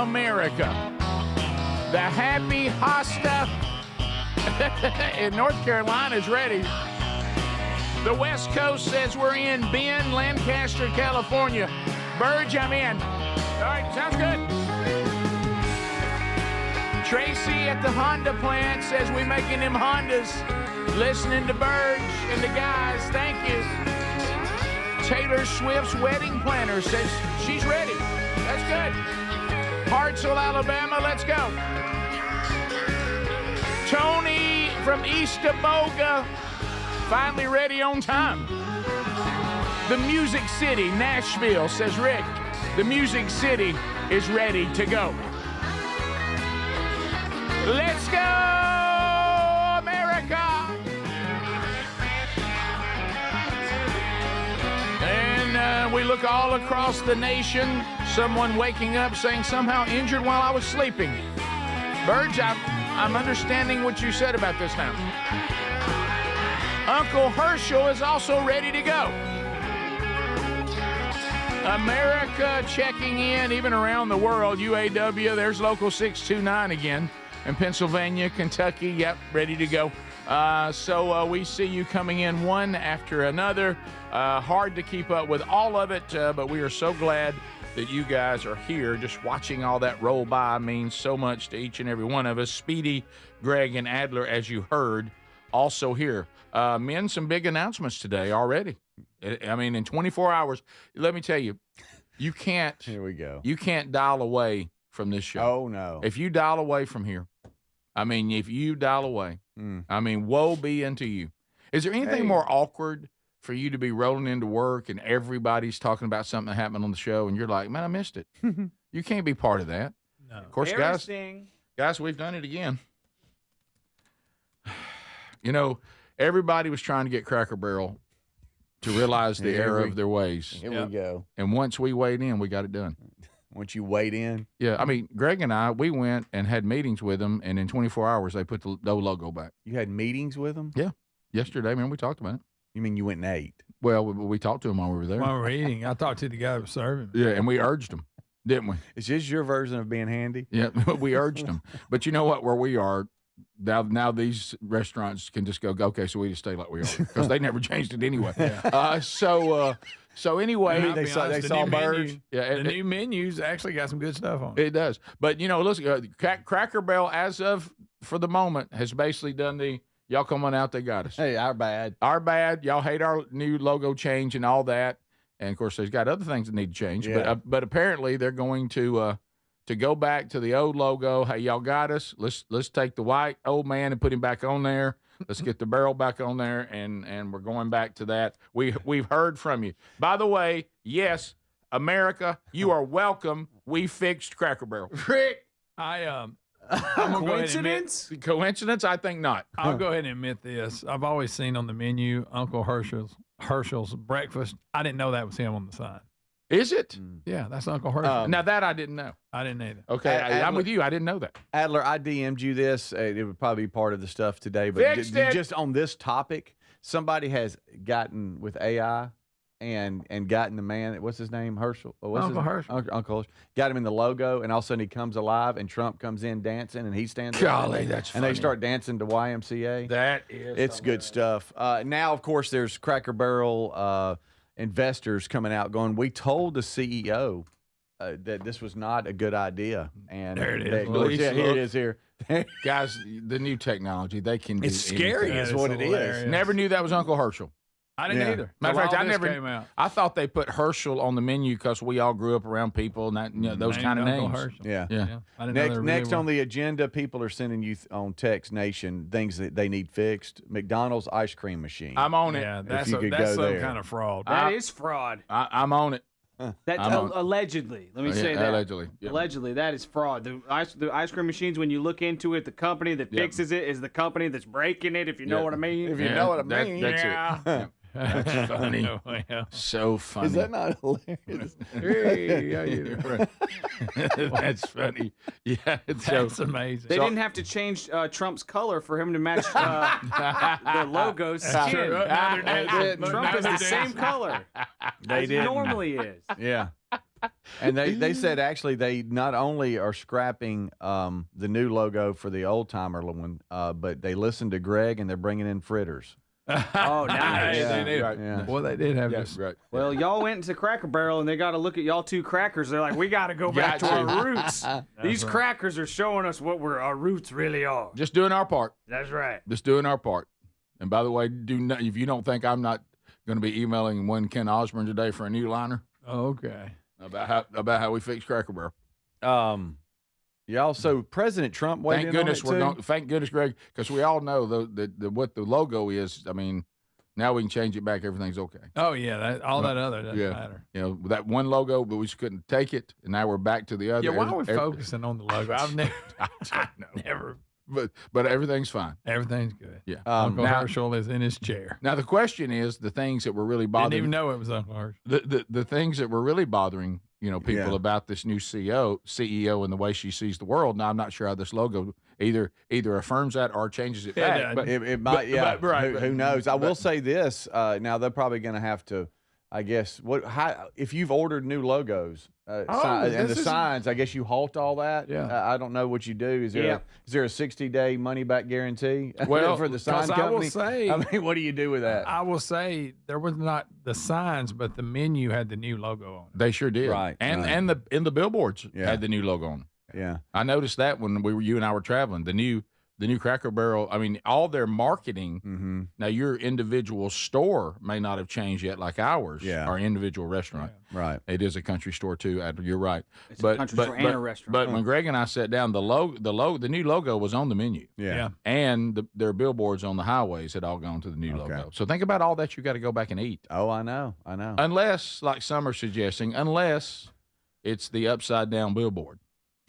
America. The Happy Hosta in North Carolina is ready. The West Coast says we're in. Bend, Lancaster, California. Burge, I'm in. All right, sounds good. Tracy at the Honda plant says we making them Hondas. Listening to Burge and the guys, thank you. Taylor Swift's wedding planner says she's ready. That's good. Hartselle, Alabama, let's go. Tony from East Aboga, finally ready on time. The Music City, Nashville, says Rick, the Music City is ready to go. Let's go, America! And we look all across the nation, someone waking up saying somehow injured while I was sleeping. Burge, I'm understanding what you said about this now. Uncle Hershel is also ready to go. America checking in, even around the world. UAW, there's Local 629 again. In Pennsylvania, Kentucky, yep, ready to go. So we see you coming in one after another. Hard to keep up with all of it, but we are so glad that you guys are here. Just watching all that roll by means so much to each and every one of us. Speedy, Greg, and Adler, as you heard, also here. Men, some big announcements today already. I mean, in 24 hours, let me tell you, you can't. Here we go. You can't dial away from this show. Oh, no. If you dial away from here, I mean, if you dial away, I mean, woe be unto you. Is there anything more awkward for you to be rolling into work and everybody's talking about something that happened on the show and you're like, man, I missed it. You can't be part of that. No. Of course, guys, we've done it again. You know, everybody was trying to get Cracker Barrel to realize the error of their ways. Here we go. And once we weighed in, we got it done. Once you weighed in? Yeah, I mean, Greg and I, we went and had meetings with them, and in 24 hours, they put the logo back. You had meetings with them? Yeah. Yesterday, man, we talked about it. You mean you went and ate? Well, we talked to them while we were there. While we were eating. I talked to the guy that was serving. Yeah, and we urged them, didn't we? Is this your version of being handy? Yeah, we urged them. But you know what? Where we are, now these restaurants can just go, okay, so we just stay like we are, because they never changed it anyway. Yeah. So anyway, they saw Burge. Yeah, the new menus actually got some good stuff on it. It does. But, you know, listen, Cracker Barrel, as of for the moment, has basically done the, y'all come on out, they got us. Hey, our bad. Our bad. Y'all hate our new logo change and all that. And, of course, there's got other things that need to change. Yeah. But apparently they're going to go back to the old logo. Hey, y'all got us. Let's take the white old man and put him back on there. Let's get the barrel back on there, and we're going back to that. We've heard from you. By the way, yes, America, you are welcome. We fixed Cracker Barrel. Rick, I'm gonna coincidence? Coincidence? I think not. I'll go ahead and admit this. I've always seen on the menu Uncle Hershel's breakfast. I didn't know that was him on the sign. Is it? Yeah, that's Uncle Hershel. Now that I didn't know. I didn't either. Okay, I'm with you. I didn't know that. Adler, I DM'd you this. It would probably be part of the stuff today, but just on this topic, somebody has gotten with AI and gotten the man. What's his name? Hershel. Uncle Hershel. Uncle Hershel. Got him in the logo, and all of a sudden he comes alive, and Trump comes in dancing, and he stands. Golly, that's funny. And they start dancing to YMCA. That is. It's good stuff. Now, of course, there's Cracker Barrel. Investors coming out going, we told the CEO that this was not a good idea. And there it is. Here it is here. Guys, the new technology, they can do It's scary is what it is. Never knew that was Uncle Hershel. I didn't either. Matter of fact, I thought they put Hershel on the menu because we all grew up around people and that, those kind of names. Hershel. Yeah. Next on the agenda, people are sending you on Text Nation things that they need fixed. McDonald's ice cream machine. I'm on it. Yeah, that's some kind of fraud. That is fraud. I'm on it. Allegedly. Let me say that. Allegedly. Yep. Allegedly, that is fraud. The ice cream machines, when you look into it, the company that fixes it is the company that's breaking it, if you know what I mean. If you know what I mean. That's it. That's funny. So funny. Is that not hilarious? That's funny. Yeah, that's amazing. They didn't have to change Trump's color for him to match the logo's skin. Trump is the same color as he normally is. Yeah. And they said actually they not only are scrapping the new logo for the old timer one, but they listened to Greg and they're bringing in fritters. Oh, nice. They did. Right. Yeah. Boy, they did have Yes, this. right. Well, y'all went into Cracker Barrel and they got to look at y'all two crackers. They're like, we got to go back to our roots. These crackers are showing us what our roots really are. Just doing our part. That's right. Just doing our part. And by the way, if you don't think I'm not going to be emailing one Ken Osborne today for a new liner Okay. about how we fix Cracker Barrel. Y'all, so President Trump weighed Thank in on goodness it we're too? going. Thank goodness, Greg, because we all know what the logo is. I mean, now we can change it back. Everything's okay. Oh yeah, that other doesn't Yeah. matter. You know, that one logo, but we just couldn't take it, and now we're back to the other. Yeah, why are we Every- focusing on the logo? I've never, I don't know. never. But everything's fine. Everything's good. Yeah. Uncle now- Hershel is in his chair. Now the question is the things that were really Didn't bothering even know it was Uncle Hershel. the things that were really bothering people Yeah. about this new CEO and the way she sees the world. Now I'm not sure how this logo either affirms that or changes it back. does. But It might, yeah. but- right, who but- knows? I will say this. Now they're probably going to have to. I guess if you've ordered new logos and the this is- signs, I guess you halt all that. Yeah. I don't know what you do. Is there a 60-day money back guarantee Well, for the sign 'cause company? I will say, I mean, what do you do with that? I will say there was not the signs, but the menu had the new logo on it. they sure did. Right, And right. and the billboards Yeah. had the new logo on. Yeah. I noticed that when you and I were traveling. The new Cracker Barrel, I mean, all their marketing. Mm-hmm. Now, your individual store may not have changed yet, like ours, Yeah. our individual restaurant. Right. It is a country store too. Adler, you're right. It's a country store and a restaurant. But when Greg and I sat down, the new logo was on the menu, Yeah. and their billboards on the highways had all gone to the new Okay. logo. So think about all that you got to go back and eat, Oh, I know. unless, like some are suggesting, unless it's the upside down billboard.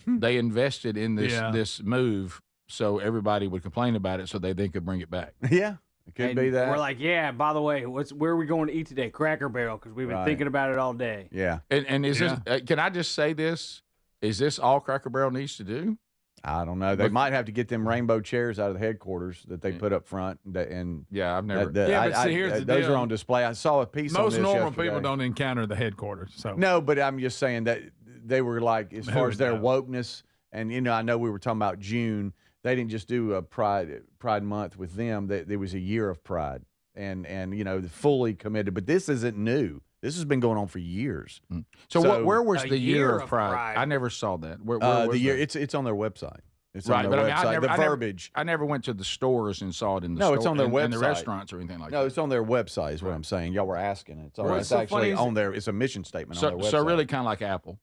They invested in this move so everybody would complain about it, so they could bring it back. Yeah. It could And be that. We're like, yeah, by the way, where are we going to eat today? Cracker Barrel, because we've been Right. thinking about it all day. Yeah. And is this? Can I just say this? Is this all Cracker Barrel needs to do? I don't know. They But- might have to get them rainbow chairs out of the headquarters that they put up front. And Yeah, I've never. Yeah, but see, here's the those deal. are on display. I saw a piece on Most this normal yesterday. people don't encounter the headquarters. So No, but I'm just saying that they were like, as far Who as their knows? wokeness, and I know we were talking about June. They didn't just do a Pride Month with them. There was a year of Pride, and fully committed. But this isn't new. This has been going on for years. So where was A the year year of of Pride? Pride. I never saw that. Where The was year that? it's on their website. It's Right, on their but I mean, website. I never, the verbiage. I never went to the stores and saw it in the No, store. it's on their in the website. restaurants or anything like No, that. it's on their website. Is what I'm saying. Y'all were asking. It's What's it's so actually funny is- on there. It's a mission statement on their website. So really, kind of like Apple.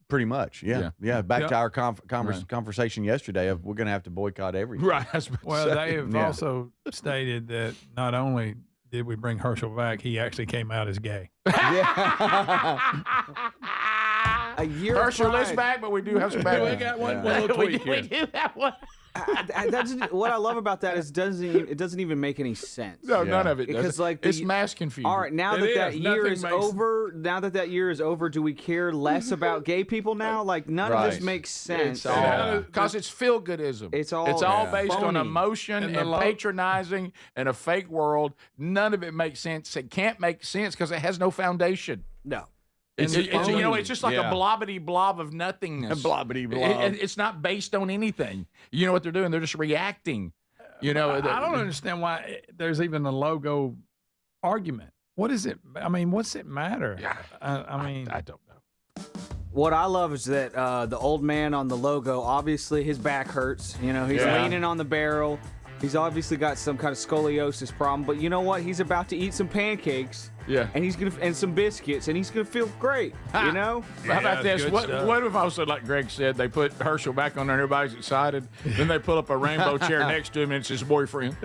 pretty much. Yeah. Back to our conversation yesterday of we're going to have to boycott everything. Right. well, they have Yeah. also stated that not only did we bring Hershel back, he actually came out as gay. A year Hershel of is Pride. back, but we do have some bad We got one little tweak here. do have one. What I love about that is it doesn't even make any sense. No, Yeah. none of it does. Because, like, it's the- mass confusion. All right, now It that is. year Nothing is makes- over, do we care less about gay people now? Like, none of this Right. makes sense. It's all because it's feel-goodism. It's all based on phony. emotion And and, the patronizing and a fake world. None of it makes sense. It can't make sense because it has no foundation. No. It's phony. it's just like Yeah. a blobbity blob of nothingness. Blobbity blob. It's not based on anything. You know what they're doing? They're just reacting. You know, I don't understand why there's even a logo argument. What is it? I mean, what's it matter? Yeah. I mean, I don't know. What I love is that the old man on the logo, obviously his back hurts. You know, he's Yeah. leaning on the barrel. He's obviously got some kind of scoliosis problem. But you know what? He's about to eat some pancakes. Yeah. And some biscuits, and he's gonna feel great. You know? How about Yeah, this? good What stuff. if also, like Greg said, they put Hershel back on there and everybody's excited. Then they pull up a rainbow chair next to him and it's his boyfriend.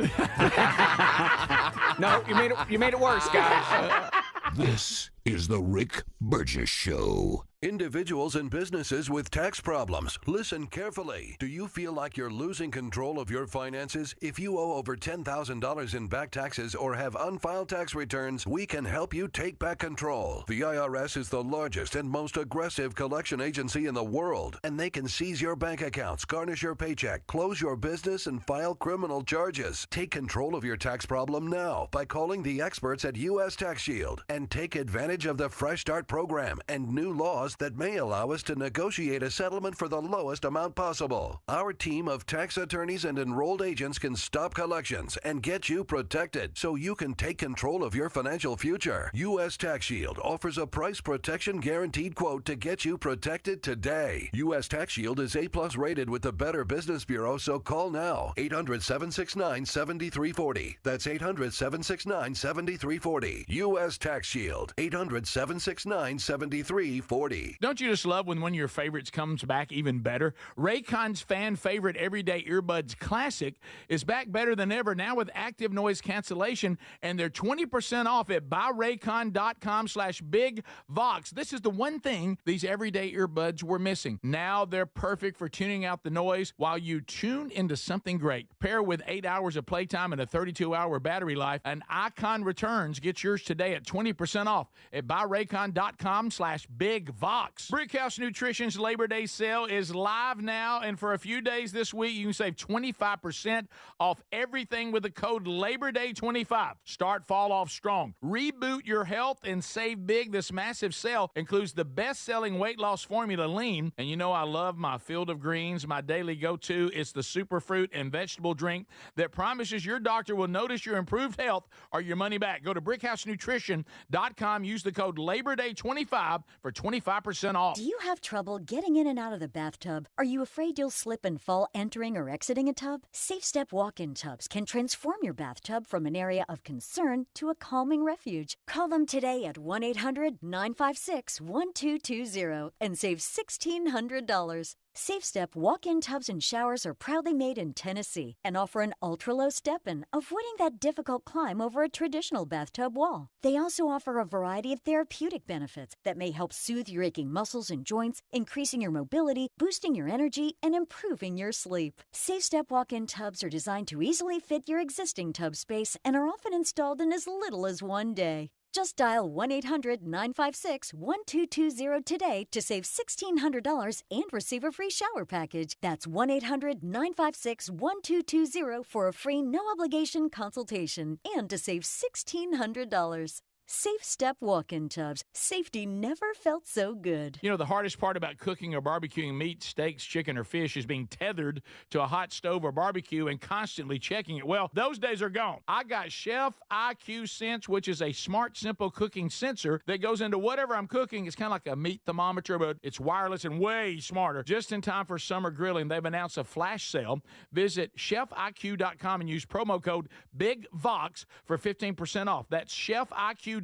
No, you made it worse, guys. This is the Rick Burgess Show. Individuals and businesses with tax problems, listen carefully. Do you feel like you're losing control of your finances? If you owe over $10,000 in back taxes or have unfiled tax returns, we can help you take back control. The IRS is the largest and most aggressive collection agency in the world, and they can seize your bank accounts, garnish your paycheck, close your business, and file criminal charges. Take control of your tax problem now by calling the experts at U.S. Tax Shield and take advantage advantage of the Fresh Start program and new laws that may allow us to negotiate a settlement for the lowest amount possible. Our team of tax attorneys and enrolled agents can stop collections and get you protected so you can take control of your financial future. U.S. Tax Shield offers a price protection guaranteed quote to get you protected today. U.S. Tax Shield is A+ rated with the Better Business Bureau, so call now. 800-769-7340. That's 800-769-7340. U.S. Tax Shield. 800-769-7340. Don't you just love when one of your favorites comes back even better? Raycon's fan favorite Everyday Earbuds Classic is back better than ever, now with active noise cancellation, and they're 20% off at buyraycon.com/bigvox. This is the one thing these everyday earbuds were missing. Now they're perfect for tuning out the noise while you tune into something great. Pair with 8 hours of playtime and a 32-hour battery life, an Icon returns. Get yours today at 20% off at buyraycon.com/bigvox. Brickhouse Nutrition's Labor Day sale is live now, and for a few days this week, you can save 25% off everything with the code LABORDAY25. Start fall off strong. Reboot your health and save big. This massive sale includes the best-selling weight loss formula, Lean, and you know I love my Field of Greens, my daily go-to. It's the superfruit and vegetable drink that promises your doctor will notice your improved health or your money back. Go to brickhousenutrition.com. Use the code LABORDAY25 for 25% off. Do you have trouble getting in and out of the bathtub? Are you afraid you'll slip and fall entering or exiting a tub? Safe Step walk-in tubs can transform your bathtub from an area of concern to a calming refuge. Call them today at 1-800-956-1220 and save $1,600. Safe Step walk-in tubs and showers are proudly made in Tennessee and offer an ultra-low step-in, avoiding that difficult climb over a traditional bathtub wall. They also offer a variety of therapeutic benefits that may help soothe your aching muscles and joints, increasing your mobility, boosting your energy, and improving your sleep. Safe Step walk-in tubs are designed to easily fit your existing tub space and are often installed in as little as one day. Just dial 1-800-956-1220 today to save $1,600 and receive a free shower package. That's 1-800-956-1220 for a free no-obligation consultation and to save $1,600. Safe Step walk-in tubs. Safety never felt so good. You know, the hardest part about cooking or barbecuing meat, steaks, chicken, or fish is being tethered to a hot stove or barbecue and constantly checking it. Well, those days are gone. I got Chef IQ Sense, which is a smart, simple cooking sensor that goes into whatever I'm cooking. It's kind of like a meat thermometer, but it's wireless and way smarter. Just in time for summer grilling, they've announced a flash sale. Visit chefiq.com and use promo code BIGVOX for 15% off. That's chefiq.com,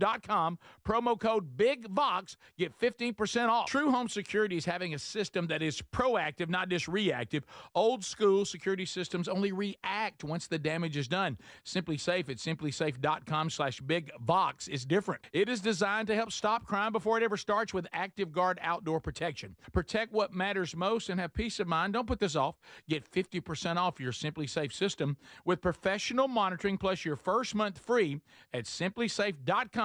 promo code BIGVOX, get 15% off. True Home Security is having a system that is proactive, not just reactive. Old school security systems only react once the damage is done. Simply Safe at simplysafe.com/BigVox is different. It is designed to help stop crime before it ever starts with Active Guard outdoor protection. Protect what matters most and have peace of mind. Don't put this off. Get 50% off your Simply Safe system with professional monitoring plus your first month free at simplysafe.com/BigVox.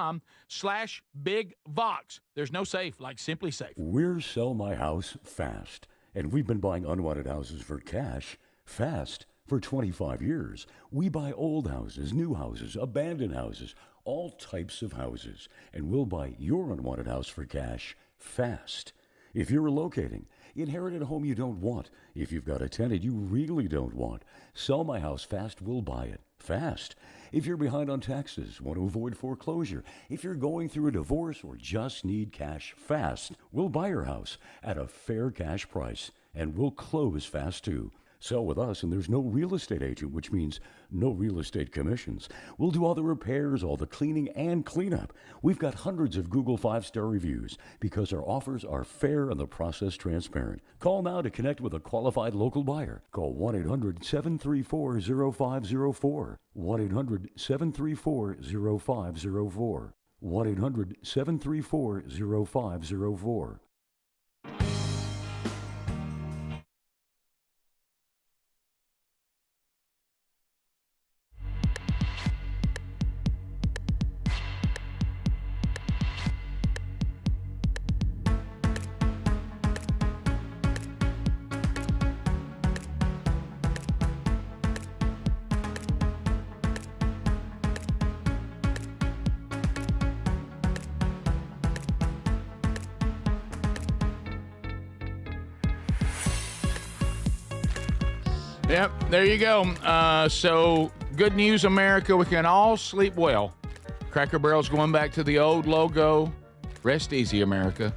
There's no safe like Simply Safe. We're Sell My House Fast, and we've been buying unwanted houses for cash fast for 25 years. We buy old houses, new houses, abandoned houses, all types of houses, and we'll buy your unwanted house for cash fast. If you're relocating, inherited a home you don't want, if you've got a tenant you really don't want, Sell My House Fast will buy it fast. If you're behind on taxes, want to avoid foreclosure, if you're going through a divorce or just need cash fast, we'll buy your house at a fair cash price, and we'll close fast too. Sell with us, and there's no real estate agent, which means no real estate commissions. We'll do all the repairs, all the cleaning, and cleanup. We've got hundreds of Google 5-star reviews because our offers are fair and the process transparent. Call now to connect with a qualified local buyer. Call 1-800-734-0504. 1-800-734-0504. 1-800-734-0504. Yep, there you go. So good news, America. We can all sleep well. Cracker Barrel's going back to the old logo. Rest easy, America.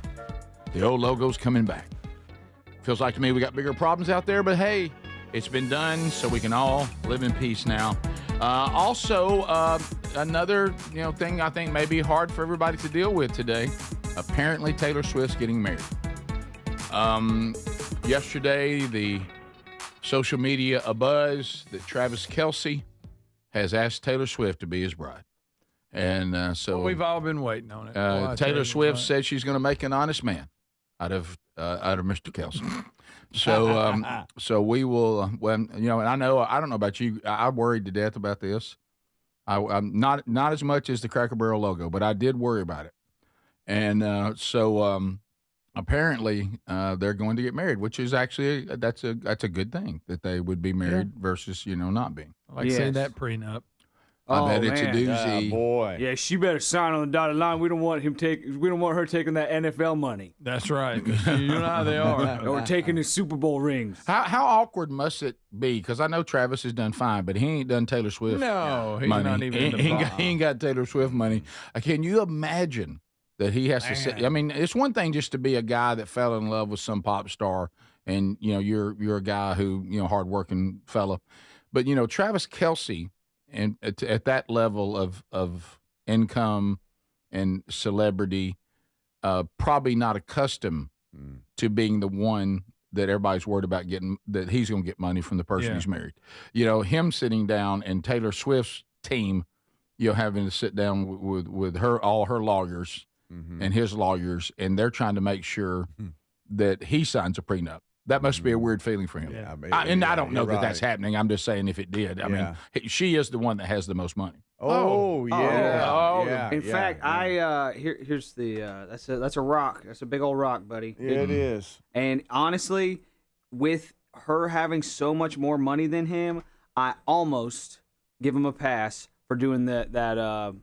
The old logo's coming back. Feels like to me we got bigger problems out there, but hey, it's been done, so we can all live in peace now. Also, another thing I think may be hard for everybody to deal with today. Apparently, Taylor Swift's getting married. Yesterday, the social media abuzz that Travis Kelce has asked Taylor Swift to be his bride. And so we've all been waiting on it. Taylor Swift said she's going to make an honest man out of Mr. Kelce. So we will. And I don't know about you. I worried to death about this. I'm not as much as the Cracker Barrel logo, but I did worry about it. And apparently they're going to get married, which is actually that's a good thing that they would be married versus not being. I like seeing that prenup. I bet it's a doozy. Boy. Yeah, she better sign on the dotted line. We don't want her taking that NFL money. That's right. You know how they are. Or taking his Super Bowl rings. How awkward must it be? Because I know Travis has done fine, but he ain't done Taylor Swift. No, he's money. not even. He ain't got Taylor Swift money. Can you imagine that he has to sit? I mean, it's one thing just to be a guy that fell in love with some pop star, and you're a guy who hardworking fella, but Travis Kelce. And at that level of income and celebrity, probably not accustomed to being the one that everybody's worried about getting, that he's going to get money from the person he's married. Him sitting down and Taylor Swift's team, having to sit down with all her lawyers and his lawyers, and they're trying to make sure that he signs a prenup. That must be a weird feeling for him. Yeah, I don't know that that's happening. I'm just saying if it did. I mean, she is the one that has the most money. In fact, here's the that's a rock. That's a big old rock, buddy. It is. And honestly, with her having so much more money than him, I almost give him a pass for doing that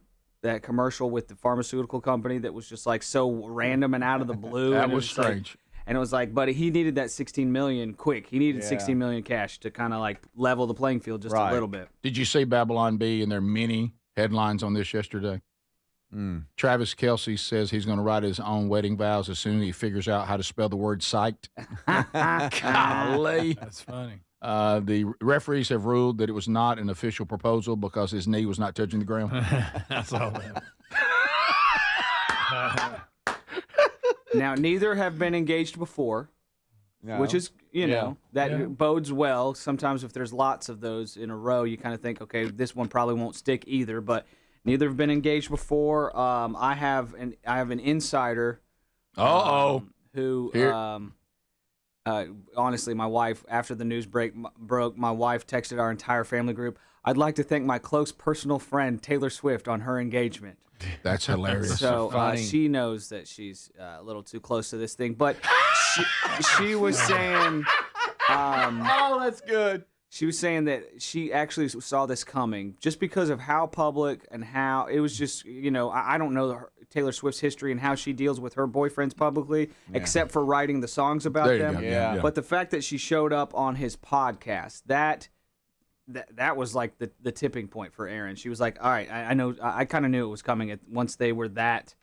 commercial with the pharmaceutical company that was just like so random and out of the blue. That was strange. And it was like, buddy, he needed that $16 million quick. He needed $16 million cash to kind of like level the playing field just a little bit. Did you see Babylon Bee and their many headlines on this yesterday? Travis Kelce says he's going to write his own wedding vows as soon as he figures out how to spell the word psyched. Golly. That's funny. The referees have ruled that it was not an official proposal because his knee was not touching the ground. That's all that. Now, neither have been engaged before, which is, that bodes well. Sometimes if there's lots of those in a row, you kind of think, okay, this one probably won't stick either. But neither have been engaged before. I have an insider. Who? Honestly, my wife, after the news broke, my wife texted our entire family group. I'd like to thank my close personal friend Taylor Swift on her engagement. That's hilarious. So she knows that she's a little too close to this thing. But she was saying... that's good. She was saying that she actually saw this coming just because of how public and how it was just, I don't know Taylor Swift's history and how she deals with her boyfriends publicly, except for writing the songs about them. Yeah. But the fact that she showed up on his podcast, that was like the tipping point for Aaron. She was like, all right, I know, I kind of knew it was coming once they were that.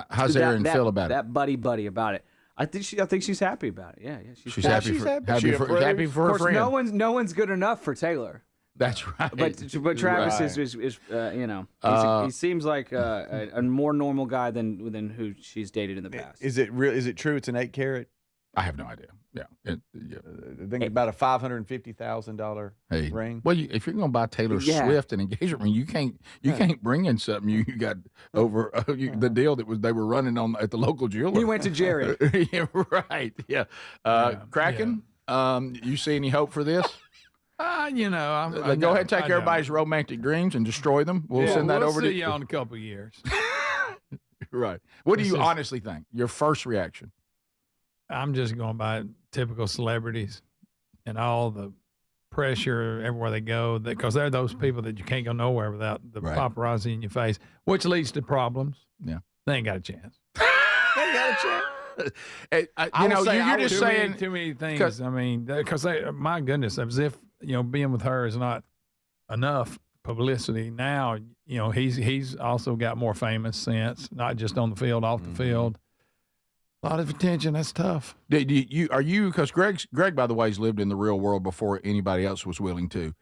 How's Aaron feel about it? That buddy about it. I think she's happy about it. Yeah. She's happy for her of course, friend. no one's good enough for Taylor. That's right. But Travis is he seems like a more normal guy than who she's dated in the past. Is it real? Is it true? It's an 8 carat. I have no idea. Yeah. I think about a $550,000 ring. Well, if you're going to buy Taylor Swift an engagement ring, you can't bring in something you got over the deal that they were running on at the local jeweler. You went to Jerry. Yeah, right. Yeah. Kraken, you see any hope for this? Go ahead and take everybody's romantic dreams and destroy them. We'll send that over to you in a couple of years. Right. What do you honestly think? Your first reaction? I'm just going by typical celebrities and all the pressure everywhere they go, because they're those people that you can't go nowhere without the paparazzi in your face, which leads to problems. Yeah. They ain't got a chance. They got a chance. You're just saying too many things. I mean, because my goodness, as if being with her is not enough publicity. Now, he's also got more famous since, not just on the field, off the field. A lot of attention. That's tough. Because Greg, by the way, has lived in the real world before anybody else was willing to.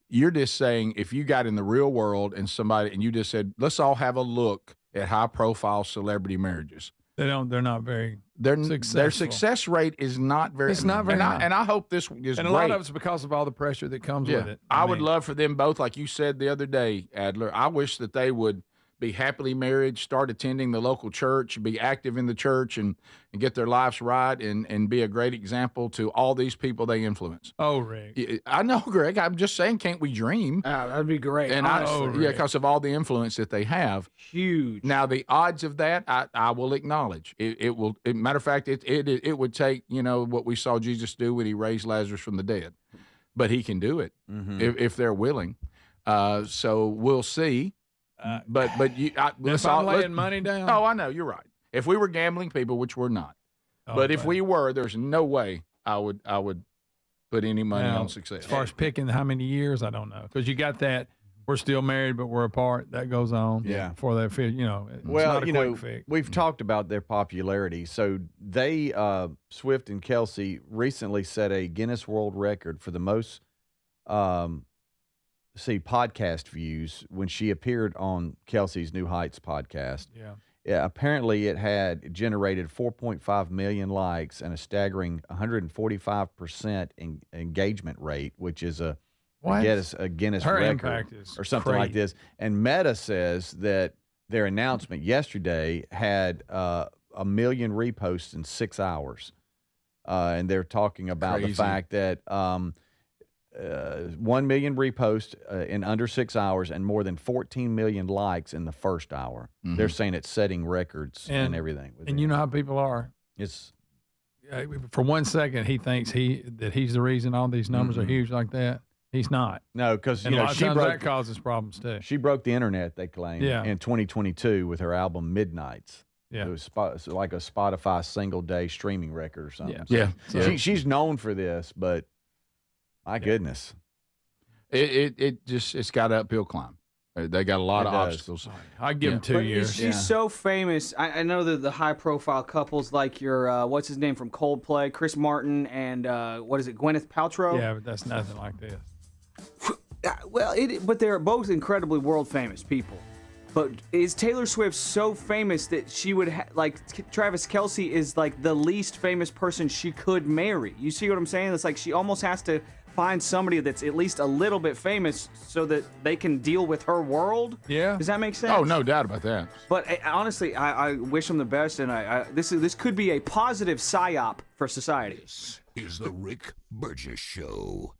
You're just saying if you got in the real world and you just said, let's all have a look at high profile celebrity marriages. They're not very successful. Their success rate is not very. It's not very high. And I hope this is and a lot of it's because of all the pressure that comes with it. I would love for them both, like you said the other day, Adler. I wish that they would be happily married, start attending the local church, be active in the church, and get their lives right, and be a great example to all these people they influence. Oh, Rick. I know, Greg. I'm just saying, can't we dream? That'd be great. And because of all the influence that they have. Huge. Now, the odds of that, I will acknowledge. It will. Matter of fact, it would take, what we saw Jesus do when he raised Lazarus from the dead. But he can do it if they're willing. So we'll see. But if I'm laying money down. Oh, I know, you're right. If we were gambling people, which we're not, but if we were, there's no way I would put any money on success. As far as picking how many years, I don't know, because you got that. We're still married, but we're apart. That goes on. Yeah. Before they feel, it's not a quick fix. We've talked about their popularity. So they, Swift and Kelce, recently set a Guinness World Record for the most. Podcast views when she appeared on Kelce's New Heights podcast. Yeah, apparently it had generated 4.5 million likes and a staggering 145% engagement rate, which is a Guinness Her record impact is or something crazy. like this. And Meta says that their announcement yesterday had 1 million reposts in 6 hours, and they're talking about the fact that 1 million reposts in under 6 hours and more than 14 million likes in the first hour. They're saying it's setting records and everything. And you know how people are. It's for 1 second he thinks that he's the reason all these numbers are huge like that. He's not. No, because a lot of times that causes problems too. She broke the internet, they claim, in 2022 with her album Midnights. Yeah, it was like a Spotify single day streaming record or something. Yeah, she's known for this, but. My goodness, it's got an uphill climb. They got a lot of obstacles. I give them 2 years. She's so famous. I know that the high-profile couples like your what's his name from Coldplay, Chris Martin, and Gwyneth Paltrow. Yeah, but that's nothing like this. But they're both incredibly world-famous people. But is Taylor Swift so famous that she would Travis Kelce is like the least famous person she could marry? You see what I'm saying? It's like she almost has to find somebody that's at least a little bit famous so that they can deal with her world. Yeah. Does that make sense? Oh, no doubt about that. But honestly, I wish them the best, and this could be a positive psyop for society. This is the Rick Burgess Show.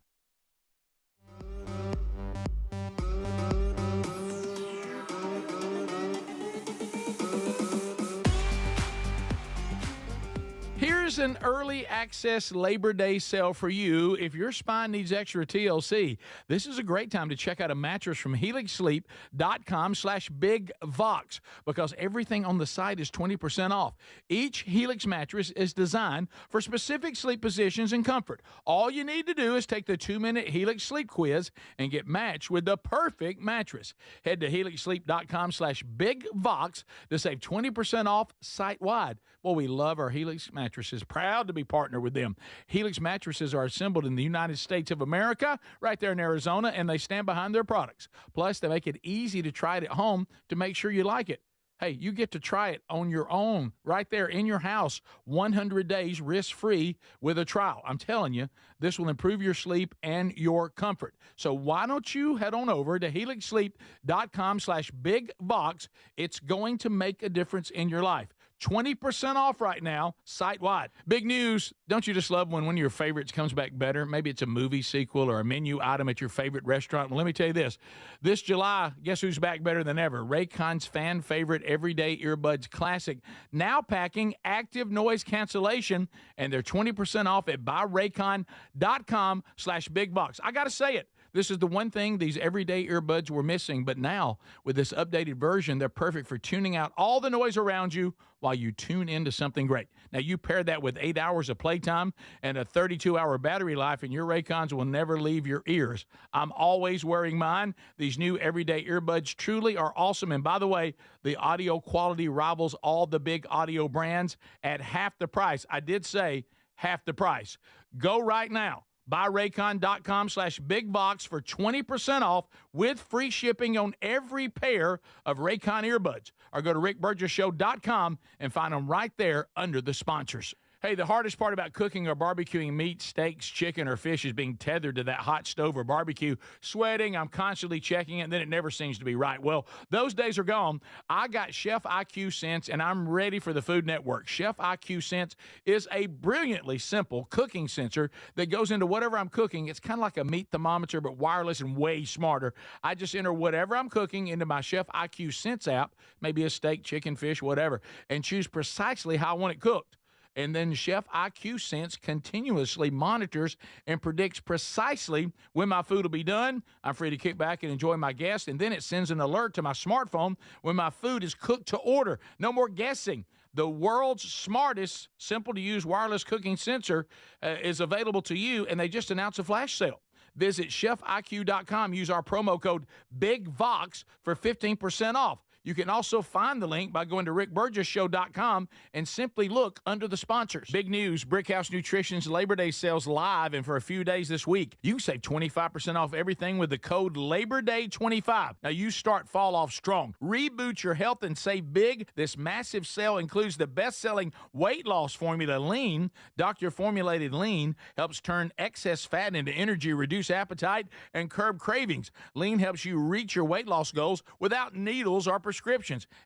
Here's an early access Labor Day sale for you if your spine needs extra TLC. This is a great time to check out a mattress from HelixSleep.com/BigVox because everything on the site is 20% off. Each Helix mattress is designed for specific sleep positions and comfort. All you need to do is take the 2-minute Helix Sleep Quiz and get matched with the perfect mattress. Head to HelixSleep.com/BigVox to save 20% off site-wide. Well, we love our Helix mattresses. Proud to be partnered with them. Helix mattresses are assembled in the United States of America, right there in Arizona, and they stand behind their products. Plus, they make it easy to try it at home to make sure you like it. Hey, you get to try it on your own, right there in your house, 100 days risk-free with a trial. I'm telling you, this will improve your sleep and your comfort. So why don't you head on over to HelixSleep.com/BigVox. It's going to make a difference in your life. 20% off right now, site-wide. Big news. Don't you just love when one of your favorites comes back better? Maybe it's a movie sequel or a menu item at your favorite restaurant. Well, let me tell you this. This July, guess who's back better than ever? Raycon's fan favorite Everyday Earbuds Classic. Now packing active noise cancellation, and they're 20% off at buyraycon.com/BigVox. I got to say it. This is the one thing these everyday earbuds were missing, but now, with this updated version, they're perfect for tuning out all the noise around you while you tune into something great. Now, you pair that with 8 hours of playtime and a 32-hour battery life, and your Raycons will never leave your ears. I'm always wearing mine. These new everyday earbuds truly are awesome. And by the way, the audio quality rivals all the big audio brands at half the price. I did say half the price. Go right now. BuyRaycon.com/BigBox for 20% off with free shipping on every pair of Raycon earbuds. Or go to RickBurgessShow.com and find them right there under the sponsors. Hey, the hardest part about cooking or barbecuing meat, steaks, chicken, or fish is being tethered to that hot stove or barbecue. Sweating, I'm constantly checking it, and then it never seems to be right. Well, those days are gone. I got Chef IQ Sense, and I'm ready for the Food Network. Chef IQ Sense is a brilliantly simple cooking sensor that goes into whatever I'm cooking. It's kind of like a meat thermometer, but wireless and way smarter. I just enter whatever I'm cooking into my Chef IQ Sense app, maybe a steak, chicken, fish, whatever, and choose precisely how I want it cooked. And then Chef IQ Sense continuously monitors and predicts precisely when my food will be done. I'm free to kick back and enjoy my guests. And then it sends an alert to my smartphone when my food is cooked to order. No more guessing. The world's smartest, simple-to-use wireless cooking sensor is available to you, and they just announced a flash sale. Visit chefiq.com. Use our promo code BIGVOX for 15% off. You can also find the link by going to rickburgessshow.com and simply look under the sponsors. Big news, Brickhouse Nutrition's Labor Day sales live, and for a few days this week, you can save 25% off everything with the code LABORDAY25. Now, you start fall off strong. Reboot your health and save big. This massive sale includes the best-selling weight loss formula, Lean. Doctor-formulated Lean helps turn excess fat into energy, reduce appetite, and curb cravings. Lean helps you reach your weight loss goals without needles or prescriptions.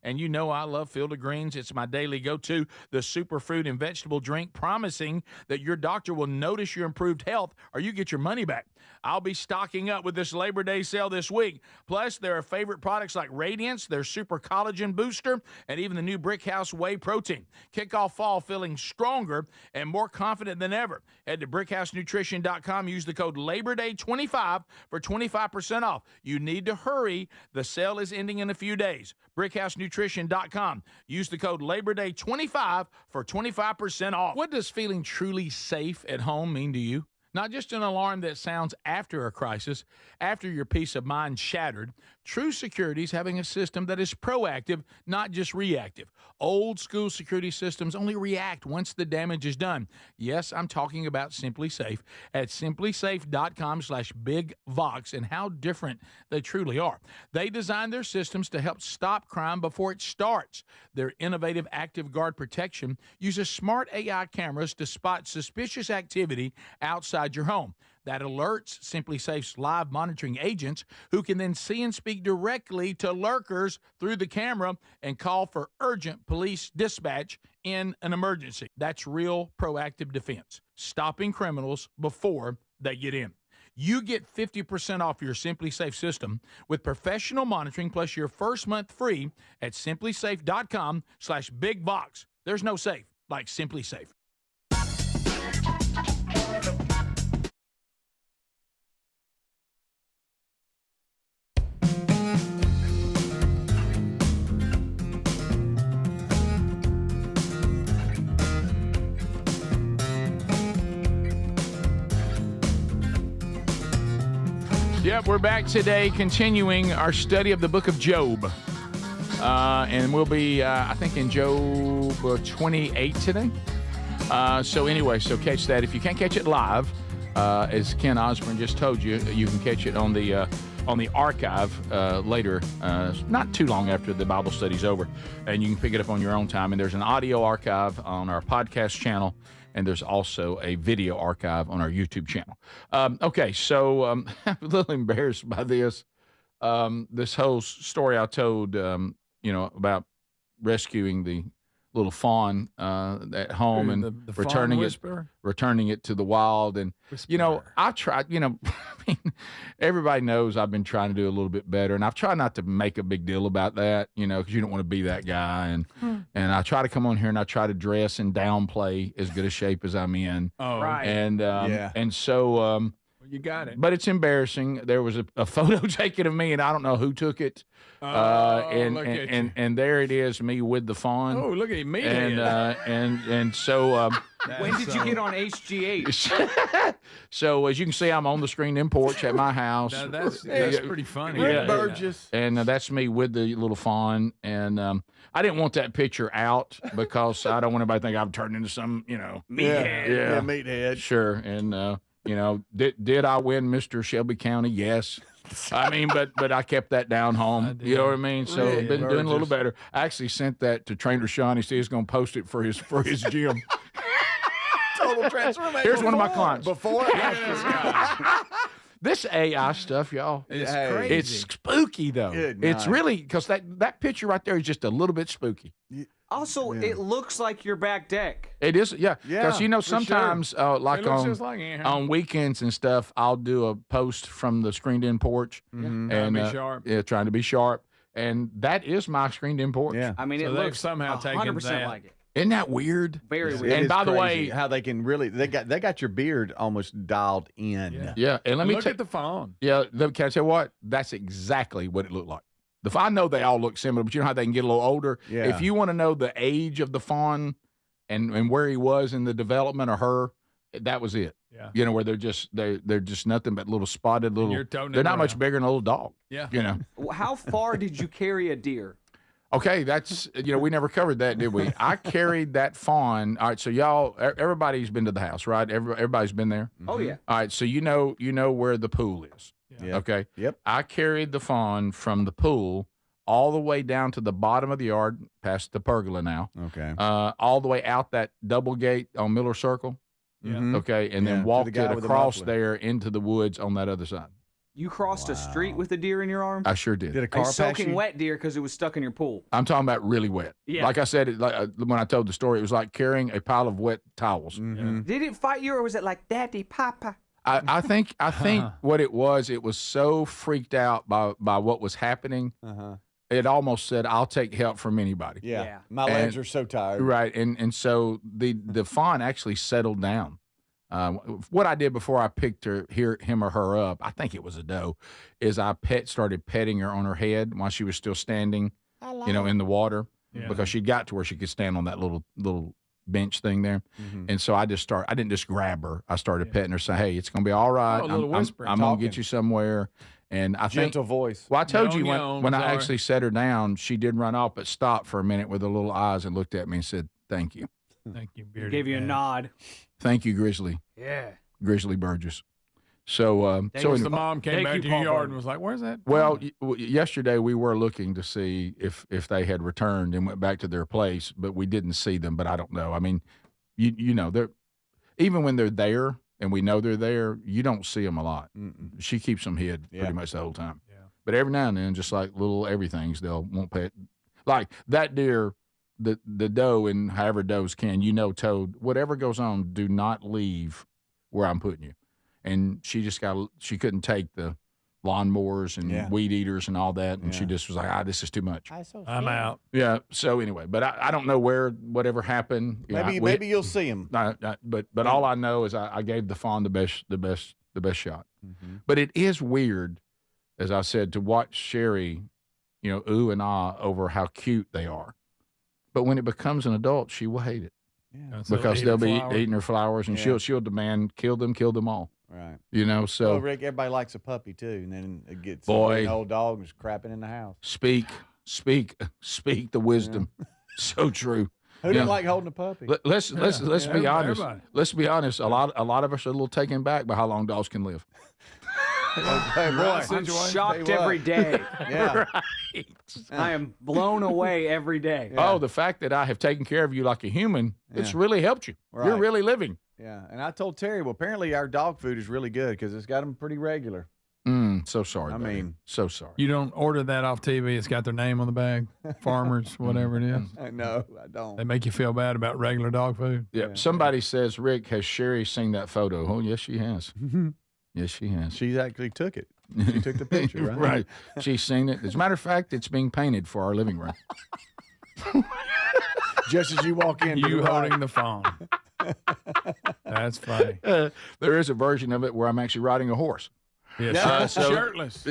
And you know I love Field of Greens. It's my daily go-to, the superfruit and vegetable drink, promising that your doctor will notice your improved health or you get your money back. I'll be stocking up with this Labor Day sale this week. Plus, there are favorite products like Radiance, their Super Collagen Booster, and even the new Brickhouse Whey Protein. Kick off fall feeling stronger and more confident than ever. Head to brickhousenutrition.com. Use the code LABORDAY25 for 25% off. You need to hurry. The sale is ending in a few days. brickhousenutrition.com. Use the code LABORDAY25 for 25% off. What does feeling truly safe at home mean to you? Not just an alarm that sounds after a crisis, after your peace of mind shattered. True security is having a system that is proactive, not just reactive. Old school security systems only react once the damage is done. Yes, I'm talking about Simply Safe at simplysafe.com/bigvox and how different they truly are. They design their systems to help stop crime before it starts. Their innovative Active Guard protection uses smart AI cameras to spot suspicious activity outside your home. That alerts Simply Safe's live monitoring agents, who can then see and speak directly to lurkers through the camera and call for urgent police dispatch in an emergency. That's real proactive defense, stopping criminals before they get in. You get 50% off your Simply Safe system with professional monitoring plus your first month free at simplysafe.com/bigbox. There's no safe like Simply Safe. Yep, we're back today continuing our study of the book of Job. And we'll be, I think, in Job 28 today. So catch that. If you can't catch it live, as Ken Osborne just told you, you can catch it on the archive later, not too long after the Bible study's over. And you can pick it up on your own time. And there's an audio archive on our podcast channel. And there's also a video archive on our YouTube channel. I'm a little embarrassed by this. This whole story I told, about rescuing the little fawn at home and the returning it to the wild. And, Whisperer. I've tried, everybody knows I've been trying to do a little bit better. And I've tried not to make a big deal about that, because you don't want to be that guy. And I try to come on here and I try to dress and downplay as good a shape as I'm in. Oh, right. And, Yeah. and so, You got it. But it's embarrassing. There was a photo taken of me, and I don't know who took it. Look at you. And there it is, me with the fawn. Oh, look at him. And so When did you get on HGH? so as you can see, I'm on the screened-in porch at my house. That's pretty funny. Rick Burgess. And that's me with the little fawn. And I didn't want that picture out because I don't want anybody to think I've turned into some, Meathead. Yeah, meathead. Sure. And did I win Mr. Shelby County? Yes. I mean, but I kept that down home. You know what I mean? So I've been doing a little better. I actually sent that to Trainer Sean. He said he's going to post it for his gym. Total transformation. Here's one of my clients. Before and after. This AI stuff, y'all. It's crazy. It's spooky though. Good It's night. really because that picture right there is just a little bit spooky. Also, it looks like your back deck. It is, yeah. Because Yeah, for sometimes, like It looks on just like it, huh? on weekends and stuff, I'll do a post from the screened-in porch, and Trying to be sharp. Yeah, trying to be sharp, and that is my screened-in porch. Yeah. I mean, So it they've looks somehow taken 100% that. like it. Isn't that weird? Very It weird. And is by the crazy way- how they can really they got your beard almost dialed in. Yeah. Yeah, and let me Look tell at the phone. yeah. Can I tell you what? That's exactly what it looked like. I know they all look similar, but you know how they can get a little older. Yeah. If you want to know the age of the fawn and where he was in the development of her, that was it. Yeah. You know, where they're just nothing but little spotted little. you're toting They're it not much around. bigger than a little dog. Yeah. You know. How far did you carry a deer? Okay, that's we never covered that, did we? I carried that fawn. All right, so y'all, everybody's been to the house, right? Everybody's been there. Oh, yeah. All right, so you know where the pool is. Yeah. Okay. Yep. I carried the fawn from the pool all the way down to the bottom of the yard, past the pergola now, Okay. all the way out that double gate on Miller Circle. Yeah. Mhm. Okay, and Yeah, to then the walked guy it with the across muffler. there into the woods on that other side. You crossed a street with a deer in your arms? I sure did. Did a A car pass soaking you? wet deer because it was stuck in your pool. I'm talking about really wet. Yeah. Like I said, when I told the story, it was like carrying a pile of wet towels. Mhm. Did it fight you or was it like, Daddy, Papa? I think what it was so freaked out by what was happening. Uh-huh. It almost said, "I'll take help from anybody." Yeah. Yeah. My legs are so tired. Right, and so the fawn actually settled down. What I did before I picked him or her up, I think it was a doe, is I started petting her on her head while she was still standing, in the water, Yeah. because she got to where she could stand on that little bench thing there. Mhm. And so I didn't just grab her. I started petting her, saying, "Hey, it's gonna be all right. Oh, a little whispering, I'm gonna talking. get you somewhere." And I think, Gentle voice. well, I told you Yon, when I sorry. actually set her down, she did run off, but stopped for a minute with her little eyes and looked at me and said, "Thank you, Thank you, bearded Gave you a man. nod. thank you, Grizzly Burgess." So, So anyway, the mom came Thank back you, to your Paul yard Burge. and was like, "Where's that?" well, yesterday we were looking to see if they had returned and went back to their place, but we didn't see them. But I don't know. I mean, they're even when they're there and we know they're there, you don't see them a lot. Mm-mm. She keeps them hid Yeah. pretty much the whole time. Yeah. But every now and then, just like little everythings, won't pet. Like that deer, the doe, and however does can, toad, whatever goes on, do not leave where I'm putting you. And she couldn't take the lawnmowers and Yeah. weed eaters and all that. And she Yeah. just was like, this is too much. I'm out. Yeah. So anyway, but I don't know whatever happened. You know, Maybe you'll see him. but all I know is I gave the fawn the best shot. Mm-hmm. But it is weird, as I said, to watch Sherry, ooh and ah over how cute they are. But when it becomes an adult, she will hate it Yeah. So because eat they'll her be flowers. eating her flowers, and Yeah. she'll demand kill them all. Right. So Well, Rick, everybody likes a puppy too, and then it gets Boy. an old dog who's crapping in the house. speak the wisdom. So true. Who Yeah. didn't like holding a puppy? Let's be honest. everybody. Let's be honest. A lot of us are a little taken back by how long dogs can live. Hey, boy. I'm Situation. shocked Tell you every what. day. Yeah. I am blown away every day. Yeah. Oh, the fact that I have taken care of you like a human, it's Yeah. really helped you. You're Right. really living. Yeah. And I told Terry, well, apparently our dog food is really good because it's got them pretty regular. So sorry. I buddy. mean- so sorry. You don't order that off TV. It's got their name on the bag. Farmers, whatever it is. No, I don't. They make you feel bad about regular dog food. Yeah. Somebody says, Rick, has Sherry seen that photo? Oh, yes, she has. Yes, she has. She actually took it. She took the picture, right? Right. She's seen it. As a matter of fact, it's being painted for our living room. Just as you walk in, You do holding right. the phone. That's funny. There is a version of it where I'm actually riding a horse. Yes. so- Shirtless.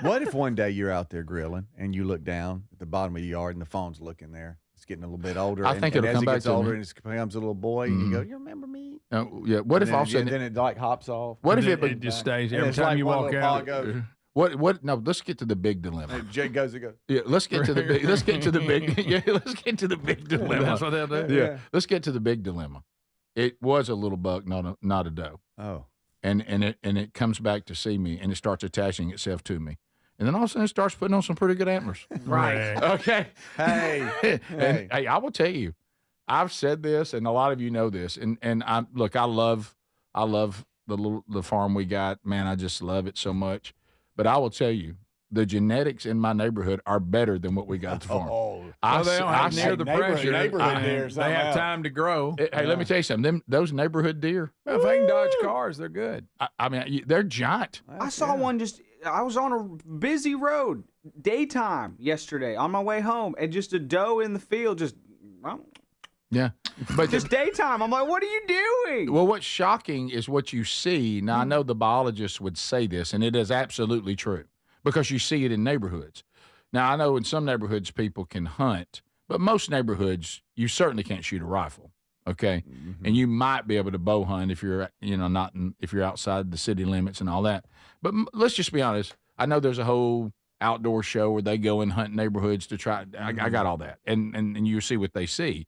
What if one day you're out there grilling and you look down at the bottom of your yard and the phone's looking there? It's getting a little bit older. I think and it'll as come it back gets to older me. and it becomes a little boy, and you go, "You remember me?" Yeah. What if and all of a sudden? then it like hops off? What if And it? it just stays And every it's time like you one walk little paw out. goes, What? No. Let's get to the big dilemma. and Jay goes, Yeah. Let's get to the big. Let's get to the big. Yeah. Let's get to the big dilemma. That's what they'll do. Yeah. Let's get to the big dilemma. It was a little buck, not a doe. "Oh, And it comes back to see me, and it starts attaching itself to me, and then all of a sudden it starts putting on some pretty good antlers. Right. Okay. hey, And hey, I will tell you, I've said this, and a lot of you know this, and I love the farm we got. Man, I just love it so much. But I will tell you, the genetics in my neighborhood are better than what we got at the farm. oh." Well, they don't have see- near the pressure. neighborhood deer, They something have else. time to grow. Hey, let me tell you something. Those neighborhood deer, Well, if they can dodge cars, they're good. I mean, they're giant. I saw one I was on a busy road, daytime yesterday, on my way home, and just a doe in the field, Yeah, but just daytime. I'm like, what are you doing? well, what's shocking is what you see. Now, I know the biologists would say this, and it is absolutely true because you see it in neighborhoods. Now, I know in some neighborhoods people can hunt, but most neighborhoods you certainly can't shoot a rifle. Okay, and you might be able to bow hunt if you're, if you're outside the city limits and all that. But let's just be honest. I know there's a whole outdoor show where they go and hunt neighborhoods to try. I got all that, and you see what they see.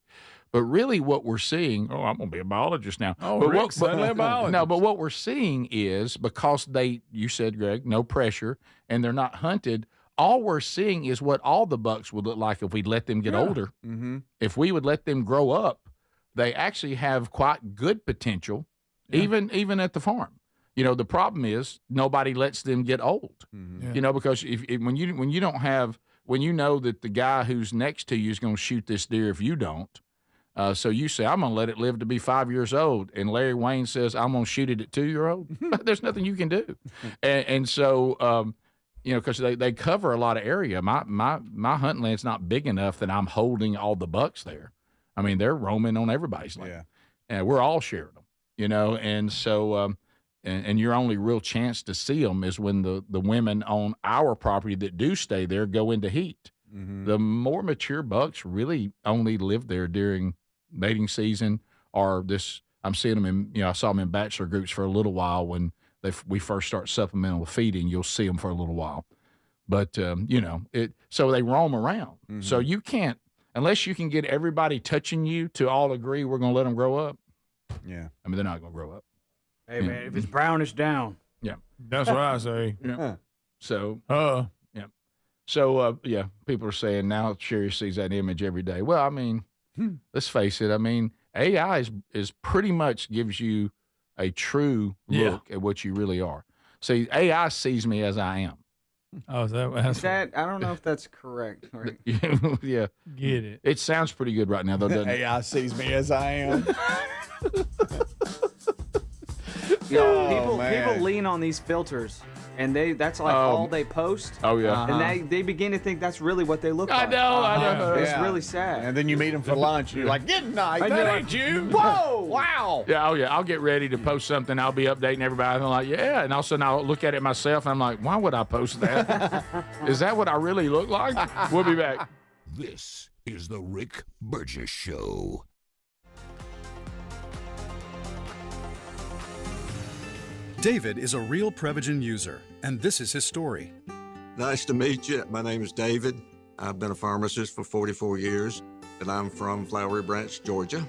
But really, what we're seeing, I'm going to be a biologist now. Oh, but Rick's suddenly a biologist. No, but what we're seeing is because you said, Greg, no pressure, and they're not hunted, all we're seeing is what all the bucks would look like if we let them get older. Mm-hmm. If we would let them grow up, they actually have quite good potential, even at the farm. The problem is nobody lets them get old. Mm-hmm. Yeah. Because when you don't have, when you know that the guy who's next to you is going to shoot this deer if you don't, so you say, I'm going to let it live to be 5 years old. And Larry Wayne says, I'm going to shoot it at 2-year-old. There's nothing you can do. And so, because they cover a lot of area. My hunting land's not big enough that I'm holding all the bucks there. I mean, they're roaming on everybody's land. Yeah. And we're all sharing them, And so, and your only real chance to see them is when the women on our property that do stay there go into heat. Mm-hmm. The more mature bucks really only live there during mating season or this. I'm seeing them in, I saw them in bachelor groups for a little while when we first start supplemental feeding. You'll see them for a little while, but so they roam around. Mm-hmm. So you can't, unless you can get everybody touching you to all agree we're going to let them grow up. Yeah. I mean, they're not going to grow up. Hey, man, if it's brownish down. Yeah. That's what I say. Yeah. Huh. So, Yeah. So, people are saying now Sherry sees that image every day. Well, I mean, let's face it. I mean, AI is pretty much gives you a true look at what you really are. See, AI sees me as I am. Oh, that's I don't know if that's correct. Right? Yeah. get it. It sounds pretty good right now, though, doesn't it? AI sees me as I am. People man. lean on these filters, and that's like all they post. Oh, yeah. And they begin to think that's really what they look I like. know, I know. It's Yeah. really sad. And then you meet them for lunch, and you're like, "Good night." And That you're ain't like, you. Whoa! Wow. Yeah, oh yeah. I'll get ready to post something. I'll be updating everybody. And I'm like, yeah. And all of a sudden I'll look at it myself and I'm like, why would I post that? Is that what I really look like? We'll be back. This is the Rick Burgess Show. David is a real Prevagen user, and this is his story. Nice to meet you. My name is David. I've been a pharmacist for 44 years, and I'm from Flowery Branch, Georgia.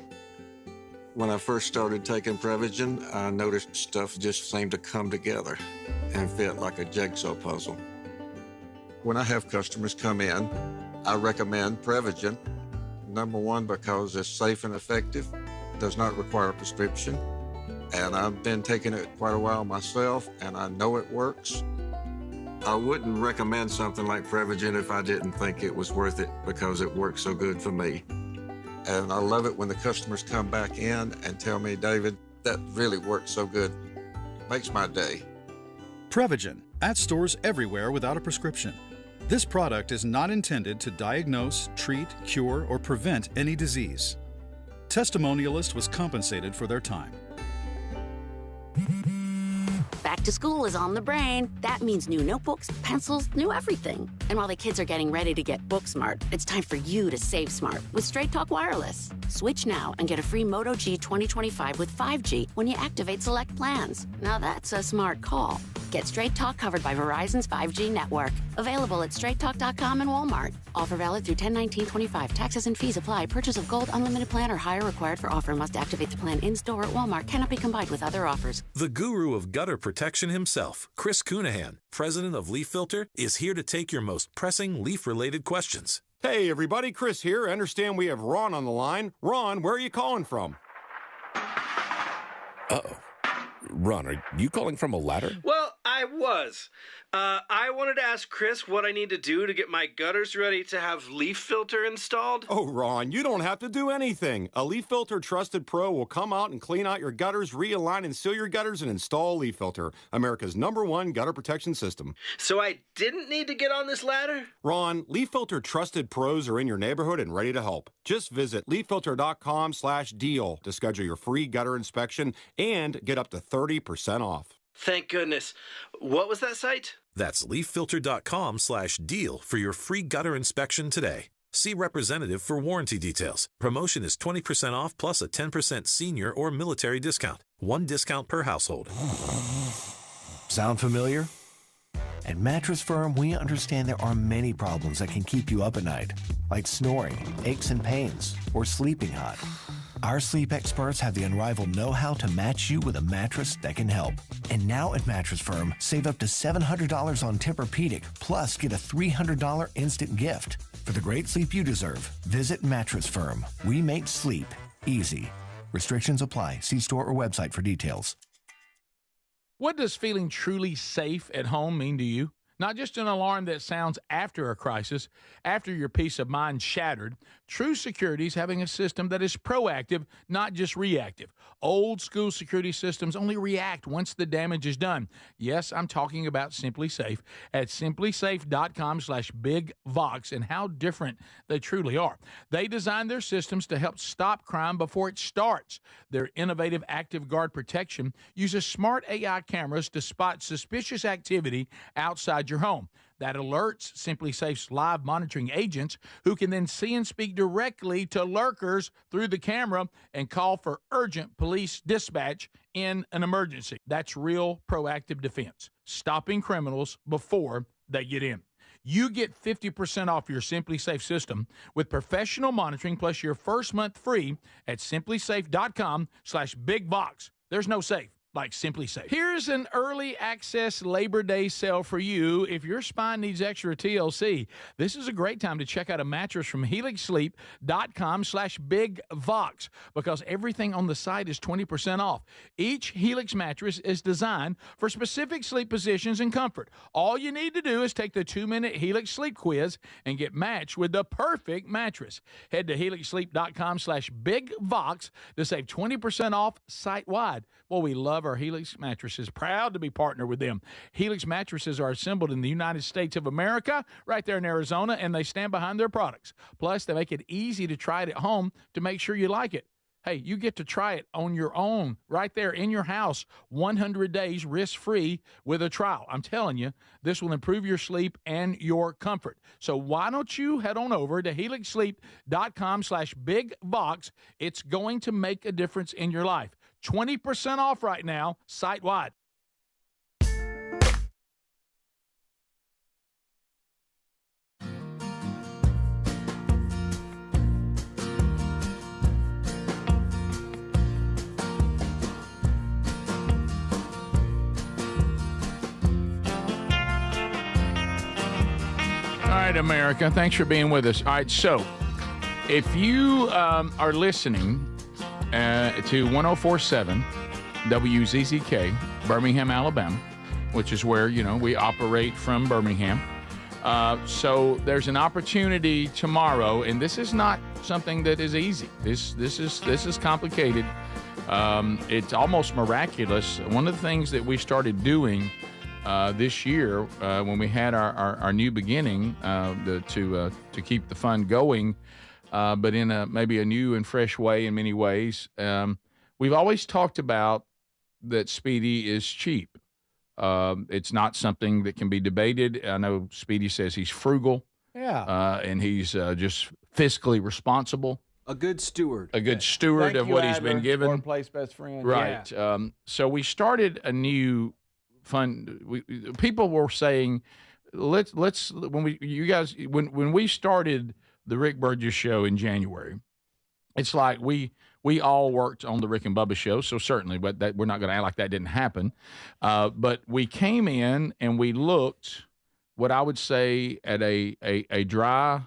When I first started taking Prevagen, I noticed stuff just seemed to come together and fit like a jigsaw puzzle. When I have customers come in, I recommend Prevagen. Number one, because it's safe and effective, does not require a prescription, and I've been taking it quite a while myself, and I know it works. I wouldn't recommend something like Prevagen if I didn't think it was worth it because it works so good for me. And I love it when the customers come back in and tell me, David, that really works so good. It makes my day. Prevagen, at stores everywhere without a prescription. This product is not intended to diagnose, treat, cure, or prevent any disease. Testimonialist was compensated for their time. Back to school is on the brain. That means new notebooks, pencils, new everything. And while the kids are getting ready to get book smart, it's time for you to save smart with Straight Talk Wireless. Switch now and get a free Moto G 2025 with 5G when you activate select plans. Now that's a smart call. Get Straight Talk covered by Verizon's 5G network. Available at straighttalk.com and Walmart. Offer valid through 10/19/25. Taxes and fees apply. Purchase of Gold Unlimited plan or higher required for offer. Must activate the plan in-store at Walmart. Cannot be combined with other offers. The guru of gutter protection himself, Chris Cunahan, president of Leaf Filter, is here to take your most pressing leaf-related questions. Hey, everybody, Chris here. I understand we have Ron on the line. Ron, where are you calling from? Uh-oh. Ron, are you calling from a ladder? Well, I was. I wanted to ask Chris what I need to do to get my gutters ready to have Leaf Filter installed. Oh, Ron, you don't have to do anything. A Leaf Filter Trusted Pro will come out and clean out your gutters, realign and seal your gutters, and install Leaf Filter, America's #1 gutter protection system. So I didn't need to get on this ladder? Ron, Leaf Filter Trusted Pros are in your neighborhood and ready to help. Just visit leaffilter.com/deal to schedule your free gutter inspection and get up to 30% off. Thank goodness. What was that site? That's leaffilter.com/deal for your free gutter inspection today. See representative for warranty details. Promotion is 20% off plus a 10% senior or military discount. One discount per household. Sound familiar? At Mattress Firm, we understand there are many problems that can keep you up at night, like snoring, aches and pains, or sleeping hot. Our sleep experts have the unrivaled know-how to match you with a mattress that can help. And now at Mattress Firm, save up to $700 on Tempur-Pedic, plus get a $300 instant gift. For the great sleep you deserve, visit Mattress Firm. We make sleep easy. Restrictions apply. See store or website for details. What does feeling truly safe at home mean to you? Not just an alarm that sounds after a crisis, after your peace of mind shattered. True security is having a system that is proactive, not just reactive. Old school security systems only react once the damage is done. Yes, I'm talking about Simply Safe at simplysafe.com/bigvox and how different they truly are. They designed their systems to help stop crime before it starts. Their innovative Active Guard protection uses smart AI cameras to spot suspicious activity outside your home. That alerts Simply Safe's live monitoring agents, who can then see and speak directly to lurkers through the camera and call for urgent police dispatch in an emergency. That's real proactive defense, stopping criminals before they get in. You get 50% off your Simply Safe system with professional monitoring plus your first month free at simplysafe.com/bigvox. There's no safe like Simply Safe. Here's an early access Labor Day sale for you if your spine needs extra TLC. This is a great time to check out a mattress from helixsleep.com/bigvox because everything on the site is 20% off. Each Helix mattress is designed for specific sleep positions and comfort. All you need to do is take the 2-minute Helix sleep quiz and get matched with the perfect mattress. Head to helixsleep.com/bigvox to save 20% off site-wide. Well, we love our Helix mattresses. Proud to be partnered with them. Helix mattresses are assembled in the United States of America, right there in Arizona, and they stand behind their products. Plus, they make it easy to try it at home to make sure you like it. Hey, you get to try it on your own, right there in your house, 100 days risk-free with a trial. I'm telling you, this will improve your sleep and your comfort. So why don't you head on over to helixsleep.com/bigvox. It's going to make a difference in your life. 20% off right now, site-wide. All right, America, thanks for being with us. All right, so if you are listening to 104.7 WZZK, Birmingham, Alabama, which is where, we operate from Birmingham. So there's an opportunity tomorrow, and this is not something that is easy. This is complicated. It's almost miraculous. One of the things that we started doing this year when we had our new beginning to keep the fund going but in maybe a new and fresh way in many ways. We've always talked about that Speedy is cheap. It's not something that can be debated. I know Speedy says he's frugal. Yeah. And he's just fiscally responsible. A good steward. A good steward of what he's been given. Workplace best friend. Right. Yeah. So we started a new fun. People were saying, let's when we started the Rick Burgess show in January, it's like we all worked on the Rick and Bubba show, so certainly, but that we're not going to act like that didn't happen. But we came in and we looked, what I would say, at a dry,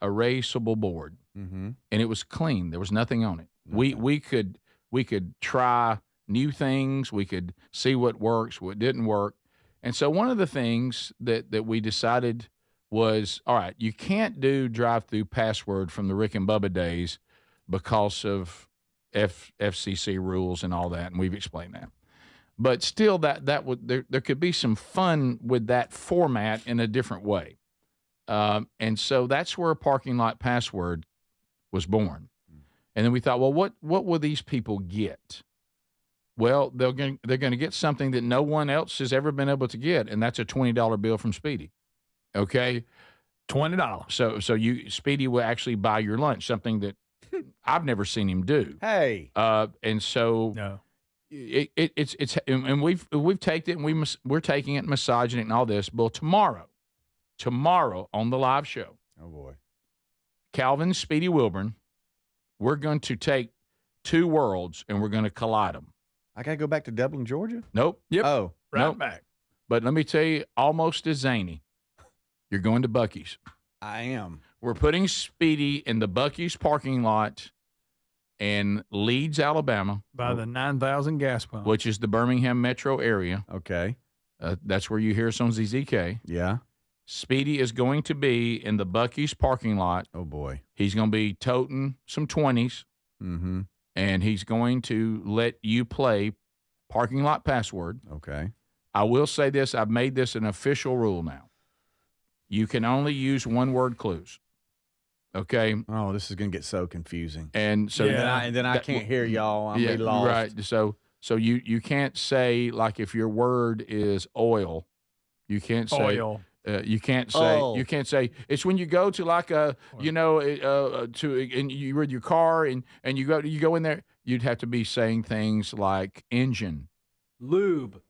erasable board, Mm-hmm. and it was clean. There was nothing on it. We could try new things. We could see what works, what didn't work. And so one of the things that we decided was, all right, you can't do drive-through password from the Rick and Bubba days because of FCC rules and all that, and we've explained that. But still, that would there could be some fun with that format in a different way. And so that's where a parking lot password was born. And then we thought, well, what will these people get? Well, they're going to get something that no one else has ever been able to get, and that's a $20 bill from Speedy. Okay, $20. So Speedy will actually buy your lunch, something that I've never seen him do. Hey, and so No. it's and we've taken it and we're taking it, massaging it, and all this. Well, tomorrow on the live show, oh boy, Calvin Speedy Wilburn, we're going to take two worlds and we're going to collide them. I got to go back to Dublin, Georgia? Nope. Yep. Oh, Right back. But let me tell you, almost as zany. You're going to Buc-ee's. I am. We're putting Speedy in the Buc-ee's parking lot in Leeds, Alabama, By the 9,000 gas pump. which is the Birmingham metro area. Okay. That's where you hear us on ZZK. Yeah. Speedy is going to be in the Buc-ee's parking lot. Oh, boy. He's going to be toting some 20s, Mm-hmm. and he's going to let you play parking lot password. Okay. I will say this. I've made this an official rule now. You can only use one-word clues. Okay? Oh, this is going to get so confusing. And so And then I can't hear y'all. I'm be lost. Right. So you can't say, like, if your word is oil, you can't say Oil. You can't say Oh. you can't say it's when you go to like a to and you with your car and you go in there, you'd have to be saying things like engine, Lube.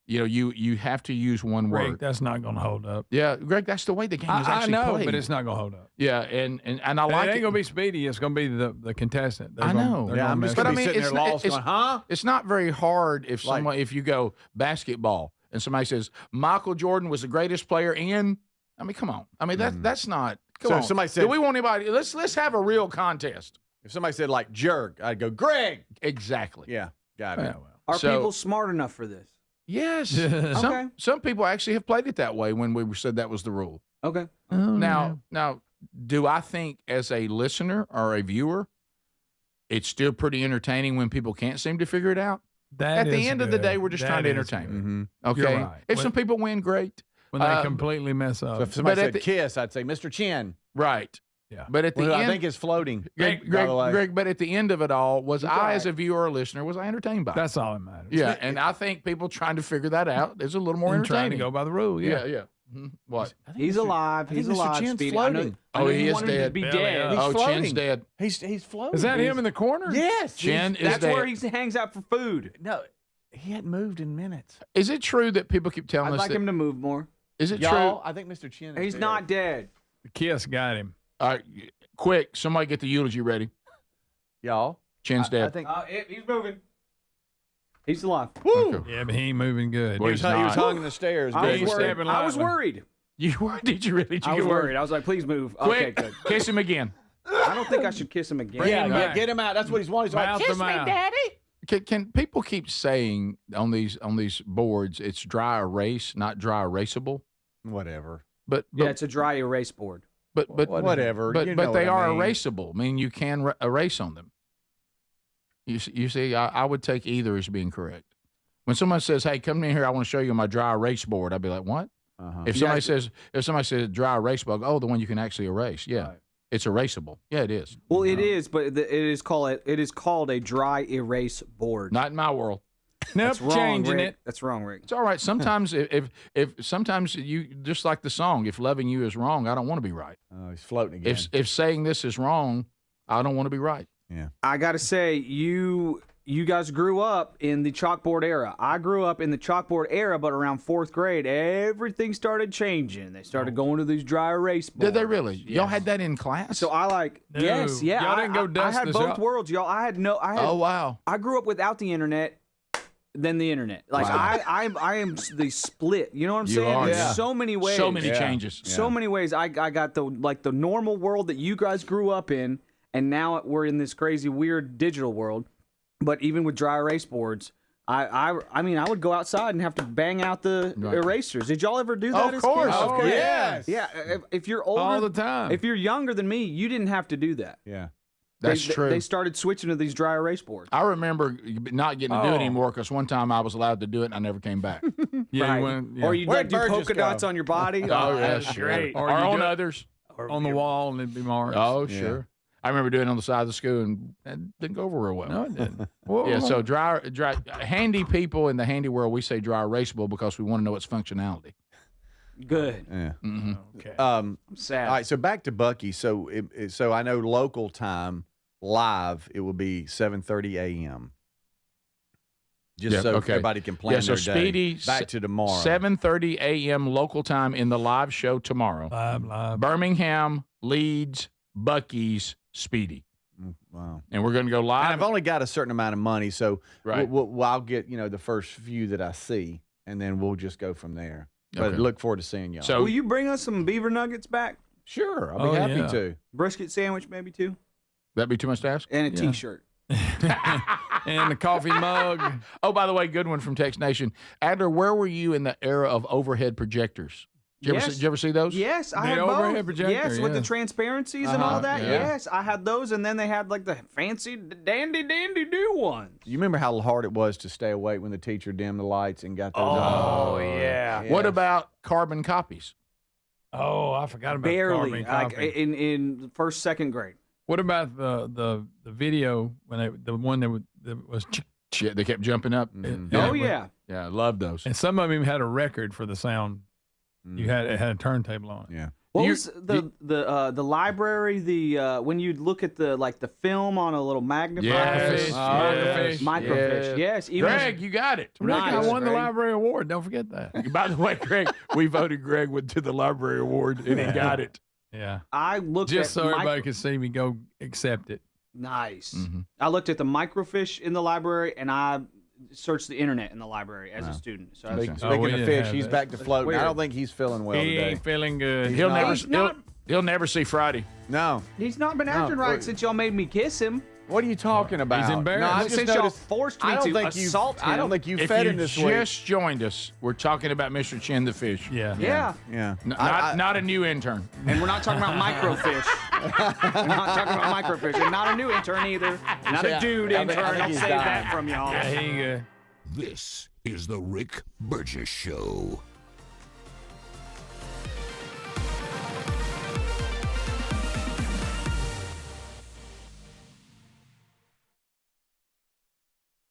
You know, you have to use one Greg, word. that's not going to hold up. Yeah, Greg, that's the way the game is I actually know, played. but it's not going to hold up. Yeah, and I like It ain't going to be Speedy. It's going to be the contestant. I know. Yeah, I'm just But going to I be mean, sitting it's there not- lost it's- going, huh? It's not very hard if you go basketball and somebody says Michael Jordan was the greatest player in. I mean, come on. I mean that's not. Come So on. if somebody said- do we want anybody? Let's have a real contest. If somebody said, like, jerk, I'd go, Greg. Exactly. Yeah, got it. Yeah, well. Are So- people smart enough for this? Yes. Okay. Some people actually have played it that way when we said that was the rule. Okay. Now, do I think as a listener or a viewer, it's still pretty entertaining when people can't seem to figure it out? That At the is end of the good. day, we're just trying to That is entertain. good. Mm-hmm. Okay. You're right. If When- some people win, great. When they completely mess up. So if somebody But at said the- kiss, I'd say, Mr. Chin. Right. Yeah. But at the Well, end, I think it's floating. Greg, by the way. Greg, but at the end of it all, was It's I, all right. as a viewer or listener, was I entertained by it? That's all that matters. Yeah, and I think people trying to figure that out is a little more And trying entertaining. to go by the rule. yeah, Yeah. yeah. Mhm. What? He's alive. I think He's Mr. alive. Chin's Speedy. I know, floating. I know Oh, you he is want him to dead. be Yeah, dead. yeah. Oh, floating. Chin's dead. He's floating. Is that him in the corner? Yes. Chin is That's dead. where he hangs out for food. No, he hadn't moved in minutes. Is it true that people keep telling I'd us like that? him to move more. Is it Y'all, true? I think Mr. Chin is He's dead. not dead. The kiss got him. All right, quick, somebody get the eulogy ready. Y'all. Chin's I dead. think He's moving. He's alive. Woo! Yeah, but he ain't moving good. Well, He was not. hugging the stairs. I Greg. was worried. stepping I was lightly. worried. You were? Did you really? Did you I was get worried. I was like, please move. Okay, Quick, good. kiss him again. I don't think I should kiss him again. Bring Yeah, him yeah, back. get him out. That's what he's wanting. He's like, Mouth to kiss me, mouth. daddy. Can people keep saying on these boards it's dry erase, not dry erasable? Whatever. But Yeah, it's a dry erase board. but Whatever. But You know they what I are mean. erasable. I mean, you can erase on them. You see, I would take either as being correct. When someone says, "Hey, come in here, I want to show you my dry erase board," I'd be like, "What?" Uh-huh. If somebody says dry erase board, oh, the one you can actually erase. Yeah. Right. It's erasable. Yeah, it is. Well, it is, but it is called a dry erase board. Not in my world. Nope, That's wrong, changing Rick. it. That's wrong, Rick. It's all right. Sometimes if sometimes you just like the song, if loving you is wrong, I don't want to be right. Oh, he's floating again. If saying this is wrong, I don't want to be right. Yeah. I got to say, you guys grew up in the chalkboard era. I grew up in the chalkboard era, but around 4th grade, everything started changing. They started going to these dry erase boards. Did they really? Y'all had that in class? So I No. yes, yeah. Y'all didn't go I dust had the both shop? worlds, y'all. Oh, wow. I grew up without the internet, then the internet. Like Wow. I am the split. You know what I'm You saying? are, In yeah. so many ways. So many changes. So many ways. I got the normal world that you guys grew up in, and now we're in this crazy weird digital world. But even with dry erase boards, I mean, I would go outside and have to bang out the erasers. Did y'all ever do that? Of course. As kids? Oh, yes. Yeah. If you're older, All the time. If you're younger than me, you didn't have to do that. Yeah. That's true. They started switching to these dry erase boards. I remember not getting to do it anymore because one time I was allowed to do it and I never came back. Yeah, Right. you went, yeah. Or you Where'd do Burgess polka dots go? on your body. Oh, yeah, that's sure. great. Or you on do it others. on the wall and it'd be marked. Oh, sure. I remember doing it on the side of the school and it didn't go over real well. No, it didn't. Yeah, so dry, handy people in the handy world, we say dry erasable because we want to know its functionality. Good. Yeah. Mm-hmm. Okay. I'm sad. All right, so back to Bucky. So so I know local time live it will be 7:30 a.m. Just so everybody can plan so their Speedy, day. Back to tomorrow. 7:30 a.m. local time in the live show tomorrow. Live. Birmingham, Leeds, Bucky's, Speedy. Wow. And we're going to go live. And I've only got a certain amount of money, so Right. I'll get the first few that I see, and then we'll just go from there. But Okay. look forward to seeing y'all. So Will you bring us some beaver nuggets back? Sure, I'll be happy to. Brisket sandwich, maybe too, that'd be too much to ask? and a T-shirt. And the coffee mug. Oh, by the way, good one from Tex Nation. Adler, where were you in the era of overhead projectors? Did you ever see those? Yes, I The had overhead both. projector, Yes, with the yeah. transparencies and all that. yeah. Yes, I had those, and then they had like the fancy dandy do ones. You remember how hard it was to stay awake when the teacher dimmed the lights and got those Oh yeah. What about carbon copies? Oh, I forgot about Barely, carbon like copy. in first, second grade. What about the video when the one that was Yeah, they kept jumping up. Oh yeah. Yeah, I love those. and some of them had a record for the sound. It had a turntable on it. Yeah. What You- was the library? When you look at the film on a little magnifier. Yes. Microfiche. Microfiche. Yes. Even Greg, you got it. Rick, I Nice, won the Greg. library award. Don't forget that. By the way, Greg, we voted Greg to the library award, and he got it. Yeah. I looked Just at so everybody could see me go accept it. Nice. Mm-hmm. I looked at the microfiche in the library, and I searched the internet in the library as a student. So I was, Speaking we of didn't fish, have he's that. back to floating. weird. I don't think he's feeling well He today. ain't feeling good. He'll never. He's not- He'll never see Friday. No. he's not been acting right since y'all made me kiss him. What are you talking about? embarrassed. No, I just Since y'all noticed. forced me I don't to think assault him. I don't think you If fed you him this week. just joined us, we're talking about Mr. Chin the fish. Yeah. Yeah. Yeah. Not a new intern. And we're not talking about microfiche. We're not talking about microfiche. And not a new intern either. Not Yeah, a dude I think- intern. I think I'll he's save dying. that from y'all. Yeah, he ain't good. This is the Rick Burgess Show.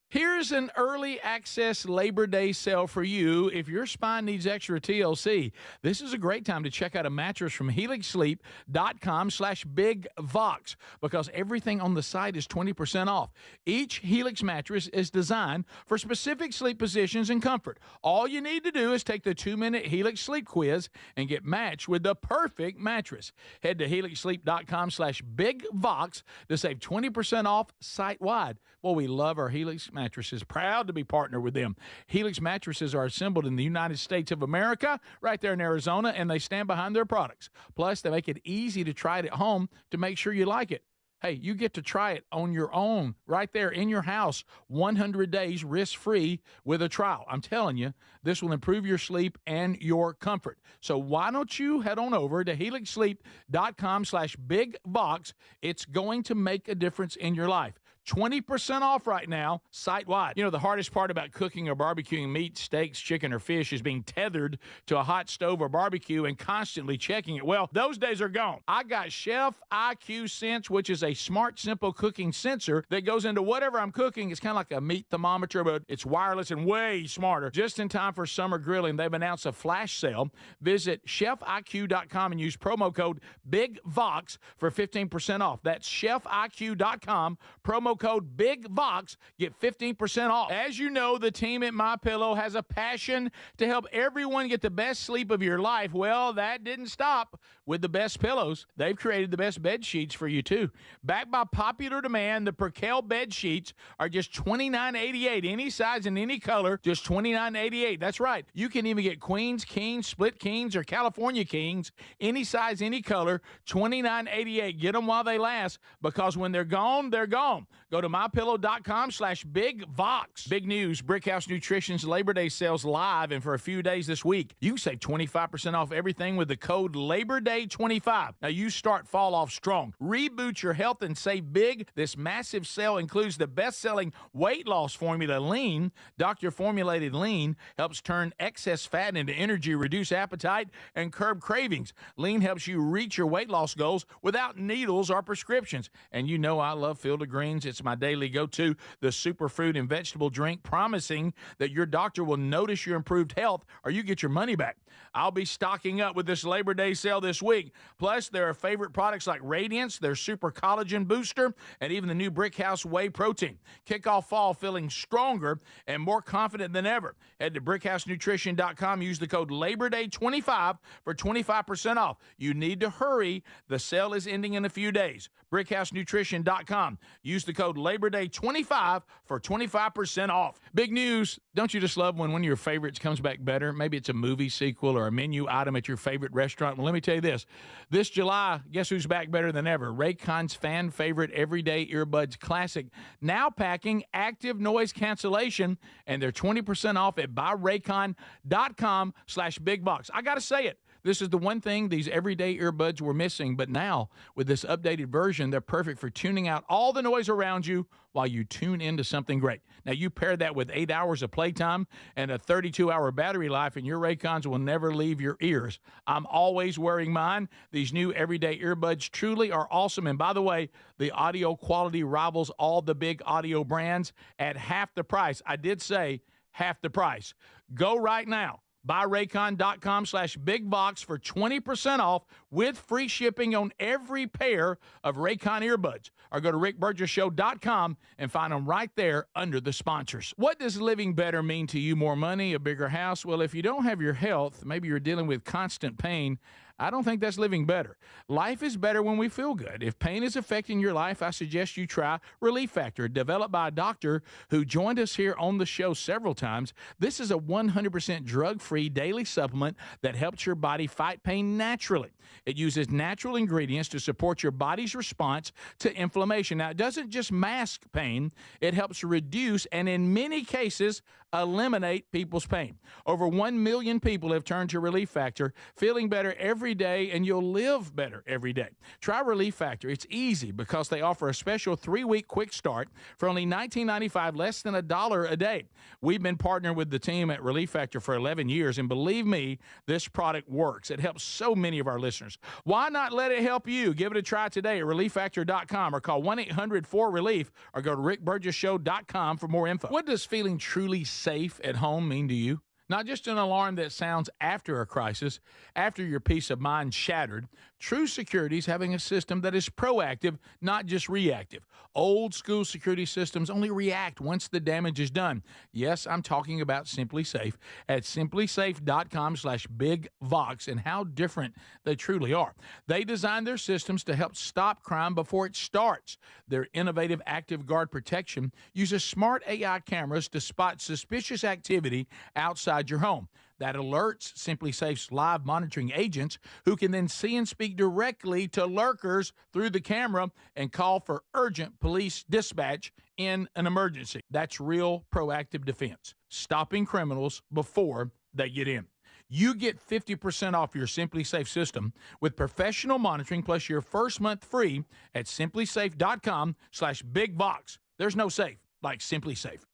Here's an early access Labor Day sale for you if your spine needs extra TLC. This is a great time to check out a mattress from HelixSleep.com/BigVox because everything on the site is 20% off. Each Helix mattress is designed for specific sleep positions and comfort. All you need to do is take the 2-minute Helix Sleep Quiz and get matched with the perfect mattress. Head to HelixSleep.com/BigVox to save 20% off site-wide. Well, we love our Helix mattresses. Proud to be partnered with them. Helix mattresses are assembled in the United States of America, right there in Arizona, and they stand behind their products. Plus, they make it easy to try it at home to make sure you like it. Hey, you get to try it on your own right there in your house, 100 days risk-free with a trial. I'm telling you, this will improve your sleep and your comfort. So why don't you head on over to HelixSleep.com/BigVox. It's going to make a difference in your life. 20% off right now, site-wide. You know, the hardest part about cooking or barbecuing meat, steaks, chicken, or fish is being tethered to a hot stove or barbecue and constantly checking it. Well, those days are gone. I got Chef IQ Sense, which is a smart, simple cooking sensor that goes into whatever I'm cooking. It's kind of like a meat thermometer, but it's wireless and way smarter. Just in time for summer grilling, they've announced a flash sale. Visit chefiq.com and use promo code BIGVOX for 15% off. That's chefiq.com, promo code BIGVOX, get 15% off. As you know, the team at MyPillow has a passion to help everyone get the best sleep of your life. Well, that didn't stop with the best pillows. They've created the best bed sheets for you, too. Backed by popular demand, the Percale bed sheets are just $29.88. Any size and any color, just $29.88. That's right. You can even get queens, kings, split kings, or California kings. Any size, any color, $29.88. Get them while they last, because when they're gone, they're gone. Go to mypillow.com/BigVox. Big news, Brickhouse Nutrition's Labor Day sales live, and for a few days this week, you can save 25% off everything with the code LABORDAY25. Now, you start fall off strong. Reboot your health and save big. This massive sale includes the best-selling weight loss formula, Lean. Doctor-formulated Lean helps turn excess fat into energy, reduce appetite, and curb cravings. Lean helps you reach your weight loss goals without needles or prescriptions. And you know I love Field of Greens. It's my daily go-to, the superfood and vegetable drink, promising that your doctor will notice your improved health or you get your money back. I'll be stocking up with this Labor Day sale this week. Plus, there are favorite products like Radiance, their Super Collagen Booster, and even the new Brickhouse Whey Protein. Kick off fall feeling stronger and more confident than ever. Head to brickhousenutrition.com. Use the code LABORDAY25 for 25% off. You need to hurry. The sale is ending in a few days. brickhousenutrition.com. Use the code LABORDAY25 for 25% off. Big news. Don't you just love when one of your favorites comes back better? Maybe it's a movie sequel or a menu item at your favorite restaurant. Well, let me tell you this. This July, guess who's back better than ever? Raycon's fan favorite Everyday Earbuds Classic. Now packing active noise cancellation, and they're 20% off at buyraycon.com/bigbox. I got to say it. This is the one thing these everyday earbuds were missing, but now with this updated version, they're perfect for tuning out all the noise around you while you tune into something great. Now, you pair that with 8 hours of playtime and a 32-hour battery life, and your Raycons will never leave your ears. I'm always wearing mine. These new everyday earbuds truly are awesome. And by the way, the audio quality rivals all the big audio brands at half the price. I did say half the price. Go right now. BuyRaycon.com/BigBox for 20% off with free shipping on every pair of Raycon earbuds. Or go to RickBurgessShow.com and find them right there under the sponsors. What does living better mean to you? More money, a bigger house? Well, if you don't have your health, maybe you're dealing with constant pain, I don't think that's living better. Life is better when we feel good. If pain is affecting your life, I suggest you try Relief Factor, developed by a doctor who joined us here on the show several times. This is a 100% drug-free daily supplement that helps your body fight pain naturally. It uses natural ingredients to support your body's response to inflammation. Now, it doesn't just mask pain, it helps reduce and in many cases eliminate people's pain. Over 1 million people have turned to Relief Factor, feeling better every day, and you'll live better every day. Try Relief Factor. It's easy because they offer a special 3-week quick start for only $19.95, less than $1 a day. We've been partnering with the team at Relief Factor for 11 years, and believe me, this product works. It helps so many of our listeners. Why not let it help you? Give it a try today at ReliefFactor.com or call 1-800-4RELIEF or go to RickBurgessShow.com for more info. What does feeling truly safe at home mean to you? Not just an alarm that sounds after a crisis, after your peace of mind shattered. True security is having a system that is proactive, not just reactive. Old school security systems only react once the damage is done. Yes, I'm talking about Simply Safe at simplysafe.com/bigvox and how different they truly are. They designed their systems to help stop crime before it starts. Their innovative Active Guard protection uses smart AI cameras to spot suspicious activity outside your home. That alerts Simply Safe's live monitoring agents, who can then see and speak directly to lurkers through the camera and call for urgent police dispatch in an emergency. That's real proactive defense, stopping criminals before they get in. You get 50% off your Simply Safe system with professional monitoring plus your first month free at simplysafe.com/bigbox. There's no safe like Simply Safe.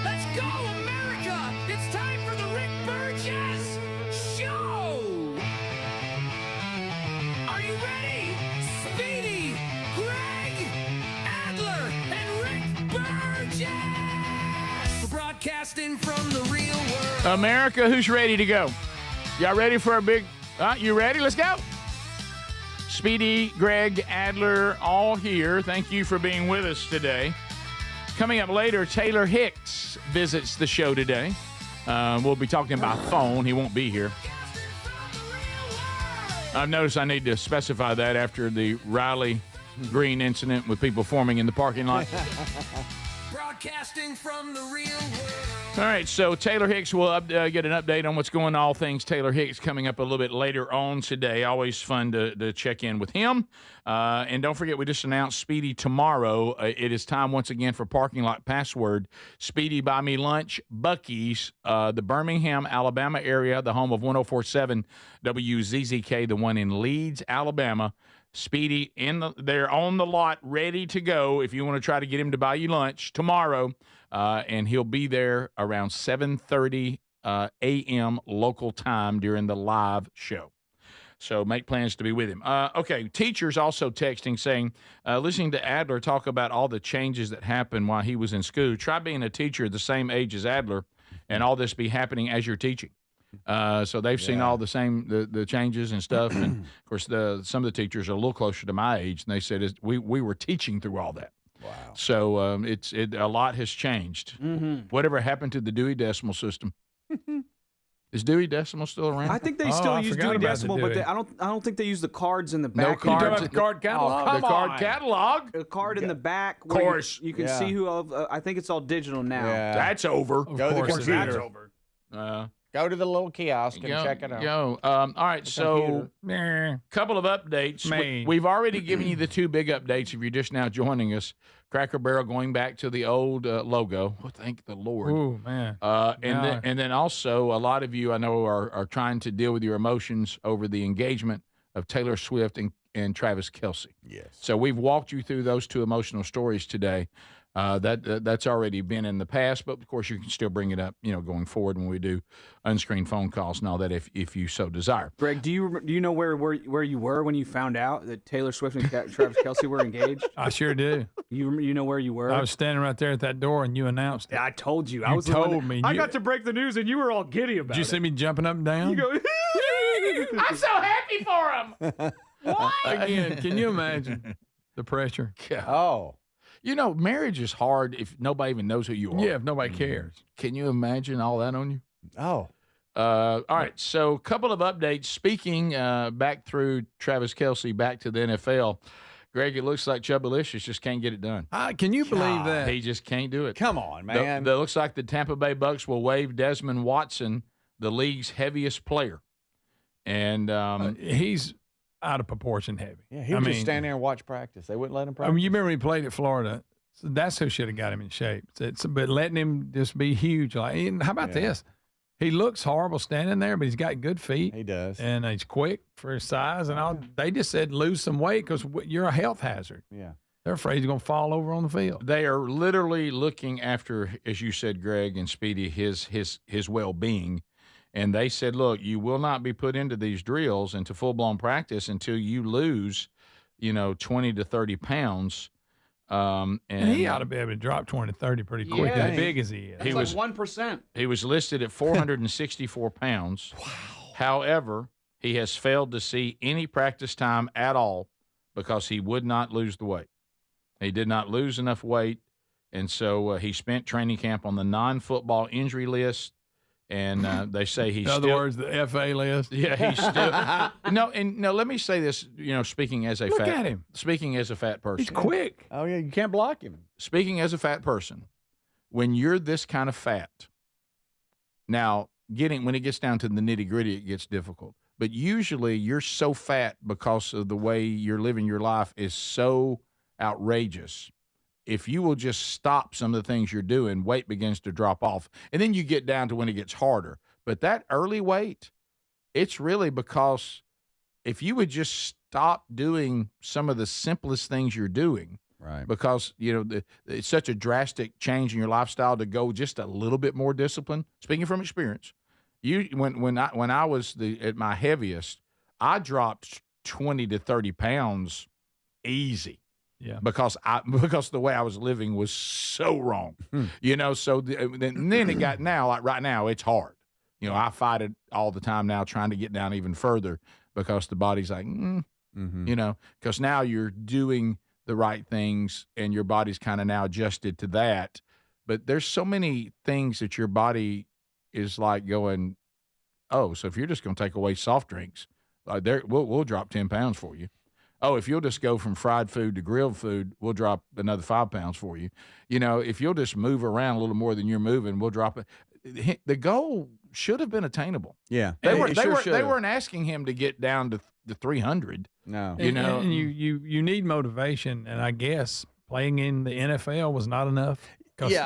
Let's go, America! It's time for the Rick Burgess Show! Are you ready? Speedy, Greg, Adler, and Rick Burgess! We're broadcasting from the real world. America, who's ready to go? Y'all ready for a big... you ready? Let's go. Speedy, Greg, Adler, all here. Thank you for being with us today. Coming up later, Taylor Hicks visits the show today. We'll be talking about fawn. He won't be here. I've noticed I need to specify that after the Riley Green incident with people forming in the parking lot. Broadcasting from the real world. All right, so Taylor Hicks will get an update on what's going on, all things Taylor Hicks, coming up a little bit later on today. Always fun to check in with him. And don't forget, we just announced Speedy tomorrow. It is time once again for Parking Lot Password. Speedy Buy Me Lunch, Buc-ee's, the Birmingham, Alabama area, the home of 104.7 WZZK, the one in Leeds, Alabama. Speedy, they're on the lot, ready to go if you want to try to get him to buy you lunch tomorrow. And he'll be there around 7:30 a.m. local time during the live show. So make plans to be with him. Okay, teachers also texting saying, listening to Adler talk about all the changes that happened while he was in school. Try being a teacher the same age as Adler and all this be happening as you're teaching. So they've seen all the same the changes and stuff, and of course some of the teachers are a little closer to my age, and they said we were teaching through all that. Wow! So a lot has changed. Mm-hmm. Whatever happened to the Dewey Decimal System? Is Dewey Decimal still around? I think they still use Dewey Decimal, but I don't think they use the cards in the back. No cards. You're talking about the card catalog? The card catalog. A card in the back. Of course. You can see who. I think it's all digital now. Yeah. That's over. Go to the computer. That's over. Go to the little kiosk and check it out. Go. All right, so couple of updates. We've already given you the two big updates if you're just now joining us. Cracker Barrel going back to the old logo. Well, thank the Lord. Ooh, man. And then also a lot of you I know are trying to deal with your emotions over the engagement of Taylor Swift and Travis Kelce. Yes. So we've walked you through those two emotional stories today. That's already been in the past, but of course you can still bring it up, going forward when we do unscreened phone calls and all that, if you so desire. Greg, do you know where you were when you found out that Taylor Swift and Travis Kelce were engaged? I sure do. You know where you were? I was standing right there at that door, and you announced it. Yeah, I told you. You told me. I got to break the news, and you were all giddy about it. Did you see me jumping up and down? You go, I'm so happy for him. What? Again, can you imagine the pressure? Oh. Marriage is hard if nobody even knows who you are. Yeah, if nobody cares. Can you imagine all that on you? Oh. All right, so a couple of updates. Speaking back through Travis Kelce, back to the NFL, Greg, it looks like Chubbalicious just can't get it done. Can you believe that? He just can't do it. Come on, man. It looks like the Tampa Bay Bucks will waive Desmond Watson, the league's heaviest player. And he's out of proportion heavy. Yeah, he would just stand there and watch practice. They wouldn't let him practice. You remember he played at Florida. So that's who should have got him in shape. But letting him just be huge. How about this? He looks horrible standing there, but he's got good feet. He does. And he's quick for his size and all. They just said lose some weight because you're a health hazard. Yeah. They're afraid he's going to fall over on the field. They are literally looking after, as you said, Greg and Speedy, his well-being. And they said, look, you will not be put into these drills, into full-blown practice until you lose, 20 to 30 pounds. And he ought to be able to drop 20 to 30 pretty quick, as big as he is. He was 1%. He was listed at 464 pounds. Wow. However, he has failed to see any practice time at all because he would not lose the weight. He did not lose enough weight, and so he spent training camp on the non-football injury list. And they say he's in other words, the FA list. Yeah, he's still no. Let me say this. Speaking as a Look at him. Speaking as a fat person, he's quick. Oh yeah, you can't block him. Speaking as a fat person, when you're this kind of fat, now when it gets down to the nitty gritty, it gets difficult. But usually, you're so fat because of the way you're living your life is so outrageous. If you will just stop some of the things you're doing, weight begins to drop off. And then you get down to when it gets harder. But that early weight, it's really because if you would just stop doing some of the simplest things you're doing, right? Because it's such a drastic change in your lifestyle to go just a little bit more disciplined. Speaking from experience, when I was at my heaviest, I dropped 20 to 30 pounds easy. Yeah. Because the way I was living was so wrong, So then it got like right now it's hard. I fight it all the time now, trying to get down even further because the body's like, because now you're doing the right things and your body's kind of now adjusted to that. But there's so many things that your body is like going, oh, so if you're just going to take away soft drinks, we'll drop 10 pounds for you. Oh, if you'll just go from fried food to grilled food, we'll drop another 5 pounds for you. If you'll just move around a little more than you're moving, we'll drop it. The goal should have been attainable. Yeah, they weren't asking him to get down to the 300. No, and you need motivation, and I guess playing in the NFL was not enough.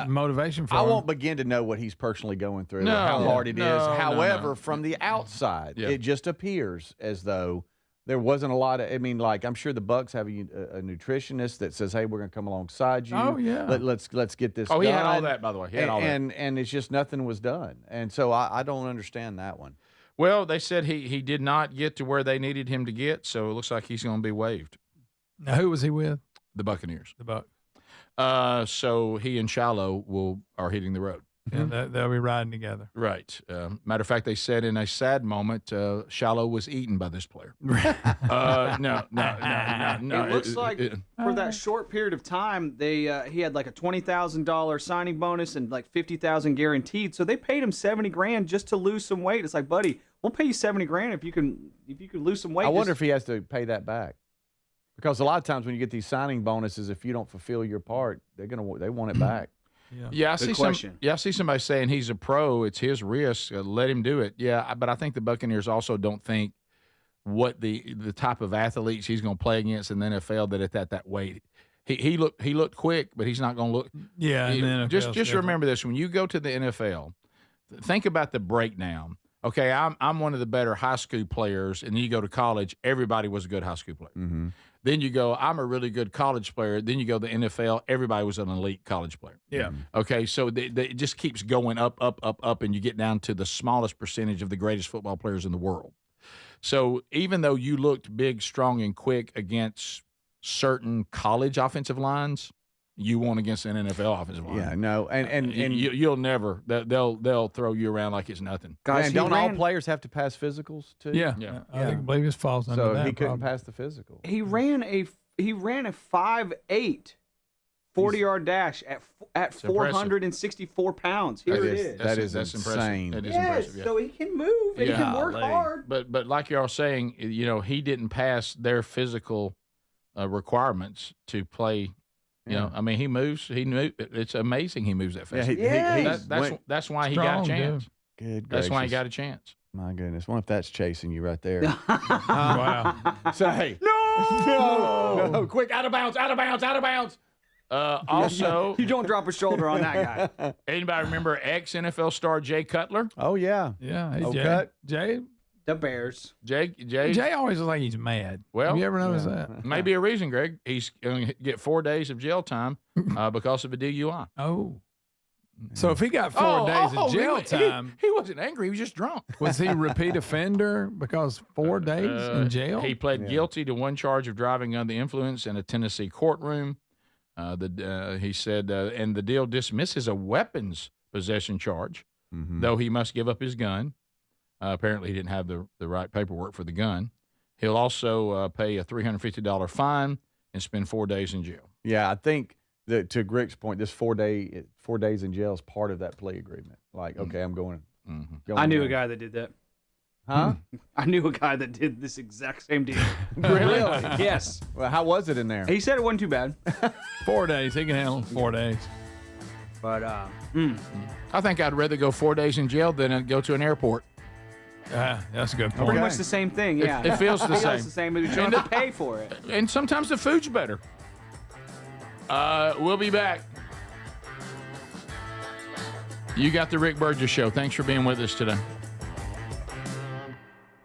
Motivation for him. I won't begin to know what he's personally going through or how hard it is. However, from the outside, it just appears as though there wasn't a lot of. I mean, like I'm sure the Bucks have a nutritionist that says, "Hey, we're going to come alongside you. Oh yeah, let's get this." Oh, done. he had all that, by the way. He had all that, and it's just nothing was done, and so I don't understand that one. Well, they said he did not get to where they needed him to get, so it looks like he's going to be waived. Now, who was he with? The Buccaneers. The Bucs. So he and Shiloh are hitting the road. Yeah, they'll be riding together. Right. Matter of fact, they said in a sad moment, Shiloh was eaten by this player. No. It looks like for that short period of time, he had like a $20,000 signing bonus and like $50,000 guaranteed. So they paid him $70,000 just to lose some weight. It's like, buddy, we'll pay you $70,000 if you can lose some weight. I wonder if he has to pay that back. Because a lot of times when you get these signing bonuses, if you don't fulfill your part, they want it back. Yeah, I see somebody saying he's a pro. It's his risk. Let him do it. Yeah, but I think the Buccaneers also don't think what the type of athletes he's going to play against in the NFL at that weight. He looked quick, but he's not going to look. Yeah, just remember this: when you go to the NFL, think about the breakdown. Okay, I'm one of the better high school players, and then you go to college. Everybody was a good high school player. Mm-hmm. Then you go, I'm a really good college player. Then you go to the NFL. Everybody was an elite college player. Yeah. Okay, so it just keeps going up, and you get down to the smallest percentage of the greatest football players in the world. So even though you looked big, strong, and quick against certain college offensive lines, you won against an NFL offensive line. Yeah, no, and you'll never. They'll throw you around like it's nothing. Guys, and don't all players have to pass physicals too? Yeah. I believe it falls under that. So he couldn't problem. pass the physical. He ran a 5.8 40-yard dash at 464 pounds. Here it is. That's insane. That is yes, impressive. Yeah. So he can move and he can work hard. But like you're all saying, he didn't pass their physical requirements to play. I mean, he moves. It's amazing he moves that fast. That's why he got a chance. Good. That's why he got a chance. My goodness, what if that's chasing you right there? Wow. Say no, quick, out of bounds. Also, you don't drop a shoulder on that guy. Anybody remember ex-NFL star Jay Cutler? Oh yeah, Jay. The Bears. Jay always looks like he's mad. Well, have you ever noticed that? Maybe a reason, Greg. He's going to get 4 days of jail time because of a DUI. Oh. So if he got 4 days of jail time. He wasn't angry. He was just drunk. Was he a repeat offender because 4 days in jail? He pled guilty to one charge of driving under the influence in a Tennessee courtroom. He said, and the deal dismisses a weapons possession charge, though he must give up his gun. Apparently, he didn't have the right paperwork for the gun. He'll also pay a $350 fine and spend 4 days in jail. Yeah, I think that to Greg's point, this 4 days in jail is part of that plea agreement. Like, okay, I'm going. I knew a guy that did that. Huh? I knew a guy that did this exact same deal. Really? Yes. Well, how was it in there? He said it wasn't too bad. 4 days. He can handle 4 days. But I think I'd rather go 4 days in jail than go to an airport. That's a good point. Pretty much the same thing, yeah. It feels the same. It feels the same, but you don't have to pay for it. And sometimes the food's better. We'll be back. You got the Rick Burgess Show. Thanks for being with us today.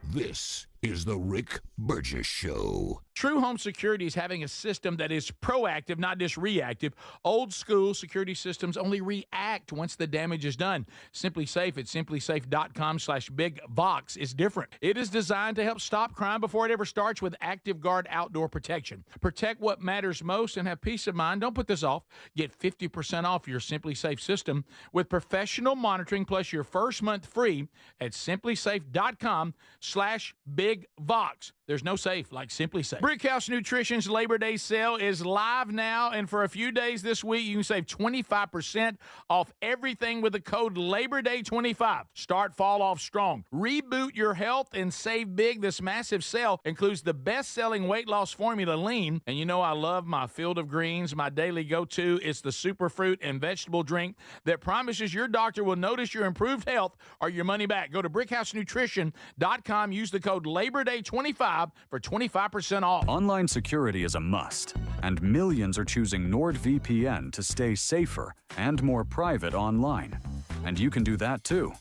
This is the Rick Burgess Show. True Home Security is having a system that is proactive, not just reactive. Old school security systems only react once the damage is done. Simply Safe at simplysafe.com/bigvox is different. It is designed to help stop crime before it ever starts with Active Guard outdoor protection. Protect what matters most and have peace of mind. Don't put this off. Get 50% off your Simply Safe system with professional monitoring plus your first month free at simplysafe.com/bigvox. There's no safe like Simply Safe. Brickhouse Nutrition's Labor Day sale is live now, and for a few days this week, you can save 25% off everything with the code LABORDAY25. Start fall off strong. Reboot your health and save big. This massive sale includes the best-selling weight loss formula, Lean, and you know I love my Field of Greens. My daily go-to is the superfruit and vegetable drink that promises your doctor will notice your improved health or your money back. Go to brickhousenutrition.com. Use the code LABORDAY25 for 25% off. Online security is a must, and millions are choosing NordVPN to stay safer and more private online. And you can do that too.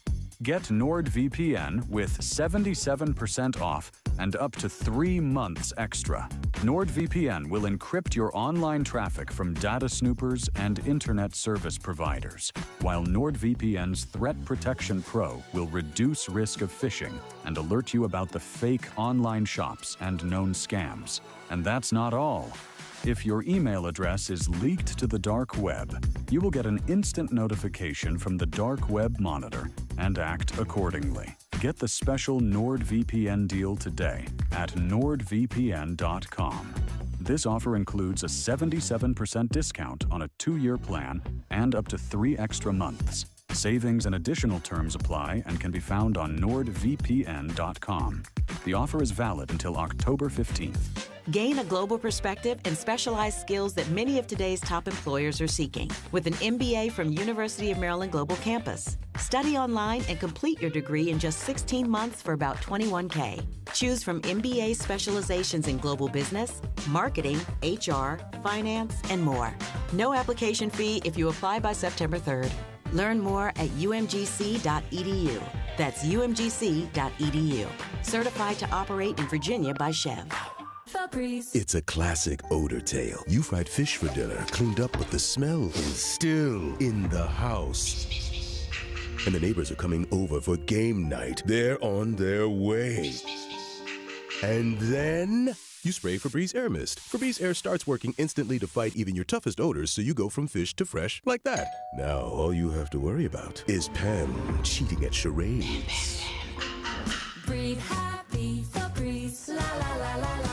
Get NordVPN with 77% off and up to 3 months extra. NordVPN will encrypt your online traffic from data snoopers and internet service providers, while NordVPN's Threat Protection Pro will reduce risk of phishing and alert you about the fake online shops and known scams. And that's not all. If your email address is leaked to the dark web, you will get an instant notification from the Dark Web Monitor and act accordingly. Get the special NordVPN deal today at nordvpn.com. This offer includes a 77% discount on a 2-year plan and up to 3 extra months. Savings and additional terms apply and can be found on nordvpn.com. The offer is valid until October 15th. Gain a global perspective and specialized skills that many of today's top employers are seeking with an MBA from University of Maryland Global Campus. Study online and complete your degree in just 16 months for about $21K. Choose from MBA specializations in global business, marketing, HR, finance, and more. No application fee if you apply by September 3rd. Learn more at umgc.edu. That's umgc.edu. Certified to operate in Virginia by Chev. It's a classic odor tale. You fried fish for dinner, cleaned up, but the smell is still in the house. And the neighbors are coming over for game night. They're on their way. And then you spray Febreze Air Mist. Febreze Air starts working instantly to fight even your toughest odors, so you go from fish to fresh like that. Now all you have to worry about is Pam cheating at charades. Breathe happy, Febreze, la la la la la.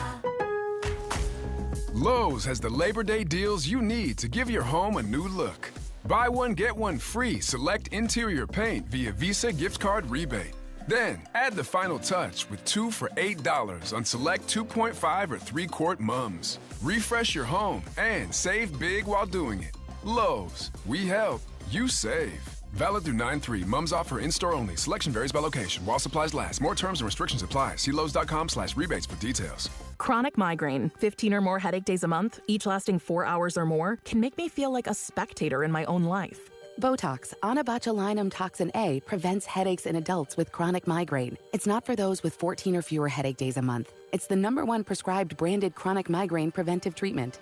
Lowe's has the Labor Day deals you need to give your home a new look. Buy one, get one free select interior paint via Visa gift card rebate. Then, add the final touch with 2 for $8 on select 2.5 or 3-quart mums. Refresh your home and save big while doing it. Lowe's, we help, you save. Valid through 9/3. Mums offer in-store only. Selection varies by location. While supplies last. More terms and restrictions apply. See Lowes.com/rebates for details. Chronic migraine, 15 or more headache days a month, each lasting 4 hours or more, can make me feel like a spectator in my own life. Botox, onabotulinum toxin A, prevents headaches in adults with chronic migraine. It's not for those with 14 or fewer headache days a month. It's the #1 prescribed branded chronic migraine preventive treatment.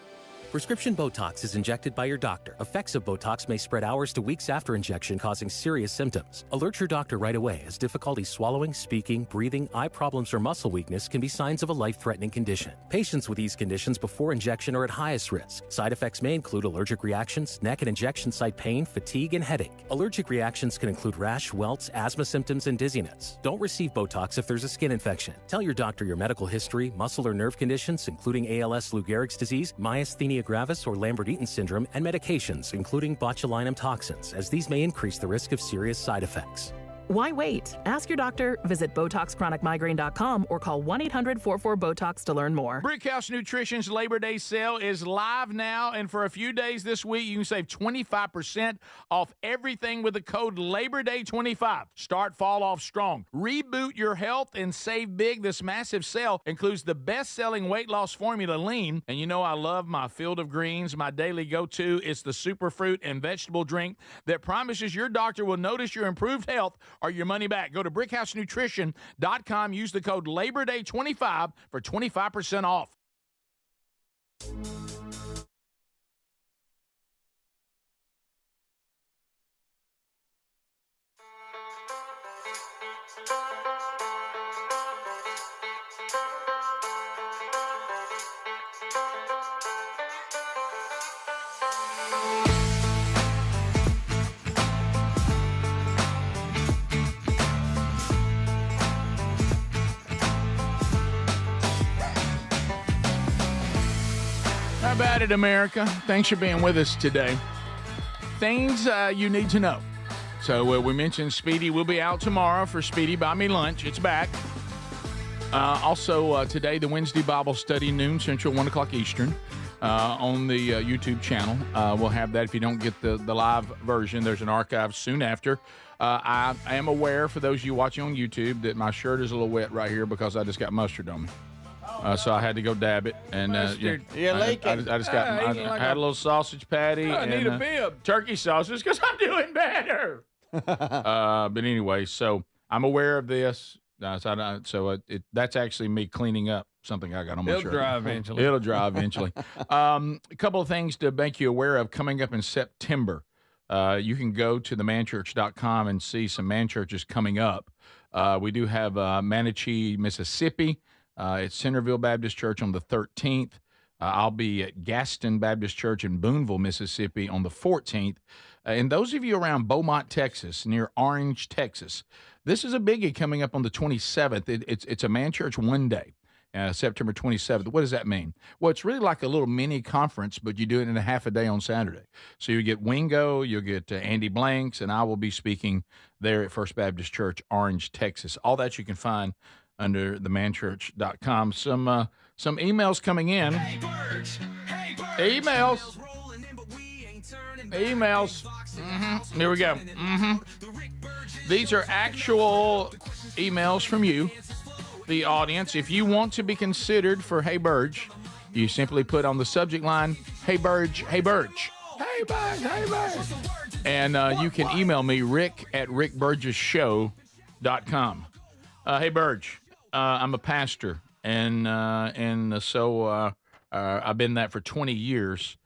Prescription Botox is injected by your doctor. Effects of Botox may spread hours to weeks after injection, causing serious symptoms. Alert your doctor right away, as difficulty swallowing, speaking, breathing, eye problems, or muscle weakness can be signs of a life-threatening condition. Patients with these conditions before injection are at highest risk. Side effects may include allergic reactions, neck and injection site pain, fatigue, and headache. Allergic reactions can include rash, welts, asthma symptoms, and dizziness. Don't receive Botox if there's a skin infection. Tell your doctor your medical history, muscle or nerve conditions, including ALS, Lou Gehrig's disease, myasthenia gravis or Lambert-Eaton syndrome, and medications, including botulinum toxins, as these may increase the risk of serious side effects. Why wait? Ask your doctor, visit BotoxChronicMigraine.com, or call 1-800-44-BOTOX to learn more. Brickhouse Nutrition's Labor Day sale is live now, and for a few days this week, you can save 25% off everything with the code LABORDAY25. Start fall off strong. Reboot your health and save big. This massive sale includes the best-selling weight loss formula, Lean, and you know I love my Field of Greens. My daily go-to is the superfruit and vegetable drink that promises your doctor will notice your improved health or your money back. Go to brickhousenutrition.com. Use the code LABORDAY25 for 25% off. How about it, America? Thanks for being with us today. Things you need to know. So we mentioned Speedy will be out tomorrow for Speedy Buy Me Lunch. It's back. Also, today, the Wednesday Bible study, noon Central, 1 o'clock Eastern, on the YouTube channel. We'll have that if you don't get the live version. There's an archive soon after. I am aware, for those of you watching on YouTube, that my shirt is a little wet right here because I just got mustard on me. So I had to go dab it, and I just got. I had a little sausage patty. I need a bib. Turkey sausage because I'm doing better. But anyway, so I'm aware of this. That's actually me cleaning up something I got on my shirt. It'll dry eventually. It'll dry eventually. A couple of things to make you aware of coming up in September. You can go to themanchurch.com and see some man churches coming up. We do have Manatee, Mississippi. At Centerville Baptist Church on the 13th. I'll be at Gaston Baptist Church in Boonville, Mississippi on the 14th. And those of you around Beaumont, Texas, near Orange, Texas, this is a biggie coming up on the 27th. It's a man church one day, September 27th. What does that mean? Well, it's really like a little mini conference, but you do it in a half a day on Saturday. So you get Wingo, you'll get Andy Blanks, and I will be speaking there at First Baptist Church, Orange, Texas. All that you can find under themanchurch.com. Some emails coming in. Emails. Mm-hmm. Here we go. Mm-hmm. These are actual emails from you, the audience. If you want to be considered for Hey Burge, you simply put on the subject line, Hey Burge, Hey Burge. Hey Burge, Hey Burge. And you can email me, rick@rickburgesshow.com. Hey Burge. I'm a pastor, and so I've been that for 20 years,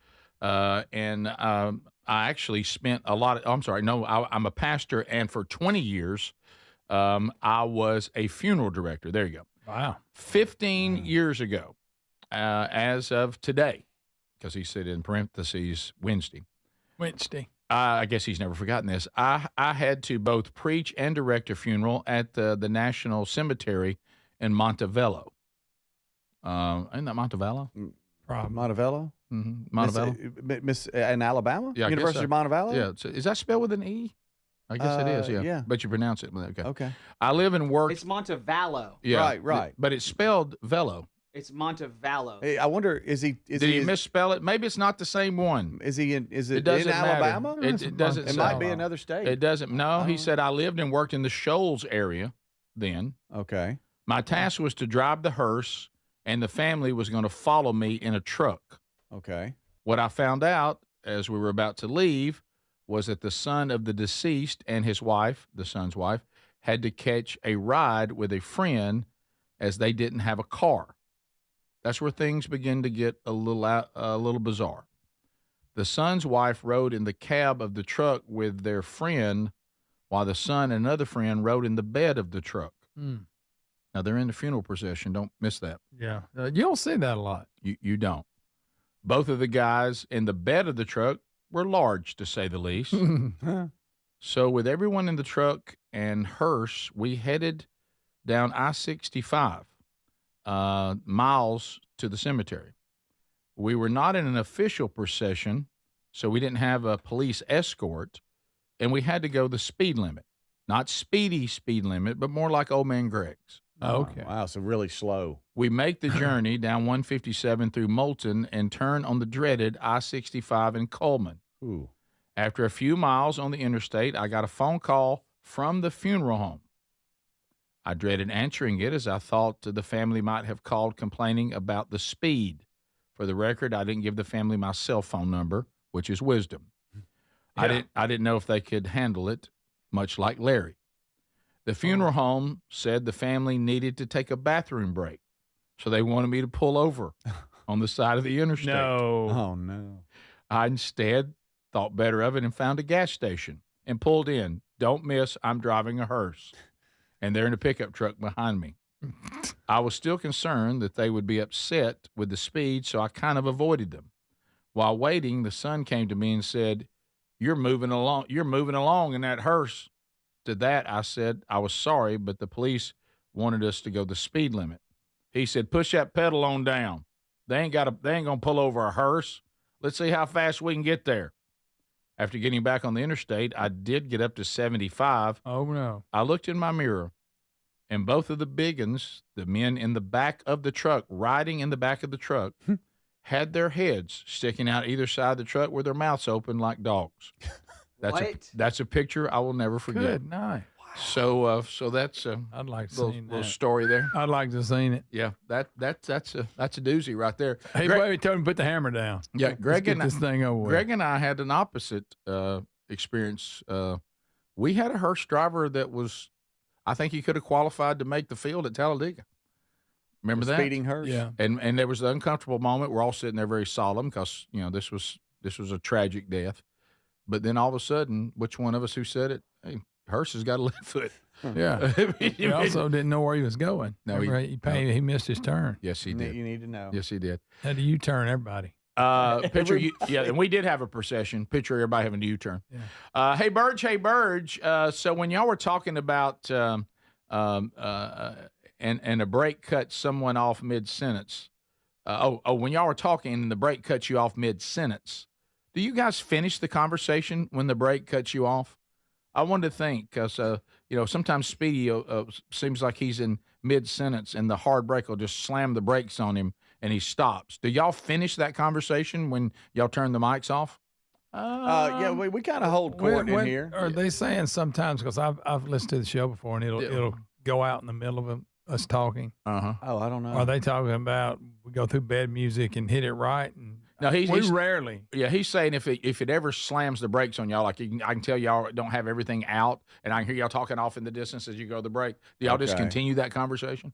and I actually spent a lot of. I'm a pastor, and for 20 years, I was a funeral director. There you go. Wow. 15 years ago, as of today, because he said in parentheses Wednesday. I guess he's never forgotten this. I had to both preach and direct a funeral at the National Cemetery in Montevallo. Isn't that Montevallo? Montevallo? Mm-hmm. Montevallo? In Alabama? Yeah, University of Montevallo? Yeah. So is that spelled with an E? I guess it is, yeah. But you pronounce it. Okay. I live and work. It's Montevallo. Yeah. Right. But it's spelled Velo. It's Montevallo. Hey, I wonder, did he misspell it? Maybe it's not the same one. Is it in doesn't Alabama? It doesn't. It might be another state. It doesn't. No, he said I lived and worked in the Shoals area then. Okay. My task was to drive the hearse, and the family was going to follow me in a truck. Okay. What I found out as we were about to leave was that the son of the deceased and his wife, the son's wife, had to catch a ride with a friend as they didn't have a car. That's where things begin to get a little bizarre. The son's wife rode in the cab of the truck with their friend, while the son and another friend rode in the bed of the truck. Mm. Now, they're in the funeral procession. Don't miss that. Yeah. You don't see that a lot. You don't. Both of the guys in the bed of the truck were large, to say the least. So with everyone in the truck and hearse, we headed down I-65 miles to the cemetery. We were not in an official procession, so we didn't have a police escort, and we had to go the speed limit. Not speedy speed limit, but more like Old Man Greg's. Okay. Wow, so really slow. We make the journey down 157 through Moulton and turn on the dreaded I-65 in Coleman. Ooh. After a few miles on the interstate, I got a phone call from the funeral home. I dreaded answering it as I thought the family might have called complaining about the speed. For the record, I didn't give the family my cell phone number, which is wisdom. Yeah. I didn't know if they could handle it, much like Larry. The funeral home said the family needed to take a bathroom break, so they wanted me to pull over on the side of the interstate. No. Oh, no. I instead thought better of it and found a gas station and pulled in. Don't miss, I'm driving a hearse. And they're in a pickup truck behind me. I was still concerned that they would be upset with the speed, so I kind of avoided them. While waiting, the son came to me and said, You're moving along in that hearse. To that, I said I was sorry, but the police wanted us to go the speed limit. He said, push that pedal on down. They ain't gonna pull over a hearse. Let's see how fast we can get there. After getting back on the interstate, I did get up to 75. Oh, no. I looked in my mirror, and both of the biggins, the men in the back of the truck, riding in the back of the truck, had their heads sticking out either side of the truck with their mouths open like dogs. That's a picture I will never forget. Good night. So that's I'd like to see little story there. I'd like to have seen it. Yeah, that's a doozy right there. Hey, wait, tell him to put the hammer down. Yeah, Greg Let's get this thing over with. Greg and I had an opposite experience. We had a hearse driver that was, I think he could have qualified to make the field at Talladega. Remember that? Speeding hearse? Yeah. And there was an uncomfortable moment. We're all sitting there very solemn because, this was a tragic death. But then all of a sudden, which one of us who said it? Hey, hearse has got a left foot. Yeah. He also didn't know where he was going. No, he missed his turn. Yes, he did. You need to know. Yes, he did. Had a U-turn, everybody. And we did have a procession. Picture everybody having a U-turn. Yeah. Hey, Burge. So when y'all were talking about and a break cut someone off mid-sentence. When y'all were talking and the break cuts you off mid-sentence, do you guys finish the conversation when the break cuts you off? I wanted to think because, sometimes Speedy seems like he's in mid-sentence and the hard break will just slam the brakes on him and he stops. Do y'all finish that conversation when y'all turn the mics off? Yeah, we kind of hold court in here. Are they saying sometimes, because I've listened to the show before, and it'll go out in the middle of us talking. Uh-huh. Oh, I don't know. Are they talking about we go through bad music and hit it right? And no, he's rarely. Yeah, he's saying if it ever slams the brakes on y'all, like I can tell y'all don't have everything out, and I can hear y'all talking off in the distance as you go to the break. Do y'all just continue that conversation?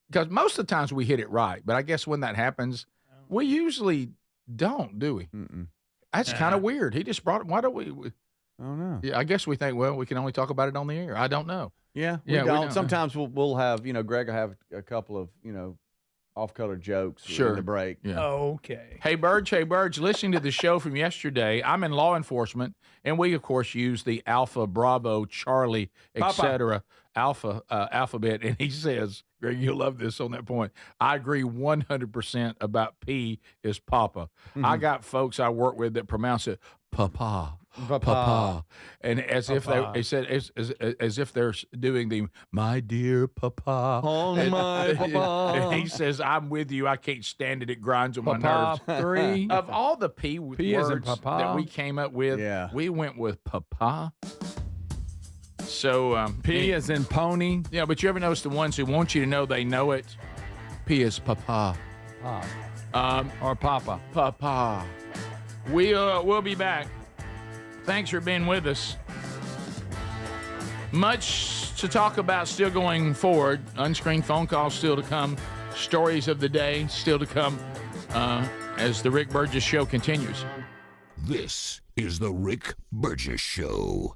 Because most of the times we hit it right, but I guess when that happens, we usually don't, do we? Mm-mm. That's kind of weird. He just brought it. Why don't we? I don't know. Yeah, I guess we think, well, we can only talk about it on the air. I don't know. Yeah, we don't. Sometimes we'll have, Greg will have a couple of, off-color jokes in the break. Yeah. Okay. Hey, Burge, listening to the show from yesterday, I'm in law enforcement, and we, of course, use the Alpha, Bravo, Charlie, etc. alphabet, and he says, Greg, you'll love this on that point. I agree 100% about P is Papa. Mm-hmm. I got folks I work with that pronounce it Papa. Papa. And as if they're doing the my dear Papa. Oh, my Papa. And he says, I'm with you. I can't stand it. It grinds on my nerves. 3. Of all the P words that we came up with, we went with Papa. So P is in pony. Yeah, but you ever notice the ones who want you to know they know it? P is Papa. Or Papa. Papa. We'll be back. Thanks for being with us. Much to talk about still going forward. Unscreened phone calls still to come. Stories of the day still to come as the Rick Burgess Show continues. This is the Rick Burgess Show.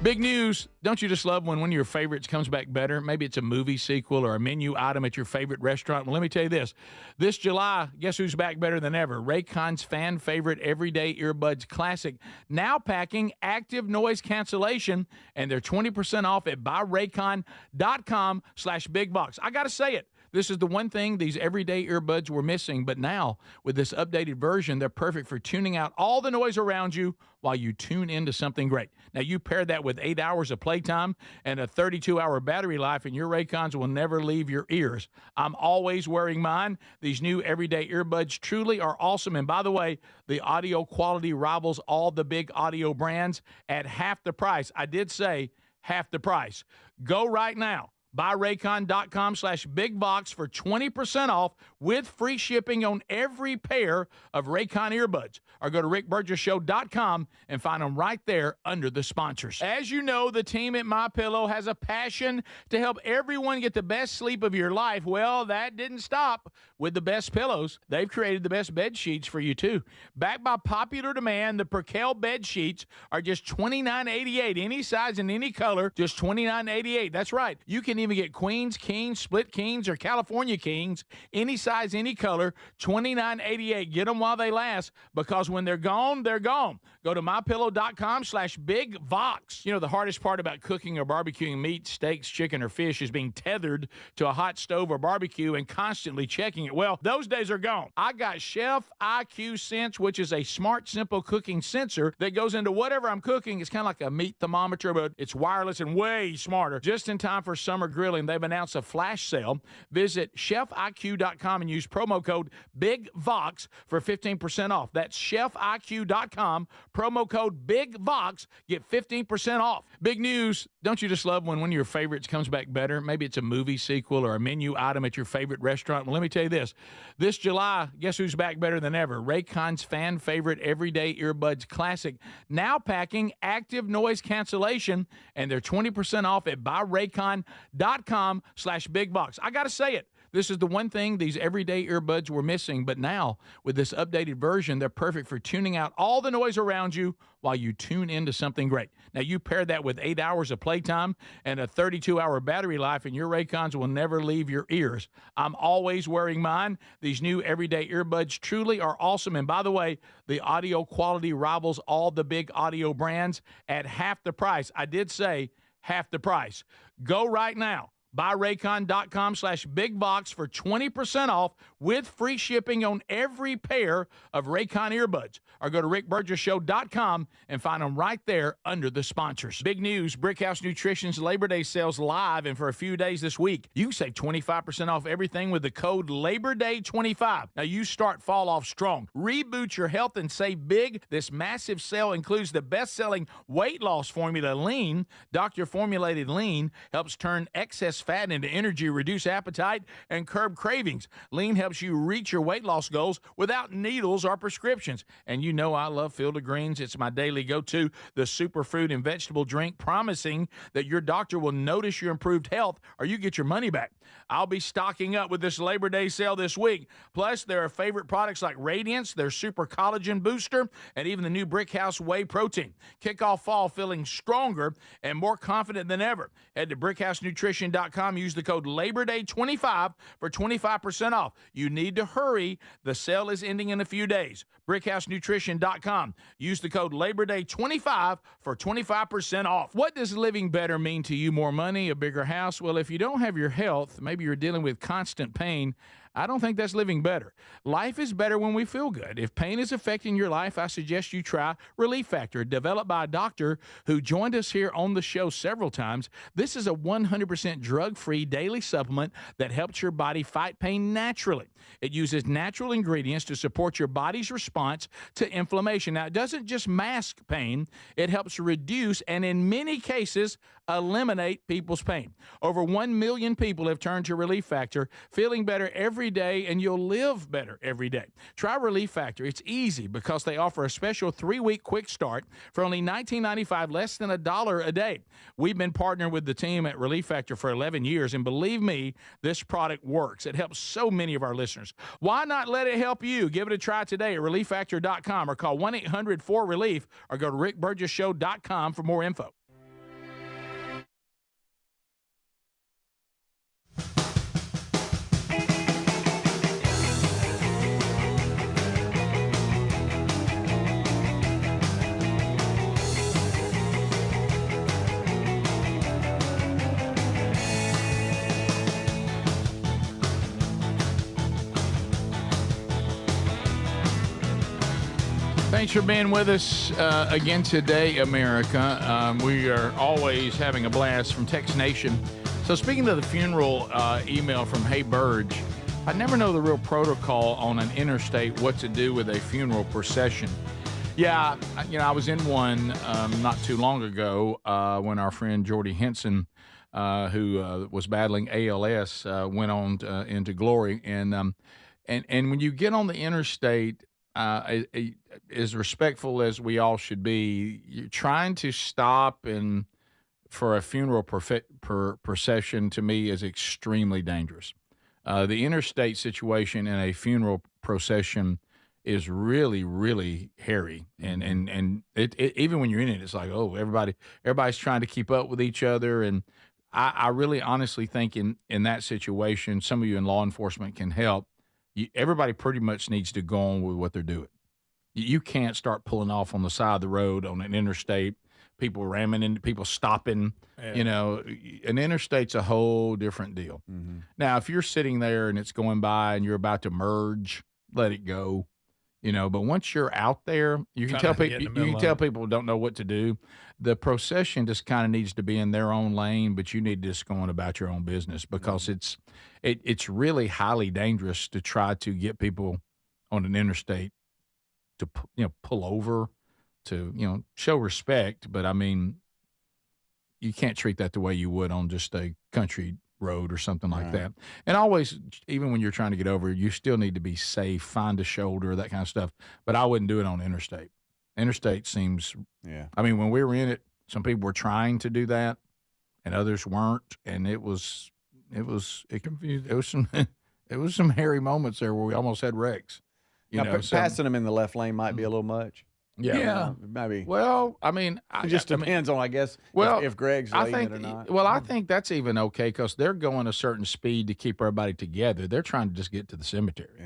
Big news. Don't you just love when one of your favorites comes back better? Maybe it's a movie sequel or a menu item at your favorite restaurant. Well, let me tell you this. This July, guess who's back better than ever? Raycon's fan favorite Everyday Earbuds Classic. Now packing active noise cancellation, and they're 20% off at buyraycon.com/bigbox. I got to say it. This is the one thing these everyday earbuds were missing, but now with this updated version, they're perfect for tuning out all the noise around you while you tune into something great. Now, you pair that with 8 hours of playtime and a 32-hour battery life, and your Raycons will never leave your ears. I'm always wearing mine. These new everyday earbuds truly are awesome. And by the way, the audio quality rivals all the big audio brands at half the price. I did say half the price. Go right now. BuyRaycon.com/BigBox for 20% off with free shipping on every pair of Raycon earbuds. Or go to rickburgesshow.com and find them right there under the sponsors. As you know, the team at MyPillow has a passion to help everyone get the best sleep of your life. Well, that didn't stop with the best pillows. They've created the best bed sheets for you, too. Backed by popular demand, the Percale bed sheets are just $29.88. Any size and any color, just $29.88. That's right. You can even get queens, kings, split kings, or California kings. Any size, any color, $29.88. Get them while they last, because when they're gone, they're gone. Go to mypillow.com/bigvox. You know, the hardest part about cooking or barbecuing meat, steaks, chicken, or fish is being tethered to a hot stove or barbecue and constantly checking it. Well, those days are gone. I got Chef IQ Sense, which is a smart, simple cooking sensor that goes into whatever I'm cooking. It's kind of like a meat thermometer, but it's wireless and way smarter. Just in time for summer grilling, they've announced a flash sale. Visit chefiq.com and use promo code BIGVOX for 15% off. That's chefiq.com, promo code BIGVOX, get 15% off. Big news. Don't you just love when one of your favorites comes back better? Maybe it's a movie sequel or a menu item at your favorite restaurant. Well, let me tell you this. This July, guess who's back better than ever? Raycon's fan favorite Everyday Earbuds Classic, now packing active noise cancellation, and they're 20% off at buyraycon.com/bigbox. I got to say it. This is the one thing these everyday earbuds were missing, but now with this updated version, they're perfect for tuning out all the noise around you while you tune into something great. Now, you pair that with 8 hours of playtime and a 32-hour battery life, and your Raycons will never leave your ears. I'm always wearing mine. These new everyday earbuds truly are awesome. And by the way, the audio quality rivals all the big audio brands at half the price. I did say half the price. Go right now. BuyRaycon.com/bigbox for 20% off with free shipping on every pair of Raycon earbuds. Or go to rickburgesshow.com and find them right there under the sponsors. Big news, Brickhouse Nutrition's Labor Day sales live, and for a few days this week, you can save 25% off everything with the code LABORDAY25. Now, you start fall off strong. Reboot your health and save big. This massive sale includes the best-selling weight loss formula, Lean. Doctor-formulated Lean helps turn excess fat into energy, reduce appetite, and curb cravings. Lean helps you reach your weight loss goals without needles or prescriptions. And you know I love Field of Greens. It's my daily go-to, the superfood and vegetable drink, promising that your doctor will notice your improved health or you get your money back. I'll be stocking up with this Labor Day sale this week. Plus, there are favorite products like Radiance, their Super Collagen Booster, and even the new Brickhouse Whey Protein. Kick off fall feeling stronger and more confident than ever. Head to brickhousenutrition.com. Use the code LABORDAY25 for 25% off. You need to hurry. The sale is ending in a few days. brickhousenutrition.com. Use the code LABORDAY25 for 25% off. What does living better mean to you? More money, a bigger house? Well, if you don't have your health, maybe you're dealing with constant pain, I don't think that's living better. Life is better when we feel good. If pain is affecting your life, I suggest you try Relief Factor, developed by a doctor who joined us here on the show several times. This is a 100% drug-free daily supplement that helps your body fight pain naturally. It uses natural ingredients to support your body's response to inflammation. Now, it doesn't just mask pain, it helps reduce and in many cases eliminate people's pain. Over 1 million people have turned to Relief Factor, feeling better every day, and you'll live better every day. Try Relief Factor. It's easy because they offer a special 3-week quick start for only $19.95, less than $1 a day. We've been partnering with the team at Relief Factor for 11 years, and believe me, this product works. It helps so many of our listeners. Why not let it help you? Give it a try today at relieffactor.com or call 1-800-4RELIEF or go to rickburgesshow.com for more info. Thanks for being with us again today, America. We are always having a blast from Tex Nation. So speaking of the funeral email from Hey Burge, I never know the real protocol on an interstate what to do with a funeral procession. Yeah, I was in one not too long ago when our friend Jordy Henson who was battling ALS, went on into glory. And when you get on the interstate, as respectful as we all should be, you're trying to stop and for a funeral procession, to me, is extremely dangerous. The interstate situation in a funeral procession is really, really hairy, and it even when you're in it, it's like, oh, everybody's trying to keep up with each other, and I really honestly think in that situation, some of you in law enforcement can help. Everybody pretty much needs to go on with what they're doing. You can't start pulling off on the side of the road on an interstate. People ramming into people, stopping. Yeah. You know, an interstate's a whole different deal. Mm-hmm. Now, if you're sitting there and it's going by and you're about to merge, let it go. You know, but once you're out there, you can tell people people don't know what to do. The procession just kind of needs to be in their own lane, but you need to just go on about your own business, because it's really highly dangerous to try to get people on an interstate to pull over, to show respect. But I mean, you can't treat that the way you would on just a country road or something like that. And always, even when you're trying to get over, you still need to be safe, find a shoulder, that kind of stuff. But I wouldn't do it on interstate. Interstate seems, I mean, when we were in it, some people were trying to do that and others weren't. And it was confusing. It was some hairy moments there where we almost had wrecks. Passing them in the left lane might be a little much. Yeah. Maybe. Well, I mean, it just depends on, I guess, if Greg's leading it or not. Well, I think that's even okay, because they're going a certain speed to keep everybody together. They're trying to just get to the cemetery.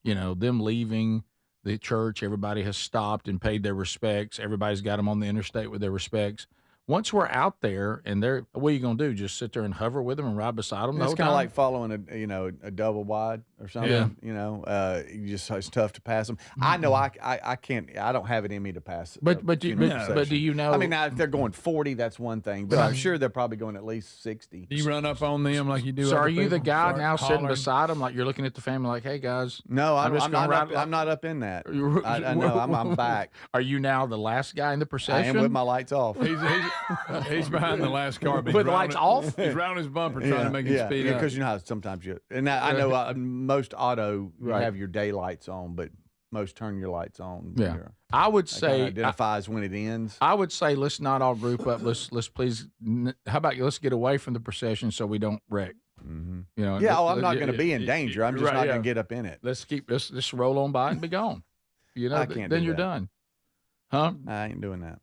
Yeah. Them leaving the church, everybody has stopped and paid their respects. Everybody's got them on the interstate with their respects. Once we're out there and what are you going to do? Just sit there and hover with them and ride beside them? It's kind of like following a double wide or something. Yeah. It's tough to pass them. I know I can't. I don't have it in me to pass. But do you know? I mean, now if they're going 40, that's one thing. But I'm sure they're probably going at least 60. Do you run up on them like you do? So are you the guy now sitting beside them, like you're looking at the family, like, hey guys? No, I'm not up in that. I know. I'm back. Are you now the last guy in the procession? I am with my lights off. He's behind the last car. With the lights off? He's round his bumper trying to make him speed up. Because you know how sometimes I know most auto you have your daylights on, but most turn your lights on. Yeah. I would say identifies when it ends. I would say let's not all group up. Let's please. How about let's get away from the procession so we don't wreck. Mm-hmm. I'm not going to be in danger. I'm just not going to get up in it. Let's just roll on by and be gone. I can't. Then you're done. Huh? I ain't doing that.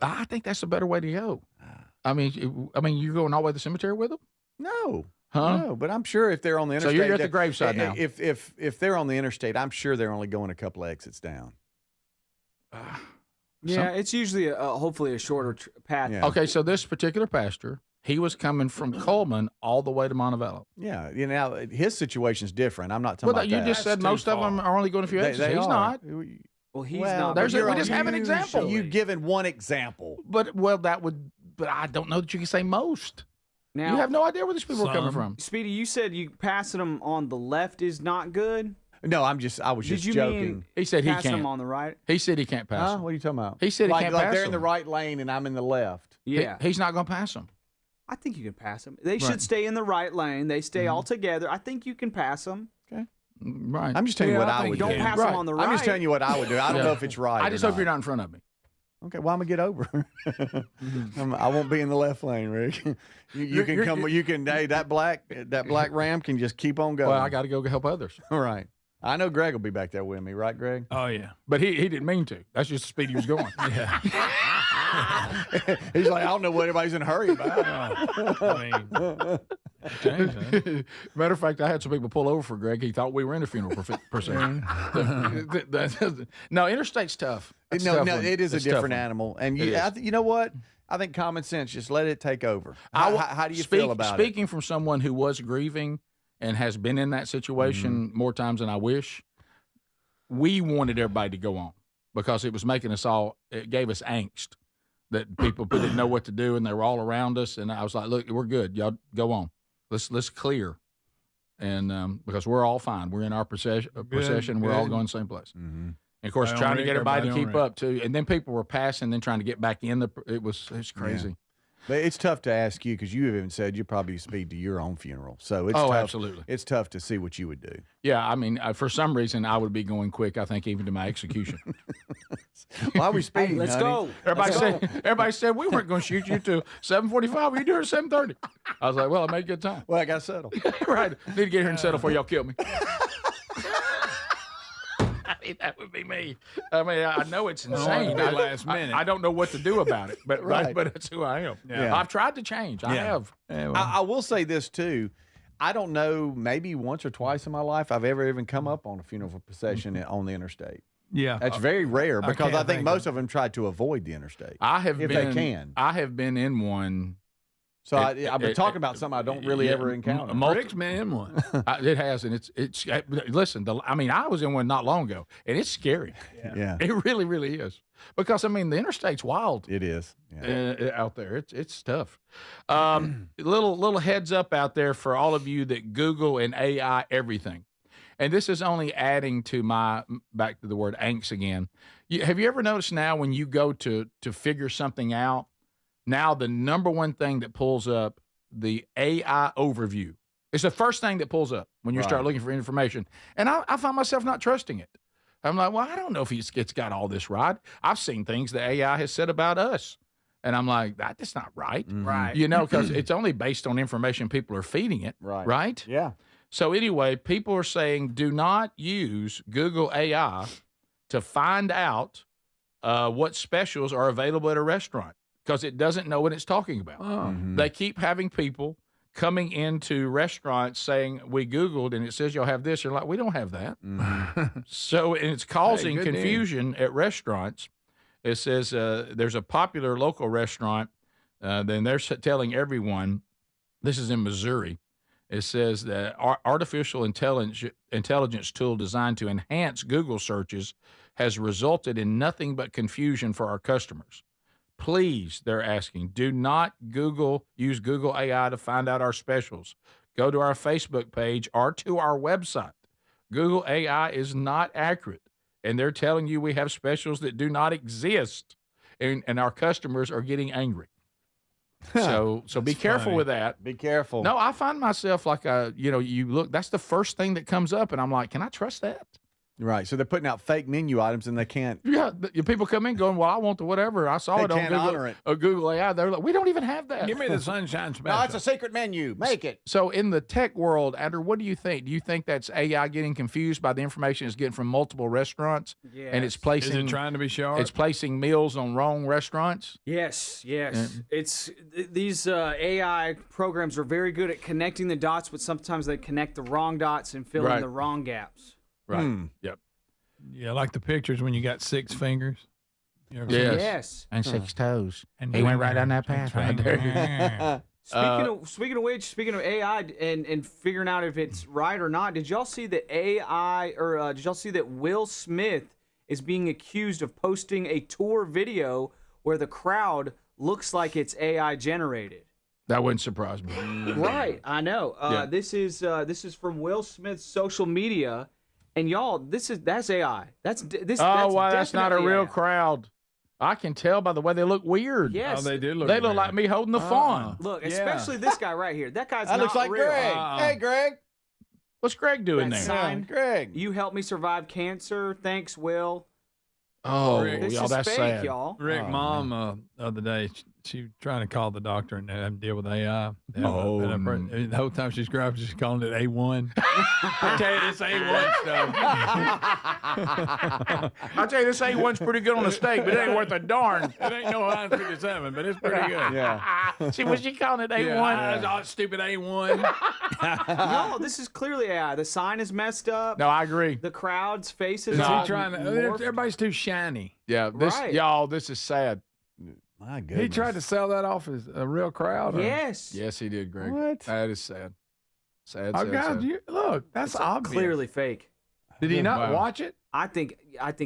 I think that's a better way to go. I mean, you're going all the way to the cemetery with them? No. Huh? No, but I'm sure if they're on the interstate. So you're at the graveside now. If they're on the interstate, I'm sure they're only going a couple of exits down. It's usually hopefully a shorter path. Yeah. Okay, so this particular pastor, he was coming from Coleman all the way to Montevallo. Yeah, now his situation's different. I'm not talking about you that. just said most of them are only going a few exits. He's not. Well, he's not. We just have an example. You've given one example. But I don't know that you can say most. Now, you have no idea where these people are coming from. Speedy, you said you passing them on the left is not good. No, I was just joking. He said he can't. Passing them on the right. He said he can't pass them. What are you talking about? He said he can't pass them. They're in the right lane and I'm in the left. Yeah. He's not going to pass them. I think you can pass them. They should stay in the right lane. They stay all together. I think you can pass them. Okay. Right. I'm just telling you what I would do. Don't pass them on the right. I'm just telling you what I would do. I don't know if it's right. I just hope you're not in front of me. Okay, well, I'm gonna get over. I won't be in the left lane, Rick. You can come. You can. Hey, that black Ram can just keep on going. Well, I got to go help others. All right. I know Greg will be back there with me, right, Greg? Oh yeah, but he didn't mean to. That's just the speed he was going. Yeah. He's like, I don't know what everybody's in a hurry about. Matter of fact, I had some people pull over for Greg. He thought we were in a funeral procession. No, interstate's tough. No, it is a different animal. And you know what? I think common sense, just let it take over. How do you feel about it? Speaking from someone who was grieving and has been in that situation more times than I wish, we wanted everybody to go on because it was making us all, it gave us angst that people didn't know what to do and they were all around us. And I was like, look, we're good. Y'all go on. Let's clear. And because we're all fine. We're in our procession. We're all going the same place. Mm-hmm. And of course, trying to get everybody to keep up too. And then people were passing, then trying to get back in. It was crazy. But it's tough to ask you because you have even said you probably speed to your own funeral. So it's Oh, tough. absolutely. It's tough to see what you would do. Yeah, I mean, for some reason, I would be going quick. I think even to my execution. Why are we speeding? Let's honey? go. Everybody said we weren't going to shoot you till 7:45. We do it at 7:30. I was like, well, I made good time. Well, I got to settle. Right. Need to get here and settle before y'all kill me. I mean, that would be me. I mean, I know it's insane. Last minute. I don't know what to do about it, but Right. but it's who I am. Yeah. I've tried to change. I have. Yeah, well, I will say this too. I don't know, maybe once or twice in my life I've ever even come up on a funeral procession on the interstate. yeah. That's very rare because I can't think think most of them try to avoid the interstate. I have if been. they can. I have been in one. So I've been talking about something I don't really ever encounter. Rick's been in one. It has, and it's. Listen, I was in one not long ago, and it's scary. Yeah. It really, really is. Because I mean, the interstate's wild. It is. Yeah. Out there. It's tough. Little heads up out there for all of you that Google and AI everything. And this is only adding to back to the word angst again. Have you ever noticed now when you go to figure something out, now the number one thing that pulls up, the AI overview, is the first thing that pulls up when you start looking for information. And I find myself not trusting it. I'm like, well, I don't know if it's got all this right. I've seen things that AI has said about us. And I'm like, that's not right. Mm-hmm. Right. You know, because it's only based on information people are feeding it. Right? Yeah. So anyway, people are saying do not use Google AI to find out what specials are available at a restaurant because it doesn't know what it's talking about. Mm-hmm. They keep having people coming into restaurants saying, we Googled and it says you'll have this. You're like, we don't have that. Mm-hmm. So, and it's causing good confusion at restaurants. It says there's a popular local restaurant, then they're telling everyone, this is in Missouri, it says that artificial intelligence tool designed to enhance Google searches has resulted in nothing but confusion for our customers. Please, they're asking, do not use Google AI to find out our specials. Go to our Facebook page or to our website. Google AI is not accurate, and they're telling you we have specials that do not exist, and our customers are getting angry. So be careful with that. Be careful. No, I find myself like, you look, that's the first thing that comes up, and I'm like, can I trust that? Right. So they're putting out fake menu items and they can't. Yeah. People come in going, well, I want the whatever. I saw They it on can't honor it. Google AI. They're like, we don't even have that. Give me the sunshine special. No, it's a secret menu. Make it. So in the tech world, Adler, what do you think? Do you think that's AI getting confused by the information it's getting from multiple restaurants? Yes. And it's placing. Is it trying to be sharp? It's placing meals on wrong restaurants? Yes. It's these AI programs are very good at connecting the dots, but sometimes they connect the wrong dots and fill in the wrong gaps. Right. Yep. Yeah, like the pictures when you got 6 fingers. You ever seen Yes. that? Yes. And 6 toes. And He went right down that path right there. Speaking of AI and figuring out if it's right or not, did y'all see that did y'all see that Will Smith is being accused of posting a tour video where the crowd looks like it's AI generated? That wouldn't surprise me. Right, I know. Yeah. This is from Will Smith's social media, and y'all, that's AI. That's not a definitely real AI. crowd. I can tell by the way they look weird. Yes. Oh, they do look They look weird. like me holding the fawn. Look, especially this guy right here. That guy's That not looks like real. Greg. Hey, Greg. What's Greg doing That there? sign, Greg. You helped me survive cancer. Thanks, Will. Oh, This y'all, is that's fake, sad. y'all. Rick, mom, the other day, she was trying to call the doctor and have to deal with AI. And the whole time she's grabbing, she's calling it A1. I tell you, this A1 stuff. I tell you, this A1's pretty good on a steak, but it ain't worth a darn. It ain't no 157, but it's pretty good. Yeah. See, was she calling it A1? Yeah, stupid A1. No, this is clearly AI. The sign is messed up. No, I agree. The crowd's faces Is he are trying to? morphed. Everybody's too shiny. Yeah, this is sad. My goodness. He tried to sell that off as a real crowd. Or? Yes. Yes, he did, Greg. What? That is sad. Sad, Oh sad, God! sad. Look, that's obvious. Clearly fake. Did he not Wow. watch it? I think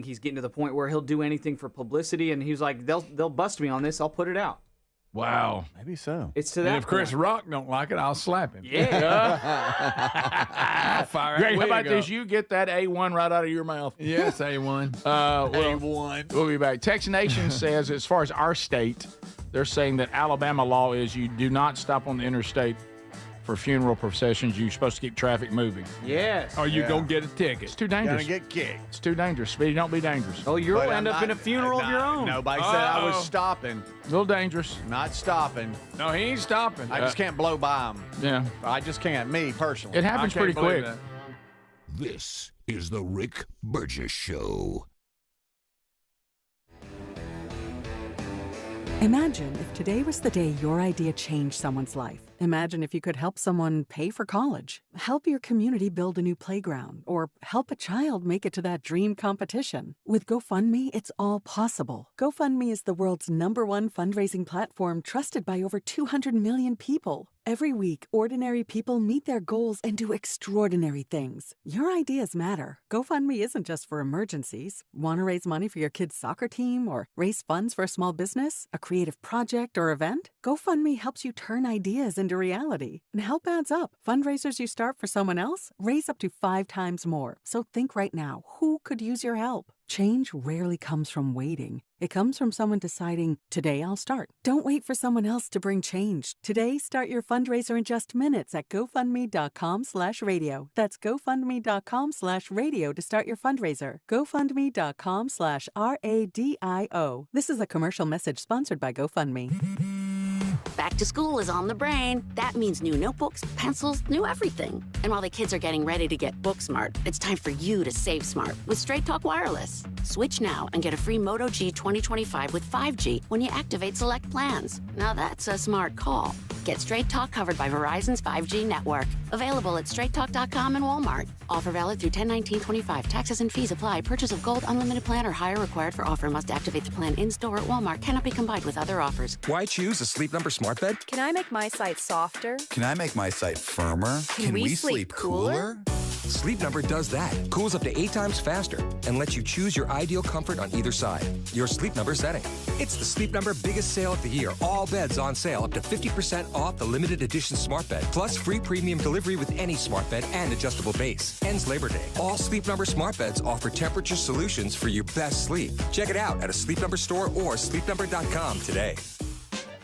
he's getting to the point where he'll do anything for publicity, and he's like, they'll bust me on this. I'll put it out. Wow. Maybe so. It's to And that. if Chris point. Rock don't like it, I'll slap him. Yeah. I'll fire Greg, that how about wig this? up. You get that A1 right out of your mouth. Yes, A1. A1. We'll be back. Tex Nation says, as far as our state, they're saying that Alabama law is you do not stop on the interstate for funeral processions. You're supposed to keep traffic moving. Yes. Or you gonna get a ticket. It's too dangerous. Gonna get kicked. It's too dangerous. Speedy, don't be dangerous. Oh, you'll end up in a funeral of your own. Nobody said I was stopping. A little dangerous. Not stopping. No, he ain't stopping. I just can't blow by them. Yeah. I just can't. Me personally. It happens pretty quick. This is the Rick Burgess Show. Imagine if today was the day your idea changed someone's life. Imagine if you could help someone pay for college, help your community build a new playground, or help a child make it to that dream competition. With GoFundMe, it's all possible. GoFundMe is the world's #1 fundraising platform trusted by over 200 million people. Every week, ordinary people meet their goals and do extraordinary things. Your ideas matter. GoFundMe isn't just for emergencies. Want to raise money for your kid's soccer team or raise funds for a small business, a creative project, or event? GoFundMe helps you turn ideas into reality. And help adds up. Fundraisers you start for someone else raise up to 5 times more. So think right now, who could use your help? Change rarely comes from waiting. It comes from someone deciding, today I'll start. Don't wait for someone else to bring change. Today, start your fundraiser in just minutes at GoFundMe.com/radio. That's GoFundMe.com/radio to start your fundraiser. GoFundMe.com/RADIO. This is a commercial message sponsored by GoFundMe. Back to school is on the brain. That means new notebooks, pencils, new everything. And while the kids are getting ready to get book smart, it's time for you to save smart with Straight Talk Wireless. Switch now and get a free Moto G 2025 with 5G when you activate select plans. Now that's a smart call. Get Straight Talk covered by Verizon's 5G network. Available at straighttalk.com and Walmart. Offer valid through 10/19/25. Taxes and fees apply. Purchase of gold unlimited plan or higher required for offer. Must activate the plan in-store at Walmart. Cannot be combined with other offers. Why choose a Sleep Number smart bed? Can I make my site softer? Can I make my site firmer? Can we sleep cooler? Sleep Number does that. Cools up to 8 times faster and lets you choose your ideal comfort on either side. Your Sleep Number setting. It's the Sleep Number biggest sale of the year. All beds on sale up to 50% off the limited edition smart bed. Plus free premium delivery with any smart bed and adjustable base. Ends Labor Day. All Sleep Number smart beds offer temperature solutions for your best sleep. Check it out at a Sleep Number store or sleepnumber.com today.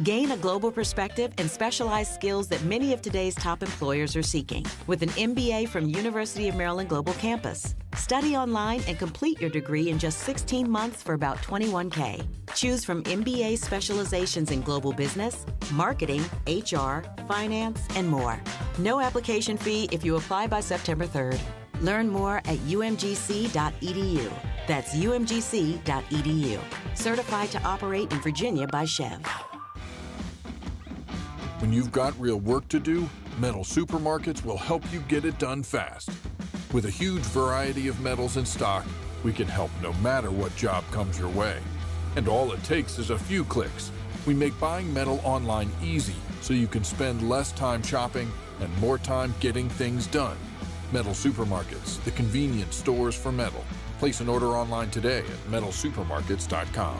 Gain a global perspective and specialized skills that many of today's top employers are seeking with an MBA from University of Maryland Global Campus. Study online and complete your degree in just 16 months for about $21K. Choose from MBA specializations in global business, marketing, HR, finance, and more. No application fee if you apply by September 3rd. Learn more at umgc.edu. That's umgc.edu. Certified to operate in Virginia by Chev. When you've got real work to do, Metal Supermarkets will help you get it done fast. With a huge variety of metals in stock, we can help no matter what job comes your way. And all it takes is a few clicks. We make buying metal online easy so you can spend less time shopping and more time getting things done. Metal Supermarkets, the convenient stores for metal. Place an order online today at metalsupermarkets.com.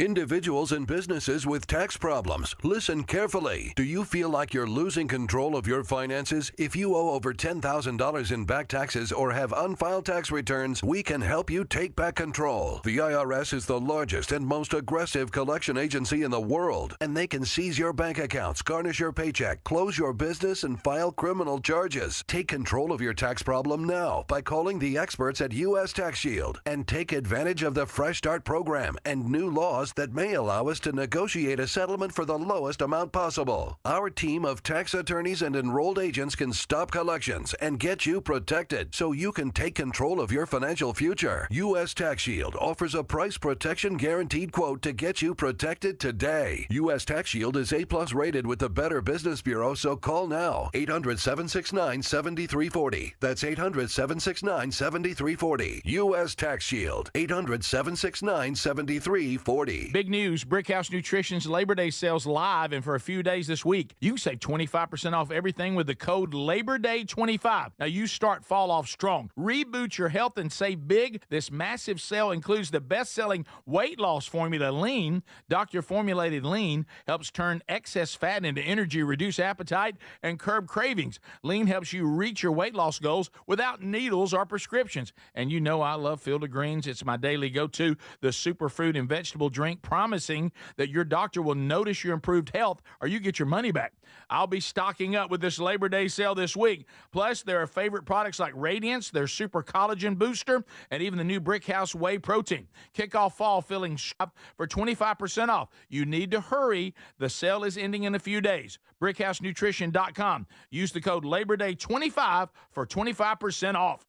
Individuals and businesses with tax problems, listen carefully. Do you feel like you're losing control of your finances? If you owe over $10,000 in back taxes or have unfiled tax returns, we can help you take back control. The IRS is the largest and most aggressive collection agency in the world, and they can seize your bank accounts, garnish your paycheck, close your business, and file criminal charges. Take control of your tax problem now by calling the experts at U.S. Tax Shield and take advantage of the Fresh Start program and new laws that may allow us to negotiate a settlement for the lowest amount possible. Our team of tax attorneys and enrolled agents can stop collections and get you protected so you can take control of your financial future. U.S. Tax Shield offers a price protection guaranteed quote to get you protected today. U.S. Tax Shield is A+ rated with the Better Business Bureau, so call now. 800-769-7340. That's 800-769-7340. U.S. Tax Shield. 800-769-7340. today. Big news, Brickhouse Nutrition's Labor Day sales live, and for a few days this week, you can save 25% off everything with the code LABORDAY25. Now, you start fall off strong. Reboot your health and save big. This massive sale includes the best-selling weight loss formula, Lean. Doctor-formulated Lean helps turn excess fat into energy, reduce appetite, and curb cravings. Lean helps you reach your weight loss goals without needles or prescriptions. And you know I love Field of Greens. It's my daily go-to, the superfood and vegetable drink, promising that your doctor will notice your improved health or you get your money back. I'll be stocking up with this Labor Day sale this week. Plus, there are favorite products like Radiance, their Super Collagen Booster, and even the new Brickhouse Whey Protein. Kick off fall filling shop for 25% off. You need to hurry. The sale is ending in a few days. BrickhouseNutrition.com. Use the code LABORDAY25 for 25% off.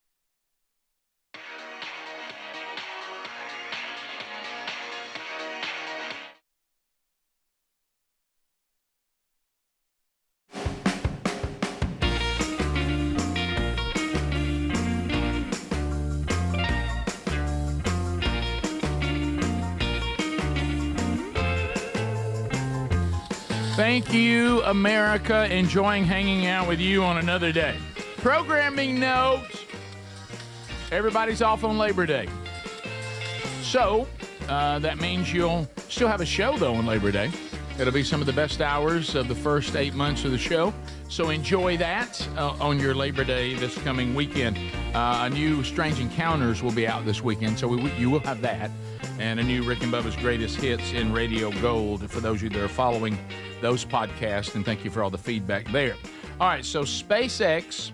Thank you, America. Enjoying hanging out with you on another day. Programming notes. Everybody's off on Labor Day. So, that means you'll still have a show, though, on Labor Day. It'll be some of the best hours of the first 8 months of the show. So enjoy that on your Labor Day this coming weekend. A new Strange Encounters will be out this weekend, so you will have that. And a new Rick and Bubba's Greatest Hits in Radio Gold for those of you that are following those podcasts, and thank you for all the feedback there. All right, so SpaceX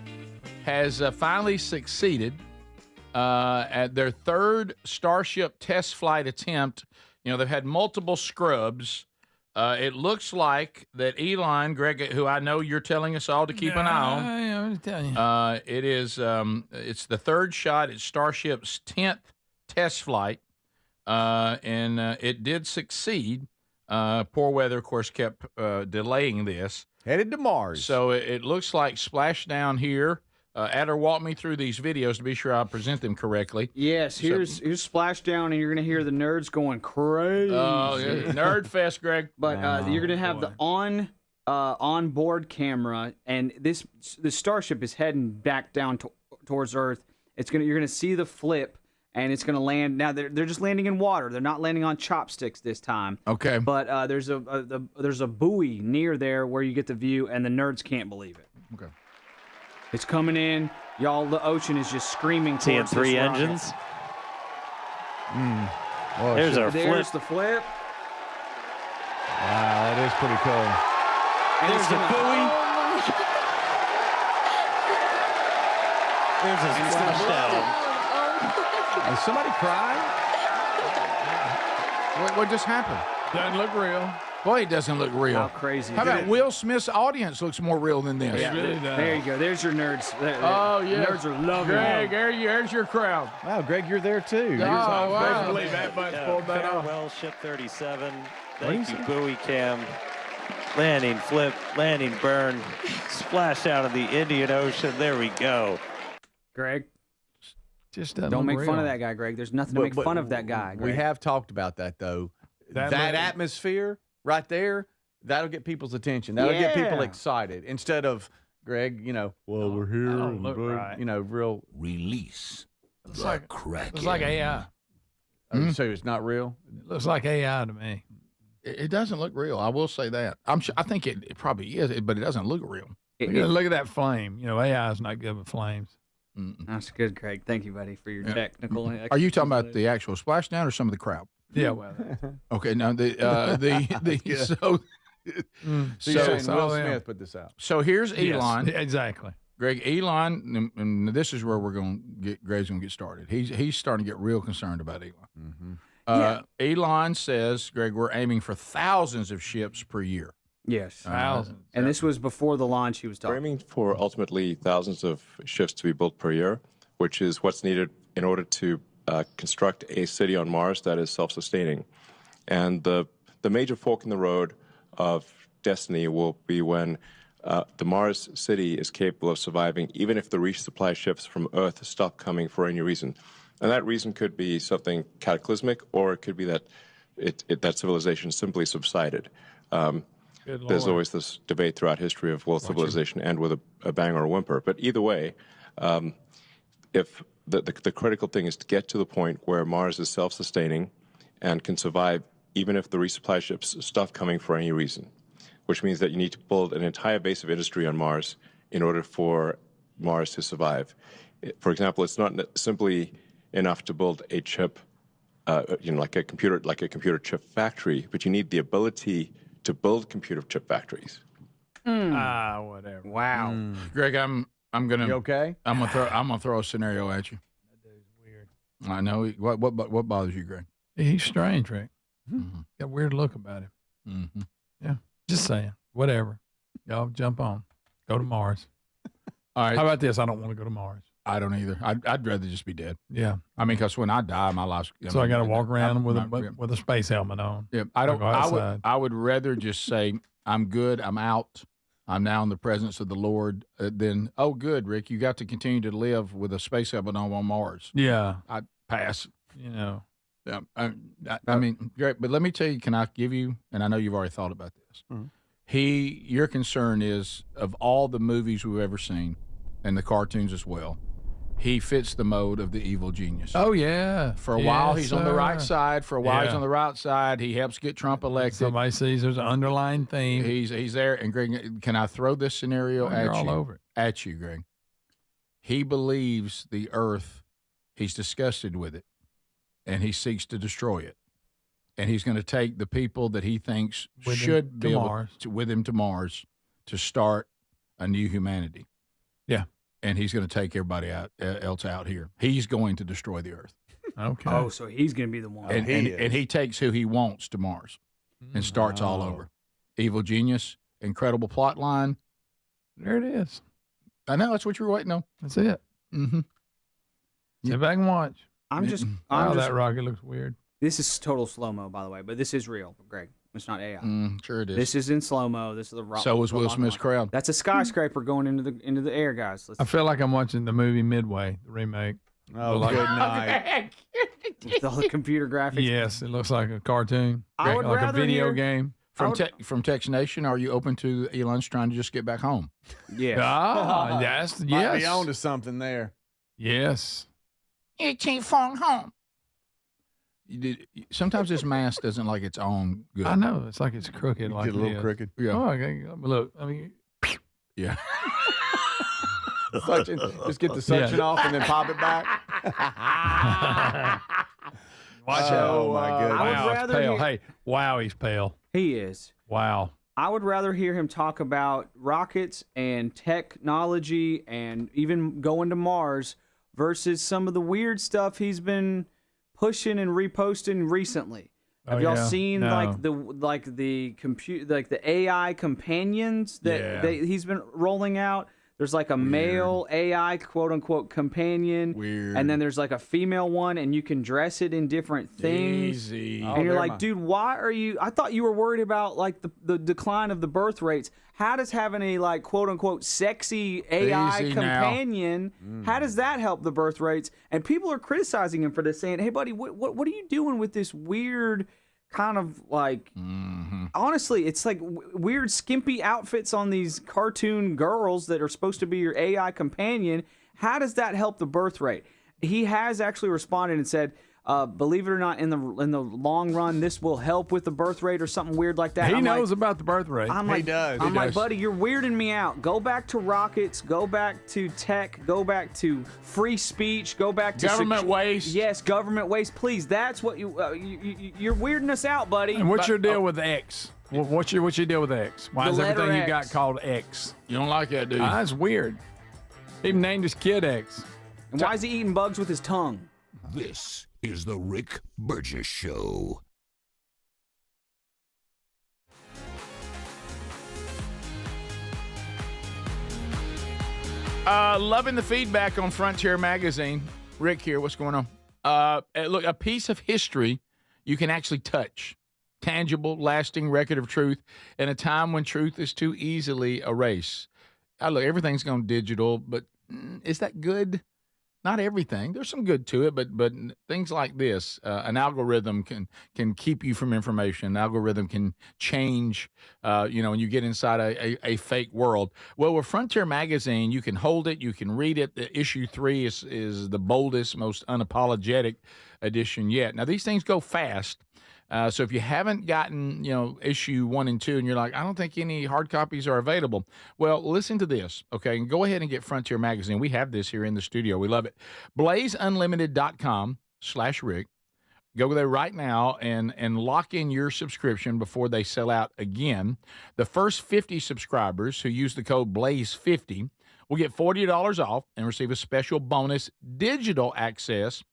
has finally succeeded at their third Starship test flight attempt. You know, they've had multiple scrubs. It looks like that Elon, Greg, who I know you're telling us all to keep an eye on. I'm telling you. It is, it's the third shot at Starship's 10th test flight, and it did succeed. Poor weather, of course, kept delaying this. Headed to Mars. So it looks like splashdown here. Adler, walk me through these videos to be sure I present them correctly. Yes, here's splashdown, and you're going to hear the nerds going crazy. Oh, yeah. Nerd fest, Greg. But you're going to have the onboard camera, and the Starship is heading back down towards Earth. You're going to see the flip, and it's going to land. Now they're just landing in water. They're not landing on chopsticks this time. Okay. But there's a buoy near there where you get the view, and the nerds can't believe it. Okay. It's coming in, y'all. The ocean is just screaming towards Seeing 3 this rocket. engines. Well, There's our There's flip. the flip. Wow, that is pretty cool. And There's the buoy. There's a splashdown. Is somebody crying? What just happened? Doesn't look real. Boy, it doesn't look real. How crazy. How about Will Smith's audience looks more real than this? Yeah, really does. there you go. There's your nerds. Oh, yeah. Nerds are loving Greg, it. there's your crowd. Wow, Greg, you're there too. Oh, wow. I believe that much pulled that off. Farewell, Ship 37. What do you Thank you, say? buoy cam. Landing flip, landing burn, splash out of the Indian Ocean. There we go. Greg, Just doesn't don't look make fun real. of that guy, Greg. There's nothing to make fun of that guy, Greg. We have talked about that, though. That look- atmosphere right there, that'll get people's attention. That'll get people Yeah. excited. Instead of, Greg, well, we're here. don't and look blah, right. Real. Release It's the like Kraken. It's like AI. So it's not real? It looks like AI to me. It doesn't look real. I will say that. I think it probably is, but it doesn't look real. Look at that flame. AI is not good with flames. That's good, Craig. Thank you, buddy, for your technical. Are you talking about the actual splashdown or some of the crowd? Yeah, well, Okay, now so So you're saying so Will Smith put this out. so here's yes, Elon. exactly. Greg, Elon, and this is where Greg's going to get started. He's starting to get real concerned about Elon. Elon says, Greg, we're aiming for thousands of ships per year. Yes. Thousands. And this was before the launch he was We're talking. aiming for ultimately thousands of ships to be built per year, which is what's needed in order to construct a city on Mars that is self-sustaining. And the major fork in the road of destiny will be when the Mars city is capable of surviving, even if the resupply ships from Earth stop coming for any reason. And that reason could be something cataclysmic, or it could be that that civilization simply subsided. There's Lord. always this debate throughout history of will civilization end with a bang or a whimper. But either way, if the critical thing is to get to the point where Mars is self-sustaining and can survive even if the resupply ships stop coming for any reason, which means that you need to build an entire base of industry on Mars in order for Mars to survive. For example, it's not simply enough to build a chip, like a computer chip factory, but you need the ability to build computer chip factories. Whatever. Wow. Greg, I'm gonna. You okay? I'm gonna throw a scenario at you. That dude's weird. I know. What bothers you, Greg? He's strange, Rick. Got a weird look about him. Mm-hmm. Yeah. Just saying. Whatever. Y'all jump on. Go to Mars. All right. How about this? I don't want to go to Mars. I don't either. I'd rather just be dead. Yeah. I mean, because when I die, my life's. So I got to walk around with a space helmet on. Yeah. I would rather just say I'm good. I'm out. I'm now in the presence of the Lord. Then good, Rick. You got to continue to live with a space helmet on Mars. Yeah. I'd pass. Yeah. I mean, great. But let me tell you, can I give you? And I know you've already thought about this. Mhm. Your concern is of all the movies we've ever seen, and the cartoons as well. He fits the mode of the evil genius. Oh, yeah. For a while, he's on the right side. For a while, he's on the right side. He helps get Trump elected. Somebody sees there's an underlying theme. He's there. And Greg, can I throw this scenario at you? All over it. At you, Greg. He believes the earth. He's disgusted with it, and he seeks to destroy it. And he's going to take the people that he thinks should be with him to Mars to start a new humanity. Yeah. And he's going to take everybody else out here. He's going to destroy the earth. Okay. Oh, so he's going to be the one. And he takes who he wants to Mars and starts all over. Evil genius, incredible plot line. There it is. I know. That's what you're waiting on. That's it. Mm-hmm. Sit back and watch. that rocket looks weird. This is total slow-mo, by the way, but this is real, Greg. It's not AI. Sure it is. This is in slow-mo. This is the rock. So is Will Smith's crowd. That's a skyscraper going into the air, guys. I feel like I'm watching the movie Midway, the remake. Oh, good night. With all the computer graphics. Yes, it looks like a cartoon. I would like a rather video hear- game. From Tex Nation, are you open to Elon's trying to just get back home? Yeah. Yes. Might be on to something there. Yes. It ain't phone home. Sometimes this mask doesn't like its own good. I know. It's like it's crooked. Like Get a little it is. crooked. Yeah. Oh, okay. Look, I mean, Yeah. Just get the suction off and then pop it back. watch Oh, out. my goodness. I would Wow, it's rather pale. hear- Hey, wow, he's pale. He is. Wow. I would rather hear him talk about rockets and technology and even going to Mars versus some of the weird stuff he's been pushing and reposting recently. Have y'all seen like the AI companions that he's been rolling out? There's like a male AI quote unquote companion. Weird. And then there's like a female one and you can dress it in different things. Easy. And you're like, dude, why are you I thought you were worried about like the decline of the birth rates. How does having a like quote unquote sexy AI Easy now. companion, how does that help the birth rates? And people are criticizing him for this, saying, hey buddy, what are you doing with this weird kind of like honestly, it's like weird skimpy outfits on these cartoon girls that are supposed to be your AI companion. How does that help the birth rate? He has actually responded and said, believe it or not, in the long run, this will help with the birth rate or something weird like that. He knows about the birth rate. He does. I'm like, buddy, you're weirding me out. Go back to rockets. Go back to tech. Go back to free speech. Go back to Government waste. Yes, government waste. Please, that's what you're weirding us out, buddy. And what's your deal with X? What's your deal with X? Why The is everything letter you got X. called X? You don't like that, dude? That's weird. He even named his kid X. And why is he eating bugs with his tongue? This is the Rick Burgess Show. Loving the feedback on Frontier Magazine. Rick here. What's going on? Look, a piece of history you can actually touch. Tangible, lasting record of truth in a time when truth is too easily erased. Look, everything's gone digital, but is that good? Not everything. There's some good to it, but things like this, an algorithm can keep you from information. An algorithm can change, when you get inside a fake world. Well, with Frontier Magazine, you can hold it, you can read it. The issue 3 is the boldest, most unapologetic edition yet. Now, these things go fast. So if you haven't gotten, issue 1 and 2, and you're like, I don't think any hard copies are available. Well, listen to this, okay? And go ahead and get Frontier Magazine. We have this here in the studio. We love it. BlazeUnlimited.com/Rick. Go there right now and lock in your subscription before they sell out again. The first 50 subscribers who use the code BLAZE50 will get $40 off and receive a special bonus digital access.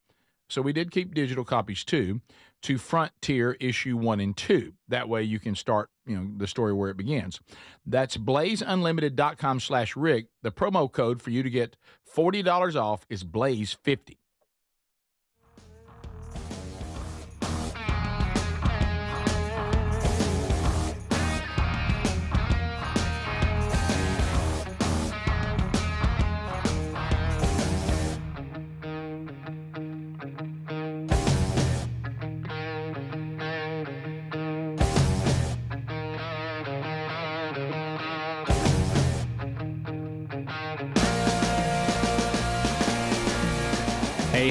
So we did keep digital copies too, to Frontier issue 1 and 2. That way you can start, the story where it begins. That's blazeunlimited.com/Rick. The promo code for you to get $40 off is BLAZE50.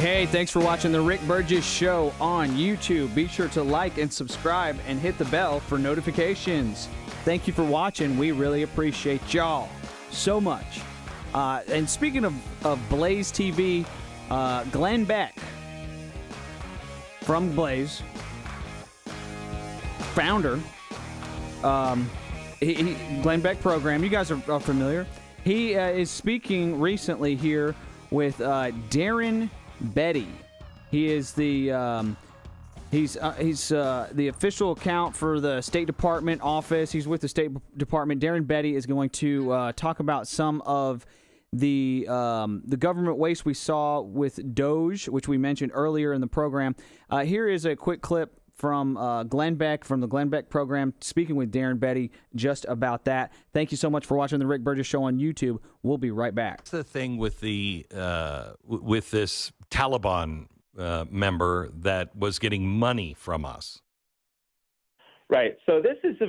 Hey, thanks for watching the Rick Burgess Show on YouTube. Be sure to like and subscribe and hit the bell for notifications. Thank you for watching. We really appreciate y'all so much. And speaking of Blaze TV, Glenn Beck from Blaze, founder, Glenn Beck program, you guys are familiar. He is speaking recently here with Darren Betty. He is the he's the official account for the State Department office. He's with the State Department. Darren Betty is going to talk about some of the government waste we saw with Doge, which we mentioned earlier in the program. Here is a quick clip from Glenn Beck from the Glenn Beck program speaking with Darren Betty just about that. Thank you so much for watching the Rick Burgess Show on YouTube. We'll be right back. What's the thing with the with this Taliban member that was getting money from us? Right. So this is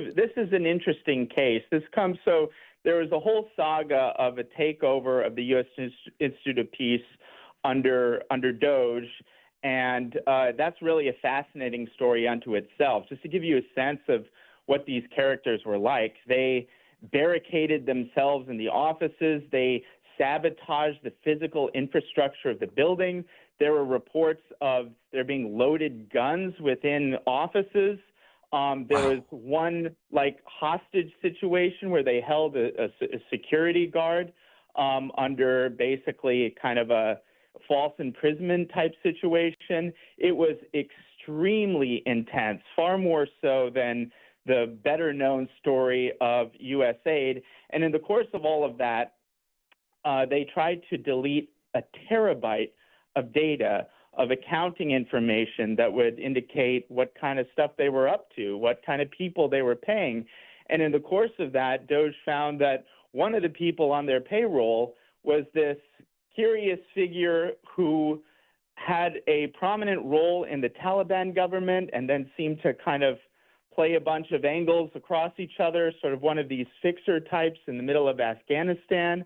an interesting case. So there was a whole saga of a takeover of the U.S. Institute of Peace under Doge. And that's really a fascinating story unto itself. Just to give you a sense of what these characters were like, they barricaded themselves in the offices. They sabotaged the physical infrastructure of the building. There were reports of there being loaded guns within offices. There was one hostage situation where they held a security guard under basically kind of a false imprisonment type situation. It was extremely intense, far more so than the better known story of USAID. And in the course of all of that, they tried to delete a terabyte of data of accounting information that would indicate what kind of stuff they were up to, what kind of people they were paying. And in the course of that, Doge found that one of the people on their payroll was this curious figure who had a prominent role in the Taliban government and then seemed to kind of play a bunch of angles across each other, sort of one of these fixer types in the middle of Afghanistan.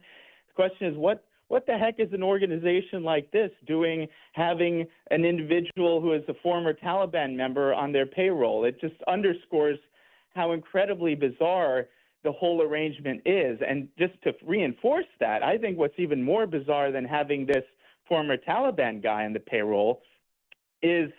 The question is, what the heck is an organization like this doing, having an individual who is a former Taliban member on their payroll? It just underscores how incredibly bizarre the whole arrangement is. And just to reinforce that, I think what's even more bizarre than having this former Taliban guy on the payroll is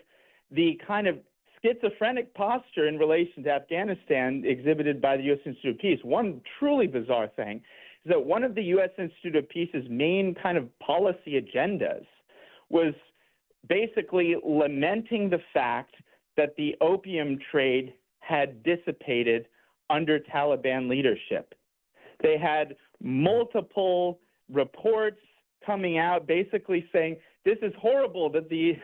the kind of schizophrenic posture in relation to Afghanistan exhibited by the U.S. Institute of Peace. One truly bizarre thing is that one of the U.S. Institute of Peace's main kind of policy agendas was basically lamenting the fact that the opium trade had dissipated under Taliban leadership. They had multiple reports coming out basically saying this is horrible that the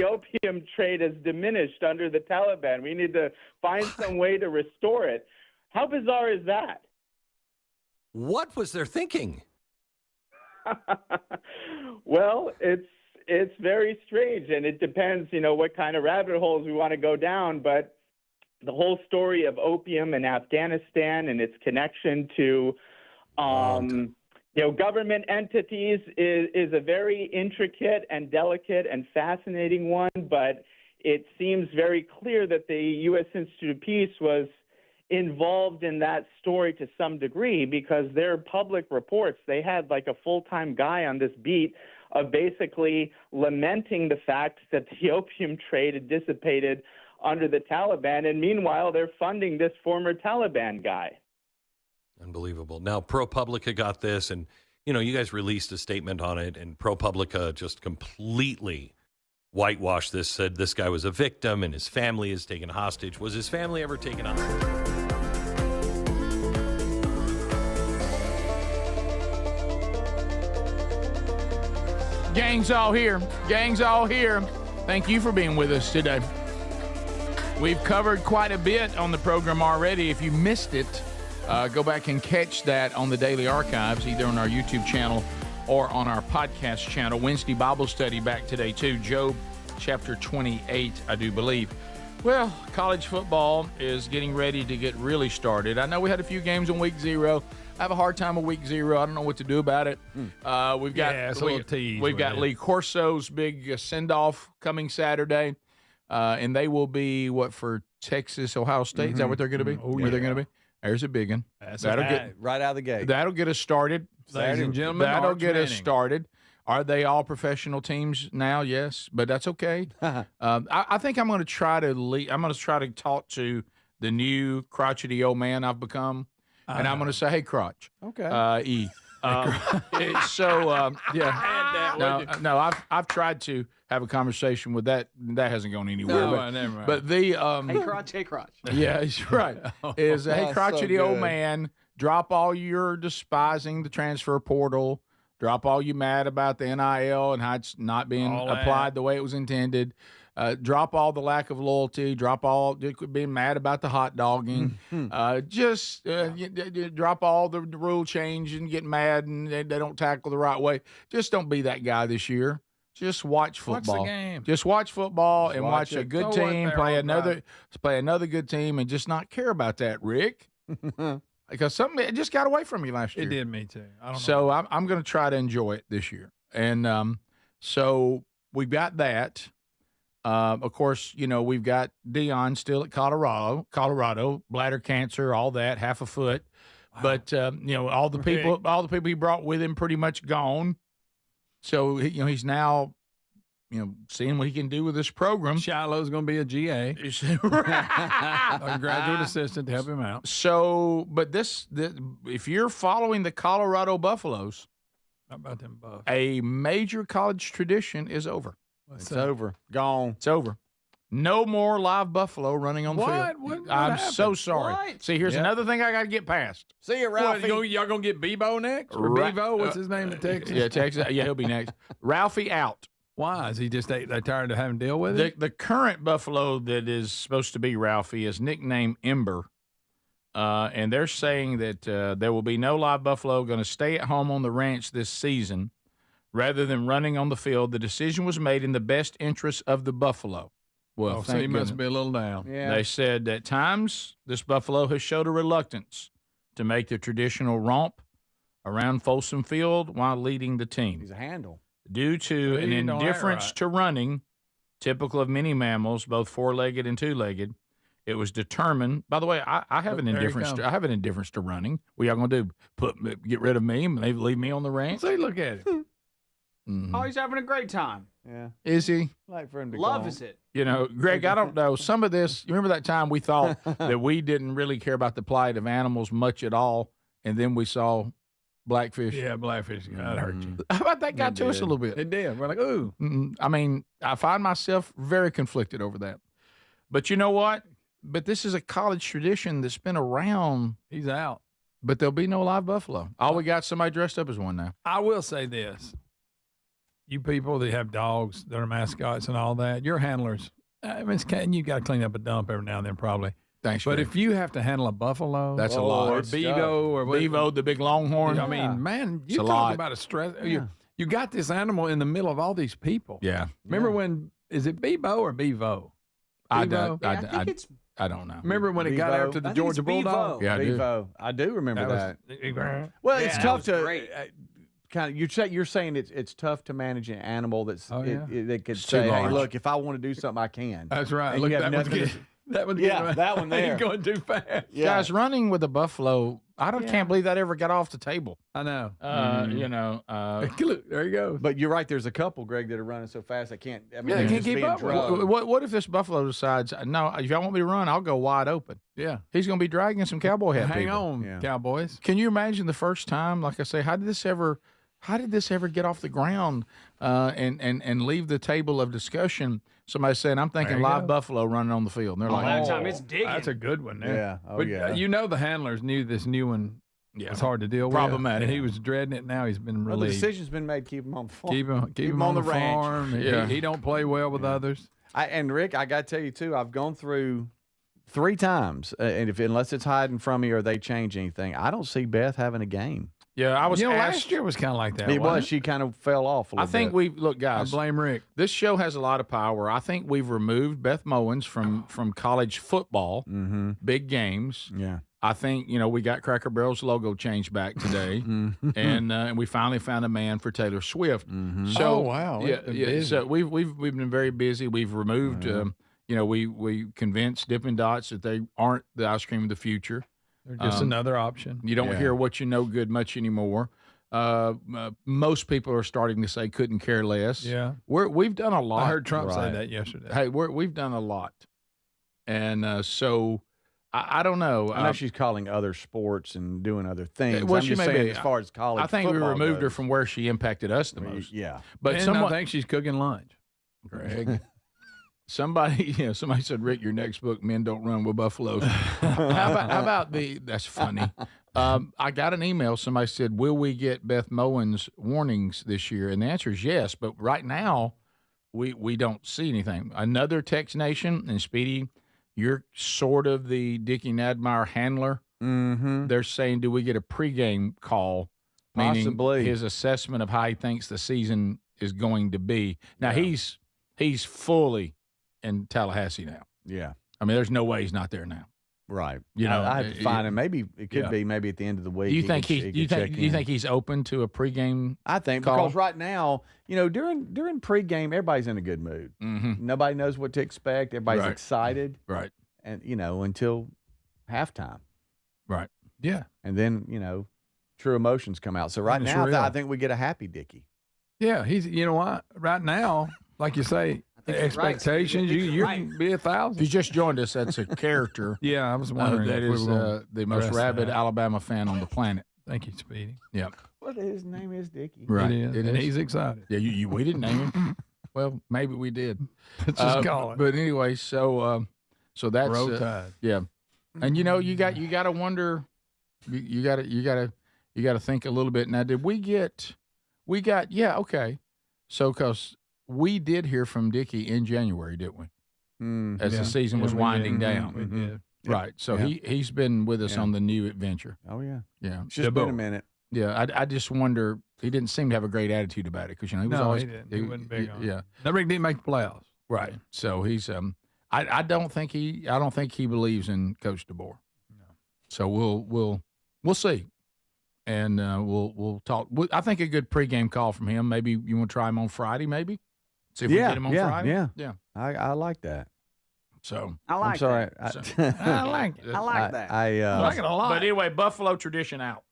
opium trade has diminished under the Taliban. We need to find some way to restore it. How bizarre is that? What was their thinking? Well, it's very strange, and it depends, what kind of rabbit holes we want to go down. But the whole story of opium in Afghanistan and its connection to, government entities is a very intricate and delicate and fascinating one. But it seems very clear that the U.S. Institute of Peace was involved in that story to some degree, because their public reports, they had like a full-time guy on this beat of basically lamenting the fact that the opium trade had dissipated under the Taliban, and meanwhile they're funding this former Taliban guy. Unbelievable. Now, ProPublica got this, and you guys released a statement on it, and ProPublica just completely whitewashed this, said this guy was a victim and his family is taken hostage. Was his family ever taken hostage? Gang's all here. Gang's all here. Thank you for being with us today. We've covered quite a bit on the program already. If you missed it, go back and catch that on the Daily Archives, either on our YouTube channel or on our podcast channel. Wednesday Bible study back today, too. Job chapter 28, I do believe. Well, college football is getting ready to get really started. I know we had a few games on week 0. I have a hard time with week 0. I don't know what to do about it. We've got Lee Corso's big send-off coming Saturday, and they will be, for Texas, Ohio State? Is that what they're going to be? Where they're going to be? There's a big one. That'll get right out of the gate. That'll get us started. Ladies and gentlemen, that'll March get us Manning. started. Are they all professional teams now? Yes, but that's okay. I think I'm going to try to I'm going to try to talk to the new crotchety old man I've become, and I'm going to say, "Hey, crotch." Okay. E. No. I've tried to have a conversation with that. That hasn't gone anywhere. No, never mind. But the hey crotch. Yeah, he's right. Is hey, crotchety so old good. man, drop all your despising the transfer portal. Drop all you mad about the NIL and how it's not being applied the way it was intended. Drop all the lack of loyalty. Drop all being mad about the hot dogging. Just drop all the rule change and get mad and they don't tackle the right way. Just don't be that guy this year. Just watch football. Watch the game. Just watch football and watch a it. good Throw it team there play all the time. play another good team and just not care about that, Rick. Because something it just got away from me last year. It did me too. I don't know. So I'm going to try to enjoy it this year. And so we've got that. Of course, we've got Dion still at Colorado, bladder cancer, all that, half a foot. Wow. But all the people he brought with him pretty much gone. So he's now seeing what he can do with this program. Shiloh's going to be a GA, a graduate assistant to help him out. So, but this if you're following the Colorado Buffaloes, How about them Buffs? a major college tradition is over. It's over. Gone. It's over. No more live buffalo running on the What? field. What I'm happened? so sorry. What? See, here's Yep. another thing I got to get past. See you, What, Ralphie. y'all going to get Bebo next? Or Right. Bevo? What's his name in Texas? Yeah, Texas. Yeah, he'll be next. Ralphie out. Why? Is he just they tired of having to deal with it? The current buffalo that is supposed to be Ralphie is nicknamed Ember. And they're saying that there will be no live buffalo going to stay at home on the ranch this season rather than running on the field. The decision was made in the best interest of the buffalo. Well, so he must be a little down. Yeah. They said at times this buffalo has showed a reluctance to make the traditional romp around Folsom Field while leading the team. He's a handle. Due to an You know that indifference right. to running, typical of many mammals, both four-legged and two-legged, it was determined. By the way, I have an There he indifference. comes. I have an indifference to running. What y'all gonna do? Get rid of me? And leave me on the ranch? See, look at it. Mhm. Oh, he's having a great time. Yeah. Is he? Like for him to Loves it. Greg, I don't know. Some of this, you remember that time we thought that we didn't really care about the plight of animals much at all, and then we saw blackfish. Yeah, blackfish. That hurt you. How about that got It to us a did. little bit? It did. We're like, ooh. I mean, I find myself very conflicted over that. But you know what? But this is a college tradition that's been around. He's out. But there'll be no live buffalo. All we got somebody dressed up as one now. I will say this. You people that have dogs that are mascots and all that, your handlers, I mean, you got to clean up a dump every now and then probably. Thanks, But Greg. if you have to handle a buffalo, That's a lot. or It's bevo, or what- Bevo, the big longhorn. I mean, man, It's you a talk lot. about a stress. You got this animal in the middle of all these people. Yeah. Remember when? Is it Bebo or Bevo? I Bevo? I don't know. Remember when it got Bevo? after the I think Georgia it's Bevo. Bulldog? Yeah, I do. Bevo. I do remember that. Well, it's tough to kind of. You're saying it's tough to manage an animal that's Oh, yeah. that could It's too say, "Hey, large. look, if I want to do something, I can." That's right. And Look, you have that one's nothing to- getting, that one's Yeah, getting, that one there. He's going too fast. Yeah. Guys, running with a buffalo, can't believe that ever got off the table. I know. You know, Look, there you go. But you're right. There's a couple, Greg, that are running so fast they can't. I mean, yeah, they they're can't just keep being up. drugged. What if this buffalo decides, no, if y'all want me to run, I'll go wide open? Yeah. He's going to be dragging some cowboy hat Hang people. on, Cowboys. Can you imagine the first time? Like I say, how did this ever get off the ground and leave the table of discussion? Somebody saying, "I'm thinking There you live go. buffalo running on the field." And they're like, that time it's digging. That's a good one there. Yeah. Oh, but yeah. you know the handlers knew this new one was hard to deal with. Problematic. And he was dreading it. Now he's been Well, the relieved. decision's been made. Keep him on the farm. Keep him on the ranch. farm. Yeah. He don't play well with others. And Rick, I got to tell you too. I've gone through 3 times, and unless it's hiding from me or they change anything, I don't see Beth having a game. "Yeah, I was last year was kind of like that. It was. wasn't She kind of fell off a little I think bit. look, I guys. blame Rick. This show has a lot of power. I think we've removed Beth Mowens from college football, big games. Yeah. I think we got Cracker Barrel's logo changed back today, and we finally found a man for Taylor Swift. So Oh, wow. We've been busy. So we've been very busy. We've removed. We convinced Dippin' Dots that they aren't the ice cream of the future. They're just another option. You don't Yeah. hear what you know good much anymore. Most people are starting to say couldn't care less. Yeah. We've done a lot. I heard Trump say Right. that yesterday. Hey, we've done a lot, and so I don't know. I know she's calling other sports and doing other things. well, I'm she just may saying, be. as far as college I think we football removed her goes. from where she impacted us the most. Yeah. But And someone, I think she's cooking lunch. Greg, somebody said, Rick, your next book, Men Don't Run with Buffaloes. how about that's funny. I got an email. Somebody said, will we get Beth Mowens warnings this year? And the answer is yes. But right now, we don't see anything. Another Text Nation, and Speedy, you're sort of the Dickie Nadmeyer handler. Mm-hmm. They're saying, do we get a pregame call? Meaning Possibly. his assessment of how he thinks the season is going to be. Now, he's fully in Tallahassee now. Yeah. I mean, there's no way he's not there now. Right. You know, I have to find him. Maybe it could yeah. be maybe at the end of the week. Do you he think could- he's he do you could think check do you in. think he's open to a pregame? I think call? because right now, during pregame, everybody's in a good mood. Mm-hmm. Nobody knows what to expect. Everybody's Right. excited, Right. and until halftime, Right. Yeah. and then true emotions come out. So right And it's now, real. I think we get a happy Dickie. Yeah. He's, you know what? Right now, like you say, he's right. expectations, you can be 1,000. If you just joined us, that's a character. Yeah, I was wondering. that if we is were gonna the most address rabid that. Alabama fan on the planet. Thank you, Speedy. Yep. Well, his name is Dickie. Right. It is. It and is. he's excited. Yeah, we didn't name him. Well, maybe we did. Let's just call it. But anyway, so that's Roll Tide. yeah, and you got to wonder, you got to think a little bit. Now, did we got okay, so because we did hear from Dickie in January, didn't we? As Yeah. the season was Yeah, we winding did. down, We did. right? So Yeah. he's been with us Yeah. on the new adventure. Oh yeah, Yeah, it's just been a minute. yeah. I just wonder. He didn't seem to have a great attitude about it because he was No, always he didn't. He wasn't big on it. yeah. That ring didn't make the playoffs. Right. So he's I don't think he believes in Coach DeBoer. No. So we'll see. And we'll talk. I think a good pregame call from him. Maybe you want to try him on Friday, maybe? See if we get him on Friday. Yeah. Yeah. I like that. So I like I'm sorry. that. I like it. I like that. I like it a lot. But anyway, Buffalo tradition out.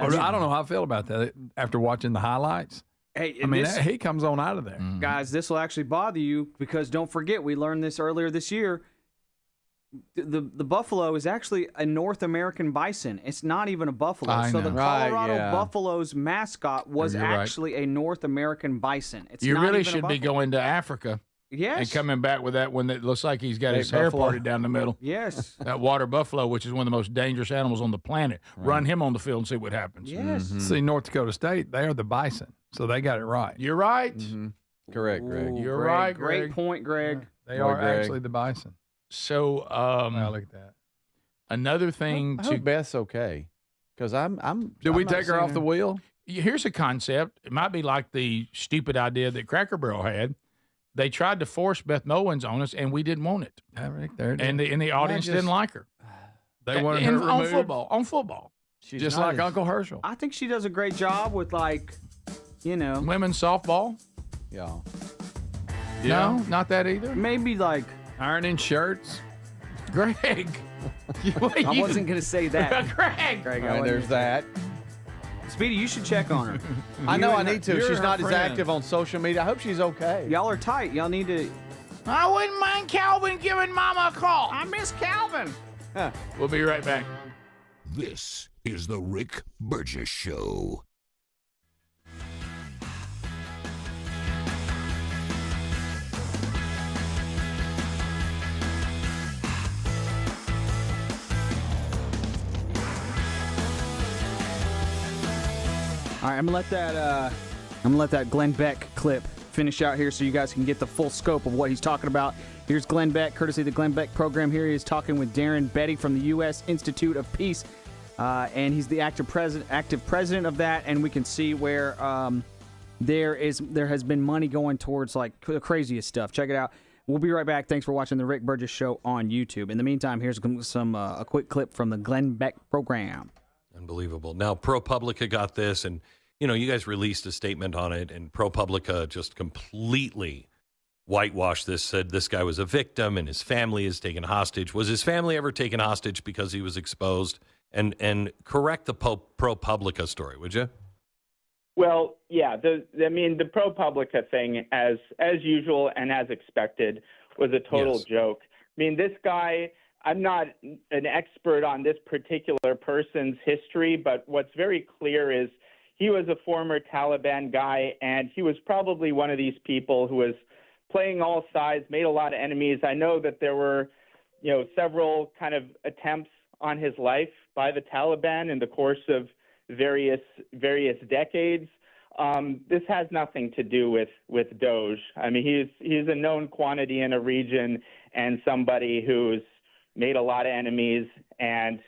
I don't know how I feel about that after watching the highlights. Hey, I mean, this- he comes on out of there. Guys, this will actually bother you because don't forget, we learned this earlier this year. The buffalo is actually a North American bison. It's not even a buffalo. I So the know. Right, Colorado yeah. Buffalo's mascot was You're right. actually a North American bison. It's You not really even a should be buffalo. going to Africa Yes. and coming back with that one that looks like he's got Big his hair buffalo. parted down the middle. Yes. That water buffalo, which is one of the most dangerous animals on the planet. Run him on the field and see what happens. Yes. See, North Dakota State, they are the bison, so they got it right. You're right. Correct, Greg. You're Greg, right, Great Greg. point, Greg. They Boy, are Greg. actually the bison. So Wow, look at that. Another thing I to hope Beth's okay, because Did we I'm not take her seeing off the wheel? here's a concept. It might be like the stupid idea that Cracker Barrel had. They tried to force Beth Mowins on us, and we didn't want it. There it And is. the audience didn't like her. They wanted her And on removed. football. On football. She's Just not like as- Uncle Herschel. I think she does a great job with, like, you know. Women's softball. Yeah. No, not that either. Maybe, like, Ironing shirts. Greg. I wasn't going to say that. Greg. Greg, And there's that. Speedy, you should check on her. I know I need to. you're She's her not as friend. active on social media. I hope she's okay. Y'all are tight. Y'all need to. I wouldn't mind Calvin giving Mama a call. I miss Calvin. We'll be right back. This is the Rick Burgess Show. All right, I'm gonna let that Glenn Beck clip finish out here so you guys can get the full scope of what he's talking about. Here's Glenn Beck, courtesy of the Glenn Beck program. Here he is talking with Darren Betty from the U.S. Institute of Peace, and he's the active president of that. And we can see where there has been money going towards like the craziest stuff. Check it out. We'll be right back. Thanks for watching the Rick Burgess Show on YouTube. In the meantime, here's a quick clip from the Glenn Beck program. Unbelievable. Now, ProPublica got this, and, you guys released a statement on it, and ProPublica just completely whitewashed this, said this guy was a victim and his family is taken hostage. Was his family ever taken hostage because he was exposed? And correct the ProPublica story, would you? Well, yeah. The ProPublica thing, as usual and as expected, was a total joke. I mean, this guy. I'm not an expert on this particular person's history, but what's very clear is he was a former Taliban guy, and he was probably one of these people who was playing all sides, made a lot of enemies. I know that there were, several kind of attempts on his life by the Taliban in the course of various decades. This has nothing to do with Doge. I mean, he's a known quantity in a region and somebody who's made a lot of enemies, and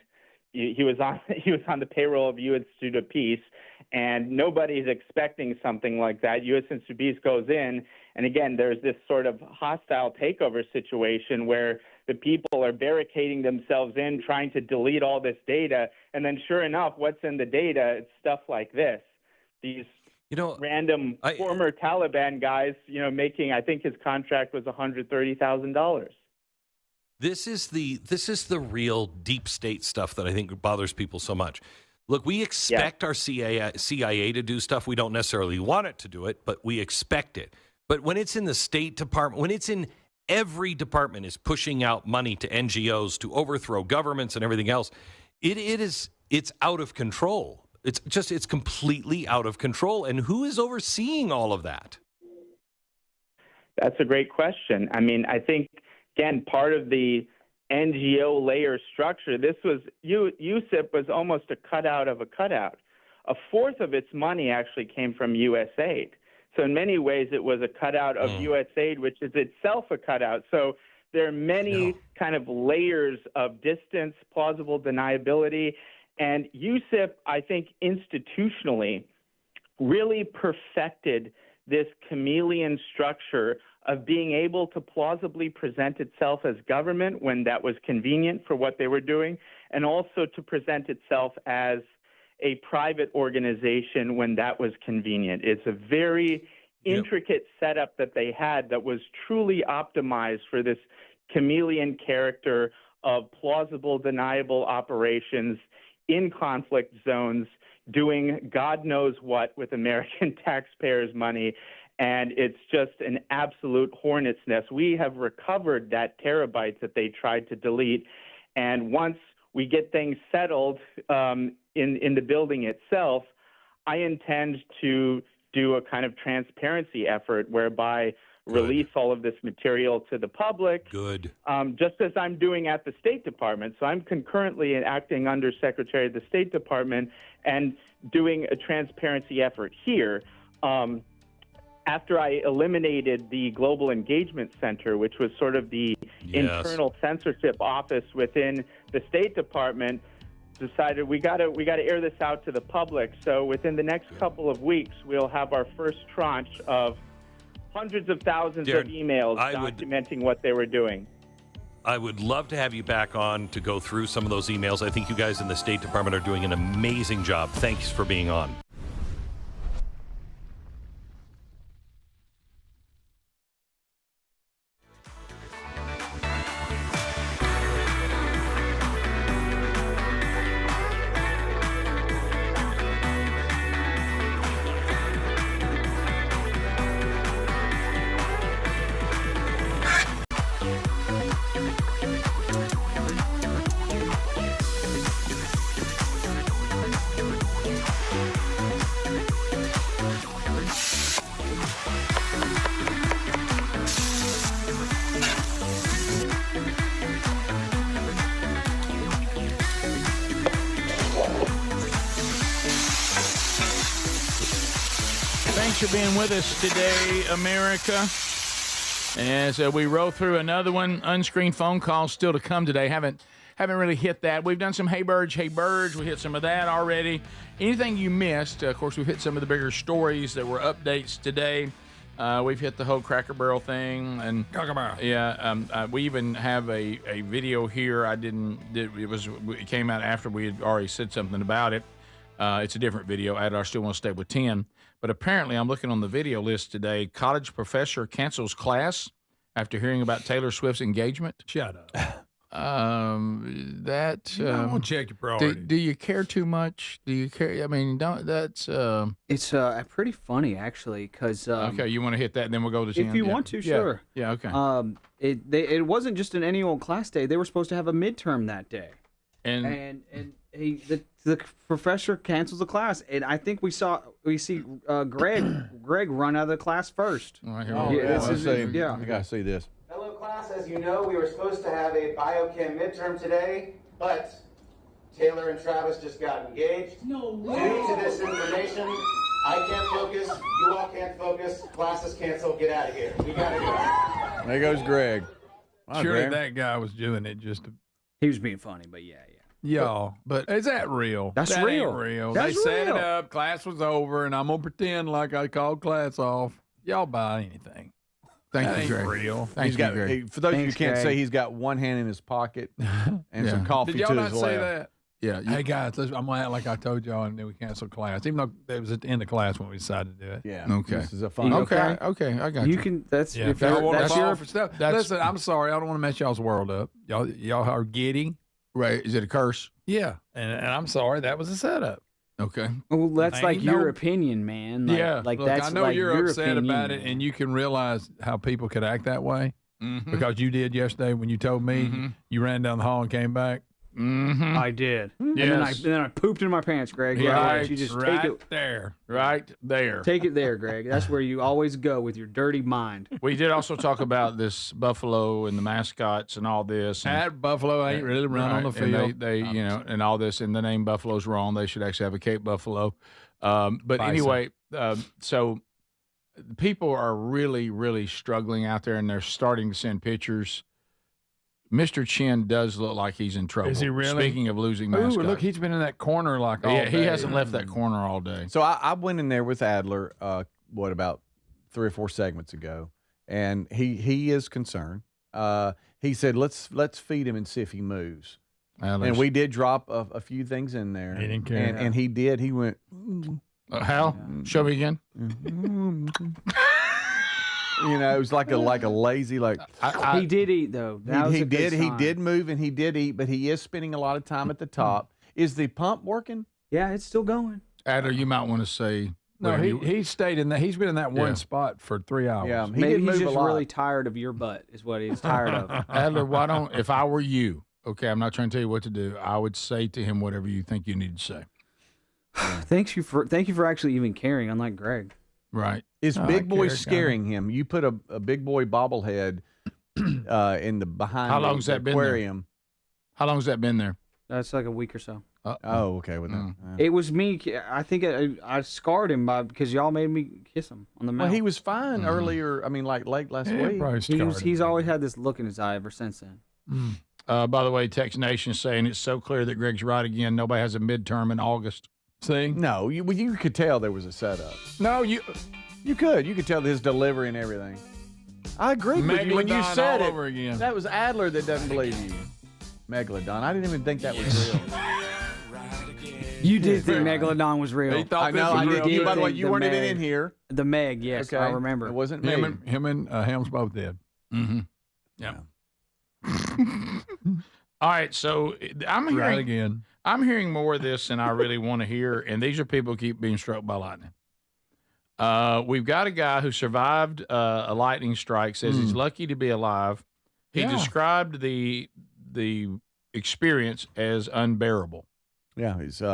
he was on the payroll of U.S. Institute of Peace, and nobody's expecting something like that. U.S. Institute of Peace goes in, and again, there's this sort of hostile takeover situation where the people are barricading themselves in, trying to delete all this data, and then sure enough, what's in the data? It's stuff like this. These random former Taliban guys, making, I think his contract was $130,000. This is the real deep state stuff that I think bothers people so much. Look, we expect our CIA to do stuff. We don't necessarily want it to do it, but we expect it. But when it's in the State Department, when it's in every department is pushing out money to NGOs to overthrow governments and everything else, it's out of control. It's completely out of control. And who is overseeing all of that? That's a great question. I mean, I think, again, part of the NGO layer structure, USIP was almost a cutout of a cutout. A fourth of its money actually came from USAID. So in many ways, it was a cutout of USAID, which is itself a cutout. So there are many kind of layers of distance, plausible deniability. And USIP, I think, institutionally really perfected this chameleon structure of being able to plausibly present itself as government when that was convenient for what they were doing, and also to present itself as a private organization when that was convenient. It's a very intricate setup that they had that was truly optimized for this chameleon character of plausible, deniable operations in conflict zones, doing God knows what with American taxpayers' money. And it's just an absolute hornet's nest. We have recovered that terabyte that they tried to delete. And once we get things settled in the building itself, I intend to do a kind of transparency effort whereby release all of this material to the public. Good. Just as I'm doing at the State Department. So I'm concurrently acting under Secretary of the State Department and doing a transparency effort here. After I eliminated the Global Engagement Center, which was sort of the internal censorship office within the State Department decided we got to air this out to the public. So within the next couple of weeks, we'll have our first tranche of hundreds of thousands of emails documenting what they were doing. I would love to have you back on to go through some of those emails. I think you guys in the State Department are doing an amazing job. Thanks for being on. Thanks for being with us today, America. As we roll through another one, unscreened phone calls still to come today. Haven't really hit that. We've done some Hey Burge. We hit some of that already. Anything you missed, of course, we've hit some of the bigger stories that were updates today. We've hit the whole Cracker Barrel thing, and Cracker Barrel. Yeah, we even have a video here. It came out after we had already said something about it. It's a different video. Adler still wants to stay with 10. But apparently, I'm looking on the video list today. College professor cancels class after hearing about Taylor Swift's engagement. Shut up. I won't check your priorities. Do you care too much? Do you care? I mean, it's pretty funny actually, because okay, you want to hit that, and then we'll go to 10. if you want to, sure. Yeah. Okay. It wasn't just an annual class day. They were supposed to have a midterm that day, and the professor cancels the class, and I think we see Greg run out of the class first. Right here. I gotta see this. Hello class, as you know, we were supposed to have a biochem midterm today, but Taylor and Travis just got engaged. No way! Due to this information, I can't focus, you all can't focus, class is canceled, get out of here. We gotta go. There goes Greg. Wow, Surely Greg. that guy was doing it just to... He was being funny, but yeah. Y'all, but is that real? That's that real. Ain't real. That's they set real. it up. Class was over, and I'm gonna pretend like I called class off. Y'all buy anything? Thank that you, ain't Greg. real. Thank you, Greg. For those of you who can't say, he's got one hand in his pocket and some coffee Did y'all to not his say left. that? Yeah. Hey guys, I'm gonna act like I told y'all, and then we canceled class, even though it was at the end of class when we decided to do it. Yeah. Okay. This is a fun. Okay. I got you. You can. That's Yeah, if if y'all want to that's fall your. for stuff. Listen, I'm sorry, I don't want to mess y'all's world up. Y'all are giddy. Right? Is it a curse? Yeah, and I'm sorry, that was a setup. Okay. Well, that's Ain't like no- your opinion, man. Like, Yeah, like look, that's I know like you're your upset opinion, about it, man. and you can realize how people could act that way Mm-hmm. because you did yesterday when you told me you ran down the hall and came back. Mm-hmm. I did. Yes. And then I pooped in my pants, Greg. Yeah, Why right, don't you just right take it there. Right there. Take it there, Greg. That's where you always go with your dirty mind. We did also talk about this Buffalo and the mascots and all this. And, That Buffalo ain't really run on the and field. They and all this, and the name Buffalo's wrong. They should actually have a Cape Buffalo. But Bison. anyway, so people are really, really struggling out there, and they're starting to send pictures. Mr. Chin does look like he's in trouble. Is he really? Speaking of losing Ooh, mascots. look, he's been in that corner like all Yeah, he day. hasn't left that corner all day. So I went in there with Adler, about 3 or 4 segments ago, and he is concerned. He said, let's feed him and see if he moves. And we did drop a few things in there. He didn't care. And he did. He went, How? Show me again. it was like a lazy, He did eat though. That was he a good did. He sign. did move and he did eat, but he is spending a lot of time at the top. Is the pump working? Yeah, it's still going. Adler, you might want to say. No, he stayed in that. He's been in that one Yeah. spot for 3 hours. Yeah, he Maybe did he's move just a lot. really tired of your butt. Is what he's tired of. Adler, why don't, if I were you, okay, I'm not trying to tell you what to do, I would say to him whatever you think you need to say. Thank you for actually even caring. Unlike Greg. Right. Is Oh, Big I Boy care, scaring him? You put a Big Boy bobblehead in the behind How the long's that been there? aquarium. How long has that been there? That's like a week or so. Oh, okay. With that. It was me. I think I scarred him because y'all made me kiss him on the mouth. Well, he was fine earlier. I mean, like late last week. probably scarred him. He's always had this look in his eye ever since then. By the way, Tex Nation saying it's so clear that Greg's right again. Nobody has a midterm in August. See? No, you could tell there was a setup. No, you could. You could tell his delivery and everything. I agree with you when you Megalodon said all it. over again. That was Adler that doesn't believe you. Megalodon. I didn't even think that was real. You did think Megalodon was real. He thought I know. I did. You, by the way, you weren't even in here. The Meg, yes, Okay. I remember. It wasn't me. Him and Helms both did. Mm-hmm. Yeah. All right, so I'm hearing Right again. I'm hearing more of this than I really want to hear, and these are people who keep being struck by lightning. We've got a guy who survived a lightning strike. Says he's lucky to be alive. He described the experience as unbearable. Yeah, he's You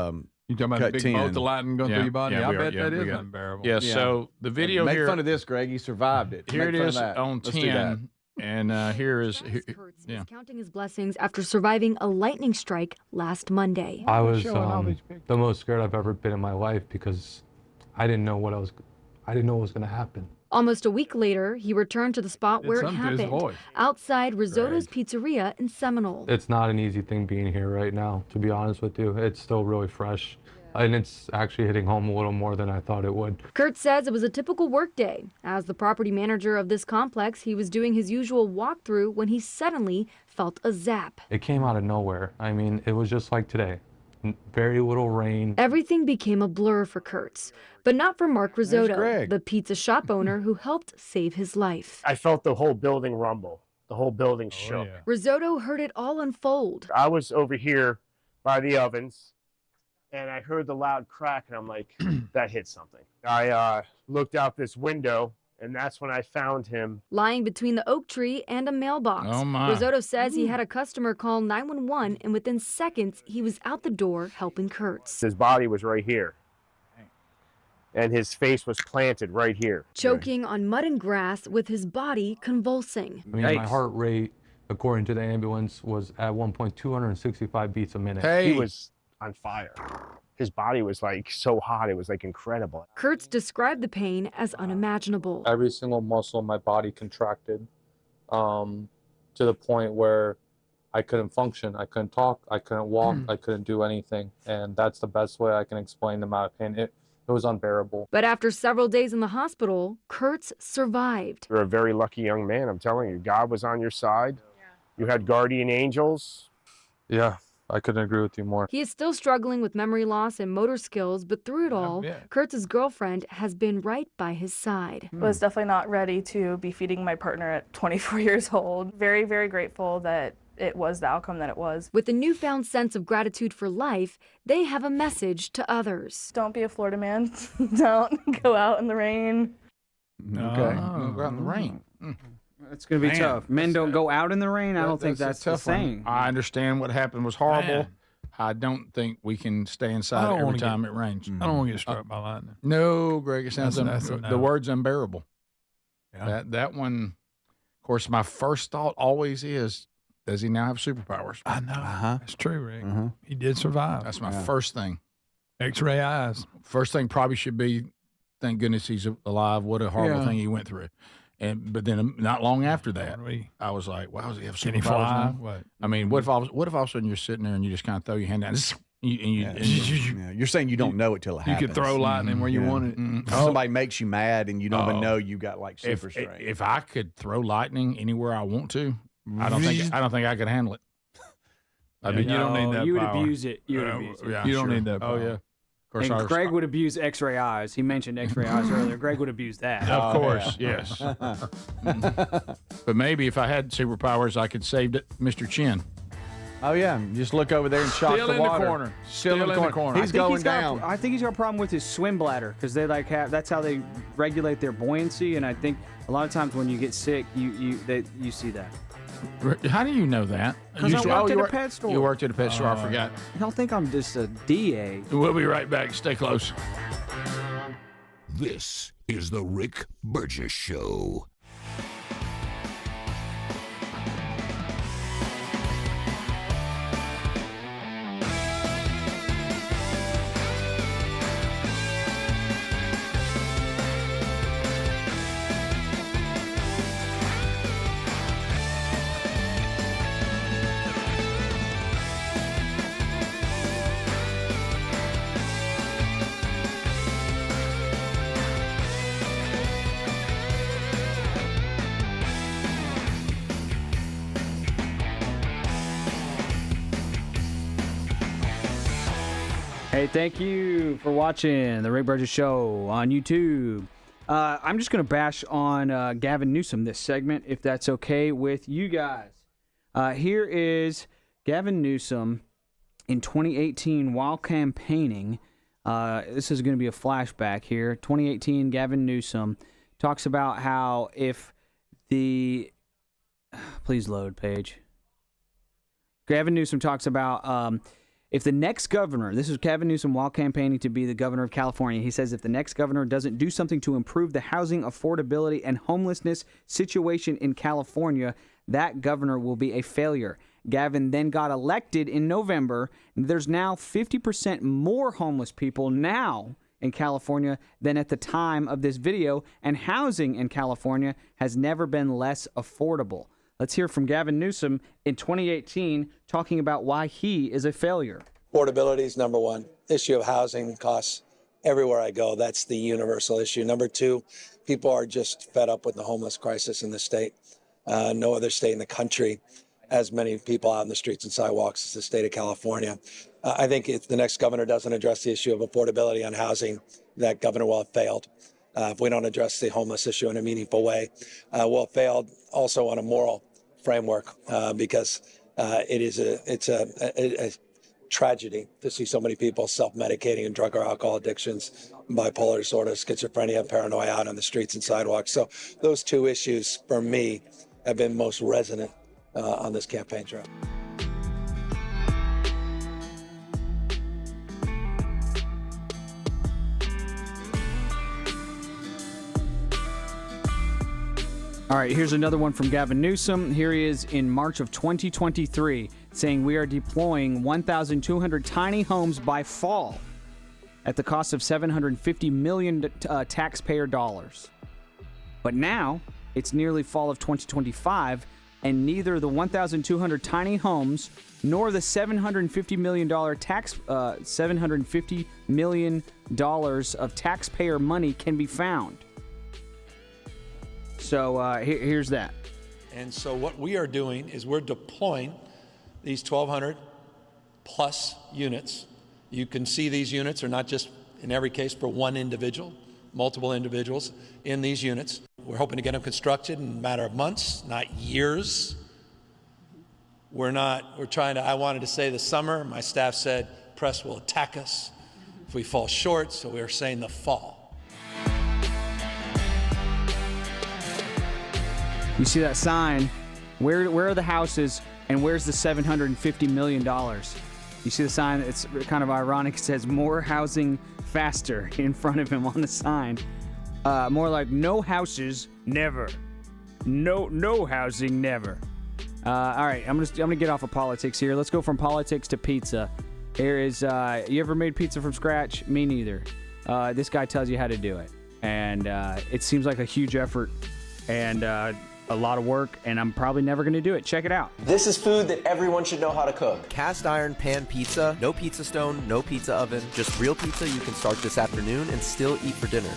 talking about the big 10. bolt of lightning going through your body? Yeah, I we are. bet Yeah, that we is got it. unbearable. Yeah, so the video Make here. fun of this, Greg. He survived it. Here Make it fun of is that. on Let's do that. 10. And here is. He's counting his blessings after surviving a lightning strike last Monday. I was the most scared I've ever been in my life because I didn't know what was going to happen. Almost a week later, he returned to the spot where it happened, outside Risotto's Pizzeria in Seminole. It's not an easy thing being here right now, to be honest with you. It's still really fresh, and it's actually hitting home a little more than I thought it would. Kurt says it was a typical workday. As the property manager of this complex, he was doing his usual walkthrough when he suddenly felt a zap. It came out of nowhere. I mean, it was just like today. Very little rain. Everything became a blur for Kurtz, but not for Mark Risotto, Greg. the pizza shop owner who helped save his life. I felt the whole building rumble. The whole building shook. Risotto heard it all unfold. I was over here by the ovens, and I heard the loud crack, and I'm like, that hit something. I looked out this window, and that's when I found him. Lying between the oak tree and a mailbox. Oh, my. Risotto says he had a customer call 911, and within seconds, he was out the door helping Kurtz. His body was right here, and his face was planted right here. Choking on mud and grass with his body convulsing. I mean, my heart rate, according to the ambulance, was at one point 265 beats a minute. He was on fire. His body was like so hot, it was like incredible. Kurtz described the pain as unimaginable. Every single muscle in my body contracted to the point where I couldn't function. I couldn't talk. I couldn't walk. I couldn't do anything. And that's the best way I can explain the amount of pain. It was unbearable. But after several days in the hospital, Kurtz survived. You're a very lucky young man, I'm telling you. God was on your side. You had guardian angels. Yeah, I couldn't agree with you more. He is still struggling with memory loss and motor skills, but through it all, Kurtz's girlfriend has been right by his side. Was definitely not ready to be feeding my partner at 24 years old. Very, very grateful that it was the outcome that it was. With a newfound sense of gratitude for life, they have a message to others. Don't be a Florida man. Don't go out in the rain. Okay. Go out in the rain. It's going to be Man, tough. Men don't go out in the rain. I don't think that's the tough one. saying. I understand what happened was horrible. Man. I don't think we can stay I inside don't every wanna time it rains. I don't want to get struck by lightning. No, Greg, it sounds That's a the no. word's unbearable. Yeah. That one, of course, my first thought always is, does he now have superpowers? I know. It's true, Rick. He did survive. That's my first thing. X-ray eyes. First thing probably should be, thank goodness he's alive. What a horrible Yeah. thing he went through. But then not long after that, I was like, wow, does he have superpowers? Can he fly? now? What? I mean, what if all of a sudden you're sitting there and you just kind of throw your hand down and Yeah, you're saying you don't know it till it You happens. could throw lightning where you want it. If somebody makes you mad and you don't even know you got like super if, strength. if I could throw lightning anywhere I want to, I don't think I could handle it. I mean, you don't need that You would power. abuse it. You would abuse it. Yeah, You don't sure. need that Oh power. yeah. Of course, And Greg would abuse X-ray eyes. He mentioned X-ray eyes earlier. Greg would abuse that. Of course, yes. But maybe if I had superpowers, I could save Mr. Chin. Oh yeah, just look over there and shock Still the in the water. corner. Still in the corner. He's I think going got down. I think he's got a problem with his swim bladder because they that's how they regulate their buoyancy. And I think a lot of times when you get sick, you see that. How do you know that? 'Cause I worked at a pet store. You worked at a pet store. I forgot. I don't think I'm just a DA. We'll be right back. Stay close. This is the Rick Burgess Show. Hey, thank you for watching the Rick Burgess Show on YouTube. I'm just going to bash on Gavin Newsom this segment, if that's okay with you guys. Here is Gavin Newsom in 2018 while campaigning. This is going to be a flashback here. 2018, Gavin Newsom talks about how if the... Please load, page. Gavin Newsom talks about... if the next governor, this is Gavin Newsom while campaigning to be the governor of California, he says if the next governor doesn't do something to improve the housing affordability and homelessness situation in California, that governor will be a failure. Gavin then got elected in November. There's now 50% more homeless people now in California than at the time of this video, and housing in California has never been less affordable. Let's hear from Gavin Newsom in 2018 talking about why he is a failure. Affordability is number one. Issue of housing costs everywhere I go. That's the universal issue. Number two, people are just fed up with the homeless crisis in the state. No other state in the country as many people out in the streets and sidewalks as the state of California. I think if the next governor doesn't address the issue of affordability on housing, that governor will have failed. If we don't address the homeless issue in a meaningful way, we'll have failed also on a moral framework because it's a tragedy to see so many people self-medicating and drug or alcohol addictions, bipolar disorder, schizophrenia, paranoia out on the streets and sidewalks. So those two issues for me have been most resonant on this campaign trail. All right, here's another one from Gavin Newsom. Here he is in March of 2023 saying we are deploying 1,200 tiny homes by fall at the cost of $750 million taxpayer dollars. But now it's nearly fall of 2025, and neither the 1,200 tiny homes nor the $750 million $750 million of taxpayer money can be found. So here's that. And so what we are doing is we're deploying these 1,200 plus units. You can see these units are not just, in every case, for one individual, multiple individuals in these units. We're hoping to get them constructed in a matter of months, not years. I wanted to say the summer. My staff said press will attack us if we fall short, so we're saying the fall. You see that sign? Where are the houses and where's the $750 million? You see the sign? It's kind of ironic. It says more housing faster in front of him on the sign. More like no houses, never. No housing, never. All right, I'm gonna get off of politics here. Let's go from politics to pizza. Here is, you ever made pizza from scratch? Me neither. This guy tells you how to do it. And it seems like a huge effort and a lot of work, and I'm probably never going to do it. Check it out. This is food that everyone should know how to cook. Cast iron pan pizza, no pizza stone, no pizza oven, just real pizza you can start this afternoon and still eat for dinner.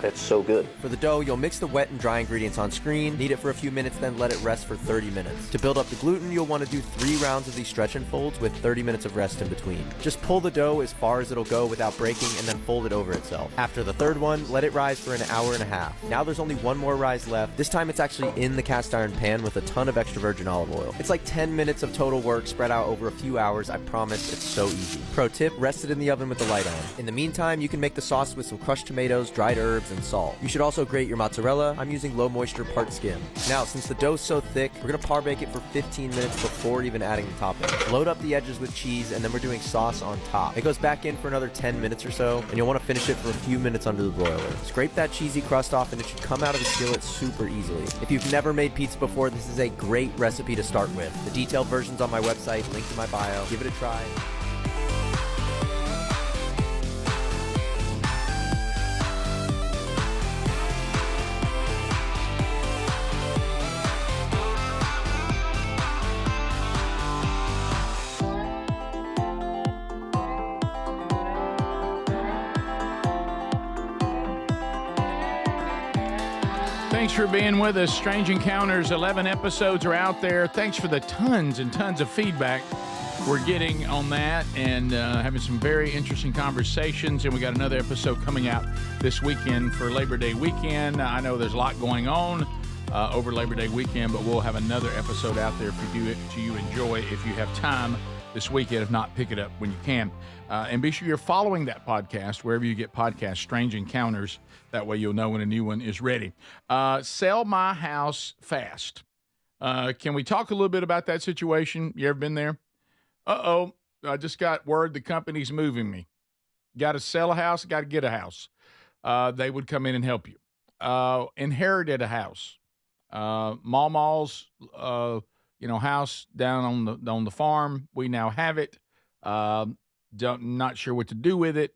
That's so good. For the dough, you'll mix the wet and dry ingredients on screen, knead it for a few minutes, then let it rest for 30 minutes. To build up the gluten, you'll want to do 3 rounds of these stretch and folds with 30 minutes of rest in between. Just pull the dough as far as it'll go without breaking and then fold it over itself. After the third one, let it rise for an hour and a half. Now there's only one more rise left. This time it's actually in the cast iron pan with a ton of extra virgin olive oil. It's like 10 minutes of total work spread out over a few hours. I promise it's so easy. Pro tip, rest it in the oven with the light on. In the meantime, you can make the sauce with some crushed tomatoes, dried herbs, and salt. You should also grate your mozzarella. I'm using low moisture part skim. Now, since the dough's so thick, we're gonna par bake it for 15 minutes before even adding the topping. Load up the edges with cheese, and then we're doing sauce on top. It goes back in for another 10 minutes or so, and you'll want to finish it for a few minutes under the broiler. Scrape that cheesy crust off, and it should come out of the skillet super easily. If you've never made pizza before, this is a great recipe to start with. The detailed version's on my website, linked in my bio. Give it a try. Thanks for being with us. Strange Encounters, 11 episodes are out there. Thanks for the tons and tons of feedback. we're getting on that and having some very interesting conversations. And we got another episode coming out this weekend for Labor Day weekend. I know there's a lot going on over Labor Day weekend, but we'll have another episode out there for you enjoy if you have time this weekend. If not, pick it up when you can. And be sure you're following that podcast wherever you get podcasts, Strange Encounters. That way you'll know when a new one is ready. Sell my house fast. Can we talk a little bit about that situation? You ever been there? I just got word the company's moving me. Got to sell a house, got to get a house. They would come in and help you. Inherited a house. Mama's, house down on the farm. We now have it. Not sure what to do with it.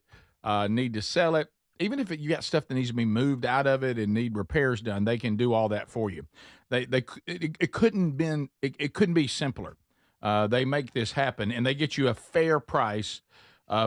Need to sell it. Even if you got stuff that needs to be moved out of it and need repairs done, they can do all that for you. It couldn't be simpler. They make this happen, and they get you a fair price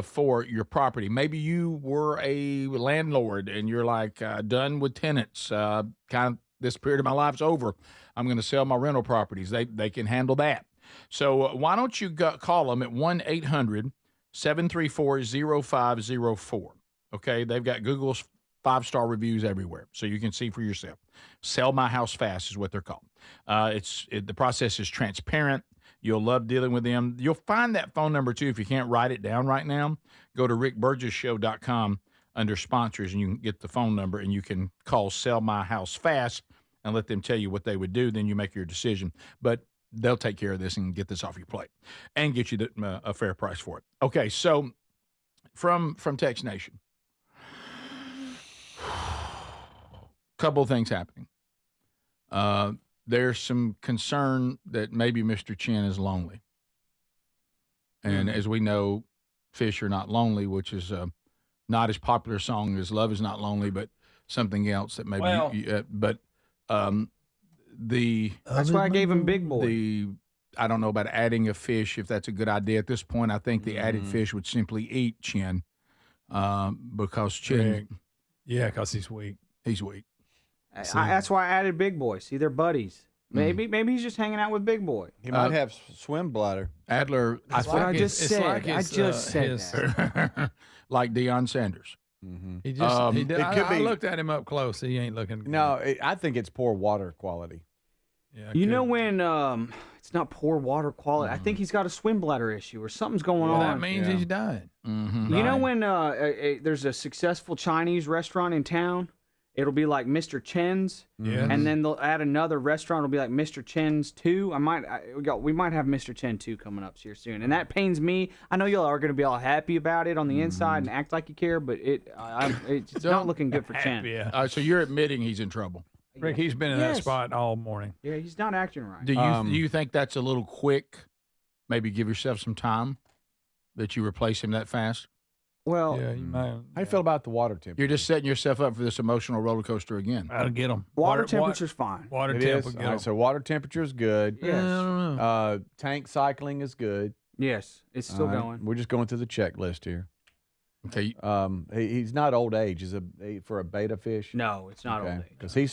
for your property. Maybe you were a landlord and you're like done with tenants. Kind of this period of my life's over. I'm going to sell my rental properties. They can handle that. So why don't you call them at 1-800-734-0504. Okay, they've got Google's 5-star reviews everywhere, so you can see for yourself. Sell My House Fast is what they're called. The process is transparent. You'll love dealing with them. You'll find that phone number, too, if you can't write it down right now. Go to rickburgesshow.com under sponsors, and you can get the phone number, and you can call Sell My House Fast and let them tell you what they would do. Then you make your decision. But they'll take care of this and get this off your plate and get you a fair price for it. Okay, so from Text Nation, couple of things happening. There's some concern that maybe Mr. Chin is lonely. And as we know, fish are not lonely, which is not as popular song as Love Is Not Lonely, but something else that maybe that's why I gave him Big Boy. I don't know about adding a fish, if that's a good idea at this point. I think the added fish would simply eat Chin because Chin. Yeah, because he's weak. He's weak. That's why I added Big Boy. See, they're buddies. Maybe he's just hanging out with Big Boy. He might have swim bladder. Adler. That's what I just said. I just said that. Like Deion Sanders. Mm-hmm. He just. I looked at him up close. He ain't looking good. No, I think it's poor water quality. Yeah, you know when it's not poor water quality. I think he's got a swim bladder issue or something's going on. That means he's dying. Mm-hmm. You know when there's a successful Chinese restaurant in town, it'll be like Mr. Chen's, and then they'll add another restaurant. It'll be like Mr. Chen's 2. We might have Mr. Chen 2 coming up here soon, and that pains me. I know y'all are going to be all happy about it on the inside and act like you care, but it's not looking good for Chen. Yeah. So you're admitting he's in trouble. Rick, he's been in that spot all morning. Yeah, he's not acting right. Do you think that's a little quick? Maybe give yourself some time that you replace him that fast? Well, yeah, you might. How do you feel about the water temperature? You're just setting yourself up for this emotional roller coaster again. I'll get them. Water temperature's fine. Water temperature. All right, so water temperature is good. Yes. I don't know. Tank cycling is good. Yes, it's still going. We're just going through the checklist here. Okay. He's not old age. For a beta fish? No, it's not old age. Because he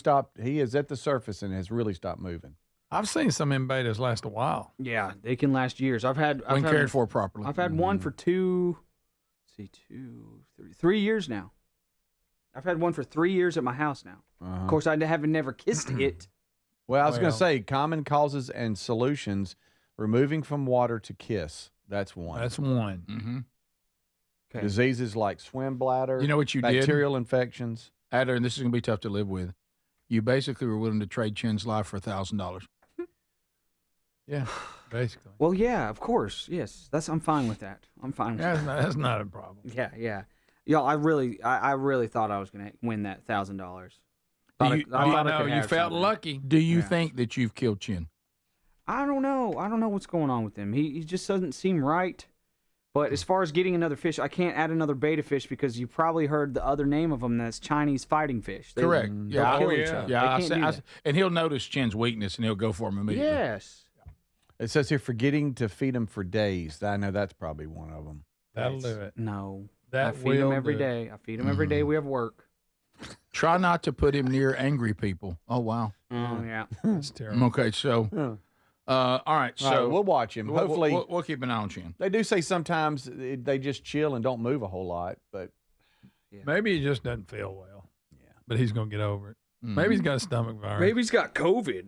is at the surface and has really stopped moving. I've seen some betas last a while. Yeah, they can last years. I've had cared for properly. I've had one for 3 years now. I've had one for 3 years at my house now. Of course, I haven't never kissed it. Well, I was going to say common causes and solutions: removing from water to kiss. That's one. That's one. Mm-hmm. Okay. Diseases like swim bladder. You know what you did? Bacterial infections. Adler, and this is going to be tough to live with. You basically were willing to trade Chin's life for $1,000. Yeah, basically. Well, yeah, of course. Yes, I'm fine with that. I'm fine with that. That's not a problem. Yeah. Y'all, I really thought I was going to win that $1,000. You felt lucky. Do you think that you've killed Chin? I don't know. I don't know what's going on with him. He just doesn't seem right. But as far as getting another fish, I can't add another beta fish because you probably heard the other name of them. That's Chinese fighting fish. Correct. They'll kill each other. And he'll notice Chin's weakness and he'll go for him immediately. Yes. It says here forgetting to feed him for days. I know that's probably one of them. That'll do it. No. I feed him every day. I feed him every day. We have work. Try not to put him near angry people. Oh, wow. Oh, yeah. That's terrible. Okay, so All right, so All right, we'll watch him. Hopefully, we'll keep an eye on Chin. They do say sometimes they just chill and don't move a whole lot, but maybe he just doesn't feel well. Yeah, but he's gonna get over it. Mm-hmm. Maybe he's got a stomach virus. Maybe he's got COVID.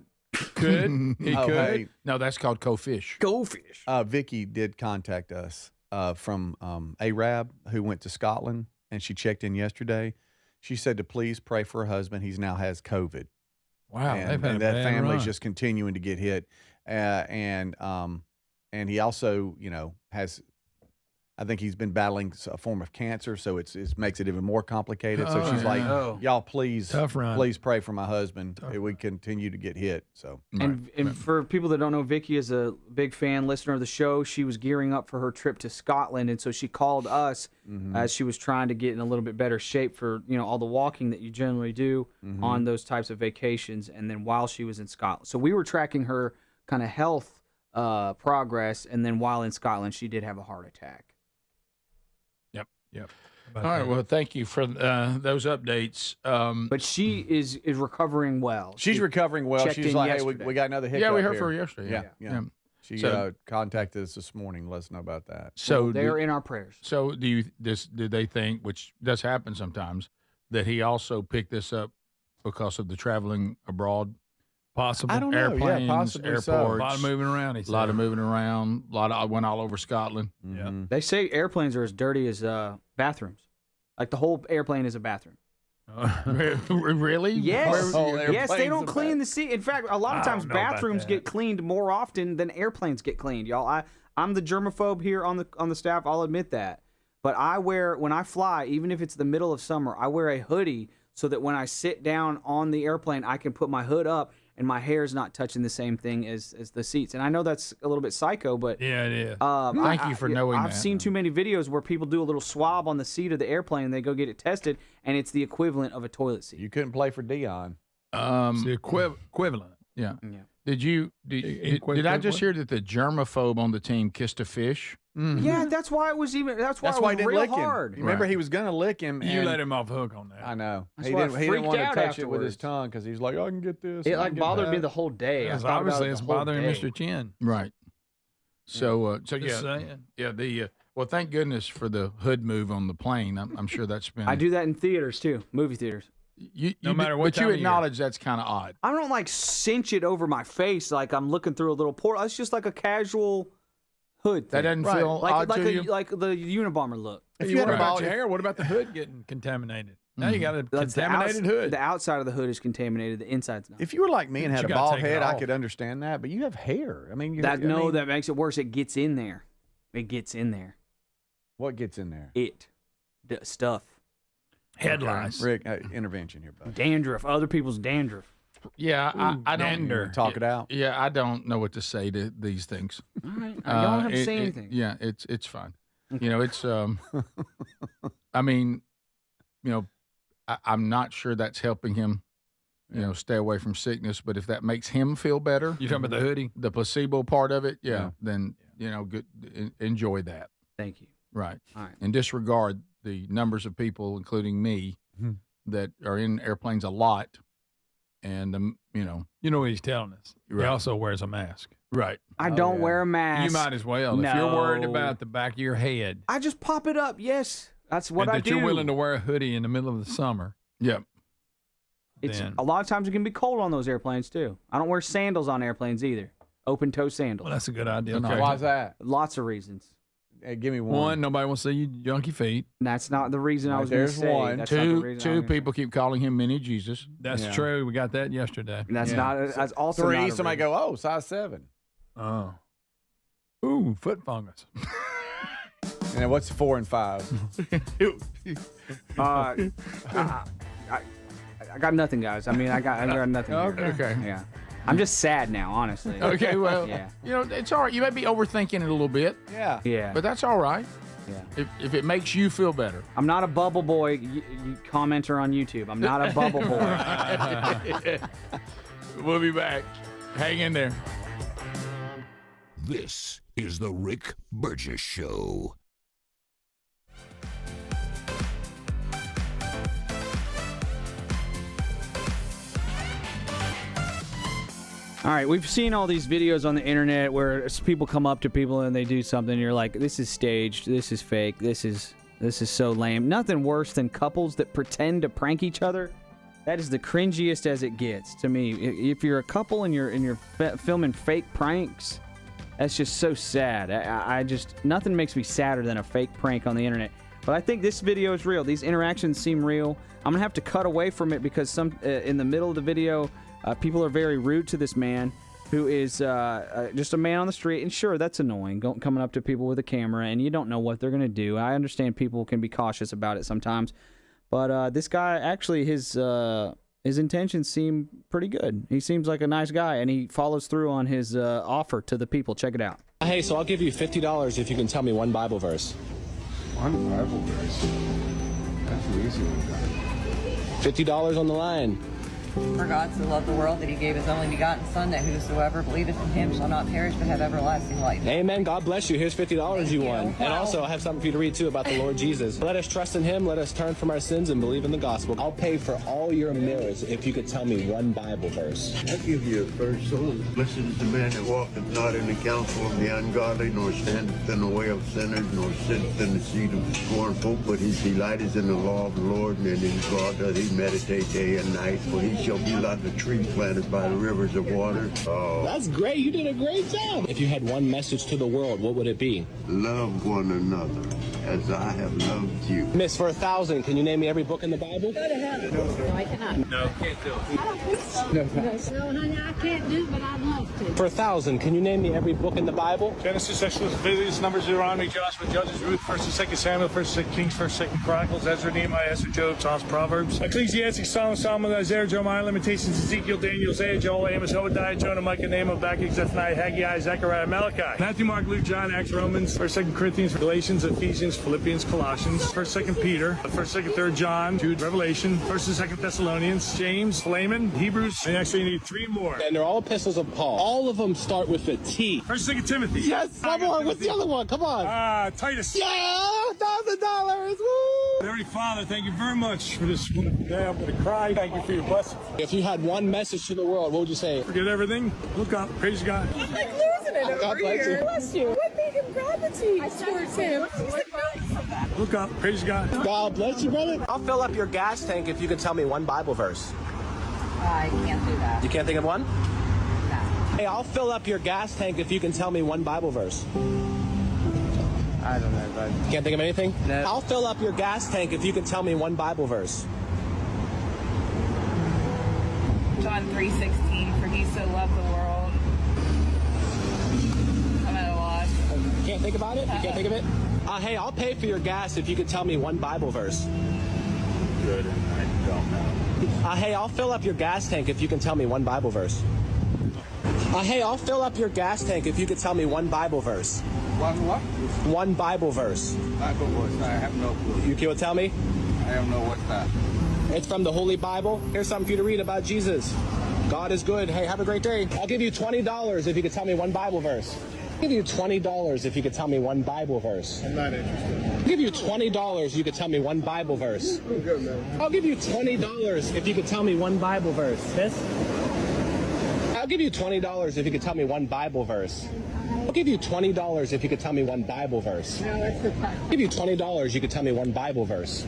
Could he Oh, could? hey. No, that's called co-fish. Go-fish. Vicky did contact us from Arab, who went to Scotland, and she checked in yesterday. She said to please pray for her husband. He's now has COVID. Wow, and, they've had and a that bad family's run. just continuing to get hit. And he also, has. I think he's been battling a form of cancer, so it makes it even more complicated. So she's like, "Y'all, please, Tough run. please pray for my husband. We continue to get hit." So, And for people that don't know, Vicky is a big fan, listener of the show. She was gearing up for her trip to Scotland, and so she called us as she was trying to get in a little bit better shape for all the walking that you generally do on those types of vacations. And then while she was in Scotland, so we were tracking her kind of health progress, and then while in Scotland, she did have a heart attack. Yep. All right. Well, thank you for those updates. But she is recovering well. she's recovering well. checked She's in like, yesterday. "Hey, we got another hiccup." Yeah, we heard here. from her yesterday. Yeah. She So- contacted us this morning. Let us know about that. So they're in our prayers. So did they think, which does happen sometimes, that he also picked this up because of the traveling abroad? Possible. I don't know. Airplanes, Yeah, possibly airports, so. A lot of moving around. He a lot of said. moving around. I went all over Scotland. Yeah. They say airplanes are as dirty as bathrooms. Like the whole airplane is a bathroom. Really? Yes. Where- Yes, they don't clean the seat. In fact, a lot of I times don't know about bathrooms that. get cleaned more often than airplanes get cleaned, y'all. I'm the germaphobe here on the staff. I'll admit that. But when I fly, even if it's the middle of summer, I wear a hoodie so that when I sit down on the airplane, I can put my hood up and my hair's not touching the same thing as the seats. And I know that's a little bit psycho, but Yeah, it is. Thank you for knowing I've that. seen too many videos where people do a little swab on the seat of the airplane and they go get it tested, and it's the equivalent of a toilet seat. You couldn't play for Dion. It's the equivalent. Yeah. Yeah. Did I just hear that the germaphobe on the team kissed a fish? Yeah, that's why it was even. That's why That's it why was he didn't real lick hard. him. Remember, he was going to lick him. You and let him off the hook on that. I know. That's He why I didn't want freaked to out touch it with his afterwards. tongue because he's like, "I can get this." It I like can get bothered me that." the whole day. I Because thought about obviously it it's the whole bothering day. Mr. Chin. Right. So, Just saying. well, thank goodness for the hood move on the plane. I'm sure that's been. I do that in theaters too, movie theaters. No matter what but time you of year. acknowledge that's kind of odd. I don't like cinch it over my face like I'm looking through a little port. It's just like a casual hood. That thing. doesn't feel like odd like to a, you? like the Unabomber look. If you what had a about bald- your hair? What about the hood getting contaminated? Now you got a That's contaminated hood. The outside of the hood is contaminated. The inside's not. If you were like me and But had you a gotta bald take it head, I off. could understand that. But you have hair. I mean, That makes it worse. It gets in there. It gets in there. What gets in there? The stuff. Head lice. Rick, intervention here, bud. Dandruff. Other people's dandruff. Yeah, I don't dander. Talk it out. Yeah, I don't know what to say to these things. All right. Y'all don't have to say anything. Yeah, it's fine. It's I mean, I'm not sure that's helping him. Stay away from sickness. But if that makes him feel better, You talking about the hoodie? the placebo part of it, then good. Enjoy that. Thank you. Right. All right. And disregard the numbers of people, including me, that are in airplanes a lot, and You know what he's telling us. He Right. also wears a mask. right. I don't wear a mask. You might as well. If you're worried No. about the back of your head, I just pop it up. Yes, that's what and I that do. you're willing to wear a hoodie in the middle of the summer, Yeah. It's then- a lot of times it can be cold on those airplanes too. I don't wear sandals on airplanes either. Open toe sandals. well, that's a good idea. Okay. Not Why's that? Lots of reasons. Hey, give me one. one, nobody wants to see you junky feet. And that's not the reason I Right, was going to there's say. one. That's not the reason I Two was gonna people keep calling him Mini Jesus. That's Yeah. true. We got that yesterday. say. That's Yeah. not. That's also Three. Not a Somebody reason. go, size 7. Oh. Ooh, foot fungus. And then what's 4 and 5? I got nothing, guys. I mean, I got nothing. here. Okay. Yeah. I'm just sad now, honestly. Okay, well, Yeah. it's all right. You may be overthinking it a little bit, Yeah. Yeah. but that's all right Yeah. if it makes you feel better. I'm not a bubble boy. You commenter on YouTube. I'm not a bubble boy. We'll be back. Hang in there. This is the Rick Burgess Show. All right, we've seen all these videos on the internet where people come up to people and they do something, and you're like, this is staged, this is fake, this is so lame. Nothing worse than couples that pretend to prank each other. That is the cringiest as it gets to me. If you're a couple and you're filming fake pranks, that's just so sad. I just, nothing makes me sadder than a fake prank on the internet. But I think this video is real. These interactions seem real. I'm going to have to cut away from it because in the middle of the video, people are very rude to this man who is just a man on the street. And sure, that's annoying, coming up to people with a camera, and you don't know what they're going to do. I understand people can be cautious about it sometimes. But this guy, actually, his intentions seem pretty good. He seems like a nice guy, and he follows through on his offer to the people. Check it out. Hey, so I'll give you $50 if you can tell me one Bible verse. One Bible verse? That's an easy one. $50 on the line. For God so loved the world that he gave his only begotten Son, that whosoever believeth in him shall not perish but have everlasting life. Amen. God bless you. Here's $50 you won. Wow. And also, I have something for you to read, too, about the Lord Jesus. Let us trust in him. Let us turn from our sins and believe in the gospel. I'll pay for all your meals if you could tell me one Bible verse. I'll give you a verse. So listen to the man that walketh not in the counsel of the ungodly, nor standeth in the way of sinners, nor sitteth in the seat of the scornful. But his delight is in the law of the Lord, and in his law doth he meditate day and night. For he shall be like the tree planted by the rivers of water. Oh. That's great. You did a great job. If you had one message to the world, what would it be? Love one another as I have loved you. Miss, for 1,000, can you name me every book in the Bible? Go to heaven. No, I cannot. No, can't do it. I don't think so. No, honey, I can't do it, but I'd love to. For 1,000, can you name me every book in the Bible? Genesis, Exodus, Leviticus, Numbers, Deuteronomy, Joshua, Judges, Ruth, 1st and 2nd Samuel, 1st and 2nd Kings, 1st and 2nd Chronicles, Ezra, Nehemiah, Esther, Job, Psalms, Proverbs, Ecclesiastes, Psalms, Solomon, Isaiah, Jeremiah, Lamentations, Ezekiel, Daniel, Isaiah, Joel, Amos, Obadiah, Jonah, Micah, Nahum, Habakkuk, Zephaniah, Haggai, Zechariah, Malachi, Matthew, Mark, Luke, John, Acts, Romans, 1st, 2nd Corinthians, Galatians, Ephesians, Philippians, Colossians, 1st, 2nd Peter, 1st, 2nd, 3rd John, Jude, Revelation, 1st and 2nd Thessalonians, James, Philemon, Hebrews, and actually you need 3 more. And they're all epistles of Paul. All of them start with a T. 1st and 2nd Timothy. Yes, come on. What's the other one? Come on. Titus. Yeah, $1,000. Woo! Heavenly Father, thank you very much for this wonderful day. I'm going to cry. Thank you for your blessing. If you had one message to the world, what would you say? Forget everything. Look up. Praise God. I'm like losing it God over bless here. you. Bless you. What made him gravitate towards him? Look up. Praise God. God bless you, brother. I'll fill up your gas tank if you can tell me one Bible verse. I can't do that. You can't think of one? No. Hey, I'll fill up your gas tank if you can tell me one Bible verse. I don't know, bud. Can't think of anything? No. I'll fill up your gas tank if you can tell me one Bible verse. John 3:16, for he so loved the world. I'm at a loss. Can't think about it? You can't think of it? Hey, I'll pay for your gas if you can tell me one Bible verse. Good, I don't know. Hey, I'll fill up your gas tank if you can tell me one Bible verse. Hey, I'll fill up your gas tank if you could tell me one Bible verse. One what? One Bible verse. Bible verse, I have no clue. You can tell me? I don't know what's that. It's from the Holy Bible. Here's something for you to read about Jesus. God is good. Hey, have a great day. I'll give you $20 if you could tell me one Bible verse. I'll give you $20 if you could tell me one Bible verse. I'm not interested. I'll give you $20 if you could tell me one Bible verse. I'll give you $20 if you could tell me one Bible verse. Yes? I'll give you $20 if you could tell me one Bible verse. I'll give you $20 if you could tell me one Bible verse. I'll give you $20 you could tell me one Bible verse.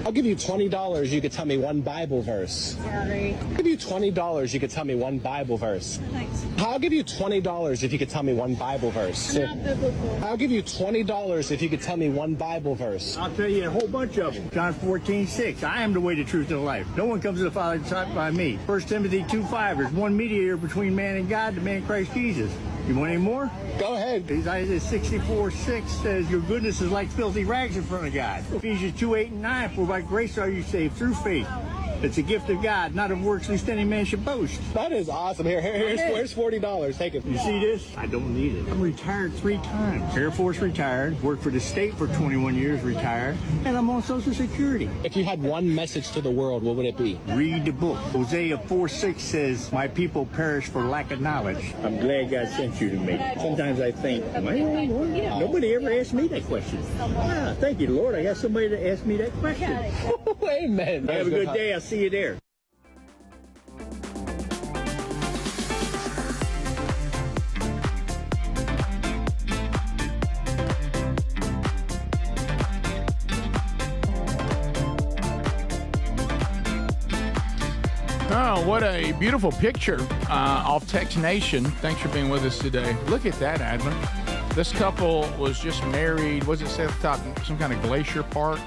I'll give you $20 you could tell me one Bible verse. Sorry. I'll give you $20 you could tell me one Bible verse. Thanks. I'll give you $20 if you could tell me one Bible verse. Not biblical. I'll give you $20 if you could tell me one Bible verse. I'll tell you a whole bunch of them. John 14:6. I am the way, the truth, and the life. No one comes to the Father except by me. 1 Timothy 2:5. There's one mediator between man and God, the man Christ Jesus. You want any more? Go ahead. Isaiah 64:6 says, your goodness is like filthy rags in front of God. Ephesians 2:8-9. For by grace are you saved through faith. It's a gift of God, not of works, lest any man should boast. That is awesome. Here's $40. Take it. You see this? I don't need it. I'm retired 3 times. Air Force retired, worked for the state for 21 years, retired, and I'm on Social Security. If you had one message to the world, what would it be? Read the book. Hosea 4:6 says, my people perish for lack of knowledge. I'm glad God sent you to me. Sometimes I think, well, nobody ever asked me that question. Ah, thank you, Lord. I got somebody to ask me that question. Amen. Have a good day. I'll see you there. Oh, what a beautiful picture off Tex Nation. Thanks for being with us today. Look at that, Adler. This couple was just married. What does it say at the top? Some kind of glacier park?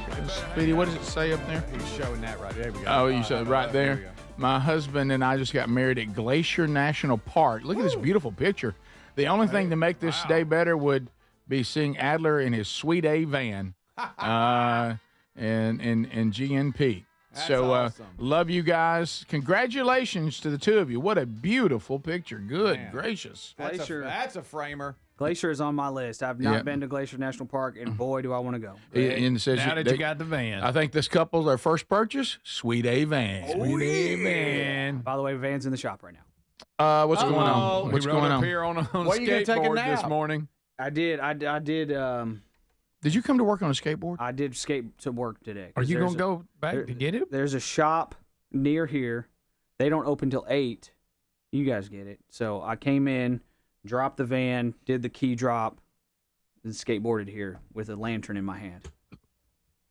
Speedy, what does it say up there? He's showing that right there. Oh, you said right there. My husband and I just got married at Glacier National Park. Look at this beautiful picture. The only thing to make this day better would be seeing Adler in his Sweet A van and GNP. That's so awesome. Love you guys. Congratulations to the two of you. What a beautiful picture. Good Man. gracious. Glacier. That's a framer. Glacier is on my list. I've not been to Glacier National Park, and boy, do I want to go. And it says Now that you got the van. I think this couple, their first purchase, Sweet A van. Sweet A van. By the way, van's in the shop right now. What's going on? What's we going rode on? up here on a Why you gonna take a skateboard nap? this morning. I did. Did you come to work on a skateboard? I did skate to work today. Are you There's going to go back to get it? There's a shop near here. They don't open till 8. You guys get it. So I came in, dropped the van, did the key drop, and skateboarded here with a lantern in my hand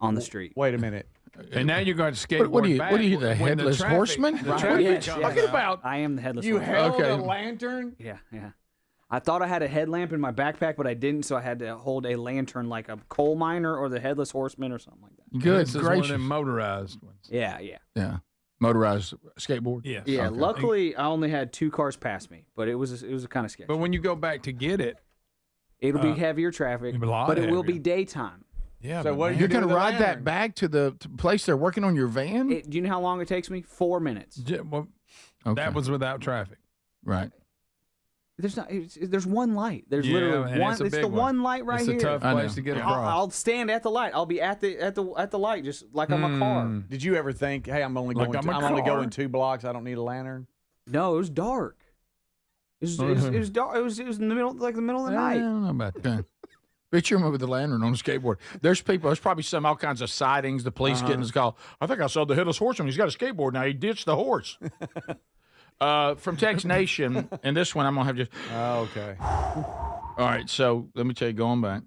on the street. Wait a minute. And now you're going to skateboard What are you, back. What are you, the when headless traffic- horseman? the What are traffic you comes talking out. about? I am the headless You horseman. held Okay. a lantern? Yeah. I thought I had a headlamp in my backpack, but I didn't, so I had to hold a lantern like a coal miner or the headless horseman or something like that. Good This is one of gracious. them motorized ones. Yeah. Yeah. Motorized skateboard? Yes. Yeah, Okay. luckily I only had 2 cars pass me, but it was a kind of sketchy. But when you go back to get it, It'll be heavier traffic, it'll be a lot but it will heavier. be daytime. yeah. So but what man, do You're do going to with the ride that lantern? back to the place they're working on your van? Do you know how long it takes me? 4 minutes. well, Okay. that was without traffic. Right. There's one light. There's Yeah, literally and one. it's a It's big the one. one light right It's here. a tough I place know. to get Yeah. across. I'll stand at the light. I'll be at the light, just like I'm a car. Did you ever think, hey, I'm only Like going I'm a only car. going 2 blocks. I don't need a lantern? No, it was dark. It was dark. It was in the middle, like the middle of the I night. don't know about that. Picture him with the lantern on a skateboard. There's probably all kinds of sightings. The police getting his call. I think I saw the headless horseman. He's got a skateboard now. He ditched the horse. From Tex Nation, and this one I'm gonna have just. Oh, okay. All right, so let me tell you, going back.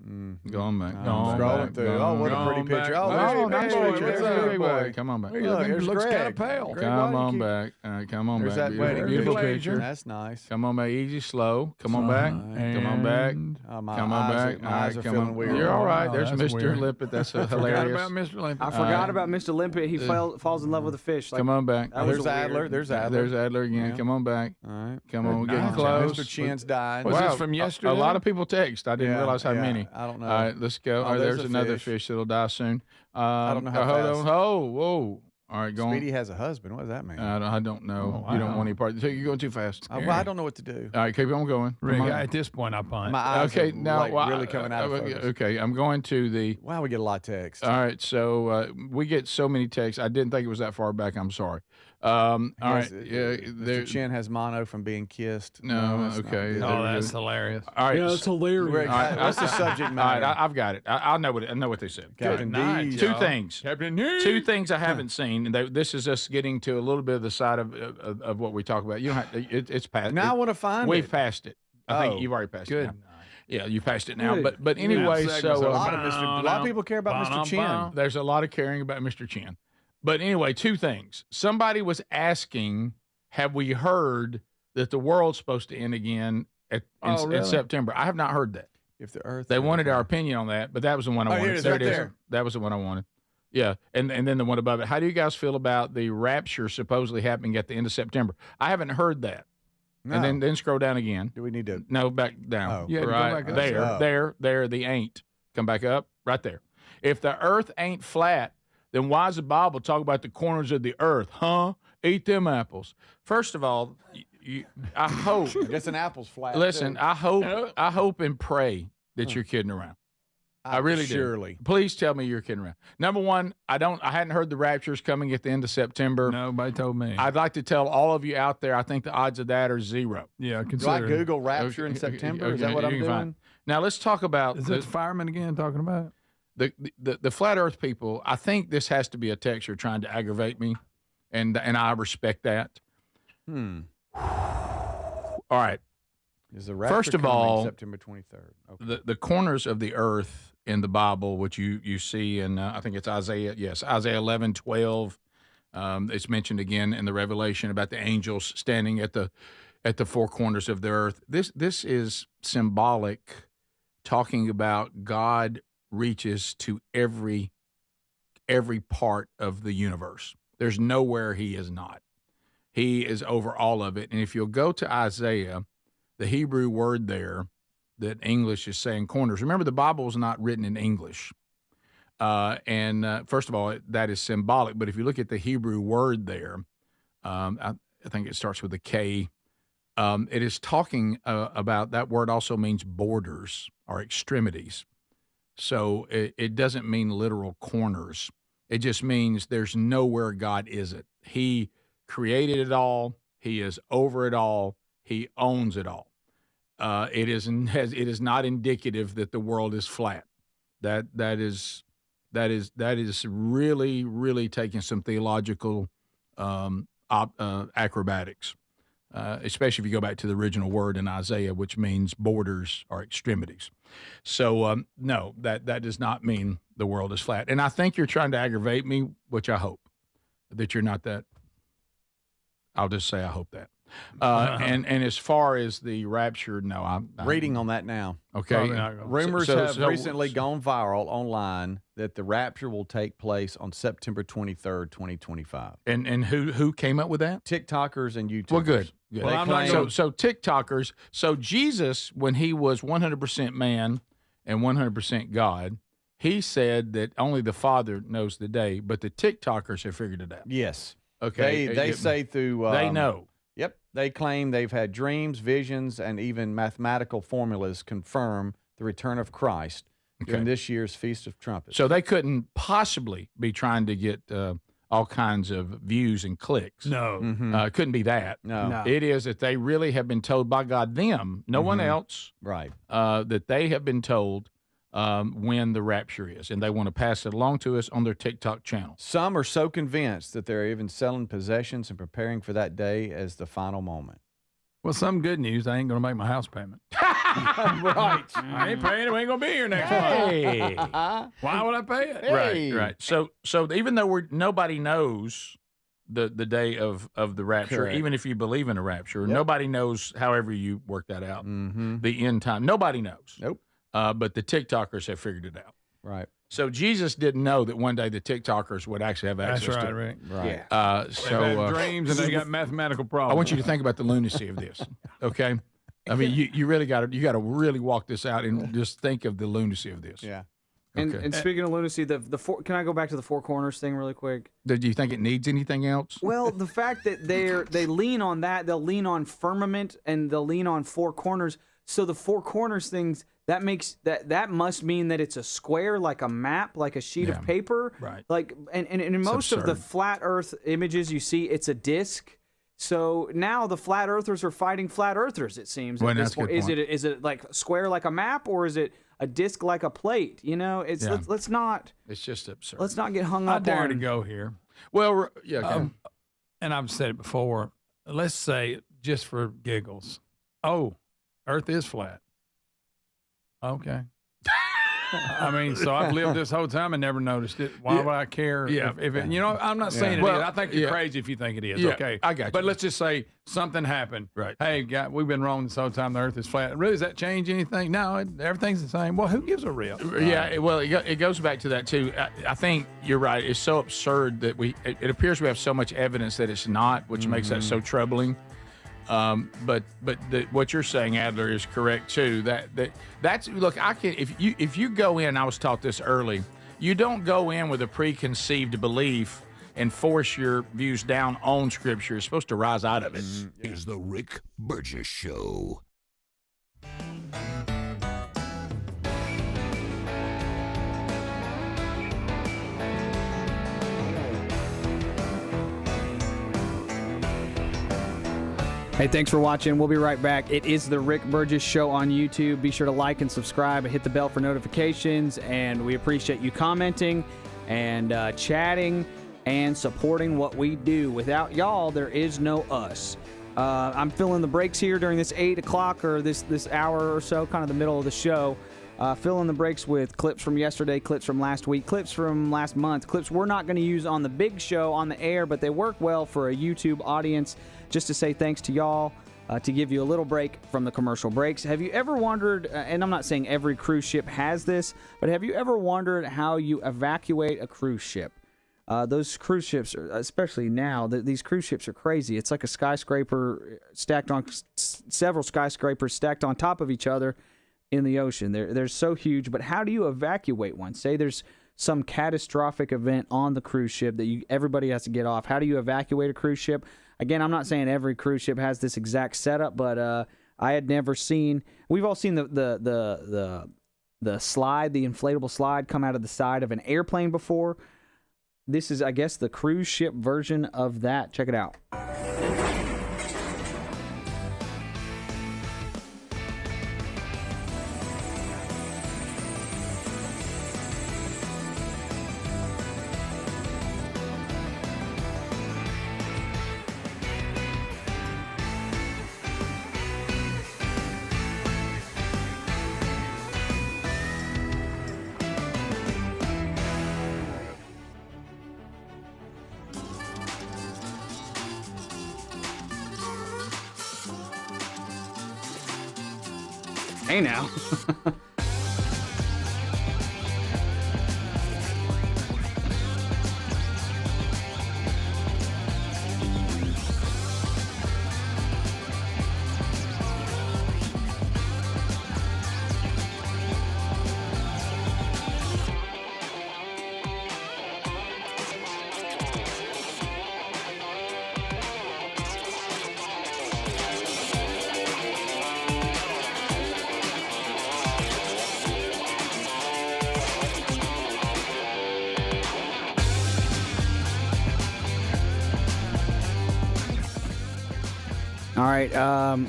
Scrolling through. Oh, what a pretty picture. Oh, Oh, there's nice a big picture. boy. There's a big boy. boy. Come on back. Look, there's looks Greg. kind of pale. Greg Come on White. back. All right, come on There's back. that way. Beautiful Beautiful picture. That's nice. Come on back. Easy, slow. Come on back. Come on back. My Come on eyes back. are- my All right, eyes are come feeling on. weird. You're all right. Wow, There's that's Mr. weird. Lippett. That's Forgot hilarious. about Mr. Limpet. I forgot about Mr. Limpet. He falls in love with a fish. Like, Come on back. that was There's weird. Adler. There's Adler. There's Adler again. Yeah. Come on back. All right. Come on, we're getting Nice. close. Mr. Chin's died. Was this from yesterday? A lot of people text. I didn't Yeah, realize how yeah, many. I don't know. All right, let's go. Oh, All right, there's there's a another fish. fish that'll die soon. I don't know how hold fast. on. Oh, whoa. All right, go on. Speedy has a husband. What does that mean? I don't know. Oh, You don't wow. want any part. So you're going too fast. Well, I don't know what to do. All right, keep on going. Rick, Come on. at this point, I punt. My eyes Okay, are now like well, really coming out of focus. Okay, I'm going to the. Wow, we get a lot of text. All right, so we get so many texts. I didn't think it was that far back. I'm sorry. All right, yeah, Mr. Chin has mono from being kissed. No, that's not okay. good. Oh, that's hilarious. All right, Yeah, it's hilarious. Rick, All right, what's the subject matter? All right, I've got it. I know what they said. Captain night, D. Two things. Captain Nick. Two things I haven't seen. And this is us getting to a little bit of the side of what we talk about. You don't have to, it's past. Now I want to find We've it. passed it. I think Oh, you've already passed good. it. Now. Yeah, you passed it now. Good. But anyway, Yeah, so a lot of people care about Mr. Chin. there's a lot of caring about Mr. Chin. But anyway, two things. Somebody was asking, have we heard that the world's supposed to end again in really? September? I have not heard that. If the Earth, They wanted our opinion on that, but that was the one I Oh, wanted. here it is, There right it is. there. That was the one I wanted. Yeah, and then the one above it. How do you guys feel about the rapture supposedly happening at the end of September? I haven't heard that. No. And then scroll down again. Do we need to? No, back down. Oh. You had to go right back up. there, Oh. there. The ain't. Come back up. Right there. If the Earth ain't flat, then why does the Bible talk about the corners of the earth? Huh? Eat them apples. First of all, I hope. I guess an apple's flat. Listen, too. I hope and pray that you're kidding around. I really surely. do. Please tell me you're kidding around. Number one, I hadn't heard the rapture's coming at the end of September. Nobody told me. I'd like to tell all of you out there, I think the odds of that are zero. Yeah, Do I consider. Google Rapture in Okay, September? Is that okay, what I'm you can doing? find- Now let's talk about Is that the fireman again talking about? the flat Earth people. I think this has to be a texture trying to aggravate me, and I respect that. All right. Is the rapture First of coming all, September 23rd? Okay. The corners of the earth in the Bible, which you see in I think it's Isaiah. Yes, Isaiah 11:12. It's mentioned again in the Revelation about the angels standing at the four corners of the earth. This is symbolic, talking about God reaches to every part of the universe. There's nowhere he is not. He is over all of it. And if you'll go to Isaiah, the Hebrew word there that English is saying corners. Remember, the Bible is not written in English. First of all, that is symbolic. But if you look at the Hebrew word there, I think it starts with a K. It is talking about, that word also means borders or extremities. So it doesn't mean literal corners. It just means there's nowhere God isn't. He created it all. He is over it all. He owns it all. It is not indicative that the world is flat. That is really, really taking some theological acrobatics, especially if you go back to the original word in Isaiah, which means borders or extremities. So no, that does not mean the world is flat. And I think you're trying to aggravate me, which I hope that you're not that. I'll just say I hope that. And as far as the rapture, no, I'm reading on that now. Okay. Rumors have recently gone viral online that the rapture will take place on September 23rd, 2025. And who came up with that? TikTokers and YouTubers. Well, good. Well, so TikTokers. So Jesus, when he was 100% man and 100% God, he said that only the Father knows the day, but the TikTokers have figured it out. Yes. Okay. They say through. They know. Yep. They claim they've had dreams, visions, and even mathematical formulas confirm the return of Christ during this year's Feast of Trumpets. So they couldn't possibly be trying to get all kinds of views and clicks. No. It couldn't be that. No. It is that they really have been told by God, them, no one else, right? That they have been told when the rapture is, and they want to pass it along to us on their TikTok channel. Some are so convinced that they're even selling possessions and preparing for that day as the final moment. Well, some good news. I ain't going to make my house payment. Right. I ain't paying it. We ain't going to be here next month. Why would I pay it? Right. So even though nobody knows the day of the rapture, Correct. even if you believe in a rapture, nobody knows, however you work that out, the end time. Nobody knows. Nope. But the TikTokers have figured it out. Right. So Jesus didn't know that one day the TikTokers would actually have access That's right, to it. Rick. Right. They've had dreams and they got mathematical problems. I want you to think about the lunacy of this, okay? I mean, you really got to really walk this out and just think of the lunacy of this. Yeah. And, Okay. and speaking of lunacy, can I go back to the four corners thing really quick? Do you think it needs anything else? Well, the fact that they lean on that, they'll lean on firmament and they'll lean on four corners. So the four corners things, that must mean that it's a square, like a map, like a sheet of paper. Right. Like and in most of the flat Earth images you see, it's a disc. So now the flat earthers are fighting flat earthers, it seems. Well, at this that's a good point. point. Is it like square like a map, or is it a disc like a plate? You know, it's let's not. It's just absurd. Let's not get hung I up dare on. to go here. Well, yeah. Okay. And I've said it before. Let's say, just for giggles, Earth is flat. Okay. I mean, so I've lived this whole time and never noticed it. Why would I care? Yeah. If it, I'm not saying it is. I think you're crazy if you think it is. Yeah, Okay. I got you. But let's just say something happened. Right. Hey, God, we've been wrong this whole time. The Earth is flat. Really, does that change anything? No, everything's the same. Well, who gives a rip? Yeah, well, it goes back to that too. I think you're right. It's so absurd that it appears we have so much evidence that it's not, which makes that so troubling. But what you're saying, Adler, is correct too. That's look. If you go in, I was taught this early. You don't go in with a preconceived belief and force your views down on Scripture. You're supposed to rise out of it. Is the Rick Burgess Show. Hey, thanks for watching. We'll be right back. It is the Rick Burgess Show on YouTube. Be sure to like and subscribe and hit the bell for notifications. And we appreciate you commenting and chatting and supporting what we do. Without y'all, there is no us. I'm filling the breaks here during this 8 o'clock or this hour or so, kind of the middle of the show. Fill in the breaks with clips from yesterday, clips from last week, clips from last month, clips we're not going to use on the big show on the air, but they work well for a YouTube audience. Just to say thanks to y'all, to give you a little break from the commercial breaks. Have you ever wondered, and I'm not saying every cruise ship has this, but have you ever wondered how you evacuate a cruise ship? Those cruise ships, especially now, these cruise ships are crazy. It's like a skyscraper stacked on several skyscrapers stacked on top of each other in the ocean. They're so huge, but how do you evacuate one? Say there's some catastrophic event on the cruise ship that everybody has to get off. How do you evacuate a cruise ship? Again, I'm not saying every cruise ship has this exact setup, but I had never seen. We've all seen the slide, the inflatable slide, come out of the side of an airplane before. This is, I guess, the cruise ship version of that. Check it out. Hey now. All right,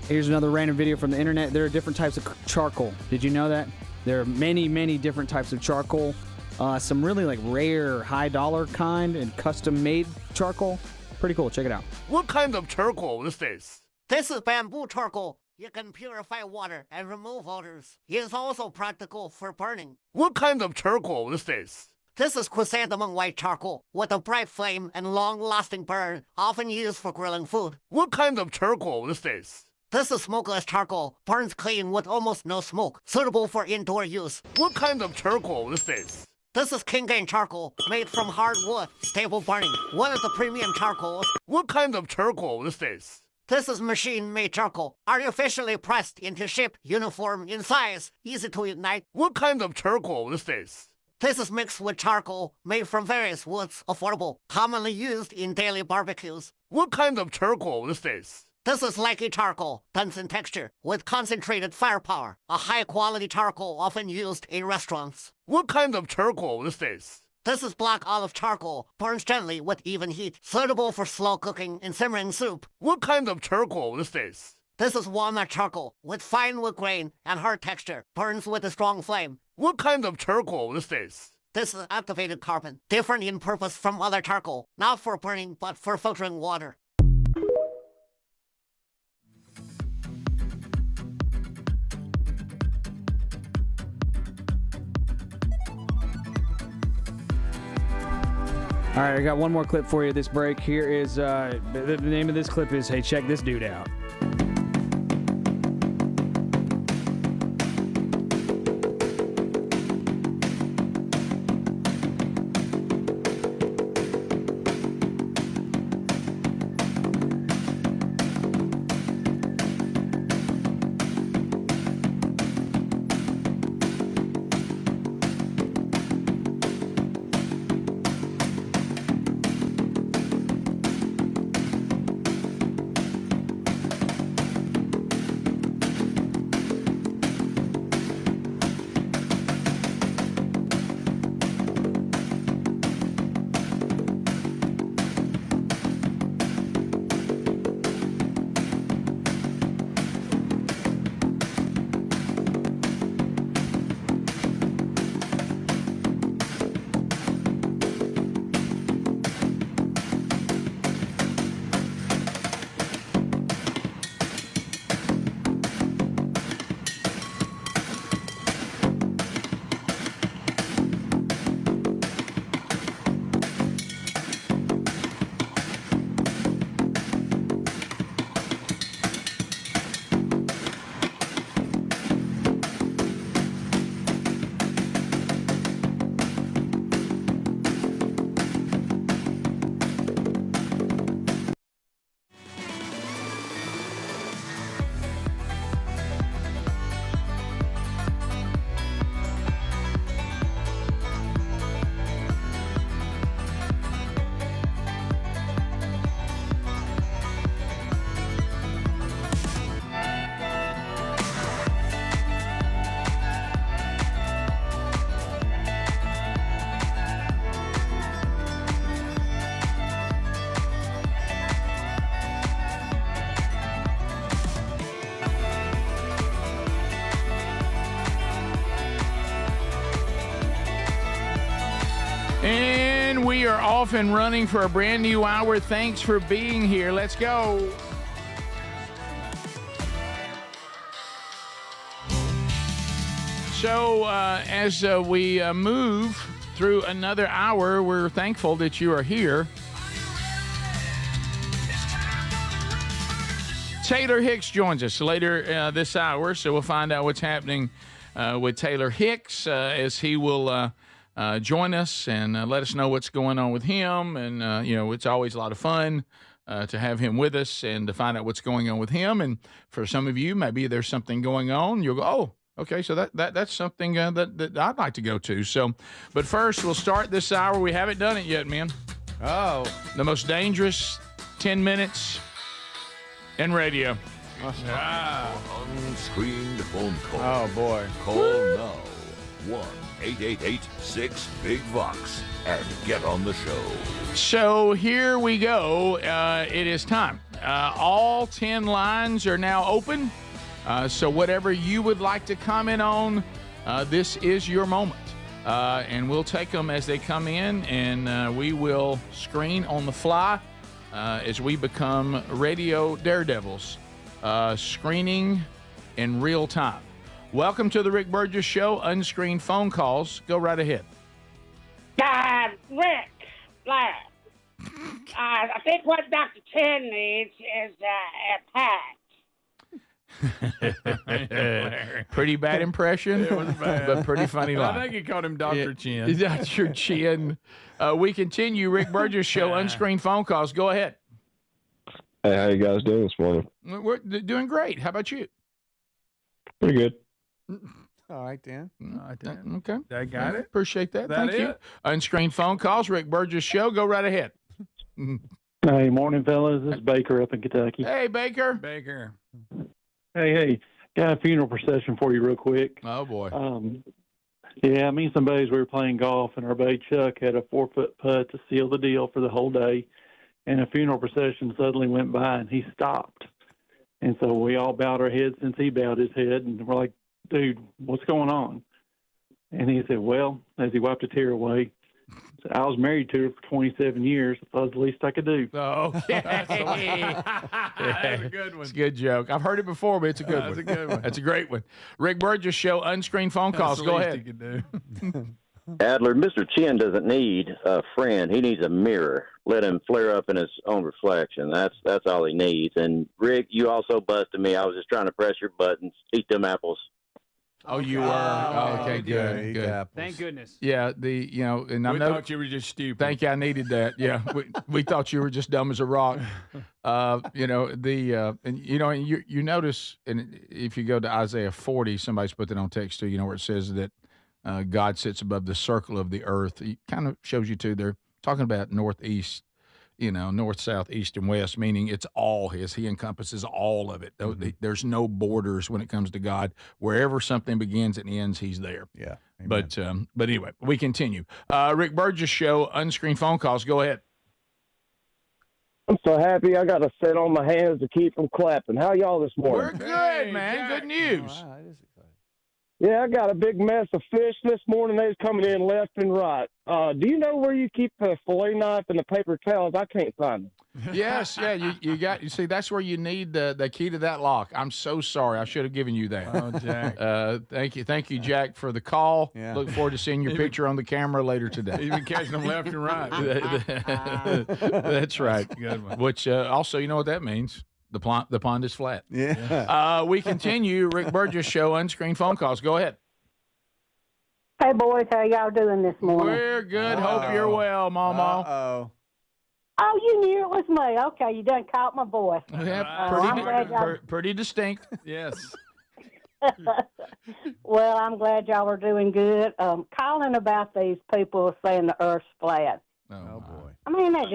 here's another random video from the internet. There are different types of charcoal. Did you know that? There are many, many different types of charcoal. Some really like rare, high dollar kind and custom made charcoal. Pretty cool. Check it out. What kind of charcoal is this? This is bamboo charcoal. You can purify water and remove odors. It is also practical for burning. What kind of charcoal is this? This is chrysanthemum white charcoal with a bright flame and long-lasting burn, often used for grilling food. What kind of charcoal is this? This is smokeless charcoal, burns clean with almost no smoke, suitable for indoor use. What kind of charcoal is this? This is king cane charcoal, made from hard wood, stable burning, one of the premium charcoals. What kind of charcoal is this? This is machine-made charcoal, artificially pressed into ship, uniform in size, easy to ignite. What kind of charcoal is this? This is mixed with charcoal, made from various woods, affordable, commonly used in daily barbecues. What kind of charcoal is this? This is likey charcoal, dense in texture, with concentrated firepower, a high-quality charcoal often used in restaurants. What kind of charcoal is this? This is black olive charcoal, burns gently with even heat, suitable for slow cooking in simmering soup. What kind of charcoal is this? This is walnut charcoal, with fine wood grain and hard texture, burns with a strong flame. What kind of charcoal is this? This is activated carbon, different in purpose from other charcoal, not for burning, but for filtering water. All right, I got one more clip for you this break. Here is, the name of this clip is, hey, check this dude out. are off and running for a brand new hour. Thanks for being here. Let's go. So as we move through another hour, we're thankful that you are here. Taylor Hicks joins us later this hour, so we'll find out what's happening with Taylor Hicks as he will join us and let us know what's going on with him. And, it's always a lot of fun to have him with us and to find out what's going on with him. And for some of you, maybe there's something going on. You'll go, oh, okay, so that's something that I'd like to go to. So, but first, we'll start this hour. We haven't done it yet, man. Oh. The most dangerous 10 minutes in radio. Unscreened phone call. Oh, boy. Call now. 1-888-6-BIG-VOX and get on the show. So here we go. It is time. All 10 lines are now open. So whatever you would like to comment on, this is your moment. And we'll take them as they come in, and we will screen on the fly as we become radio daredevils, screening in real time. Welcome to the Rick Burgess Show. Unscreened phone calls. Go right ahead. Rick, I think what Dr. Chen needs is a patch. Pretty bad impression, It was bad. but pretty funny line. I think he called him Dr. Chin. Dr. Chin. We continue. Rick Burgess Show. Unscreened phone calls. Go ahead. Hey, how you guys doing this morning? We're doing great. How about you? Pretty good. All right, Dan. Okay. I got it. Appreciate that. That Thank you. it? Unscreened phone calls. Rick Burgess Show. Go right ahead. Hey, morning, fellas. This is Baker up in Kentucky. Hey, Baker. Baker. Hey. Got a funeral procession for you real quick. Oh, boy. Yeah, me and some buddies, we were playing golf, and our buddy Chuck had a 4-foot putt to seal the deal for the whole day. And a funeral procession suddenly went by, and he stopped. And so we all bowed our heads since he bowed his head, and we're like, dude, what's going on? And he said, well, as he wiped a tear away, I was married to her for 27 years. I thought it was the least I could do. Okay. That's a good one. It's a good joke. I've heard it before, but it's a good one. That's a good one. That's a great one. Rick Burgess Show. Unscreened phone calls. That's the Go least ahead. he could do. Adler, Mr. Chin doesn't need a friend. He needs a mirror. Let him flare up in his own reflection. That's all he needs. And Rick, you also busted me. I was just trying to press your buttons. Eat them apples. Oh, you are? Okay, good. Good. Thank goodness. Yeah, and I We know. thought you were just stupid. Thank you. I needed that. Yeah, we thought you were just dumb as a rock. And you notice, and if you go to Isaiah 40, somebody's put that on text too. Where it says that God sits above the circle of the earth. It kind of shows you too. They're talking about northeast, north, south, east, and west, meaning it's all his. He encompasses all of it. Mm-hmm. There's no borders when it comes to God. Wherever something begins and ends, he's there. Yeah. But anyway, we continue. Rick Burgess Show, unscreened phone calls. Go ahead. I'm so happy I got a set on my hands to keep from clapping. How y'all this morning? We're good, man. Jack. Good news. Wow, that is exciting. Yeah, I got a big mess of fish this morning. They's coming in left and right. Do you know where you keep the fillet knife and the paper towels? I can't find them. Yes, yeah. You see, that's where you need the key to that lock. I'm so sorry. I should have given you that. Oh, Jack. Thank you, Jack, for the call. Yeah. Look forward to seeing your picture on the camera later today. Even catching them left and right. That's right. Good one. Which also, you know what that means? The pond is flat. Yeah. We continue. Rick Burgess Show, unscreened phone calls. Go ahead. Hey, boys, how y'all doing this morning? We're good. Hope you're well, Mama. Uh-oh. Oh, you knew it was me. Okay, you done caught my voice. Yeah, I'm glad y'all... pretty distinct. Yes. Well, I'm glad y'all are doing good. Calling about these people saying the Earth's flat. Oh boy. I mean, that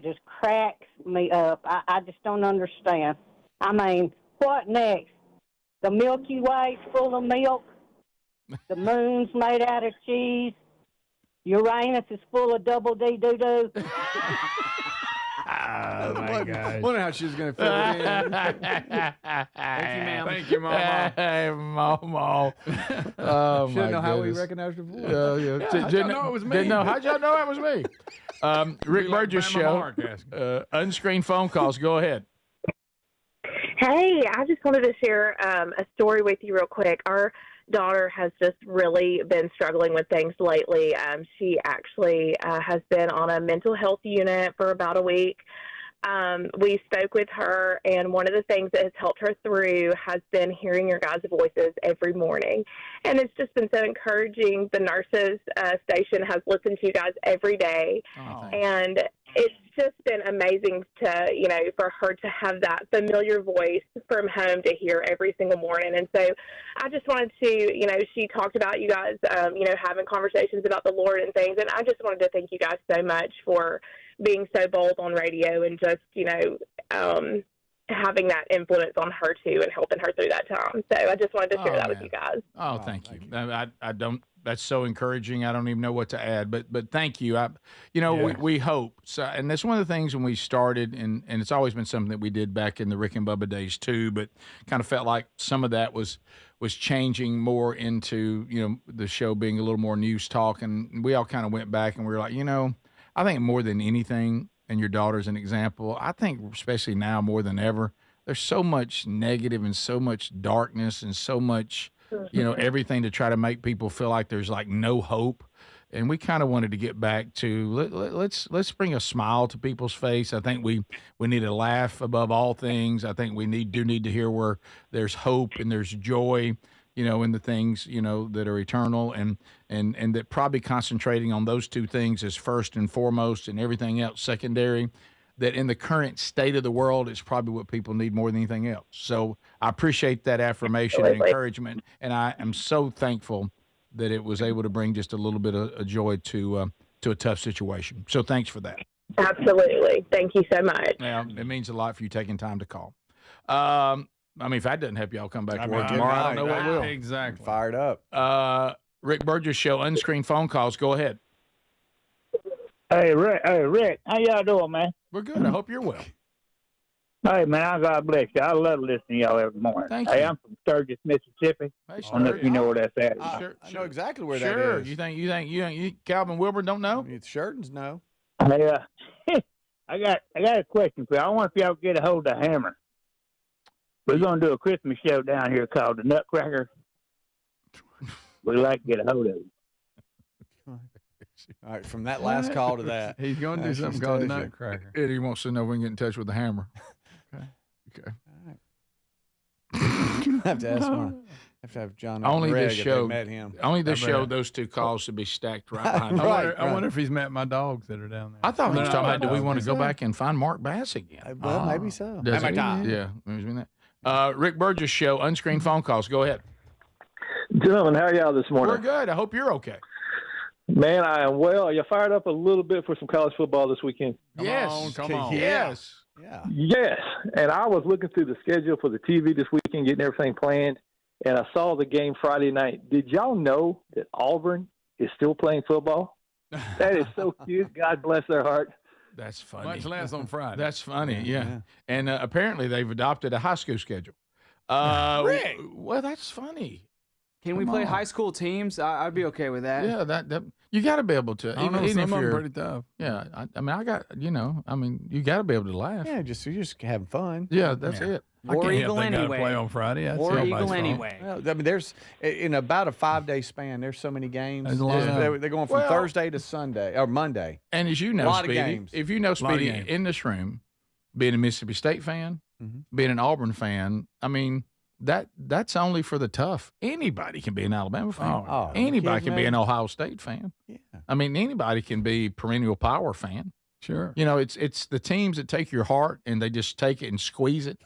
just cracks me up. I just don't understand. I mean, what next? The Milky Way's full of milk. The moon's made out of cheese. Uranus is full of double D doo-doo. my gosh. Wonder how she was going to fit it in. Thank you, ma'am. Thank you, Mama. Hey, Mama. Oh, Should my know how we goodness. recognized her voice. How'd y'all know it was me? Didn't know. How'd y'all know that was me? Rick like Burgess Grandma show. Mark asking. Unscreened phone calls. Go ahead. Hey, I just wanted to share a story with you real quick. Our daughter has just really been struggling with things lately. She actually has been on a mental health unit for about a week. We spoke with her, and one of the things that has helped her through has been hearing your guys' voices every morning. And it's just been so encouraging. The nurses station has listened to you guys every day. And it's just been amazing to, for her to have that familiar voice from home to hear every single morning. And so I just wanted to, she talked about you guys, having conversations about the Lord and things. And I just wanted to thank you guys so much for being so bold on radio and just, having that influence on her too and helping her through that time. So I just wanted to share that with you guys. Oh, thank you. I don't. That's so encouraging. I don't even know what to add, but thank you. We hope. So, and that's one of the things when we started, and it's always been something that we did back in the Rick and Bubba days too. But kind of felt like some of that was changing more into the show being a little more news talk, and we all kind of went back and we were like, I think more than anything, and your daughter's an example, I think especially now more than ever, there's so much negative and so much darkness and so much, everything to try to make people feel like there's like no hope. And we kind of wanted to get back to let's bring a smile to people's face. I think we need to laugh above all things. I think we do need to hear where there's hope and there's joy, in the things, that are eternal, and that probably concentrating on those two things is first and foremost and everything else secondary, that in the current state of the world is probably what people need more than anything else. So I appreciate that affirmation and encouragement, and I am so thankful that it was able to bring just a little bit of joy to a tough situation. So thanks for that. Absolutely. Thank you so much. Yeah, it means a lot for you taking time to call. If that doesn't help you, I'll come back to work mean, tomorrow. I don't know what will. Exactly. Fired up. Rick Burgess show, Unscreened phone calls. Go ahead. Hey, Rick. How y'all doing, man? We're good. I hope you're well. Hey, man, God bless you. I love listening to y'all every morning. Thank Hey, you. I'm from Sturgis, Mississippi. Hey, I don't know if you know where that's at. I know exactly where Sure. that is. You think Calvin Wilbur don't know? It's Sheridan's no. Hey, I got a question for you. I wonder if y'all get a hold of Hammer. We're going to do a Christmas show down here called the Nutcracker. We'd like to get a hold of it. All right, from that last call to that. He's going to do something called the Nutcracker. And he wants to know if we can get in touch with the Hammer. Okay. I have to ask have John Only Greg this if show. they met him. Only this show. Those two calls should be stacked right behind. I wonder if he's met my dogs that are down there. I thought he was talking about, do we want to go back and find Mark Bass again? Well, maybe so. Does he? Yeah. Maybe that. Rick Burgess show, Unscreened phone calls. Go ahead. Gentlemen, how are y'all this morning? We're good. I hope you're okay. Man, I am well. Are you fired up a little bit for some college football this weekend? Come on. Yes. Yeah. Yes. And I was looking through the schedule for the TV this weekend, getting everything planned, and I saw the game Friday night. Did y'all know that Auburn is still playing football? That is so cute. God bless their heart. That's funny. Much less on Friday. That's funny, yeah. And apparently they've adopted a high school schedule. Rick! Well, that's funny. Can we play high school teams? I'd be okay with that. Yeah, that you got to be able to. I don't know, even some if of them you're pretty tough. Yeah, you got to be able to laugh. Yeah, you're just having fun. Yeah, that's it. War Eagle anyway. Play on Friday. That's War nobody's Eagle fault. anyway. Well, I mean, there's in about a 5-day span. There's so many games. There's a lot of them. They're going from Thursday to Sunday or Monday. And as you know, A lot of Speedy, games. if you know lot of Speedy games. in this room, being a Mississippi State fan, being an Auburn fan, I mean, that's only for the tough. Anybody can be an Alabama fan. Oh, anybody can be man. an Ohio State fan. Yeah. I mean, anybody can be perennial power fan. Sure. It's the teams that take your heart and they just take it and squeeze it,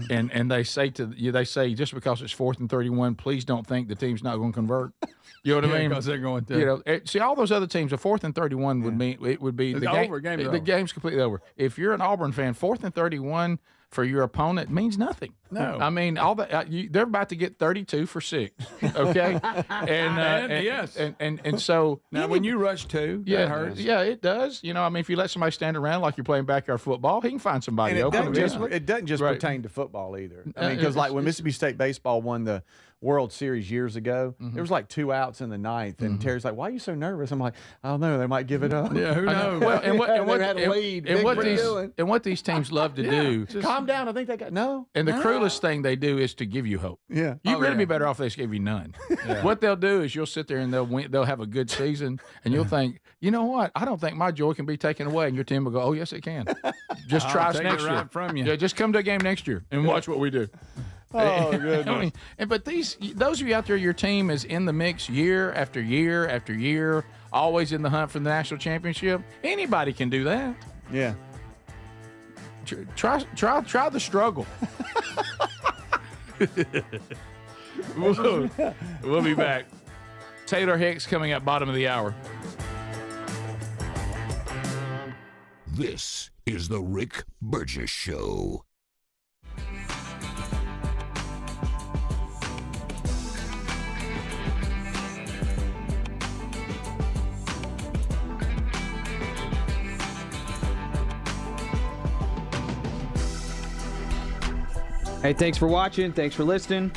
and they say to you, just because it's 4th and 31, please don't think the team's not going to convert. You know what I mean? Because they're going to. See, all those other teams, a 4th and 31 would mean it would be It's the over. game. Game's The over. game's completely over. If you're an Auburn fan, 4th and 31 for your opponent means nothing. No. I mean, all that they're about to get 32 for 6. Okay, yes, and so now when you rush 2, that hurts. Yeah, it does. I mean, if you let somebody stand around like you're playing backyard football, he can find somebody And open. it doesn't just pertain to football either. I mean, because like when Mississippi State baseball won the World Series years ago, there was like 2 outs in the 9th, and Terry's like, "Why are you so nervous?" I'm like, "I don't know. They might give it up." Yeah, who knows? Well, and what what these teams love to do. Calm down. I think they got no. And the cruelest thing they do is to give you hope. Yeah. You'd really be better off if they just gave you none. What they'll do is you'll sit there and they'll have a good season, and you'll think, you know what? I don't think my joy can be taken away. And your team will go, oh, yes, it can. Just try us next year. Right from you. Yeah, just come to a game next year and watch what we do. Oh, goodness. I mean, but those of you out there, your team is in the mix year after year after year, always in the hunt for the national championship. Anybody can do that. Yeah. Try the struggle. We'll be back. Taylor Hicks coming up bottom of the hour. This is the Rick Burgess Show. Hey, thanks for watching. Thanks for listening.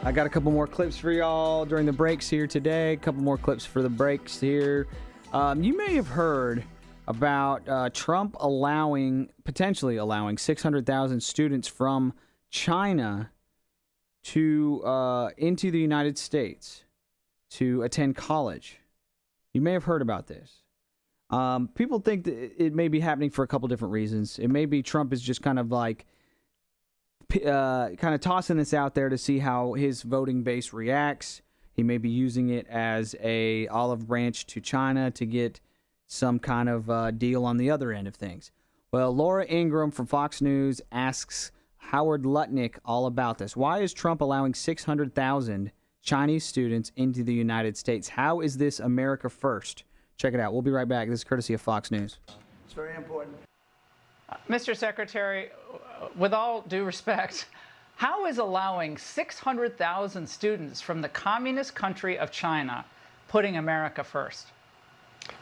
I got a couple more clips for y'all during the breaks here today. A couple more clips for the breaks here. You may have heard about Trump potentially allowing 600,000 students from China to into the United States to attend college. You may have heard about this. People think that it may be happening for a couple different reasons. It may be Trump is just kind of like tossing this out there to see how his voting base reacts. He may be using it as a olive branch to China to get some kind of deal on the other end of things. Well, Laura Ingraham from Fox News asks Howard Lutnick all about this. Why is Trump allowing 600,000 Chinese students into the United States? How is this America first? Check it out. We'll be right back. This is courtesy of Fox News. It's very important. Mr. Secretary, with all due respect, how is allowing 600,000 students from the communist country of China putting America first?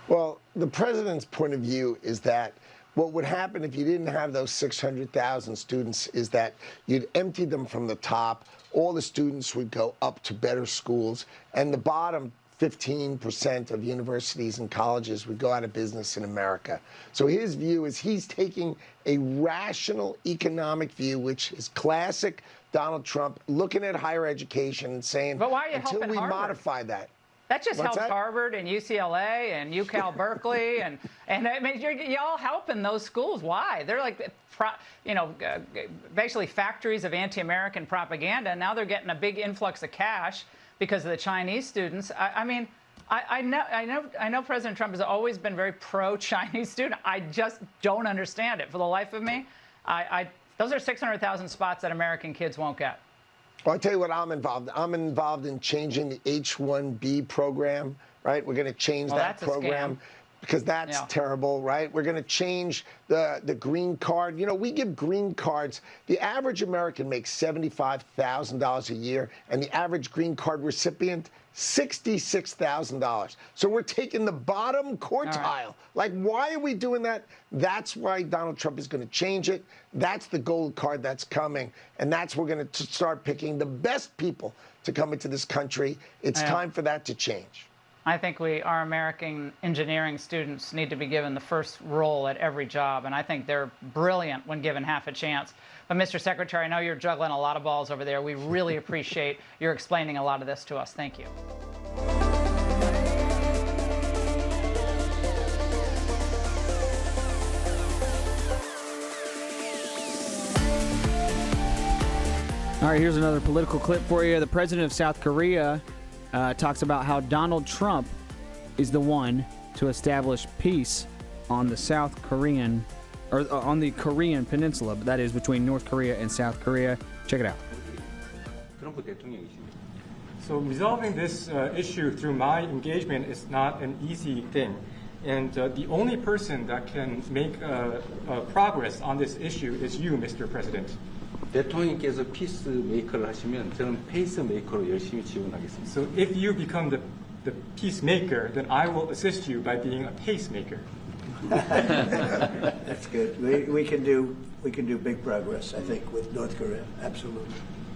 Well, the president's point of view is that what would happen if you didn't have those 600,000 students is that you'd empty them from the top. All the students would go up to better schools, and the bottom 15% of universities and colleges would go out of business in America. So his view is he's taking a rational economic view, which is classic Donald Trump, looking at higher education and saying, but why are you until helping we Harvard? Modify that. That just What's helps that? Harvard and UCLA and UCal Berkeley and I mean y'all helping those schools. Why? They're like, basically factories of anti-American propaganda. And now they're getting a big influx of cash because of the Chinese students. I know President Trump has always been very pro-Chinese student. I just don't understand it for the life of me. Those are 600,000 spots that American kids won't get. Well, I'll tell you what I'm involved in. I'm involved in changing the H-1B program, right? We're going to change that program because that's terrible, right? We're going to change the green card. You know, we give green cards. The average American makes $75,000 a year, and the average green card recipient, $66,000. So we're taking the bottom quartile. Right. Like, why are we doing that? That's why Donald Trump is going to change it. That's the gold card that's coming. And that's we're going to start picking the best people to come into this country. It's time for that to change. I think our American engineering students need to be given the first role at every job, and I think they're brilliant when given half a chance. But, Mr. Secretary, I know you're juggling a lot of balls over there. We really appreciate your explaining a lot of this to us. Thank you. All right, here's another political clip for you. The president of South Korea talks about how Donald Trump is the one to establish peace on the South Korean, or on the Korean peninsula, but that is between North Korea and South Korea. Check it out. 트럼프 대통령이십니다. So resolving this issue through my engagement is not an easy thing. And the only person that can make progress on this issue is you, Mr. President. 대통령께서 피스메이커를 하시면 저는 페이스메이커로 열심히 지원하겠습니다. So if you become the peacemaker, then I will assist you by being a pacemaker. That's good. We can do big progress, I think, with North Korea. Absolutely.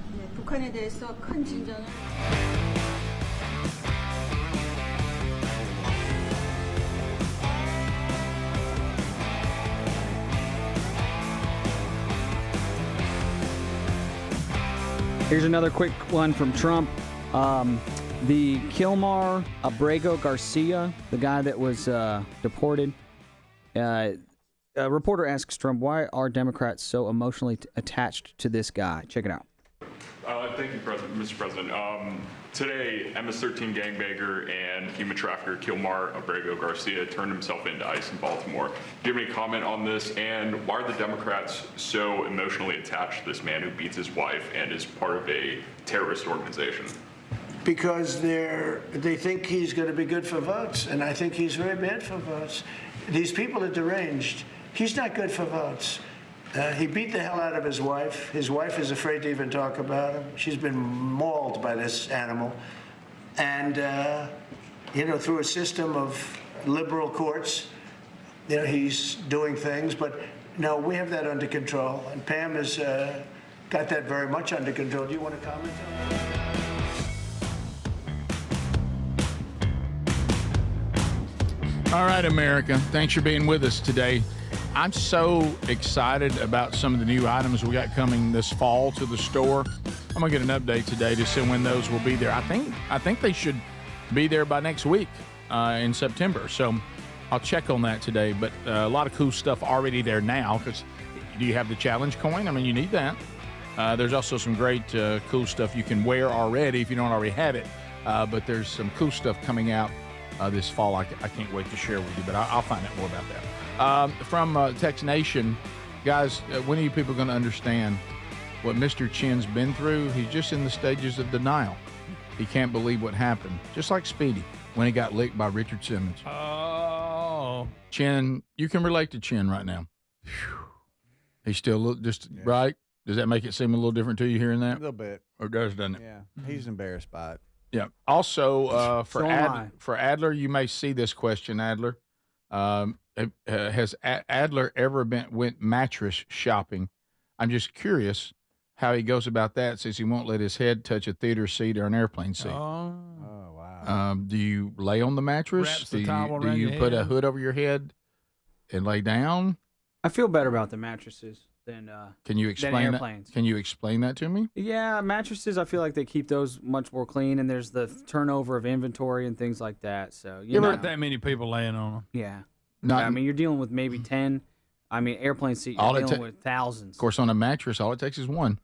네, 북한에 대해서 큰 진전을. Here's another quick one from Trump. The Kilmar Abrego Garcia, the guy that was deported. A reporter asks Trump, why are Democrats so emotionally attached to this guy? Check it out. Thank you, Mr. President. Today, MS-13 gangbanger and human trafficker Kilmar Abrego Garcia turned himself into ICE in Baltimore. Do you have any comment on this? And why are the Democrats so emotionally attached to this man who beats his wife and is part of a terrorist organization? Because they think he's going to be good for votes, and I think he's very bad for votes. These people are deranged. He's not good for votes. He beat the hell out of his wife. His wife is afraid to even talk about him. She's been mauled by this animal. And, through a system of liberal courts, he's doing things. But, no, we have that under control. And Pam has got that very much under control. Do you want to comment on that? All right, America. Thanks for being with us today. I'm so excited about some of the new items we got coming this fall to the store. I'm gonna get an update today to see when those will be there. I think they should be there by next week in September. So I'll check on that today. But a lot of cool stuff already there now. Because do you have the challenge coin? I mean, you need that. There's also some great cool stuff you can wear already if you don't already have it. But there's some cool stuff coming out this fall. I can't wait to share with you. But I'll find out more about that. From Tex Nation, guys, when are you people going to understand what Mr. Chin's been through? He's just in the stages of denial. He can't believe what happened, just like Speedy when he got licked by Richard Simmons. Oh. Chin, you can relate to Chin right now. He's still right? Does that make it seem a little different to you hearing that? A little bit. Or doesn't it? Yeah, he's embarrassed by it. Yeah. Also, for Adler, you may see this question, Adler. Has Adler ever went mattress shopping? I'm just curious how he goes about that, since he won't let his head touch a theater seat or an airplane seat. Oh wow. Do you lay on the mattress? Do you put a hood over your head and lay down? I feel better about the mattresses than Can you explain airplanes. that? Can you explain that to me? Yeah, mattresses, I feel like they keep those much more clean, and there's the turnover of inventory and things like that. So There aren't that many people laying on them. Yeah. I mean, you're dealing with maybe 10. I mean, airplane seat, you're dealing with thousands. Of course, on a mattress, all it takes is one.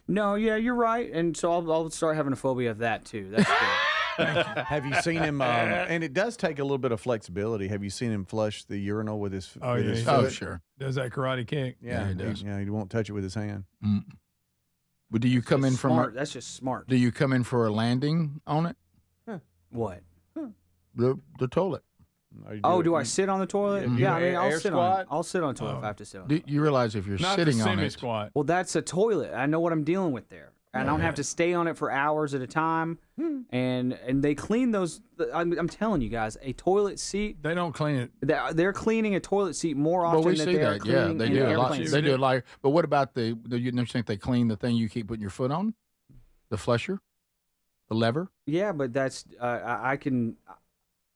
No, yeah, you're right. And so I'll start having a phobia of that, too. That's good. Have you seen him? And it does take a little bit of flexibility. Have you seen him flush the urinal with his his foot? Oh, sure. Does that karate kick? Yeah, he does. He won't touch it with his hand. But do you come in from That's just smart. Do you come in for a landing on it? What? The toilet. Do I sit on the toilet? Mhm. Yeah, I mean, Air I'll sit squat? on it. I'll sit on the toilet if I have to sit on it. Do you realize if you're sitting on it? Squat. Well, that's a toilet. I know what I'm dealing with there. I don't have to stay on it for hours at a time. And they clean those. I'm telling you guys, a toilet seat. They don't clean it. They're cleaning a toilet seat more often Well, we than see they're that. Yeah, cleaning they an do a lot. airplane They seat. do a lot. But what about the you don't think they clean the thing you keep putting your foot on? The flusher? The lever? Yeah, but that's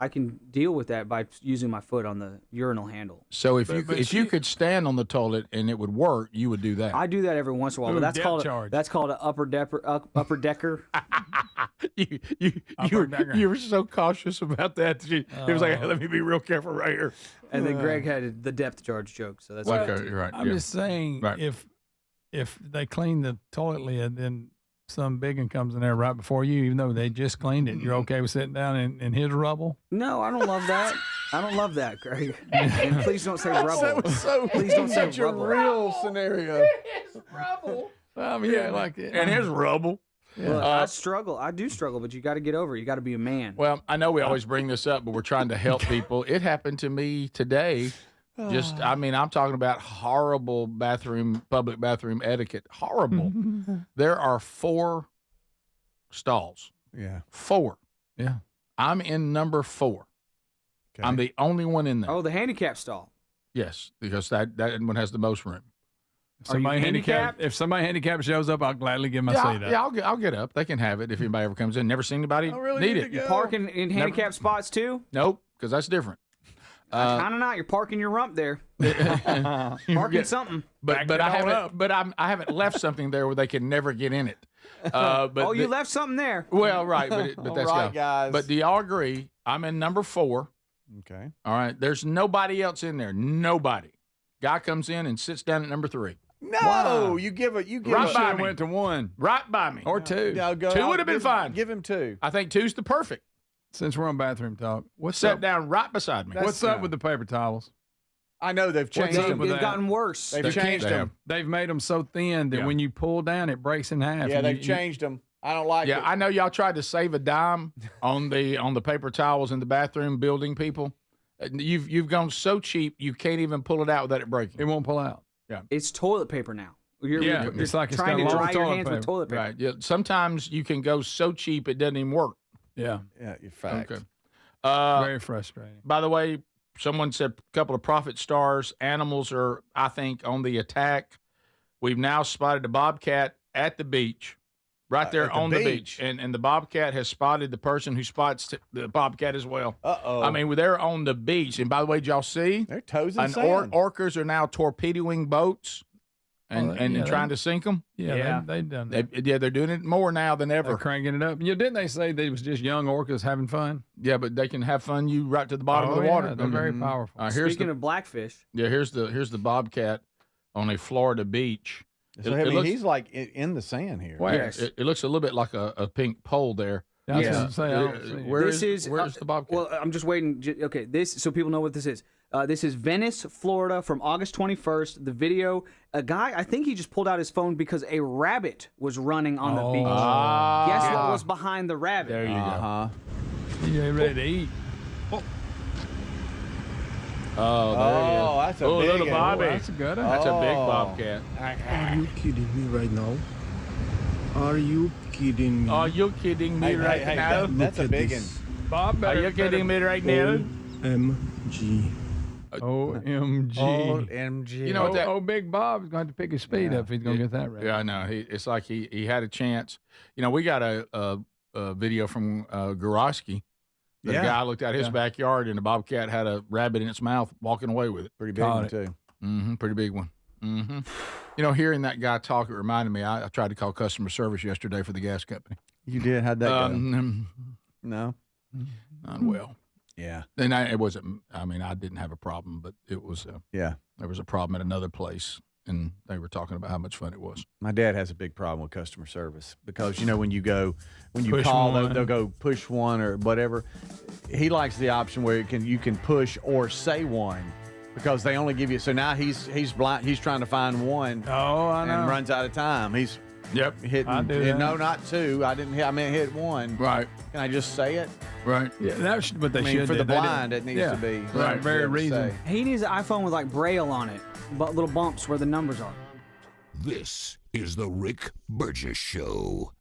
I can deal with that by using my foot on the urinal handle. So if you could stand on the toilet and it would work, you would do that. I do that every once in a while, but that's called an upper decker. You were so cautious about that. He was like, let me be real careful right here. And then Greg had the depth charge joke, so that's okay. You're right. I'm just saying, if they clean the toilet lid, then some big one comes in there right before you, even though they just cleaned it. You're okay with sitting down in his rubble? No, I don't love that. I don't love that, Greg. And please don't say rubble. That was so please don't say such a rubble. real scenario. His rubble. Yeah, like it. And his rubble. Look, I struggle. I do struggle, but you got to get over it. You got to be a man. Well, I know we always bring this up, but we're trying to help people. It happened to me today. I'm talking about horrible public bathroom etiquette. Horrible. There are 4 stalls. Yeah. 4. Yeah. I'm in number 4. Okay. I'm the only one in there. Oh, the handicap stall. Yes, because that one has the most room. If somebody handicapped shows up, I'll gladly give my seat up. Yeah, I'll get up. They can have it if anybody ever comes in. Never seen anybody need it. You parking in handicap spots too? Nope, because that's different. Kind of not. You're parking your rump there. Parking something. But I haven't left something there where they can never get in it. You left something there. Well, right, but that's right, guys. But do y'all agree? I'm in number 4. Okay. All right. There's nobody else in there. Nobody. Guy comes in and sits down at number 3. No, wow. you give it. Right by me. Went to 1. Right by me. Or 2. Yeah, 2 would have been fine. Give him 2. I think 2's the perfect. Since we're on bathroom talk, Sat down right beside me. What's up with the paper towels? I know they've changed them. They've gotten worse. They've changed them. They've made them so thin that when you pull down, it breaks in half. Yeah, they've changed them. I don't like it. Yeah, I know y'all tried to save a dime on the paper towels in the bathroom building people. You've gone so cheap you can't even pull it out without it breaking. It won't pull out. Yeah, it's toilet paper now. You're it's like trying to dry your hands with toilet paper. Right. Yeah. Sometimes you can go so cheap it doesn't even work. Yeah. Yeah. You're fact. Okay. Very frustrating. By the way, someone said a couple of profit stars. Animals are, I think, on the attack. We've now spotted a bobcat at the beach, right there on the beach. And the bobcat has spotted the person who spots the bobcat as well. Uh-oh. I mean, they're on the beach. And by the way, did y'all see? Their toes in sand. Orcas are now torpedoing boats and trying to sink them. Yeah. They've done that. They're doing it more now than ever. They're cranking it up. Didn't they say they was just young orcas having fun? Yeah, but they can have fun right to the bottom of the water. They're very powerful. Speaking of blackfish. Yeah, here's the bobcat on a Florida beach. So, he's like in the sand here. Yes. It looks a little bit like a pink pole there. Where's the bobcat? Well, I'm just waiting. Okay, so people know what this is. This is Venice, Florida, from August 21st. The video, a guy, I think he just pulled out his phone because a rabbit was running on the beach. Guess what was behind the rabbit? There you go. You ain't ready to eat. Oh, that's a big little Bobby. That's a good one. That's a big bobcat. Are you kidding me right now? Are you kidding me? Are you kidding me right now? That's a big one. Bob, are you kidding me right now? OMG. OMG. You know what that? Big Bob's going to pick his speed up if he's going to get that right. Yeah, I know. It's like he had a chance. We got a video from Goroski. The guy looked out his backyard and the bobcat had a rabbit in its mouth walking away with it. Pretty big one, too. Mm-hmm. Pretty big one. Mm-hmm. Hearing that guy talk, it reminded me, I tried to call customer service yesterday for the gas company. You did? How'd that go? No. Not well. Yeah. And it wasn't, I didn't have a problem, but it was, there was a problem at another place. And they were talking about how much fun it was. My dad has a big problem with customer service because, when you Push call, one. they'll go push one or whatever. He likes the option where you can push or say one because they only give you. So now he's blind. He's trying to find one. Oh, I know. And runs out of time. He's hitting. I do that. No, not 2. I meant hit 1. Right. Can I just say it? Right. Yeah, that's what they should for do. the blind, it needs to be. Right. Very reason. He needs an iPhone with like Braille on it, but little bumps where the numbers are. This is the Rick Burgess Show.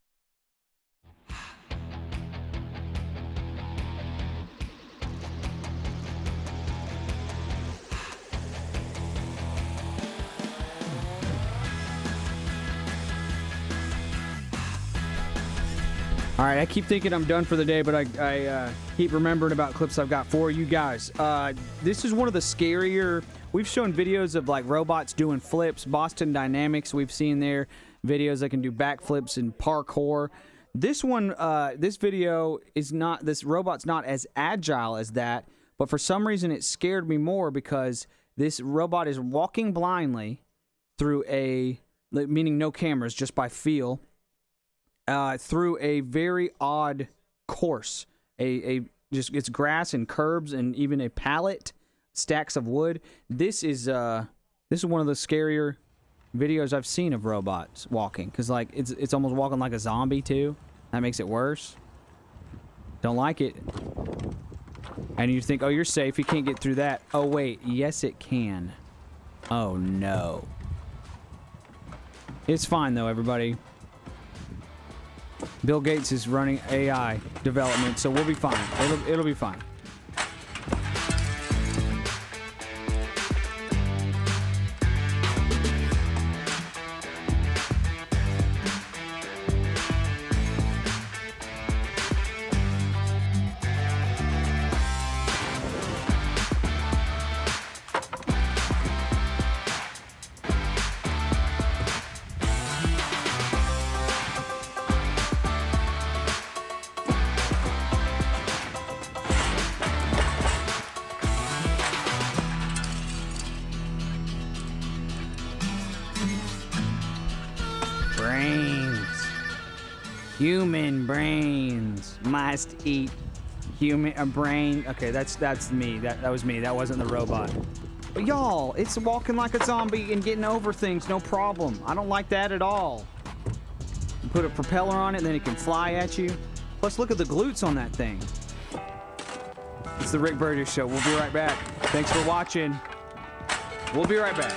All right, I keep thinking I'm done for the day, but I keep remembering about clips I've got for you guys. This is one of the scarier. We've shown videos of like robots doing flips. Boston Dynamics, we've seen their videos that can do backflips and parkour. This one, this video is not. This robot's not as agile as that, but for some reason it scared me more because this robot is walking blindly through meaning no cameras, just by feel. Through a very odd course, just it's grass and curbs and even a pallet, stacks of wood. This is one of the scarier videos I've seen of robots walking, because like it's almost walking like a zombie too. That makes it worse. Don't like it. And you think, oh, you're safe. You can't get through that. Oh wait, yes it can. Oh no. It's fine though, everybody. Bill Gates is running AI development, so we'll be fine. It'll be fine. Human brains must eat a brain. Okay, that's me. That was me. That wasn't the robot. But y'all, it's walking like a zombie and getting over things, no problem. I don't like that at all. You put a propeller on it, and then it can fly at you. Plus, look at the glutes on that thing. It's the Rick Burgess Show. We'll be right back. Thanks for watching. We'll be right back.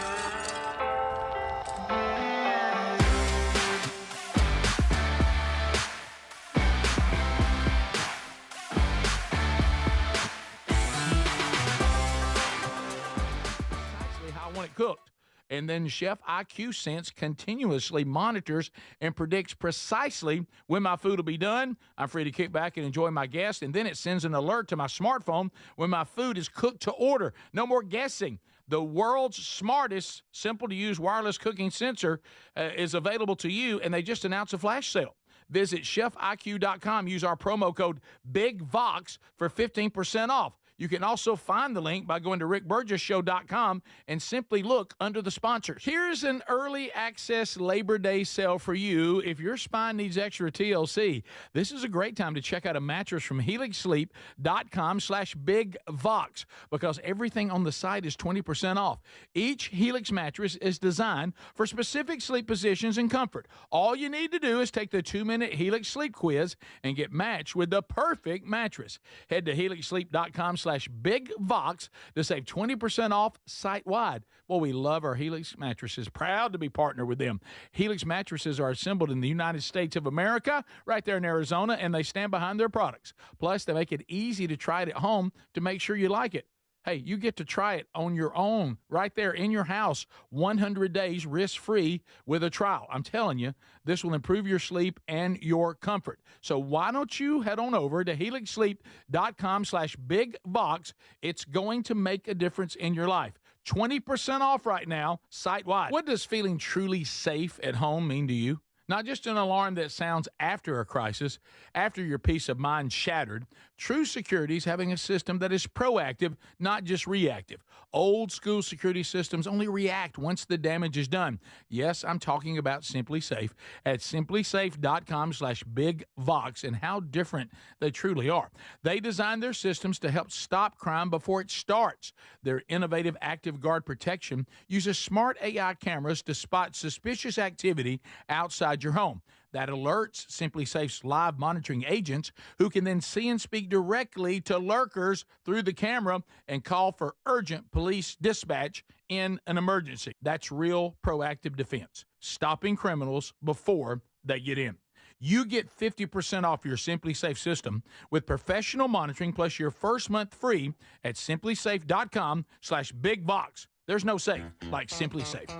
Cooked. And then Chef IQ Sense continuously monitors and predicts precisely when my food will be done. I'm free to kick back and enjoy my guests, and then it sends an alert to my smartphone when my food is cooked to order. No more guessing. The world's smartest, simple-to-use wireless cooking sensor is available to you, and they just announced a flash sale. Visit chefiq.com. Use our promo code BIGVOX for 15% off. You can also find the link by going to rickburgessshow.com and simply look under the sponsors. Here's an early access Labor Day sale for you. If your spine needs extra TLC, this is a great time to check out a mattress from helixsleep.com/bigvox because everything on the site is 20% off. Each Helix mattress is designed for specific sleep positions and comfort. All you need to do is take the 2-minute Helix sleep quiz and get matched with the perfect mattress. Head to helixsleep.com/bigvox to save 20% off site-wide. Well, we love our Helix mattresses. Proud to be partnered with them. Helix mattresses are assembled in the United States of America, right there in Arizona, and they stand behind their products. Plus, they make it easy to try it at home to make sure you like it. Hey, you get to try it on your own right there in your house, 100 days risk-free with a trial. I'm telling you, this will improve your sleep and your comfort. So why don't you head on over to helixsleep.com/bigvox. It's going to make a difference in your life. 20% off right now, site-wide. What does feeling truly safe at home mean to you? Not just an alarm that sounds after a crisis, after your peace of mind shattered. True security is having a system that is proactive, not just reactive. Old school security systems only react once the damage is done. Yes, I'm talking about Simply Safe at simplysafe.com/bigvox and how different they truly are. They designed their systems to help stop crime before it starts. Their innovative Active Guard protection uses smart AI cameras to spot suspicious activity outside your home. That alerts Simply Safe's live monitoring agents who can then see and speak directly to lurkers through the camera and call for urgent police dispatch in an emergency. That's real proactive defense, stopping criminals before they get in. You get 50% off your Simply Safe system with professional monitoring plus your first month free at simplysafe.com/bigvox. There's no safe like Simply Safe.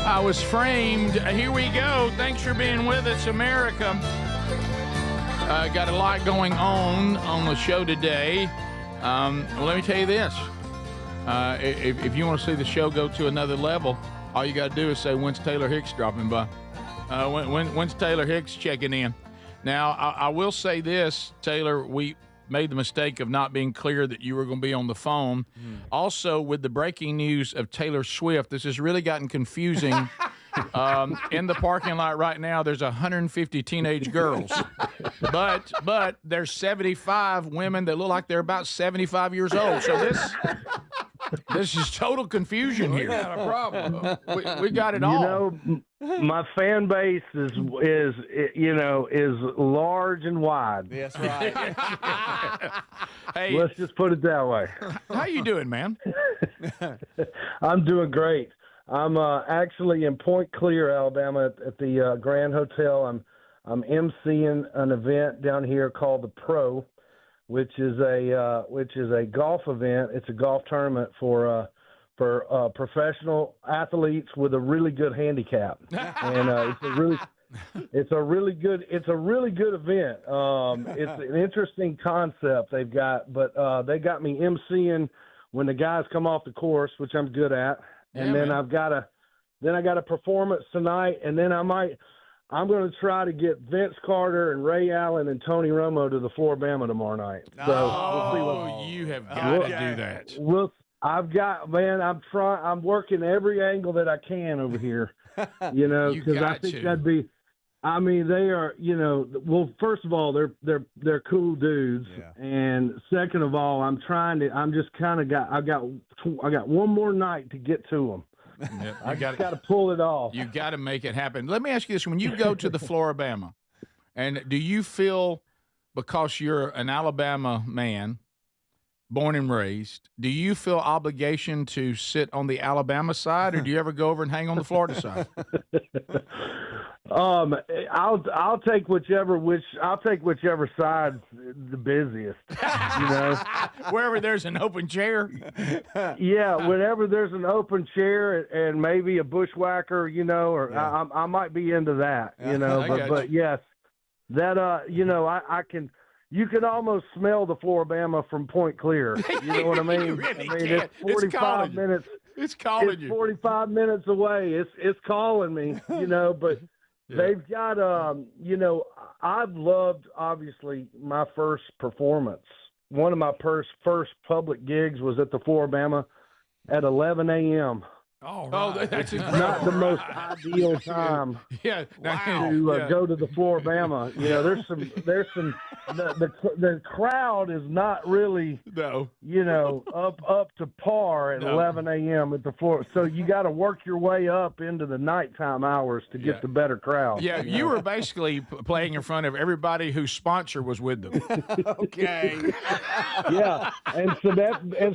I was framed. Here we go. Thanks for being with us, America. Got a lot going on the show today. Let me tell you this. If you want to see the show go to another level, all you got to do is say, when's Taylor Hicks dropping by? When's Taylor Hicks checking in? Now, I will say this, Taylor, we made the mistake of not being clear that you were going to be on the phone. Also, with the breaking news of Taylor Swift, this has really gotten confusing. In the parking lot right now, there's 150 teenage girls, but there's 75 women that look like they're about 75 years old. So this is total confusion here. We got a problem. We got it all. My fan base is large and wide. That's right. Hey, let's just put it that way. How you doing, man? I'm doing great. I'm actually in Point Clear, Alabama, at the Grand Hotel. I'm emceeing an event down here called the Pro, which is a golf event. It's a golf tournament for professional athletes with a really good handicap, and it's a really good event. It's an interesting concept they've got, but they got me emceeing when the guys come off the course, which I'm good at. And then I got a performance tonight, and then I'm going to try to get Vince Carter and Ray Allen and Tony Romo to the Floribama tomorrow night. So we'll see what, you have got to do that. I'm working every angle that I can over here, because I think that'd be. I mean, they are, well, first of all, they're cool dudes. Yeah. And second of all, I got one more night to get to them. Yep, I got to pull it off. You got to make it happen. Let me ask you this. When you go to the Floribama, and do you feel, because you're an Alabama man, born and raised, do you feel obligation to sit on the Alabama side, or do you ever go over and hang on the Florida side? I'll take whichever side's the busiest. Wherever there's an open chair. Yeah, whenever there's an open chair and maybe a bushwhacker, I might be into that, but yes, that I can. You can almost smell the Floribama from Point Clear. You know what I mean? You really can. It's 45 minutes. It's calling you. 45 minutes away. It's calling me, but they've got, I've loved, obviously, my first performance. One of my first public gigs was at the Floribama at 11 a.m. Oh, right. That's not the most ideal time to go to the Floribama. There's some the crowd is not really up to par at 11 a.m. at the floor. So you got to work your way up into the nighttime hours to get the better crowd. Yeah, you were basically playing in front of everybody whose sponsor was with them. Okay. Yeah, and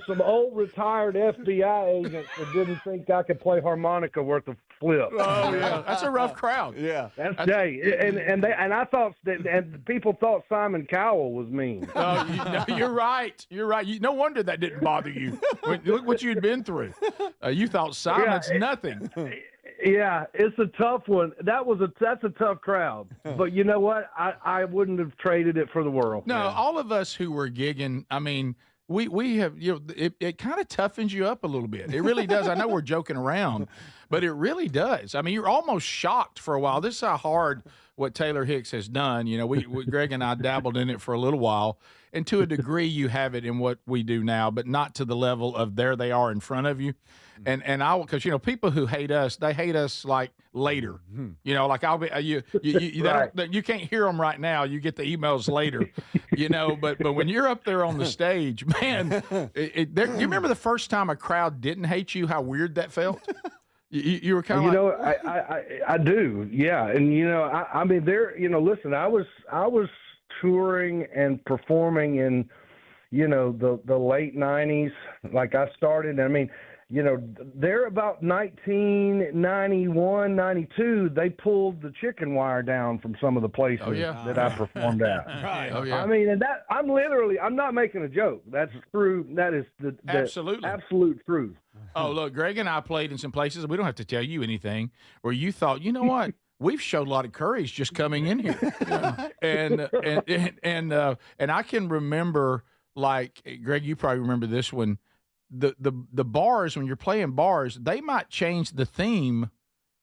some old retired FBI agents that didn't think I could play harmonica worth of flip. Oh yeah, that's a rough crowd. Yeah, and I thought and people thought Simon Cowell was mean. Oh, you're right. You're right. No wonder that didn't bother you. Look what you'd been through. You thought Simon's nothing. Yeah, it's a tough one. That's a tough crowd. But you know what? I wouldn't have traded it for the world. No, all of us who were gigging, I mean, we have, it kind of toughens you up a little bit. It really does. I know we're joking around, but it really does. I mean, you're almost shocked for a while. This is how hard what Taylor Hicks has done. Greg and I dabbled in it for a little while, and to a degree you have it in what we do now, but not to the level of there they are in front of you. And because people who hate us, they hate us like later. Like I'll be you can't hear them right now. You get the emails later. But when you're up there on the stage, man, you remember the first time a crowd didn't hate you? How weird that felt. You were kind of I do, yeah, and I mean there, listen, I was touring and performing in, the late '90s. Like I started, I mean, they're about 1991, 92, they pulled the chicken wire down from some of the places that I performed at. Right. Oh, yeah. I mean, and that I'm not making a joke. That's true. That is the absolute truth. Oh, look, Greg and I played in some places. We don't have to tell you anything where you thought, you know what? We've showed a lot of courage just coming in here. And I can remember, like, Greg, you probably remember this one. The bars, when you're playing bars, they might change the theme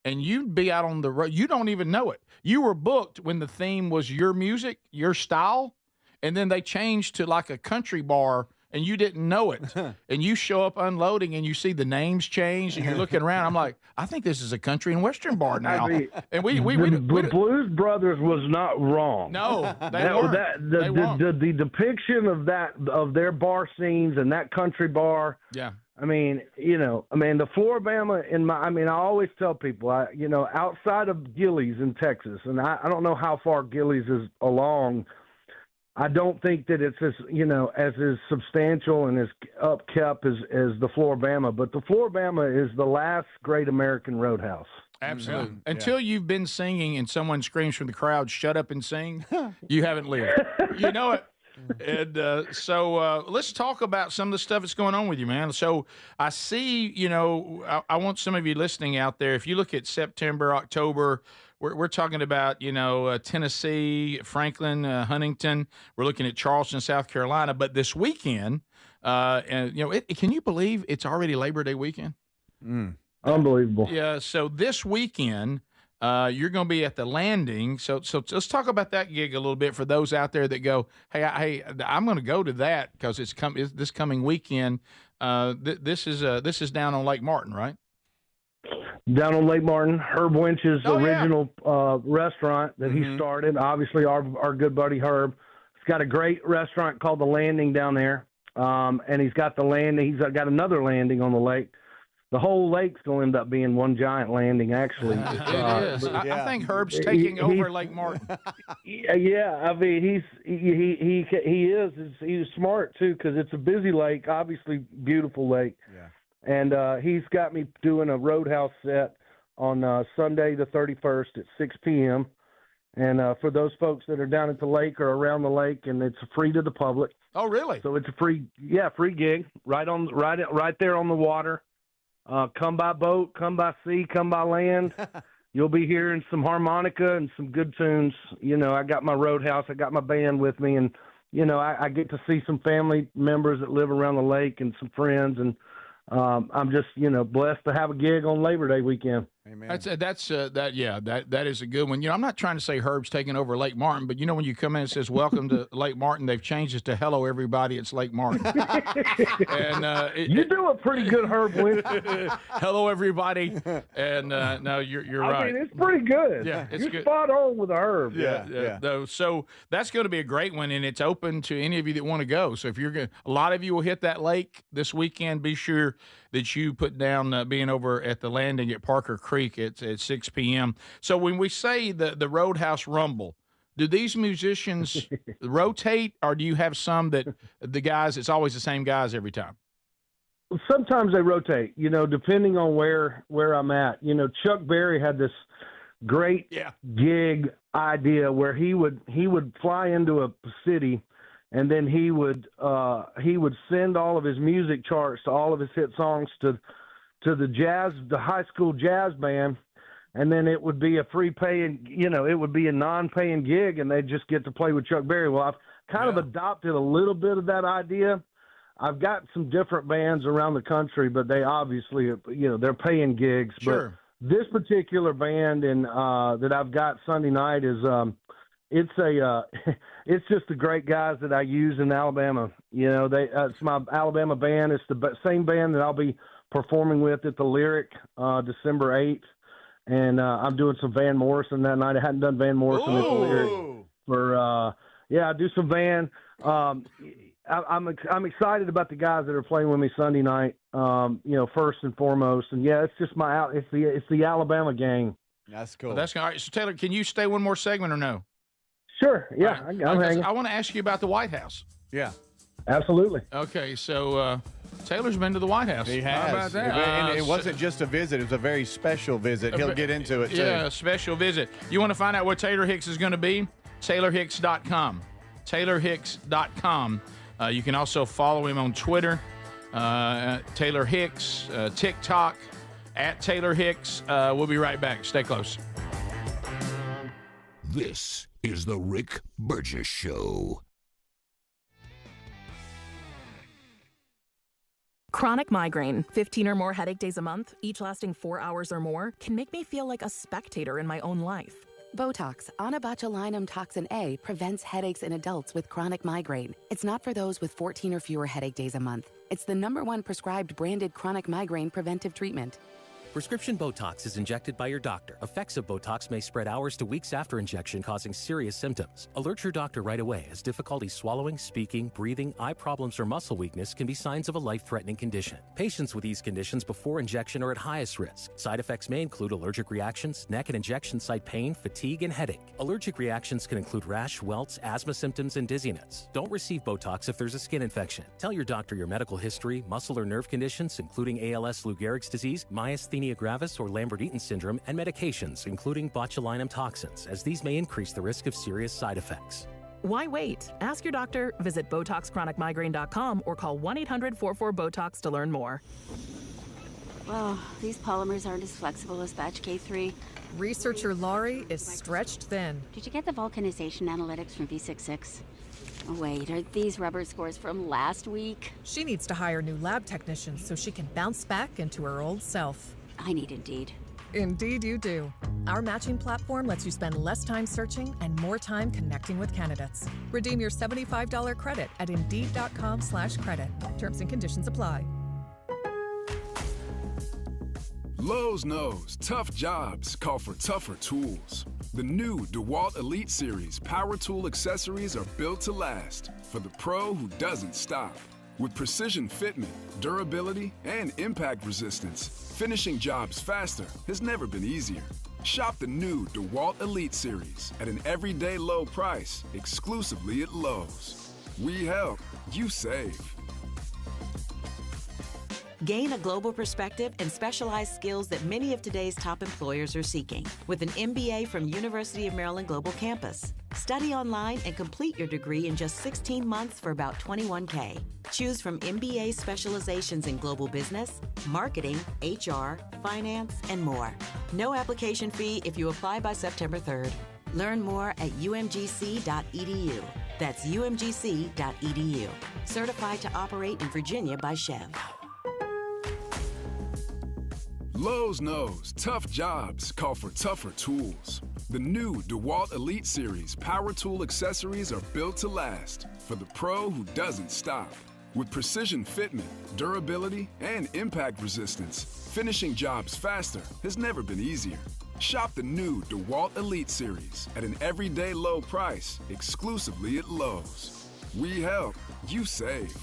and you'd be out on the road. You don't even know it. You were booked when the theme was your music, your style, and then they changed to like a country bar, and you didn't know it. And you show up unloading, and you see the names change, and you're looking around. I'm like, I think this is a country and western bar now. And the Blues Brothers was not wrong. No, they weren't. The depiction of their bar scenes and that country bar. Yeah. I mean, the Floribama I always tell people, outside of Gillies in Texas, and I don't know how far Gillies is along. I don't think that it's as substantial and as upkept as the Floribama, but the Floribama is the last great American roadhouse. Absolutely. Yeah. Until you've been singing and someone screams from the crowd, "Shut up and sing," you haven't lived. You know it. And so let's talk about some of the stuff that's going on with you, man. So I see, I want some of you listening out there, if you look at September, October, we're talking about, Tennessee, Franklin, Huntington. We're looking at Charleston, South Carolina. But this weekend, can you believe it's already Labor Day weekend? Unbelievable. Yeah. So this weekend, you're going to be at the Landing. So let's talk about that gig a little bit for those out there that go, hey, I'm going to go to that because it's this coming weekend. This is down on Lake Martin, right? Down on Lake Martin, Herb Winch's original restaurant that he started. Obviously, our good buddy Herb. He's got a great restaurant called The Landing down there, and he's got the landing. He's got another landing on the lake. The whole lake's going to end up being one giant landing, actually. It is. I think Herb's taking over Lake Martin. Yeah, I mean, he's smart too, because it's a busy lake, obviously beautiful lake. Yeah. And he's got me doing a Roadhouse set on Sunday the 31st at 6 p.m. And for those folks that are down at the lake or around the lake, and it's free to the public. Oh, really? So it's a free gig right there on the water. Come by boat, come by sea, come by land. You'll be hearing some harmonica and some good tunes. I got my Roadhouse, I got my band with me, and I get to see some family members that live around the lake and some friends, and I'm just blessed to have a gig on Labor Day weekend. Amen. That is a good one. I'm not trying to say Herb's taking over Lake Martin, but when you come in and it says welcome to Lake Martin, they've changed it to hello everybody, it's Lake Martin. And you do a pretty good Herb Winston. Hello everybody. And no, you're right. I mean, it's pretty good. Yeah, it's you're good. Spot on with the Herb. Yeah. So that's going to be a great one, and it's open to any of you that want to go. So if a lot of you will hit that lake this weekend, be sure that you put down being over at the Landing at Parker Creek at 6 p.m. So when we say the Roadhouse Rumble, do these musicians rotate, or do you have some that the guys, it's always the same guys every time? Sometimes they rotate, depending on where I'm at. Chuck Berry had this great gig idea where he would fly into a city, and then he would send all of his music charts to all of his hit songs to the high school jazz band, and then it would be a free paying, it would be a non-paying gig, and they'd just get to play with Chuck Berry. Well, I've kind of adopted a little bit of that idea. I've got some different bands around the country, but they obviously, they're paying gigs. Sure. But this particular band that I've got Sunday night is it's just the great guys that I use in Alabama. It's my Alabama band. It's the same band that I'll be performing with at the Lyric December 8th, and I'm doing some Van Morrison that night. I hadn't done Van Morrison at the Lyric for I do some Van. I'm excited about the guys that are playing with me Sunday night. First and foremost, and it's just it's the Alabama gang. That's cool. Well, that's all right. So Taylor, can you stay one more segment or no? Sure. Yeah, right. I'm hanging. I want to ask you about the White House. Yeah. Absolutely. Okay, so Taylor's been to the White House. He has. How about that? And it wasn't just a visit. It was a very special visit. He'll get into it, too. Yeah, a special visit. You want to find out where Taylor Hicks is going to be? TaylorHicks.com. TaylorHicks.com. You can also follow him on Twitter, Taylor Hicks, TikTok, at Taylor Hicks. We'll be right back. Stay close. This is the Rick Burgess Show. Chronic migraine, 15 or more headache days a month, each lasting 4 hours or more, can make me feel like a spectator in my own life. Botox, onabotulinum toxin A, prevents headaches in adults with chronic migraine. It's not for those with 14 or fewer headache days a month. It's the #1 prescribed branded chronic migraine preventive treatment. Prescription Botox is injected by your doctor. Effects of Botox may spread hours to weeks after injection, causing serious symptoms. Alert your doctor right away, as difficulty swallowing, speaking, breathing, eye problems, or muscle weakness can be signs of a life-threatening condition. Patients with these conditions before injection are at highest risk. Side effects may include allergic reactions, neck and injection site pain, fatigue, and headache. Allergic reactions can include rash, welts, asthma symptoms, and dizziness. Don't receive Botox if there's a skin infection. Tell your doctor your medical history, muscle or nerve conditions, including ALS, Lou Gehrig's disease, myasthenia gravis, or Lambert-Eaton syndrome, and medications, including botulinum toxins, as these may increase the risk of serious side effects. Why wait? Ask your doctor, visit BotoxChronicMigraine.com, or call 1-800-44-BOTOX to learn more. Well, these polymers aren't as flexible as batch K3. Researcher Laurie is stretched thin. Did you get the vulcanization analytics from V66? Oh, wait, are these rubber scores from last week? She needs to hire new lab technicians so she can bounce back into her old self. I need Indeed. Indeed you do. Our matching platform lets you spend less time searching and more time connecting with candidates. Redeem your $75 credit at Indeed.com/credit. Terms and conditions apply. Lowe's knows tough jobs call for tougher tools. The new DeWalt Elite Series power tool accessories are built to last for the pro who doesn't stop. With precision fitment, durability, and impact resistance, finishing jobs faster has never been easier. Shop the new DeWalt Elite Series at an everyday low price exclusively at Lowe's. We help, you save. Gain a global perspective and specialized skills that many of today's top employers are seeking with an MBA from University of Maryland Global Campus. Study online and complete your degree in just 16 months for about $21K. Choose from MBA specializations in global business, marketing, HR, finance, and more. No application fee if you apply by September 3rd. Learn more at umgc.edu. That's umgc.edu. Certified to operate in Virginia by Chev. Lowe's knows tough jobs call for tougher tools. The new DeWalt Elite Series power tool accessories are built to last for the pro who doesn't stop. With precision fitment, durability, and impact resistance, finishing jobs faster has never been easier. Shop the new DeWalt Elite Series at an everyday low price exclusively at Lowe's. We help, you save.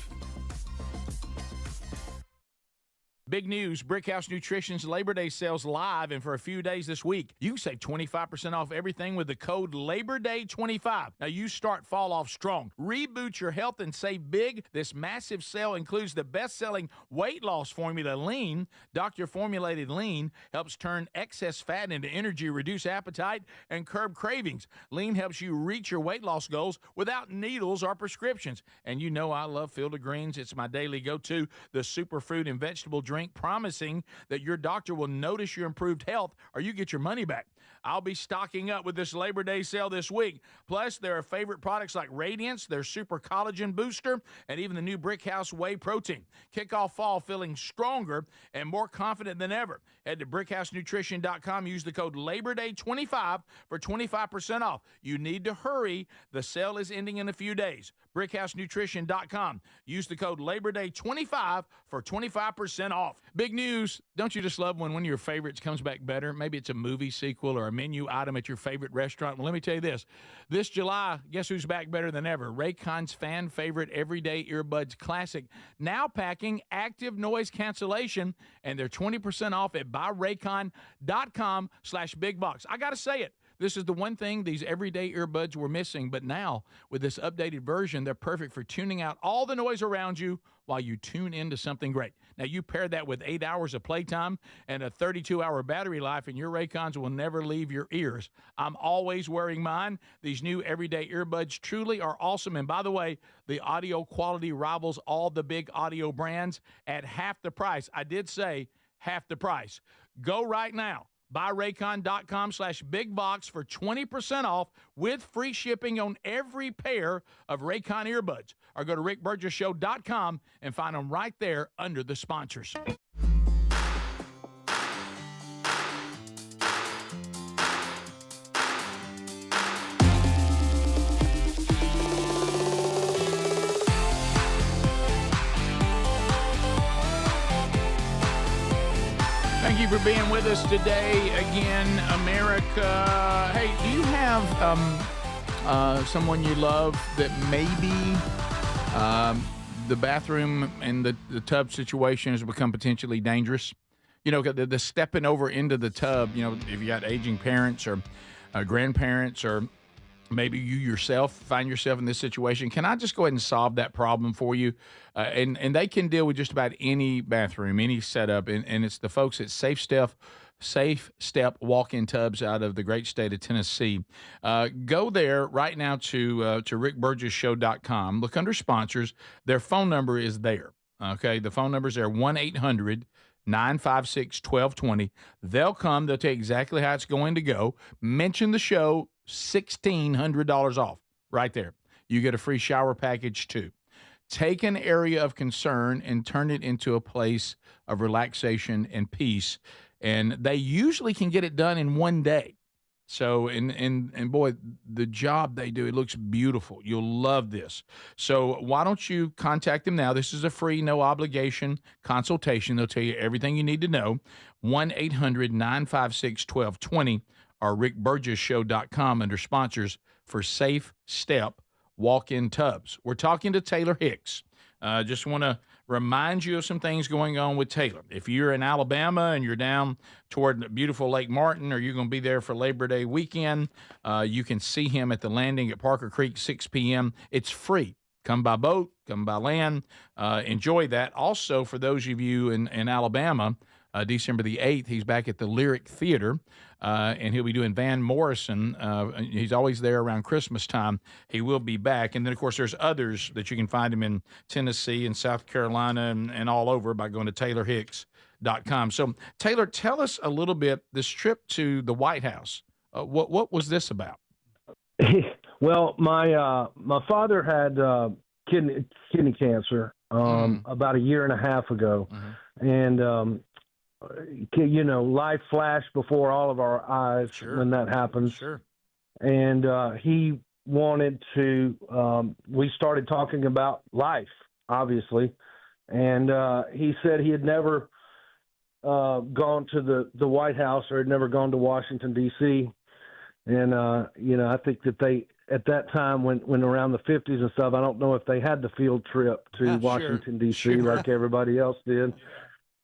Big news, Brickhouse Nutrition's Labor Day sales live, and for a few days this week, you can save 25% off everything with the code LABORDAY25. Now, you start fall off strong. Reboot your health and save big. This massive sale includes the best-selling weight loss formula, Lean. Doctor-formulated Lean helps turn excess fat into energy, reduce appetite, and curb cravings. Lean helps you reach your weight loss goals without needles or prescriptions. And you know I love Field of Greens. It's my daily go-to, the superfruit and vegetable drink, promising that your doctor will notice your improved health or you get your money back. I'll be stocking up with this Labor Day sale this week. Plus, there are favorite products like Radiance, their Super Collagen Booster, and even the new Brickhouse Whey Protein. Kick off fall feeling stronger and more confident than ever. Head to brickhousenutrition.com. Use the code LABORDAY25 for 25% off. You need to hurry. The sale is ending in a few days. brickhousenutrition.com. Use the code LABORDAY25 for 25% off. Big news. Don't you just love when one of your favorites comes back better? Maybe it's a movie sequel or a menu item at your favorite restaurant. Well, let me tell you this. This July, guess who's back better than ever? Raycon's fan favorite Everyday Earbuds Classic, now packing active noise cancellation, and they're 20% off at buyraycon.com/bigbox. I got to say it. This is the one thing these everyday earbuds were missing, but now with this updated version, they're perfect for tuning out all the noise around you while you tune into something great. Now, you pair that with 8 hours of playtime and a 32-hour battery life, and your Raycons will never leave your ears. I'm always wearing mine. These new everyday earbuds truly are awesome. And by the way, the audio quality rivals all the big audio brands at half the price. I did say half the price. Go right now. buyraycon.com/bigbox for 20% off with free shipping on every pair of Raycon earbuds. Or go to rickburgesshow.com and find them right there under the sponsors. Thank you for being with us today again, America. Hey, do you have someone you love that maybe the bathroom and the tub situation has become potentially dangerous? You know, the stepping over into the tub, you know, if you got aging parents or grandparents, or maybe you yourself find yourself in this situation, can I just go ahead and solve that problem for you? And they can deal with just about any bathroom, any setup, and it's the folks at Safe Step walk-in tubs out of the great state of Tennessee. Go there right now to rickburgesshow.com. Look under sponsors. Their phone number is there. Okay, the phone numbers are 1-800-956-1220. They'll come. They'll tell you exactly how it's going to go. Mention the show, $1,600 off right there. You get a free shower package too. Take an area of concern and turn it into a place of relaxation and peace. And they usually can get it done in one day. So, and boy, the job they do, it looks beautiful. You'll love this. So why don't you contact them now? This is a free, no obligation consultation. They'll tell you everything you need to know. 1-800-956-1220 or rickburgesshow.com under sponsors for Safe Step walk-in tubs. We're talking to Taylor Hicks. Just want to remind you of some things going on with Taylor. If you're in Alabama and you're down toward beautiful Lake Martin, or you're going to be there for Labor Day weekend, you can see him at the landing at Parker Creek, 6 p.m. It's free. Come by boat, come by land, enjoy that. Also, for those of you in Alabama, December the 8th, he's back at the Lyric Theater, and he'll be doing Van Morrison. He's always there around Christmas time. He will be back. And then, of course, there's others that you can find him in Tennessee and South Carolina and all over by going to TaylorHicks.com. So, Taylor, tell us a little bit, this trip to the White House. What was this about? Well, my father had kidney cancer about a year and a half ago. And you know, life flashed before all of our eyes when that happens. Sure. And he wanted to, we started talking about life, obviously. And he said he had never gone to the White House, or had never gone to Washington, D.C. And, you know, I think that they, at that time, when around the 50s and stuff, I don't know if they had the field trip to Washington, D.C. like everybody else did.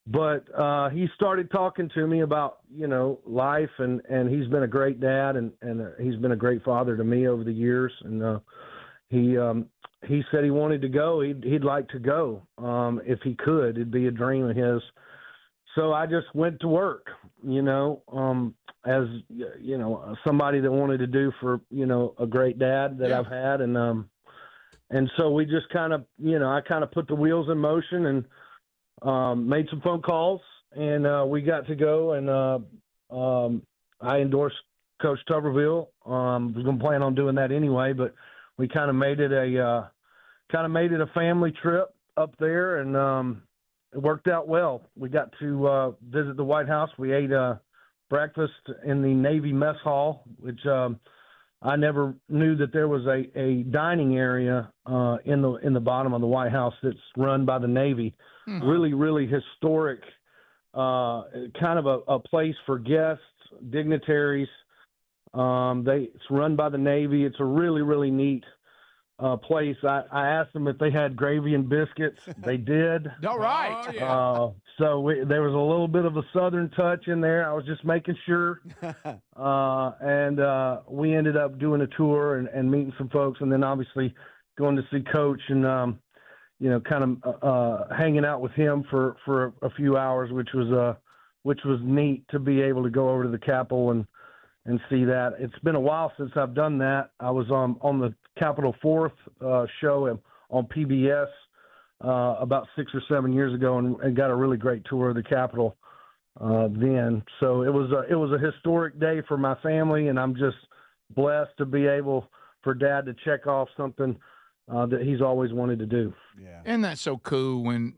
But he started talking to me about, you know, life, and he's been a great dad, and he's been a great father to me over the years. And he said he wanted to go. He'd like to go if he could. It'd be a dream of his. So I just went to work, you know, as, you know, somebody that wanted to do for, you know, a great dad that I've had. And so we just kind of, you know, I kind of put the wheels in motion and made some phone calls, and we got to go, and I endorsed Coach Tuberville. Was going to plan on doing that anyway, but we kind of made it a family trip up there, and it worked out well. We got to visit the White House. We ate breakfast in the Navy mess hall, which I never knew that there was a dining area in the bottom of the White House that's run by the Navy. Really, really historic, kind of a place for guests, dignitaries. It's run by the Navy. It's a really, really neat place. I asked them if they had gravy and biscuits. They did. All right. So there was a little bit of a Southern touch in there. I was just making sure. And we ended up doing a tour and meeting some folks, and then obviously going to see Coach and, you know, kind of hanging out with him for a few hours, which was neat to be able to go over to the Capitol and see that. It's been a while since I've done that. I was on the Capitol 4th show on PBS about 6 or 7 years ago, and got a really great tour of the Capitol. then. So it was a historic day for my family, and I'm just blessed to be able for Dad to check off something that he's always wanted to do. Yeah. And that's so cool when,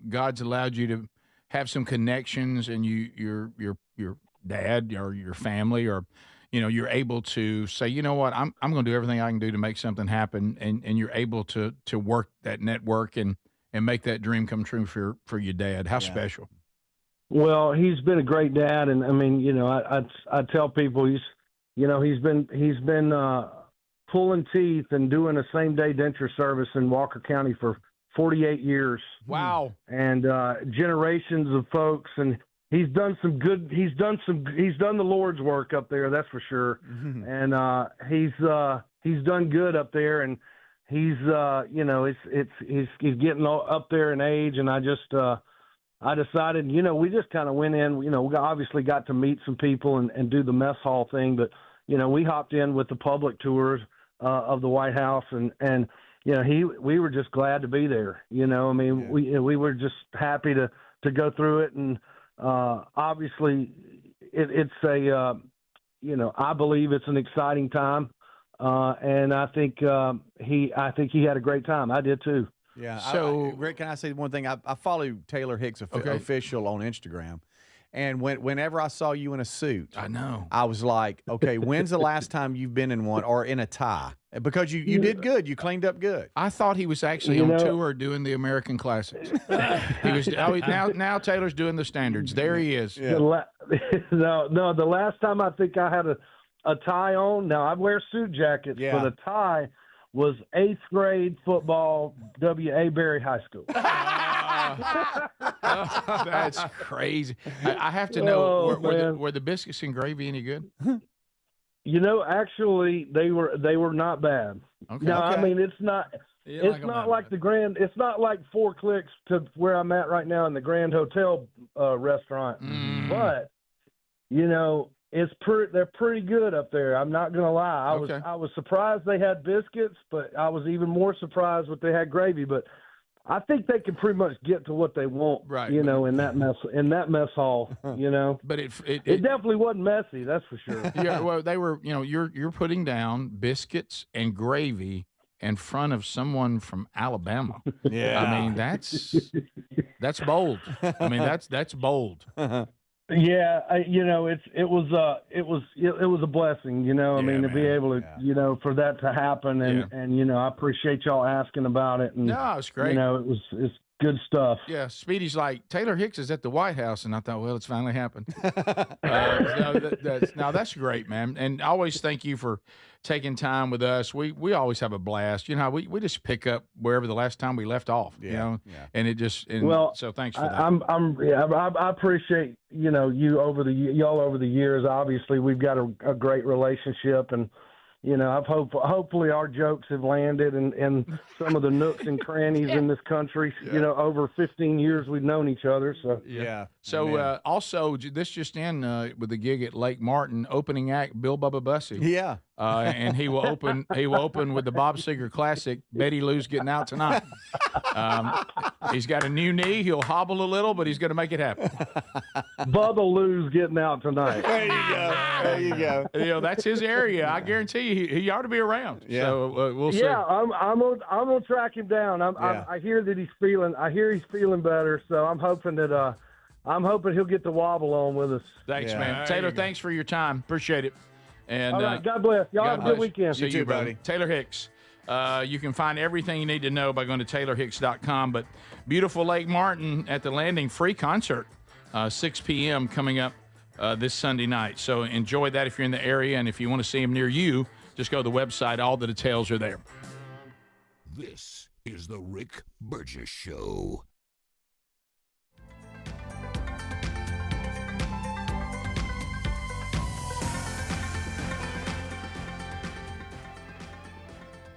God's allowed you to have some connections, and your dad or your family, or, you're able to say, you know what, I'm going to do everything I can do to make something happen. And you're able to work that network and make that dream come true for your dad. How special. Well, he's been a great dad. And I mean, I tell people he's been pulling teeth and doing a same day denture service in Walker County for 48 years. Wow. And generations of folks, and he's done the Lord's work up there, that's for sure. Mm-hmm. And he's done good up there, and he's getting up there in age, and I decided, we just kind of went in, we obviously got to meet some people and do the mess hall thing, but we hopped in with the public tours of the White House, and we were just glad to be there. We were just happy to go through it. And obviously it's I believe it's an exciting time. And I think he had a great time. I did too. Yeah. So, Rick, can I say one thing? I follow Taylor Hicks official on Instagram. And whenever I saw you in a suit, I know, I was like, okay, when's the last time you've been in one or in a tie? Because you did good. You cleaned up good. I thought he was actually on tour doing the American classics. He was now Taylor's doing the standards. There he is. Yeah. No, the last time I think I had a tie on. Now I wear suit jackets, but a tie was 8th grade football, W.A. Berry High School. That's crazy. I have to know, were the biscuits and gravy any good? Actually, they were not bad. Okay. No, I mean it's not like the Grand. It's not like 4 clicks to where I'm at right now in the Grand Hotel restaurant, but they're pretty good up there. I'm not gonna lie. I was surprised they had biscuits, but I was even more surprised that they had gravy. But I think they can pretty much get to what they want, right? In that mess hall, But it definitely wasn't messy, that's for sure. Yeah, well, they were. You're putting down biscuits and gravy in front of someone from Alabama. Yeah, I mean that's bold. I mean that's bold. Yeah, it was a blessing, I mean, to be able to, for that to happen, and I appreciate y'all asking about it. And no, it's great. It's good stuff. Yeah, Speedy's like, Taylor Hicks is at the White House, and I thought, well, it's finally happened. That's great, man. And I always thank you for taking time with us. We always have a blast. We just pick up wherever the last time we left off. And it just so thanks for that. I appreciate y'all over the years. Obviously, we've got a great relationship, and hopefully our jokes have landed in some of the nooks and crannies in this country. Over 15 years we've known each other. So So also this just in with the gig at Lake Martin, opening act Bill Bubba Bussey. Yeah. And he will open with the Bob Seger classic. Betty Lou's getting out tonight. He's got a new knee. He'll hobble a little, but he's going to make it happen. Bubba Lou's getting out tonight. There you go. That's his area. I guarantee you, he ought to be around. Yeah. So we'll see. Yeah, I'm gonna track him down. I hear that he's feeling better. So I'm hoping he'll get the wobble on with us. Thanks, man. Taylor, thanks for your time. Appreciate it. And all right, God bless. Y'all have a good weekend. See you, buddy. Taylor Hicks. You can find everything you need to know by going to TaylorHicks.com. But beautiful Lake Martin at the Landing, free concert, 6 p.m. coming up this Sunday night. So enjoy that if you're in the area. And if you want to see him near you, just go to the website. All the details are there. This is the Rick Burgess Show.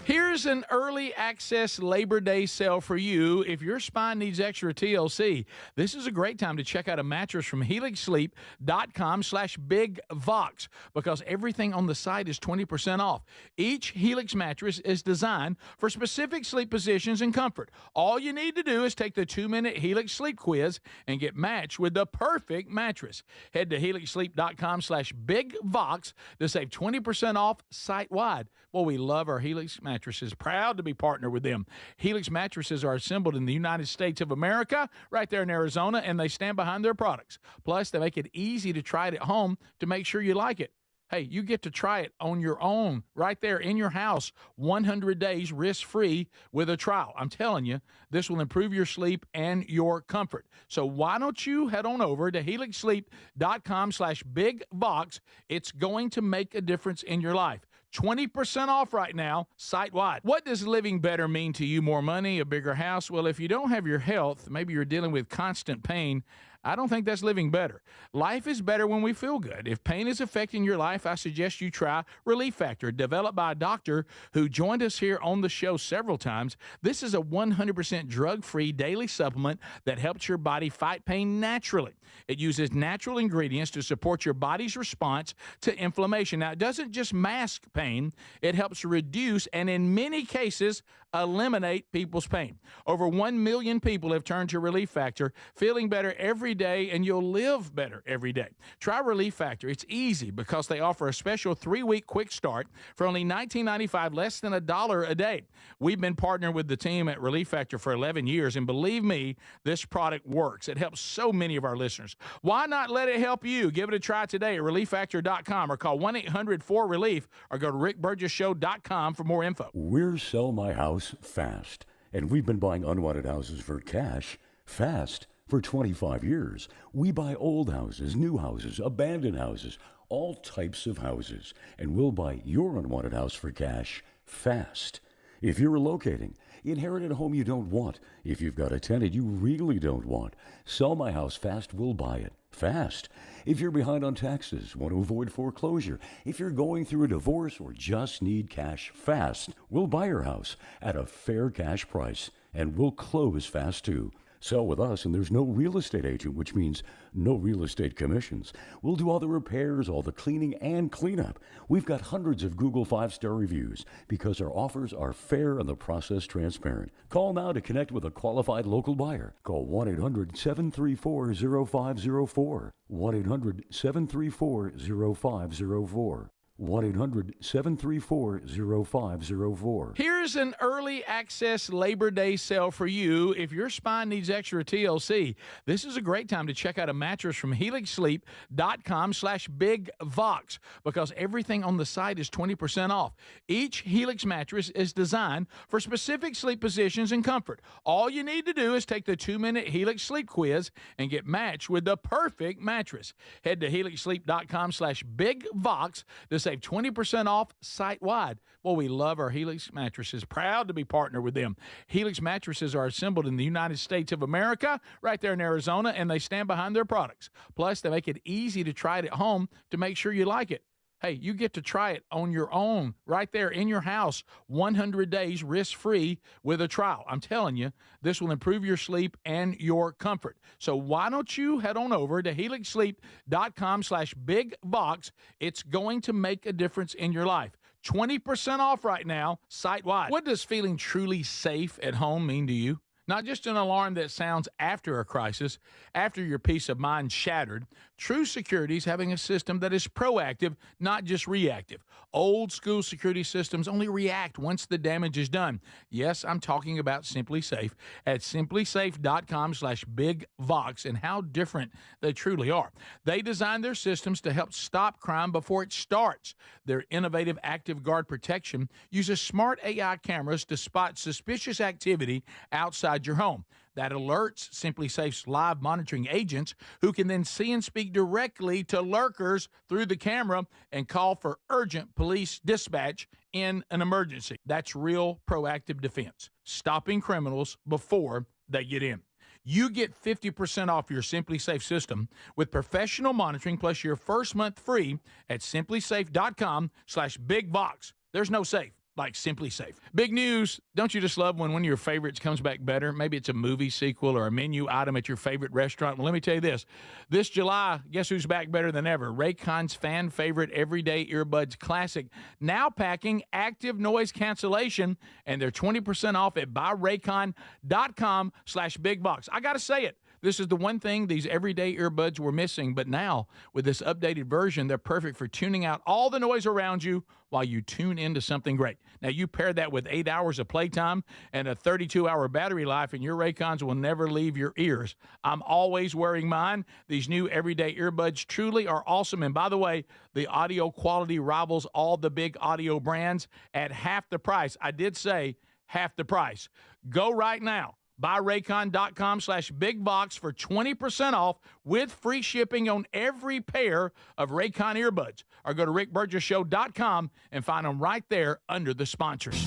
Here's Here's an early access Labor Day sale for you. If your spine needs extra TLC, this is a great time to check out a mattress from HelixSleep.com/BigVox because everything on the site is 20% off. Each Helix mattress is designed for specific sleep positions and comfort. All you need to do is take the 2-minute Helix sleep quiz and get matched with the perfect mattress. Head to HelixSleep.com/BigVox to save 20% off site-wide. Well, we love our Helix mattresses. Proud to be partnered with them. Helix mattresses are assembled in the United States of America, right there in Arizona, and they stand behind their products. Plus, they make it easy to try it at home to make sure you like it. Hey, you get to try it on your own, right there in your house, 100 days risk-free with a trial. I'm telling you, this will improve your sleep and your comfort. So why don't you head on over to HelixSleep.com/BigVox. It's going to make a difference in your life. 20% off right now, site-wide. What does living better mean to you? More money, a bigger house? Well, if you don't have your health, maybe you're dealing with constant pain, I don't think that's living better. Life is better when we feel good. If pain is affecting your life, I suggest you try Relief Factor, developed by a doctor who joined us here on the show several times. This is a 100% drug-free daily supplement that helps your body fight pain naturally. It uses natural ingredients to support your body's response to inflammation. Now, it doesn't just mask pain, it helps reduce and in many cases eliminate people's pain. Over 1 million people have turned to Relief Factor, feeling better every day, and you'll live better every day. Try Relief Factor. It's easy because they offer a special 3-week quick start for only $19.95, less than $1 a day. We've been partnering with the team at Relief Factor for 11 years, and believe me, this product works. It helps so many of our listeners. Why not let it help you? Give it a try today at ReliefFactor.com or call 1-800-4RELIEF or go to RickBurgessShow.com for more info. We're Sell My House Fast, and we've been buying unwanted houses for cash fast for 25 years. We buy old houses, new houses, abandoned houses, all types of houses, and we'll buy your unwanted house for cash fast. If you're relocating, inherited a home you don't want, if you've got a tenant you really don't want, Sell My House Fast will buy it fast. If you're behind on taxes, want to avoid foreclosure, if you're going through a divorce or just need cash fast, we'll buy your house at a fair cash price, and we'll close fast too. Sell with us, and there's no real estate agent, which means no real estate commissions. We'll do all the repairs, all the cleaning, and cleanup. We've got hundreds of Google 5-star reviews because our offers are fair and the process transparent. Call now to connect with a qualified local buyer. Call 1-800-734-0504. 1-800-734-0504. 1-800-734-0504. Here's an early access Labor Day sale for you. If your spine needs extra TLC, this is a great time to check out a mattress from HelixSleep.com/BigVox because everything on the site is 20% off. Each Helix mattress is designed for specific sleep positions and comfort. All you need to do is take the 2-minute Helix sleep quiz and get matched with the perfect mattress. Head to HelixSleep.com/BigVox to save 20% off site-wide. Well, we love our Helix mattresses. Proud to be partnered with them. Helix mattresses are assembled in the United States of America, right there in Arizona, and they stand behind their products. Plus, they make it easy to try it at home to make sure you like it. Hey, you get to try it on your own, right there in your house, 100 days risk-free with a trial. I'm telling you, this will improve your sleep and your comfort. So why don't you head on over to HelixSleep.com/BigVox. It's going to make a difference in your life. 20% off right now, site-wide. What does feeling truly safe at home mean to you? Not just an alarm that sounds after a crisis, after your peace of mind shattered. True security is having a system that is proactive, not just reactive. Old school security systems only react once the damage is done. Yes, I'm talking about Simply Safe at simplysafe.com/BigVox and how different they truly are. They design their systems to help stop crime before it starts. Their innovative Active Guard protection uses smart AI cameras to spot suspicious activity outside your home. That alerts Simply Safe's live monitoring agents, who can then see and speak directly to lurkers through the camera and call for urgent police dispatch in an emergency. That's real proactive defense, stopping criminals before they get in. You get 50% off your Simply Safe system with professional monitoring plus your first month free at simplysafe.com/BigVox. There's no safe like Simply Safe. Big news. Don't you just love when one of your favorites comes back better? Maybe it's a movie sequel or a menu item at your favorite restaurant. Well, let me tell you this. This July, guess who's back better than ever? Raycon's fan favorite Everyday Earbuds Classic. Now packing active noise cancellation, and they're 20% off at buyraycon.com/bigbox. I got to say it. This is the one thing these everyday earbuds were missing, but now with this updated version, they're perfect for tuning out all the noise around you while you tune into something great. Now, you pair that with 8 hours of playtime and a 32-hour battery life, and your Raycons will never leave your ears. I'm always wearing mine. These new everyday earbuds truly are awesome. And by the way, the audio quality rivals all the big audio brands at half the price. I did say half the price. Go right now. BuyRaycon.com/bigbox for 20% off with free shipping on every pair of Raycon earbuds. Or go to rickburgesshow.com and find them right there under the sponsors.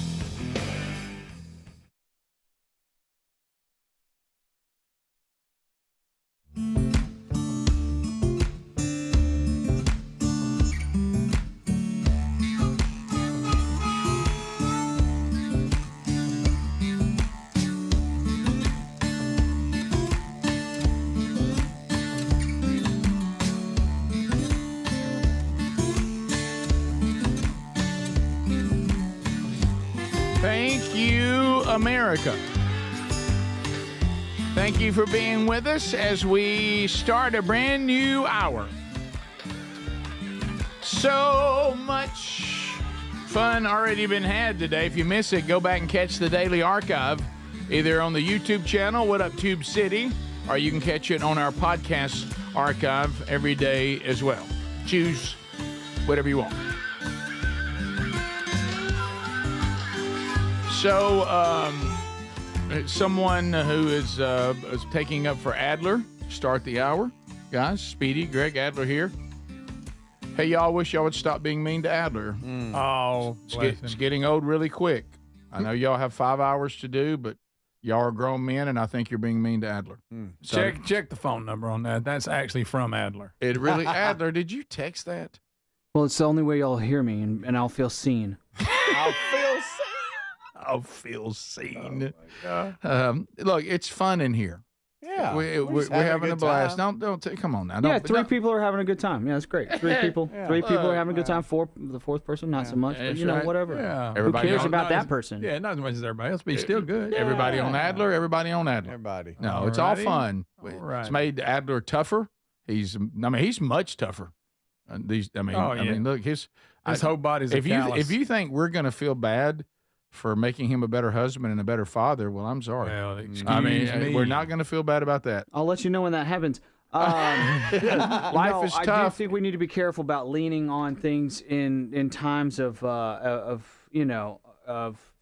Thank you, America. Thank you for being with us as we start a brand new hour. So much fun already been had today. If you miss it, go back and catch the daily archive either on the YouTube channel, What Up Tube City, or you can catch it on our podcast archive every day as well. Choose whatever you want. So, someone who is taking up for Adler, start the hour. Guys, Speedy, Greg Adler here. Hey, y'all, wish y'all would stop being mean to Adler. Oh, it's getting old really quick. I know y'all have 5 hours to do, but y'all are grown men, and I think you're being mean to Adler. So, check the phone number on that. That's actually from Adler. It really, Adler, did you text that? Well, it's the only way y'all hear me, and I'll feel seen. I'll feel seen. Look, it's fun in here. Yeah, we're having a blast. Don't come on now. Yeah, three people are having a good time. Yeah, that's great. Three people are having a good time. The fourth person, not so much. But Right. whatever. Yeah. Who cares about that person? Yeah, not as much as everybody else, but he's still good. Everybody on Adler. Everybody on Adler. Everybody. No, it's all fun. Right. It's made Adler tougher. He's much tougher. I mean, look, his whole body's a callus. If you think we're going to feel bad for making him a better husband and a better father, well, I'm sorry. Well, excuse me. We're not going to feel bad about that. I'll let you know when that happens. Life is tough. I do think we need to be careful about leaning on things in times of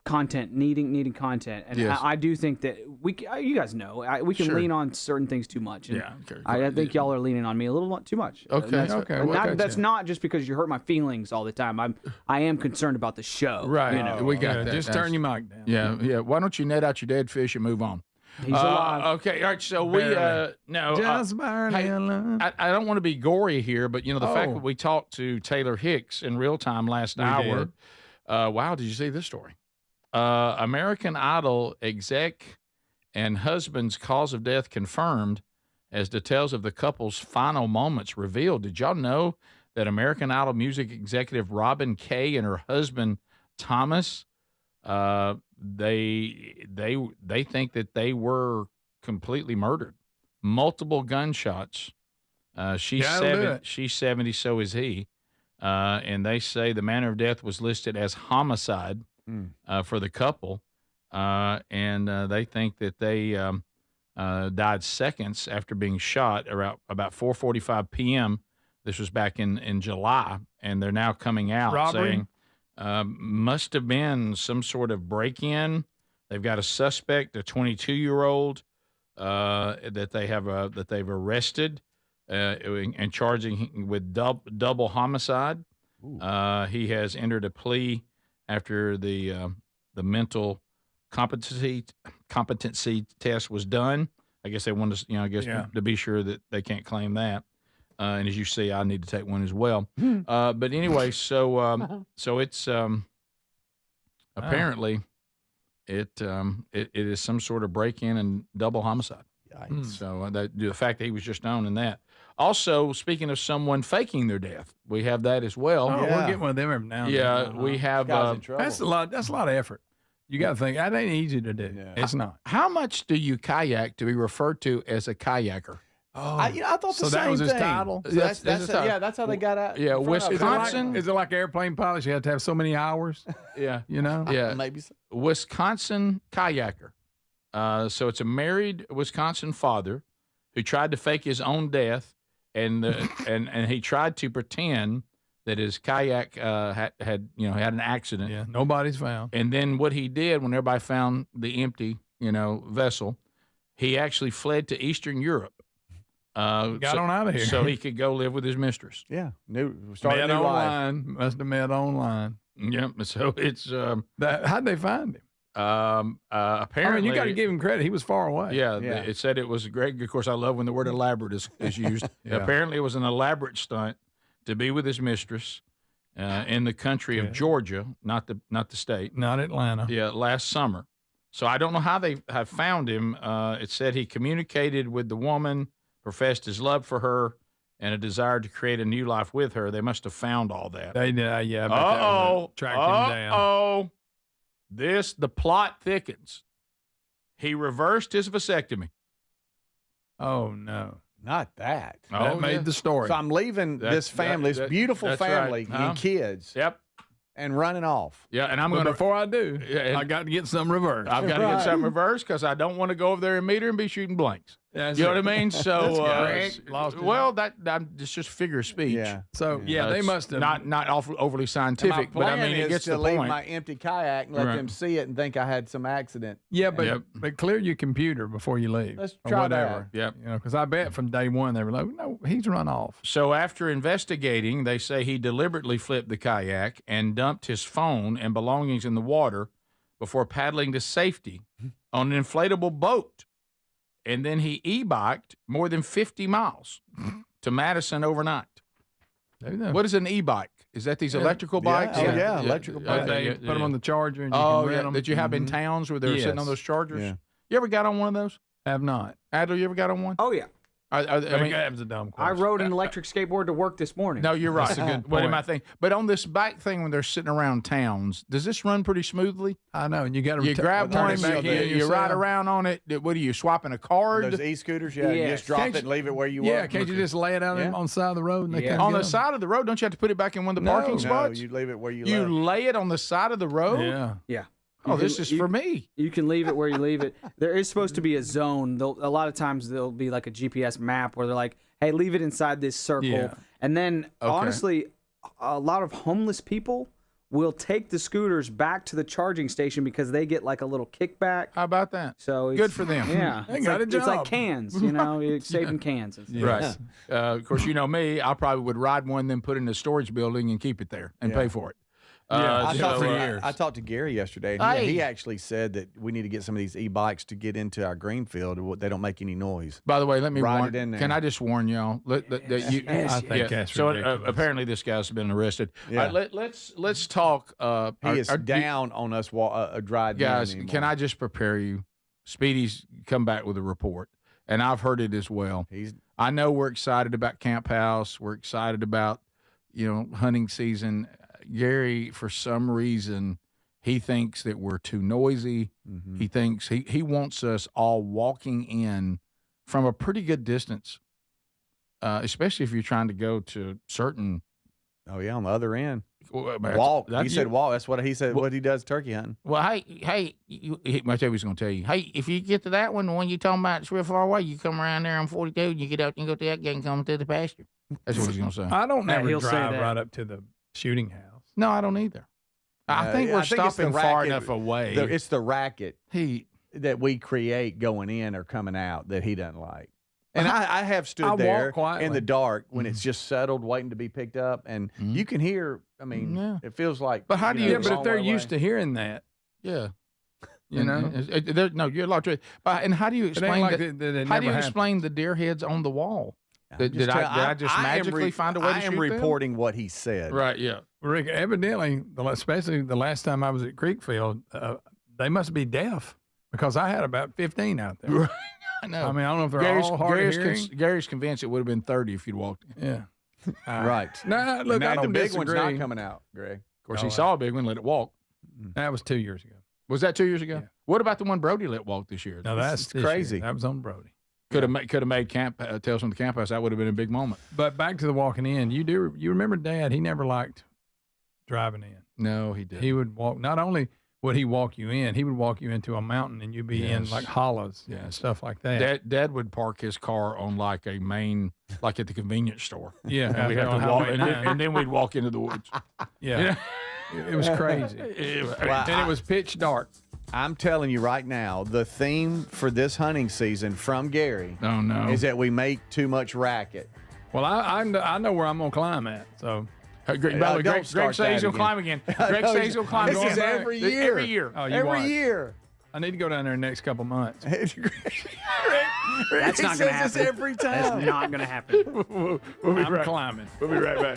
content, needing content, and yes. I do think that you guys know, we can lean on certain things too much. And I think y'all are leaning on me a little too much. Okay. That's not just because you hurt my feelings all the time. I am concerned about the show. Right. We got that. Just turn your mic down. Yeah. Why don't you net out your dead fish and move on? He's alive. Okay. All right. So Just barely alive. I don't want to be gory here, but the fact that we talked to Taylor Hicks in real time last hour. Wow. Did you see this story? American Idol exec and husband's cause of death confirmed as details of the couple's final moments revealed. Did y'all know that American Idol music executive Robin Kay and her husband Thomas, they think that they were completely murdered, multiple gunshots. She's 70, so is he, and they say the manner of death was listed as homicide. For the couple, and they think that they died seconds after being shot around about 4:45 p.m. This was back in July, and they're now coming out saying must have been some sort of break-in. They've got a suspect, a 22-year-old, that they've arrested and charging him with double homicide. He has entered a plea after the mental competency test was done. I guess they wanted to, to be sure that they can't claim that. And as you see, I need to take one as well. But anyway, so it's Apparently, it is some sort of break-in and double homicide. Yikes. So the fact that he was just known in that. Also, speaking of someone faking their death, we have that as well. Oh, we'll get one of them every now and then. Yeah, we have. That's a lot. That's a lot of effort. You got to think that ain't easy to do. It's not. How much do you kayak to be referred to as a kayaker? Oh, I thought the so same that was his thing. title. That's how they got out. Yeah, Wisconsin. Is it like airplane pilots? You have to have so many hours. Yeah, Yeah, maybe so. Wisconsin kayaker. So it's a married Wisconsin father who tried to fake his own death, and he tried to pretend that his kayak had an accident. Yeah, nobody's found. And then what he did when everybody found the empty vessel, he actually fled to Eastern Europe. Got on out of here so he could go live with his mistress. Yeah, met online. Must have met online. Yep. So it's how'd they find him? Apparently, you got to give him credit. He was far away. Yeah, it said it was great. Of course, I love when the word elaborate is used. Yeah. Apparently, it was an elaborate stunt to be with his mistress in the country of Georgia, not the state, not Atlanta. Yeah, last summer. So I don't know how they have found him. It said he communicated with the woman, professed his love for her, and a desire to create a new life with her. They must have found all that. They did. Yeah. Tracked him down. The plot thickens. He reversed his vasectomy. Oh, no. Not that. That made the story. So I'm leaving this family, this beautiful family and kids. Yep. And running off. Yeah, and before I do, I got to get something reversed. I've got to get something reversed because I don't want to go over there and meet her and be shooting blanks. You know what I mean? So, it's just figure of speech. Yeah. So they must have not overly scientific, but I mean it gets to the leave point. my empty kayak and let them see it and think I had some accident. Yeah, but clear your computer before you leave. Let's or try whatever. that. Yep. Because I bet from day one they were like, no, he's run off. So after investigating, they say he deliberately flipped the kayak and dumped his phone and belongings in the water before paddling to safety on an inflatable boat. And then he e-biked more than 50 miles to Madison overnight. What is an e-bike? Is that these electrical bikes? Electrical bikes. They put them on the charger and you can rent them. That you have in towns where they're sitting on those chargers? Yeah. You ever got on one of those? Have not. Adler, you ever got on one? Oh, yeah. I mean, that was a dumb I question. rode an electric skateboard to work this morning. No, you're right. That's a good What am point. I thinking? But on this bike thing, when they're sitting around towns, does this run pretty smoothly? I know. And you got to You grab turn one, it back in. you ride around on it. What are you swapping a card? Those e-scooters, you just drop it and leave it where you Yeah, were. can't you just lay it out on the side of the road? And they come On get the 'em? side of the road, don't you have to put it back in one of the parking spots? No, you leave it where you You left. lay it on the side of the road? Yeah. Yeah. Oh, this is for me. You can leave it where you leave it. There is supposed to be a zone. A lot of times there'll be like a GPS map where they're like, hey, leave it inside this circle. Yeah. And then, honestly, a lot of homeless people will take the scooters back to the charging station because they get like a little kickback. How about that? So it's, Good for them. Yeah. They It's got like, a it's like job. cans, you're saving cans. And stuff. Right. Of course, you know me. I probably would ride one, then put it in a storage building and keep it there and pay for it. I So, talked to Gary yesterday, and he actually said that we need to get some of these e-bikes to get into our green field. They don't make any noise. By the way, let me Ride warn. it in there. Can I just warn y'all? I think that's so. ridiculous. Apparently, this guy's been arrested. Yeah. All right, let's talk. He is down on us driving. Guys, can I just prepare you? Speedy's come back with a report, and I've heard it as well. I know we're excited about Camp House. We're excited about hunting season. Gary, for some reason, he thinks that we're too noisy. Mm-hmm. He thinks he wants us all walking in from a pretty good distance, especially if you're trying to go to certain. Oh yeah, on the other end. Walk. He said walk. That's what he said. What he does turkey hunting. Well, hey, I tell you what he's going to tell you. Hey, if you get to that one, the one you're talking about, it's real far away. You come around there on 42, and you get out and go to that gate and come to the pasture. That's what he's going to say. I don't never he'll say drive that. right up to the shooting house. No, I don't either. I think we're it's the stopping far racket. enough away. It's the racket that we create going in or coming out that he doesn't like. And I have stood there in the dark when it's just settled, waiting to be picked up, and you can hear. I mean, it feels like. But how do you? But if they're used to hearing that, yeah. You know, no, you're allowed to. And how do you explain like that? How do you explain the deer heads on the wall? Did I just magically find a way to shoot I am reporting what he said. Right, yeah. Rick, evidently, especially the last time I was at Creekfield, they must be deaf because I had about 15 out there. I know. I mean, I don't know if they're all hard of hearing. Gary's convinced it would have been 30 if you'd walked in. Yeah. Right. No, look, I the don't big disagree. one's not coming out, Greg. Of course, he saw a big one, let it walk. That was 2 years ago. Was that 2 years ago? Yeah. What about the one Brody let walk this year? No, that's crazy. That was on Brody. Could have made Tales from the Camp House. That would have been a big moment. But back to the walking in. You remember Dad? He never liked driving in. No, he did. He would walk. Not only would he walk you in, he would walk you into a mountain, and you'd be in like hollows and stuff like that. Dad would park his car on like a main, like at the convenience store. Yeah, and we'd have to walk, and then we'd walk into the woods. Yeah, it was crazy. And it was pitch dark. I'm telling you right now, the theme for this hunting season from Gary is that we make too much racket. Well, I know where I'm going to climb at. So, Greg says he's going to climb again. Greg says he's going to climb again. This is every year. Every year. Oh, every year. I need to go down there next couple months. That's not going to happen. Every time. That's not going to happen. I'm climbing. We'll be right back.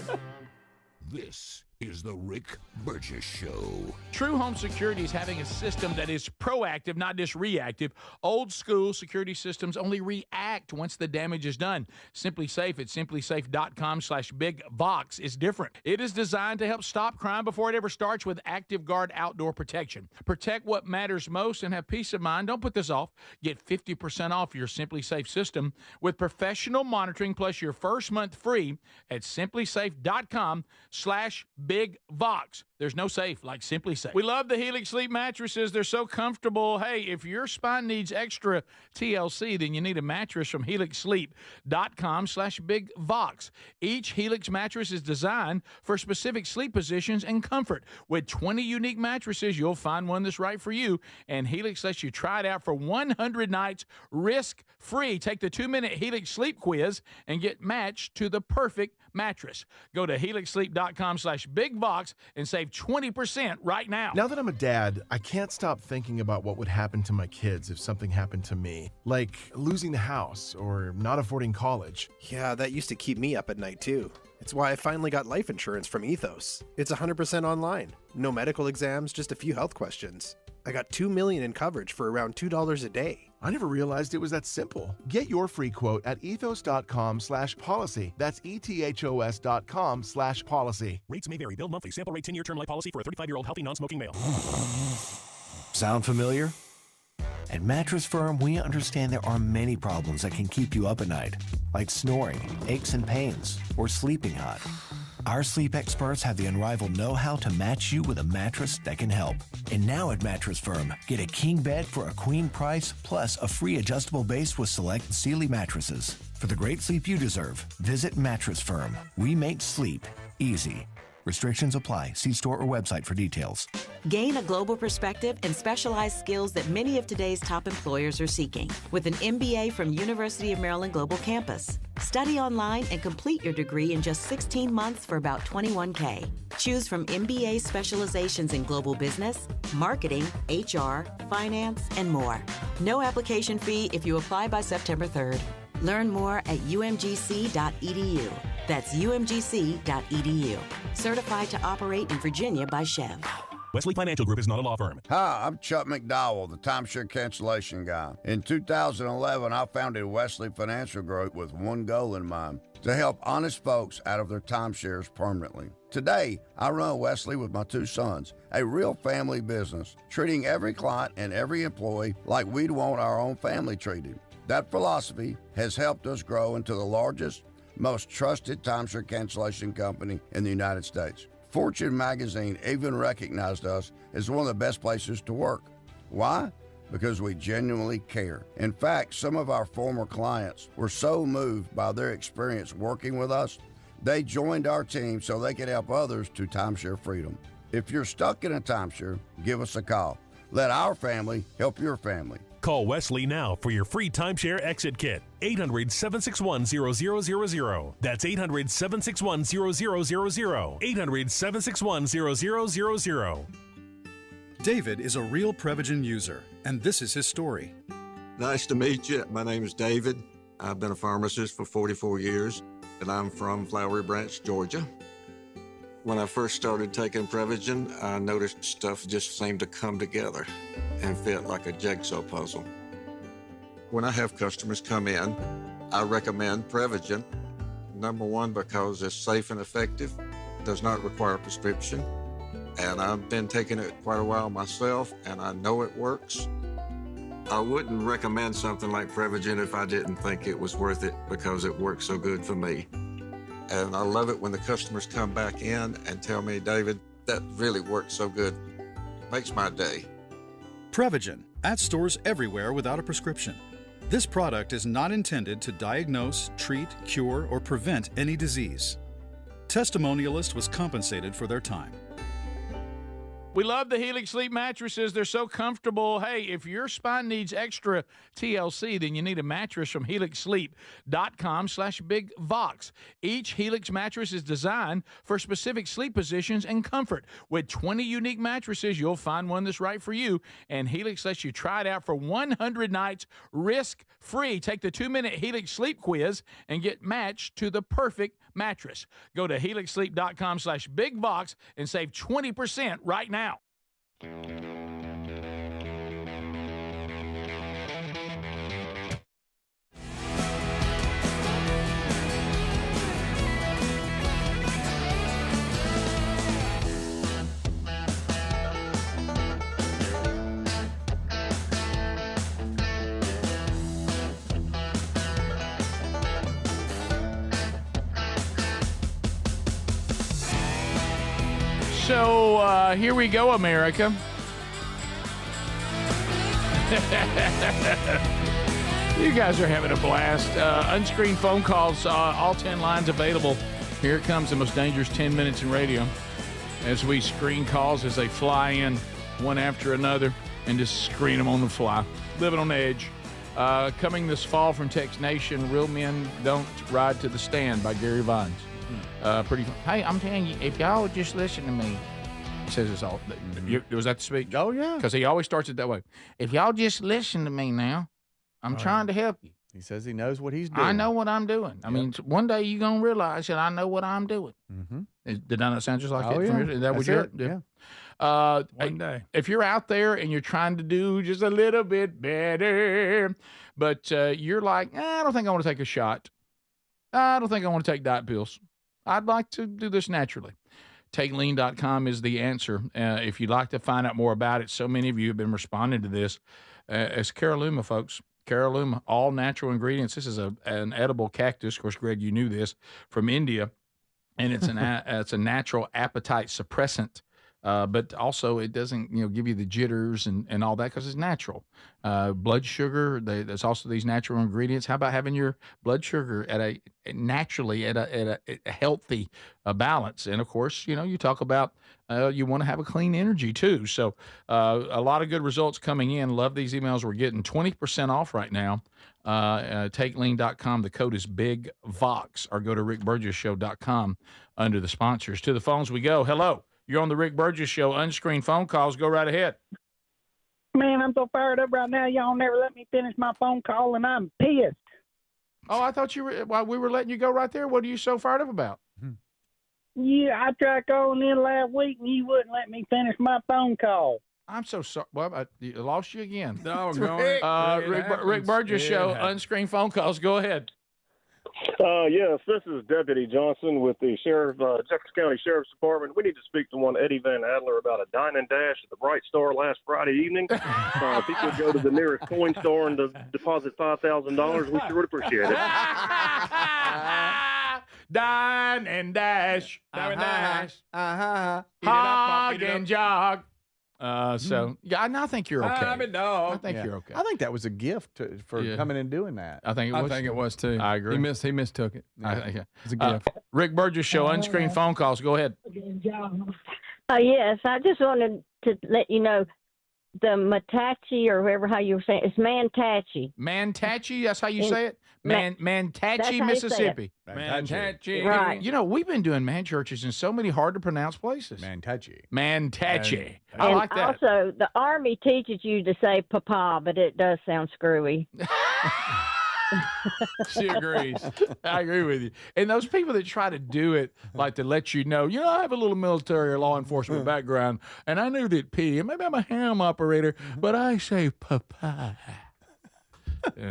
This is the Rick Burgess Show. True Home Security is having a system that is proactive, not just reactive. Old school security systems only react once the damage is done. Simply Safe at simplysafe.com/bigvox is different. It is designed to help stop crime before it ever starts with Active Guard outdoor protection. Protect what matters most and have peace of mind. Don't put this off. Get 50% off your Simply Safe system with professional monitoring plus your first month free at simplysafe.com/bigvox. There's no safe like Simply Safe. We love the Helix Sleep mattresses. They're so comfortable. Hey, if your spine needs extra TLC, then you need a mattress from helixsleep.com/bigvox. Each Helix mattress is designed for specific sleep positions and comfort. With 20 unique mattresses, you'll find one that's right for you. And Helix lets you try it out for 100 nights risk-free. Take the 2-minute Helix Sleep quiz and get matched to the perfect mattress. Go to helixsleep.com/bigvox and save 20% right now. Now that I'm a dad, I can't stop thinking about what would happen to my kids if something happened to me, like losing the house or not affording college. Yeah, that used to keep me up at night too. It's why I finally got life insurance from Ethos. It's 100% online. No medical exams, just a few health questions. I got $2 million in coverage for around $2 a day. I never realized it was that simple. Get your free quote at ethos.com/policy. That's ethos.com/policy. Rates may vary. Bill monthly. Sample rate 10-year term life policy for a 35-year-old healthy non-smoking male. Sound familiar? At Mattress Firm, we understand there are many problems that can keep you up at night, like snoring, aches and pains, or sleeping hot. Our sleep experts have the unrivaled know-how to match you with a mattress that can help. And now at Mattress Firm, get a king bed for a queen price, plus a free adjustable base with select Sealy mattresses. For the great sleep you deserve, visit Mattress Firm. We make sleep easy. Restrictions apply. See store or website for details. Gain a global perspective and specialized skills that many of today's top employers are seeking with an MBA from University of Maryland Global Campus. Study online and complete your degree in just 16 months for about $21K. Choose from MBA specializations in global business, marketing, HR, finance, and more. No application fee if you apply by September 3rd. Learn more at umgc.edu. That's umgc.edu. Certified to operate in Virginia by Chev. Wesley Financial Group is not a law firm. Hi, I'm Chuck McDowell, the timeshare cancellation guy. In 2011, I founded Wesley Financial Group with one goal in mind: to help honest folks out of their timeshares permanently. Today, I run Wesley with my 2 sons, a real family business, treating every client and every employee like we'd want our own family treated. That philosophy has helped us grow into the largest, most trusted timeshare cancellation company in the United States. Fortune magazine even recognized us as one of the best places to work. Why? Because we genuinely care. In fact, some of our former clients were so moved by their experience working with us, they joined our team so they could help others to timeshare freedom. If you're stuck in a timeshare, give us a call. Let our family help your family. Call Wesley now for your free timeshare exit kit. 800-761-0000. That's 800-761-0000. 800-761-0000. David is a real Prevagen user, and this is his story. Nice to meet you. My name is David. I've been a pharmacist for 44 years, and I'm from Flowery Branch, Georgia. When I first started taking Prevagen, I noticed stuff just seemed to come together and fit like a jigsaw puzzle. When I have customers come in, I recommend Prevagen. Number one, because it's safe and effective, does not require a prescription, and I've been taking it quite a while myself, and I know it works. I wouldn't recommend something like Prevagen if I didn't think it was worth it because it works so good for me. And I love it when the customers come back in and tell me, David, that really works so good. Makes my day. Prevagen, at stores everywhere without a prescription. This product is not intended to diagnose, treat, cure, or prevent any disease. Testimonialist was compensated for their time. We love the Helix Sleep mattresses. They're so comfortable. Hey, if your spine needs extra TLC, then you need a mattress from HelixSleep.com/BigVox. Each Helix mattress is designed for specific sleep positions and comfort. With 20 unique mattresses, you'll find one that's right for you. And Helix lets you try it out for 100 nights risk-free. Take the 2-minute Helix Sleep quiz and get matched to the perfect mattress. Go to HelixSleep.com/BigVox and save 20% right now. So here we go, America. You guys are having a blast. Unscreened phone calls, all 10 lines available. Here it comes, the most dangerous 10 minutes in radio, as we screen calls as they fly in one after another and just screen them on the fly. Living on the edge. Coming this fall from Tex Nation, Real Men Don't Ride to the Stand by Gary Vines. Pretty fun. Hey, I'm telling you, if y'all would just listen to me, he says it's all. Was that the speech? Oh, yeah. Because he always starts it that way. If y'all just listen to me now, I'm trying to help you. He says he knows what he's doing. I know what I'm doing. I mean, one day you're going to realize that I know what I'm doing. Mm-hmm. Did that not sound just like Oh, it? yeah. Is that what That's you're it. Yeah. One day. If you're out there and you're trying to do just a little bit better, but you're like, I don't think I want to take a shot. I don't think I want to take diet pills. I'd like to do this naturally. TakeLean.com is the answer. If you'd like to find out more about it, so many of you have been responding to this. It's Caralluma, folks. Caralluma, all natural ingredients. This is an edible cactus. Of course, Greg, you knew this, from India. And it's it's a natural appetite suppressant. But also it doesn't, give you the jitters and all that because it's natural. Blood sugar, there's also these natural ingredients. How about having your blood sugar at a healthy balance? And of course, you talk about you want to have a clean energy too. So a lot of good results coming in. Love these emails. We're getting 20% off right now. TakeLean.com. The code is BigVox, or go to RickBurgessShow.com under the sponsors. To the phones we go. Hello. You're on the Rick Burgess Show. Unscreened phone calls. Go right ahead. Man, I'm so fired up right now. Y'all never let me finish my phone call, and I'm pissed. Oh, I thought we were letting you go right there. What are you so fired up about? Yeah, I tried calling in last week, and you wouldn't let me finish my phone call. I'm so sorry. Well, I lost you again. No, Rick Burgess Show. Unscreened phone calls. Go ahead. Yes, this is Deputy Johnson with the Jefferson County Sheriff's Department. We need to speak to one Eddie Van Adler about a dine and dash at the Bright Star last Friday evening. If he could go to the nearest coin store and deposit $5,000, we sure would appreciate it. Dine and dash. Dine and dash. Hog and jog. So yeah, I think you're okay. I think you're okay. I think that was a gift for coming and doing that. I think it was too. I agree. He mistook it. Yeah. It's a gift. Rick Burgess Show. Unscreened phone calls. Go ahead. Yes, I just wanted to let you know the Matachi, or whoever how you were saying it's Mantachi. Mantachi, that's how you say it. Mantachi, Mississippi. Mantachi. Right. We've been doing man churches in so many hard to pronounce places. Mantachi. I like that. Also, the Army teaches you to say papa, but it does sound screwy. She agrees. I agree with you. And those people that try to do it, like to let you know, I have a little military or law enforcement background, and I knew that P, and maybe I'm a ham operator, but I say papaya.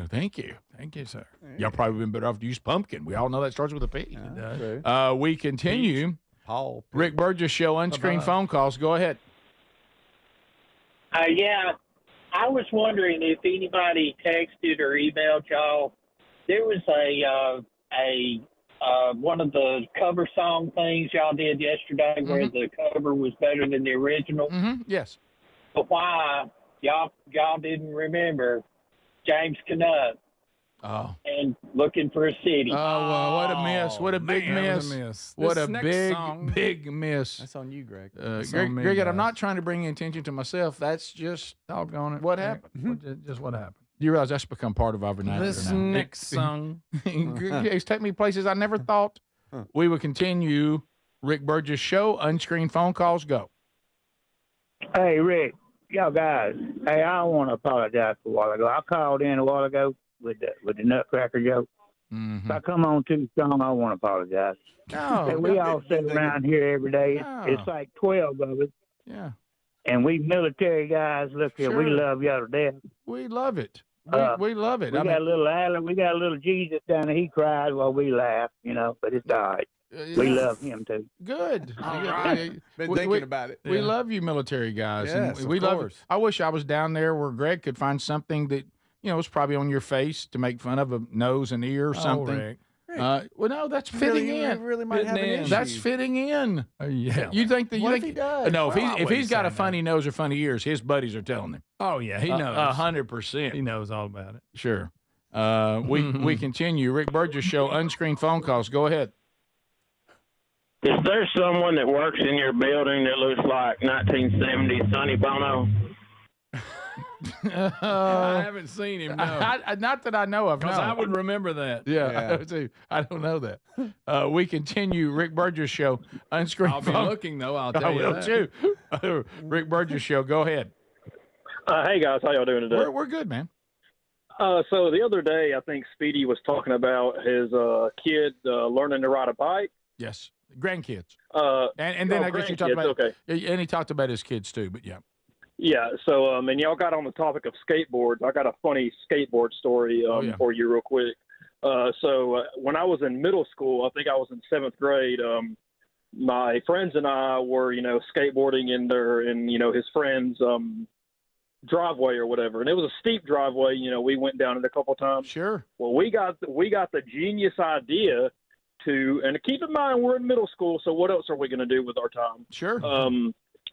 Thank you. Thank you, sir. Y'all probably been better off to use pumpkin. We all know that starts with a P. We continue. Paul. Rick Burgess Show, unscreened phone calls. Go ahead. Yeah, I was wondering if anybody texted or emailed y'all. There was a one of the cover song things y'all did yesterday where the cover was better than the original. Yes. But why y'all didn't remember James Canuck and Looking for a City? Oh, what a miss. What a big miss. What a big miss. That's on you, Greg. Greg, I'm not trying to bring attention to myself. That's just doggone it. What happened. Just what happened. You realize that's become part of our vernacular This now. next song. It's taken me places I never thought we would continue. Rick Burgess Show, unscreened phone calls, go. Hey, Rick, y'all guys. Hey, I want to apologize for a while ago. I called in a while ago with the Nutcracker joke. If I come on too strong, I want to apologize. No, we all sit around here every day. It's like 12 of us. Yeah. And we military guys, look here, we love y'all to death. We love it. We love it. We got a little Adler, we got a little Jesus down there. He cried while we laughed, but it's all right. We love him too. Good. All right. Been thinking about it. We love you military guys. Yes, and we of love course. I wish I was down there where Greg could find something that, was probably on your face to make fun of a nose and ear or something. Rick. Well, no, that's fitting in. Really might have an issue. That's fitting in. Yeah. You think that? What if he does? No, if Well, he's got a funny nose or funny ears, his buddies are telling him. Oh, yeah, he knows. 100%. He knows all about it. Sure. We continue. Rick Burgess Show, unscreened phone calls. Go ahead. Is there someone that works in your building that looks like 1970 Sonny Bono? I haven't seen him, no. Not that I know of, no. Because I would remember that. Yeah. I don't know that. We continue. Rick Burgess Show, unscreened I'll be phone. looking, though, I'll tell I you will, that. too. Rick Burgess Show, go ahead. Hey, guys. How y'all doing today? We're good, man. So the other day, I think Speedy was talking about his kid learning to ride a bike. Yes. Grandkids. And then oh, I guess you talked grandkids, about and he talked about his kids, too, but yeah. Yeah, so and y'all got on the topic of skateboards. I got a funny skateboard story for you real quick. So when I was in middle school, I think I was in 7th grade, my friends and I were, skateboarding in his friend's driveway or whatever. And it was a steep driveway, we went down it a couple times. Sure. Well, we got the genius idea and keep in mind we're in middle school, so what else are we going to do with our time? Sure.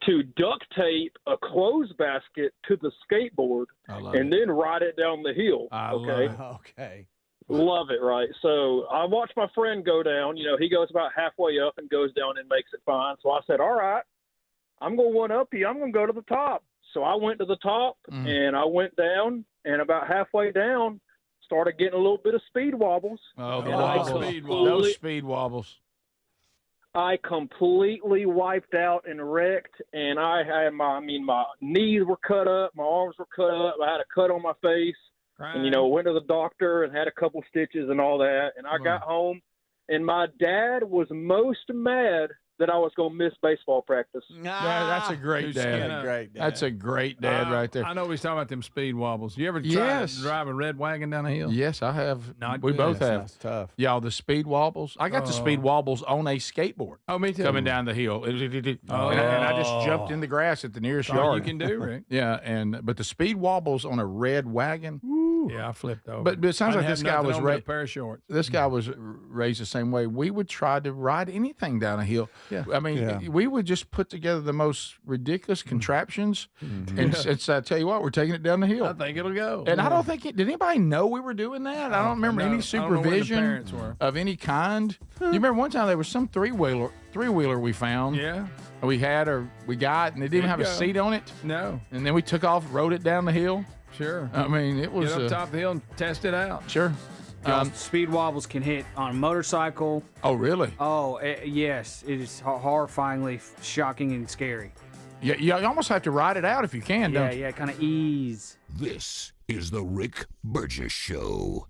To duct tape a clothes basket to the skateboard and then ride it down the hill. Okay. Love it, right? So I watched my friend go down. He goes about halfway up and goes down and makes it fine. So I said, all right, I'm going to one up you. I'm going to go to the top. So I went to the top and I went down, and about halfway down, started getting a little bit of speed wobbles. Those speed wobbles. I completely wiped out and wrecked, and I had my knees were cut up, my arms were cut up, I had a cut on my face, and went to the doctor and had a couple stitches and all that, and I got home, and my dad was most mad that I was going to miss baseball practice. That's a great dad. That's a great dad right there. I know he's talking about them speed wobbles. You ever try to drive a red wagon down a hill? Yes, I have. We Good. both have. That's tough. Y'all, the speed wobbles. I got the speed wobbles on a skateboard. Oh, me too. Coming down the hill. And I just jumped in the grass at the nearest That's all yard. you can do, Rick. Yeah, but the speed wobbles on a red wagon. Yeah, I flipped over. But it sounds like this guy was a pair of shorts. This guy was raised the same way. We would try to ride anything down a hill. Yeah. I mean, we would just put together the most ridiculous contraptions, and I tell you what, we're taking it down the hill. I think it'll go. And I don't think did anybody know we were doing that? I don't remember any supervision of any kind. You remember one time there was some three wheeler we found. Yeah. We had or we got, and it didn't even have a seat on it. No. And then we took off, rode it down the hill. Sure. I mean, it was get up top of the hill and test it out. Sure. Speed wobbles can hit on a motorcycle. Oh, really? Oh, yes. It is horrifyingly shocking and scary. Yeah, you almost have to ride it out if you can, don't you? Yeah, kind of ease. This is the Rick Burgess Show.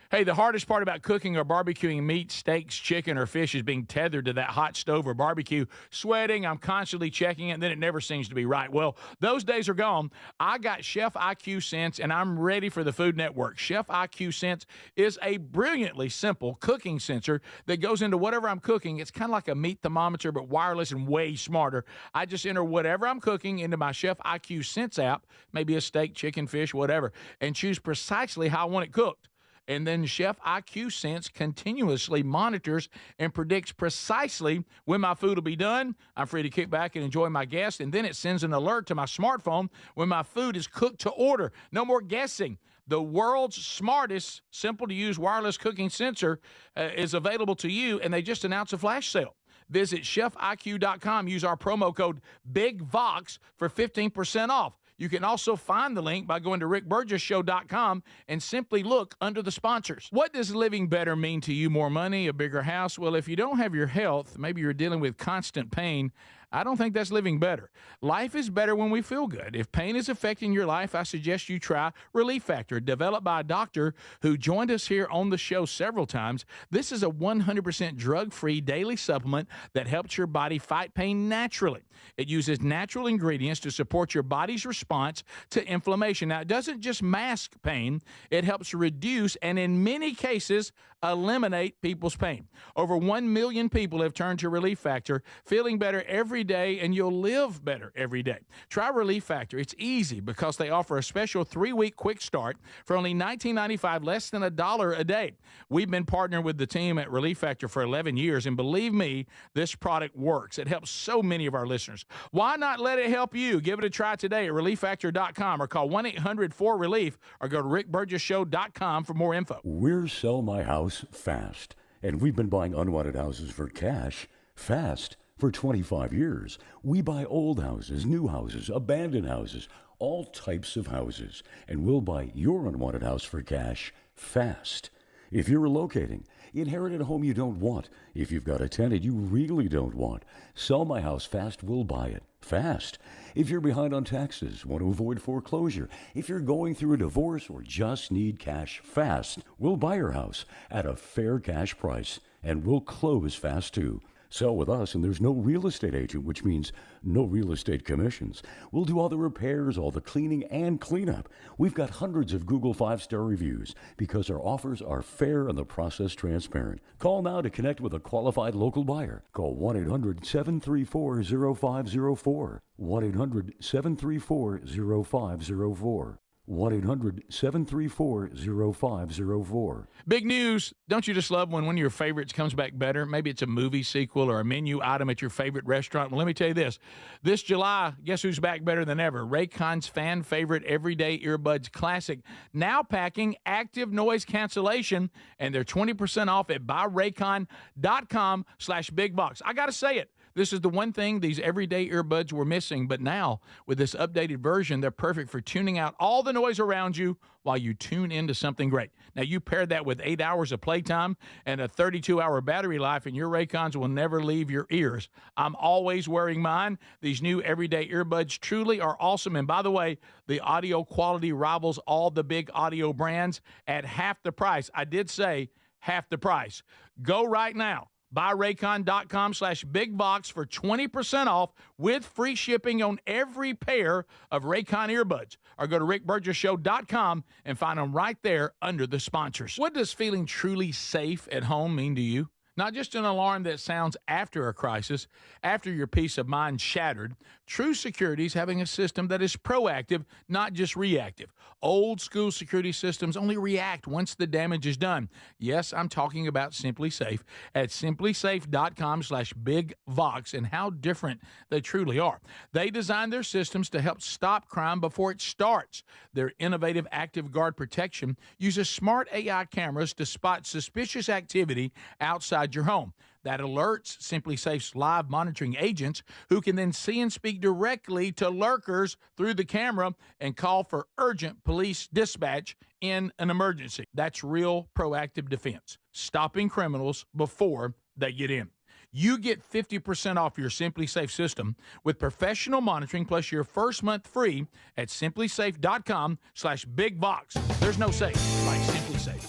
Hey, the hardest part about cooking or barbecuing meat, steaks, chicken, or fish is being tethered to that hot stove or barbecue. Sweating, I'm constantly checking it, and then it never seems to be right. Well, those days are gone. I got Chef IQ Sense, and I'm ready for the Food Network. Chef IQ Sense is a brilliantly simple cooking sensor that goes into whatever I'm cooking. It's kind of like a meat thermometer, but wireless and way smarter. I just enter whatever I'm cooking into my Chef IQ Sense app, maybe a steak, chicken, fish, whatever, and choose precisely how I want it cooked. And then Chef IQ Sense continuously monitors and predicts precisely when my food will be done. I'm free to kick back and enjoy my guests. And then it sends an alert to my smartphone when my food is cooked to order. No more guessing. The world's smartest, simple-to-use wireless cooking sensor is available to you, and they just announced a flash sale. Visit chefiq.com. Use our promo code BIGVOX for 15% off. You can also find the link by going to rickburgessshow.com and simply look under the sponsors. What does living better mean to you? More money, a bigger house? Well, if you don't have your health, maybe you're dealing with constant pain, I don't think that's living better. Life is better when we feel good. If pain is affecting your life, I suggest you try Relief Factor, developed by a doctor who joined us here on the show several times. This is a 100% drug-free daily supplement that helps your body fight pain naturally. It uses natural ingredients to support your body's response to inflammation. Now, it doesn't just mask pain. It helps reduce and, in many cases, eliminate people's pain. Over 1 million people have turned to Relief Factor, feeling better every day, and you'll live better every day. Try Relief Factor. It's easy because they offer a special 3-week quick start for only $19.95, less than $1 a day. We've been partnering with the team at Relief Factor for 11 years, and believe me, this product works. It helps so many of our listeners. Why not let it help you? Give it a try today at relieffactor.com or call 1-800-4RELIEF or go to rickburgessshow.com for more info. We're Sell My House Fast, and we've been buying unwanted houses for cash fast for 25 years. We buy old houses, new houses, abandoned houses, all types of houses, and we'll buy your unwanted house for cash fast. If you're relocating, inherited a home you don't want, if you've got a tenant you really don't want, Sell My House Fast will buy it fast. If you're behind on taxes, want to avoid foreclosure, if you're going through a divorce or just need cash fast, we'll buy your house at a fair cash price, and we'll close fast too. Sell with us, and there's no real estate agent, which means no real estate commissions. We'll do all the repairs, all the cleaning, and cleanup. We've got hundreds of Google 5-star reviews because our offers are fair and the process transparent. Call now to connect with a qualified local buyer. Call 1-800-734-0504. 1-800-734-0504. 1-800-734-0504. Big news. Don't you just love when one of your favorites comes back better? Maybe it's a movie sequel or a menu item at your favorite restaurant. Well, let me tell you this. This July, guess who's back better than ever? Raycon's fan favorite Everyday Earbuds Classic. Now packing active noise cancellation, and they're 20% off at buyraycon.com/bigbox. I got to say it. This is the one thing these everyday earbuds were missing, but now with this updated version, they're perfect for tuning out all the noise around you while you tune into something great. Now, you pair that with 8 hours of playtime and a 32-hour battery life, and your Raycons will never leave your ears. I'm always wearing mine. These new everyday earbuds truly are awesome. And by the way, the audio quality rivals all the big audio brands at half the price. I did say half the price. Go right now. BuyRaycon.com/bigbox for 20% off with free shipping on every pair of Raycon earbuds. Or go to rickburgessshow.com and find them right there under the sponsors. What does feeling truly safe at home mean to you? Not just an alarm that sounds after a crisis, after your peace of mind shattered. True security is having a system that is proactive, not just reactive. Old school security systems only react once the damage is done. Yes, I'm talking about Simply Safe at simplysafe.com/bigvox, and how different they truly are. They design their systems to help stop crime before it starts. Their innovative Active Guard protection uses smart AI cameras to spot suspicious activity outside your home. That alerts Simply Safe's live monitoring agents, who can then see and speak directly to lurkers through the camera and call for urgent police dispatch in an emergency. That's real proactive defense, stopping criminals before they get in. You get 50% off your Simply Safe system with professional monitoring plus your first month free at simplysafe.com/bigbox. There's no safe like Simply Safe.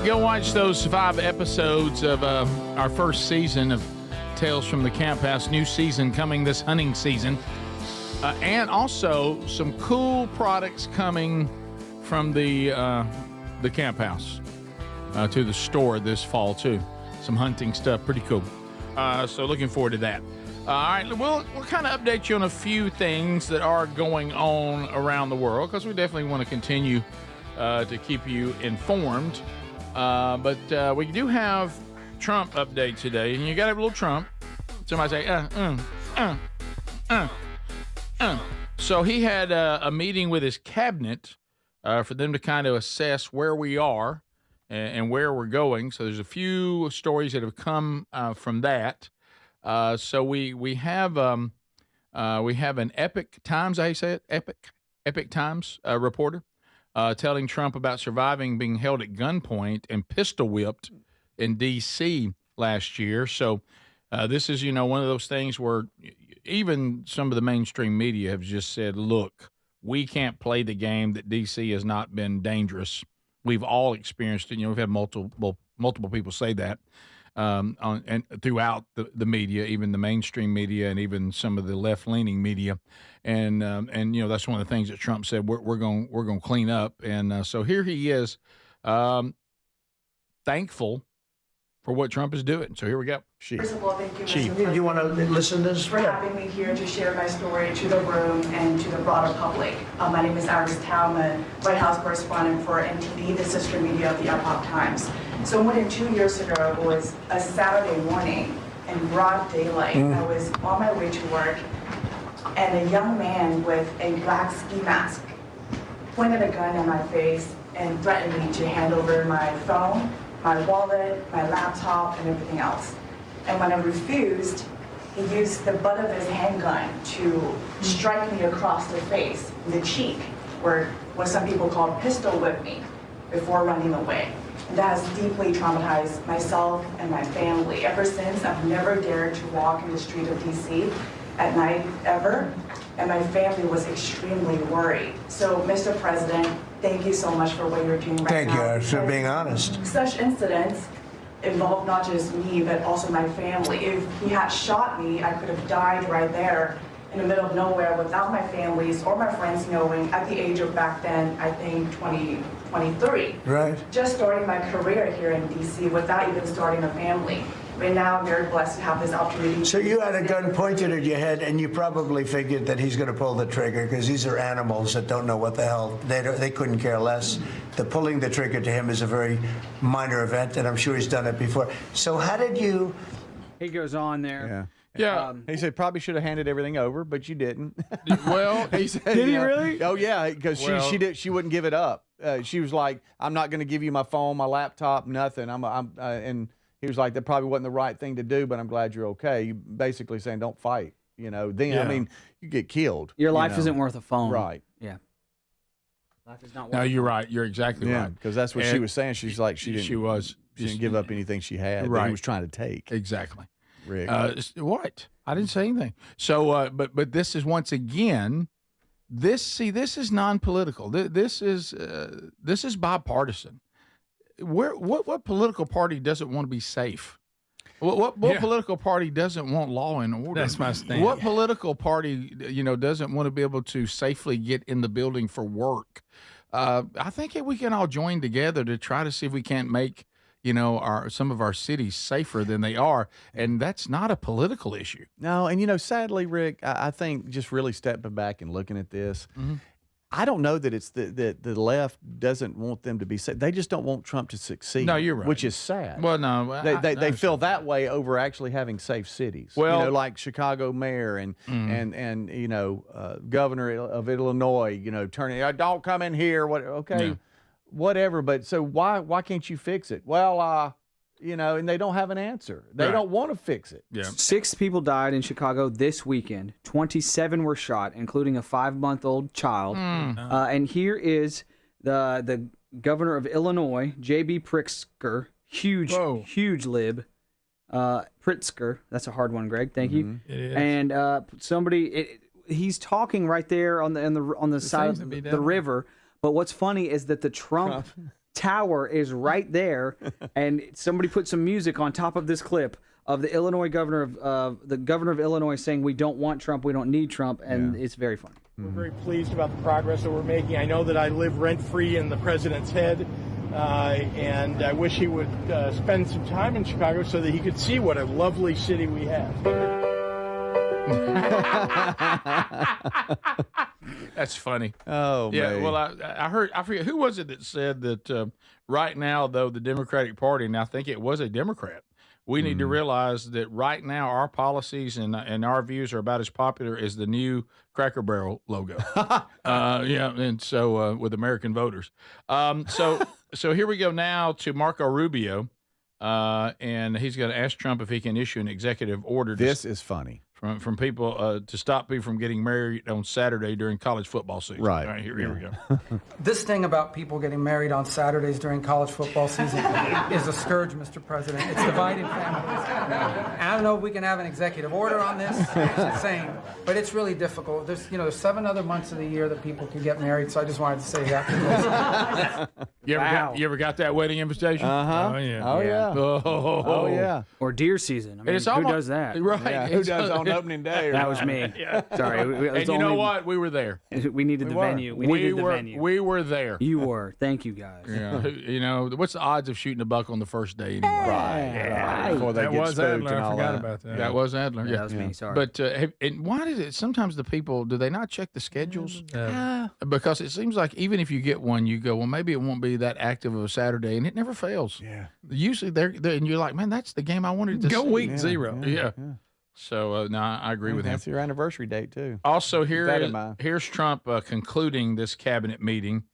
Go watch those 5 episodes of our first season of Tales from the Camp House. New season coming this hunting season. And also some cool products coming from the Camp House to the store this fall, too. Some hunting stuff. Pretty cool. So looking forward to that. All right, we'll kind of update you on a few things that are going on around the world because we definitely want to continue to keep you informed. But we do have Trump update today, and you got to have a little Trump. Somebody say, So he had a meeting with his cabinet for them to kind of assess where we are and where we're going. So there's a few stories that have come from that. So we have an Epic Times, I say it, Epic Times reporter telling Trump about surviving being held at gunpoint and pistol whipped in D.C. last year. So this is, one of those things where even some of the mainstream media have just said, look, we can't play the game that D.C. has not been dangerous. We've all experienced it. We've had multiple people say that and throughout the media, even the mainstream media and even some of the left-leaning media. And that's one of the things that Trump said, we're going to clean up. And so here he is, thankful for what Trump is doing. So here we go. First of all, thank you, Mr. President. You want to listen to this? For having me here to share my story to the room and to the broader public. My name is Iris Tao. I'm a White House correspondent for NTD, the sister media of the Epoch Times. So more than 2 years ago, it was a Saturday morning in broad daylight. I was on my way to work, and a young man with a black ski mask pointed a gun at my face and threatened me to hand over my phone, my wallet, my laptop, and everything else. And when I refused, he used the butt of his handgun to strike me across the face, the cheek, where what some people call pistol whip me, before running away. And that has deeply traumatized myself and my family. Ever since, I've never dared to walk in the street of DC at night, ever. And my family was extremely worried. So, Mr. President, thank you so much for what you're doing right now. Thank you for being honest. Such incidents involve not just me, but also my family. If he had shot me, I could have died right there in the middle of nowhere without my families or my friends knowing at the age of back then, I think 23. Right. Just starting my career here in DC without even starting a family. Right now, I'm very blessed to have this opportunity. So you had a gun pointed at your head, and you probably figured that he's going to pull the trigger because these are animals that don't know what the hell. They couldn't care less. The pulling the trigger to him is a very minor event, and I'm sure he's done it before. So how did you... He goes on there. Yeah. He said probably should have handed everything over, but you didn't. Well, he said, did he really? Oh yeah, because she wouldn't give it up. She was like, I'm not going to give you my phone, my laptop, nothing. And he was like, that probably wasn't the right thing to do, but I'm glad you're okay. You basically saying don't fight. I mean, you get killed. Your life isn't worth a phone. Right. Yeah. Life is not worth No, you're right. You're exactly right. Because that's what she was saying. She's like, she didn't give up anything she had that he was trying to take. Exactly. Rick. What? I didn't say anything. So, but this is once again, this is non-political. This is bipartisan. What political party doesn't want to be safe? What political party doesn't want law and order? That's my stand. What political party doesn't want to be able to safely get in the building for work? I think we can all join together to try to see if we can't make some of our cities safer than they are, and that's not a political issue. No, and sadly, Rick, I think just really stepping back and looking at this, I don't know that it's the left doesn't want them to be safe. They just don't want Trump to succeed. No, you're right. Which is sad. Well, no, they feel that way over actually having safe cities. Well, like Chicago mayor and governor of Illinois, turning, don't come in here. Whatever. But so why can't you fix it? Well, and they don't have an answer. They don't want to fix it. Yeah. 6 people died in Chicago this weekend. 27 were shot, including a 5-month-old child. And here is the governor of Illinois, J.B. Pritzker, huge lib. Pritzker, that's a hard one, Greg. Thank you. It is. And he's talking right there on the side of the river. But what's funny is that the Trump tower is right there, and somebody put some music on top of this clip of the Illinois governor of Illinois saying we don't want Trump, we don't need Trump, and it's very funny. We're very pleased about the progress that we're making. I know that I live rent-free in the president's head, and I wish he would spend some time in Chicago so that he could see what a lovely city we have. That's funny. Oh, yeah. man. Well, I forget who was it that said that right now, though, the Democratic Party, and I think it was a Democrat, we need to realize that right now our policies and our views are about as popular as the new Cracker Barrel logo. And so with American voters. So here we go now to Marco Rubio, and he's going to ask Trump if he can issue an executive order. This is funny. From people to stop people from getting married on Saturday during college football season. Right. All right, here we go. This thing about people getting married on Saturdays during college football season is a scourge, Mr. President. It's dividing families. I don't know if we can have an executive order on this. It's insane, but it's really difficult. There's 7 other months of the year that people can get married, so I just wanted to say that. You ever got that wedding invitation? Uh-huh. Oh, yeah. Oh, yeah. Oh, yeah. Or deer season. I mean, It's who almost- does that? Right. Yeah, who does on opening day? That was me. Sorry. And you know what? We were there. We needed the venue. We needed the venue. We were there. You were. Thank you, guys. Yeah. What's the odds of shooting a buck on the first day anyway? Right. Before they That get was spooked Adler. and I all forgot that. about that. That was Adler. That was me. Sorry. But and why does it? Sometimes the people do they not check the schedules? Because it seems like even if you get one, you go, well, maybe it won't be that active of a Saturday, and it never fails. Yeah. Usually they're and you're like, man, that's the game I wanted to Go see. week 0. Yeah. So no, I agree with him. That's your anniversary date too. Also, Keep that in mind. here's Trump concluding this cabinet meeting.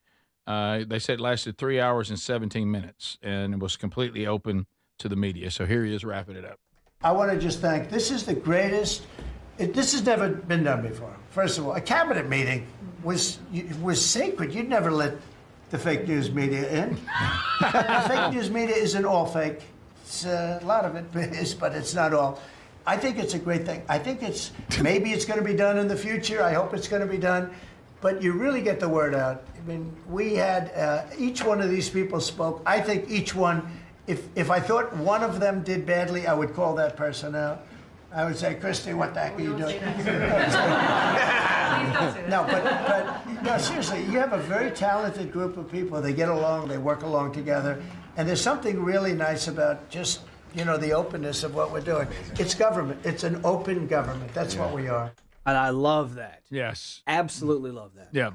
They said it lasted 3 hours and 17 minutes, and it was completely open to the media. So here he is wrapping it up. I want to just thank, this is the greatest, this has never been done before. First of all, a cabinet meeting was sacred. You'd never let the fake news media in. The fake news media isn't all fake. It's, a lot of it is, but it's not all. I think it's a great thing. I think maybe it's going to be done in the future. I hope it's going to be done. But you really get the word out. I mean, we had, each one of these people spoke. I think each one, if I thought one of them did badly, I would call that person out. I would say, Christy, what the heck are you doing? No, but no, seriously, you have a very talented group of people. They get along, they work along together. And there's something really nice about just, the openness of what we're doing. It's government. It's an open government. That's what we are. And I love that. Yes. Absolutely love that. Yeah.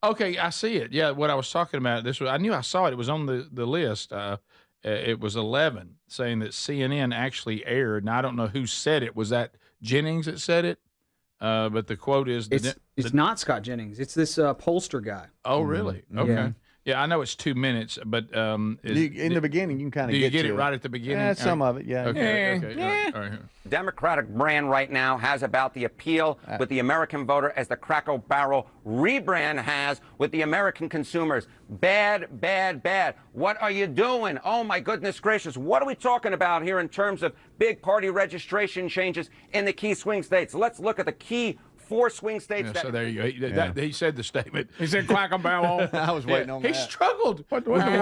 Okay, I see it. Yeah, what I was talking about, I knew I saw it. It was on the list. It was 11, saying that CNN actually aired. And I don't know who said it. Was that Jennings that said it? But the quote is... It's not Scott Jennings. It's this pollster guy. Oh, really? Okay. Yeah. Yeah, I know it's 2 minutes, but in the beginning, you can kind of do you get it to right at the beginning? Yeah, some of it, yeah. Okay. All right. Democratic brand right now has about the appeal with the American voter as the Cracker Barrel rebrand has with the American consumers. Bad, bad, bad. What are you doing? Oh, my goodness gracious. What are we talking about here in terms of big party registration changes in the key swing states? Let's look at the key 4 swing states. So there you go. He said the statement. He said Cracker Barrel. I was waiting on he that. He struggled. What the world? Cracker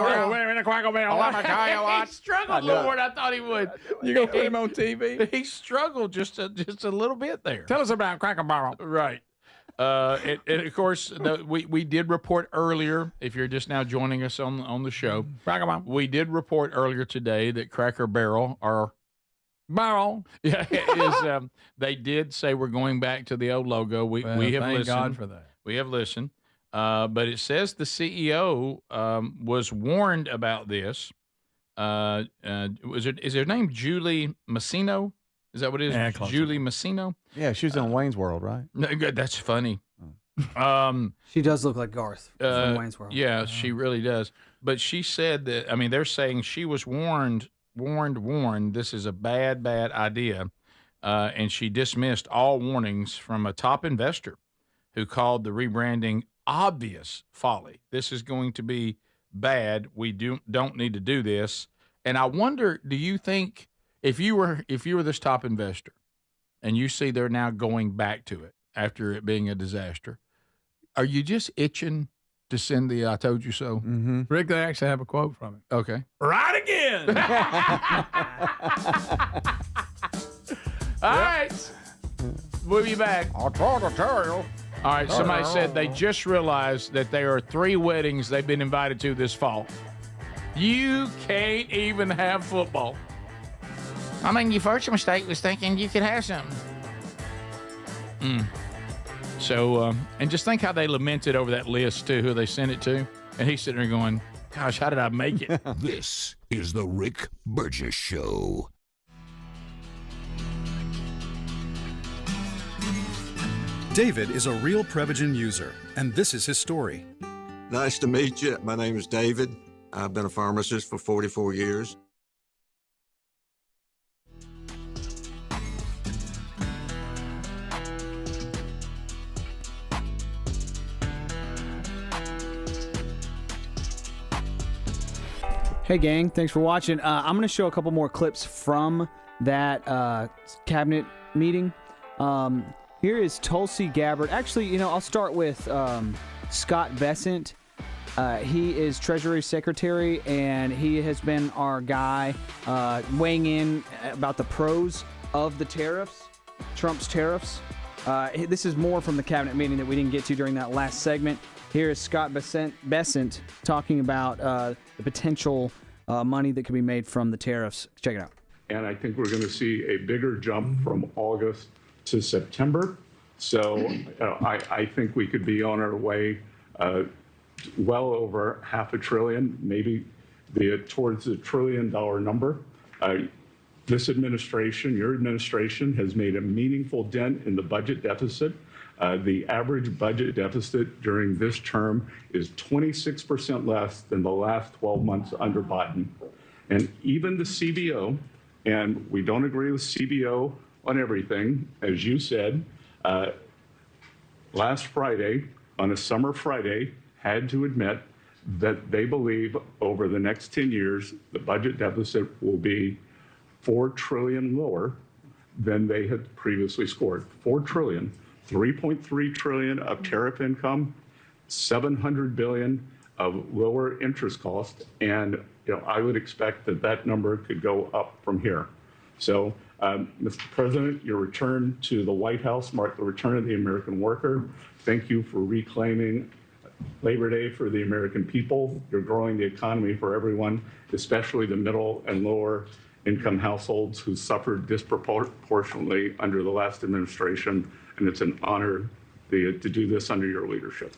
Barrel. Let me tell you what. He struggled more than I thought he would. You gonna put him on TV? He struggled just a little bit there. Tell us about Cracker Barrel. Right. And of course, we did report earlier, if you're just now joining us on the show, we did report earlier today that Cracker Barrel Barrel. Yeah, is they did say we're going back to the old logo. We have thank listened. God for that. We have listened. But it says the CEO was warned about this. Is her name Julie Massino? Is that what it is? Yeah, close. Julie Massino? Yeah, she was in Wayne's World, right? No, that's funny. She does look like Garth from Wayne's World. Yeah, she really does. But she said that, I mean, they're saying she was warned, this is a bad idea. And she dismissed all warnings from a top investor who called the rebranding obvious folly. This is going to be bad. We don't need to do this. And I wonder, do you think if you were this top investor and you see they're now going back to it after it being a disaster, are you just itching to send the "I told you so"? Mm-hmm. Rick, they actually have a quote from it. Okay. Right again. All right. We'll be back. I'll try to tell you. All right. Somebody said they just realized that there are 3 weddings they've been invited to this fall. You can't even have football. I mean, your first mistake was thinking you could have something. So, and just think how they lamented over that list, too, who they sent it to. And he's sitting there going, gosh, how did I make it? This is the Rick Burgess Show. David is a real Prevagen user, and this is his story. Nice to meet you. My name is David. I've been a pharmacist for 44 years. Hey gang, thanks for watching. I'm going to show a couple more clips from that cabinet meeting. Here is Tulsi Gabbard. Actually, I'll start with Scott Bessent. He is Treasury Secretary, and he has been our guy weighing in about the pros of the tariffs, Trump's tariffs. This is more from the cabinet meeting that we didn't get to during that last segment. Here is Scott Bessent talking about the potential money that could be made from the tariffs. Check it out. And I think we're going to see a bigger jump from August to September. So I think we could be on our way well over $500 billion, maybe towards the $1 trillion number. This administration, your administration, has made a meaningful dent in the budget deficit. The average budget deficit during this term is 26% less than the last 12 months under Biden. And even the CBO, and we don't agree with CBO on everything, as you said, last Friday, on a summer Friday, had to admit that they believe over the next 10 years, the budget deficit will be $4 trillion lower than they had previously scored. $4 trillion. 3.3 trillion of tariff income, 700 billion of lower interest costs, and I would expect that number could go up from here. So, Mr. President, your return to the White House marked the return of the American worker. Thank you for reclaiming Labor Day for the American people. You're growing the economy for everyone, especially the middle and lower income households who suffered disproportionately under the last administration. And it's an honor to do this under your leadership.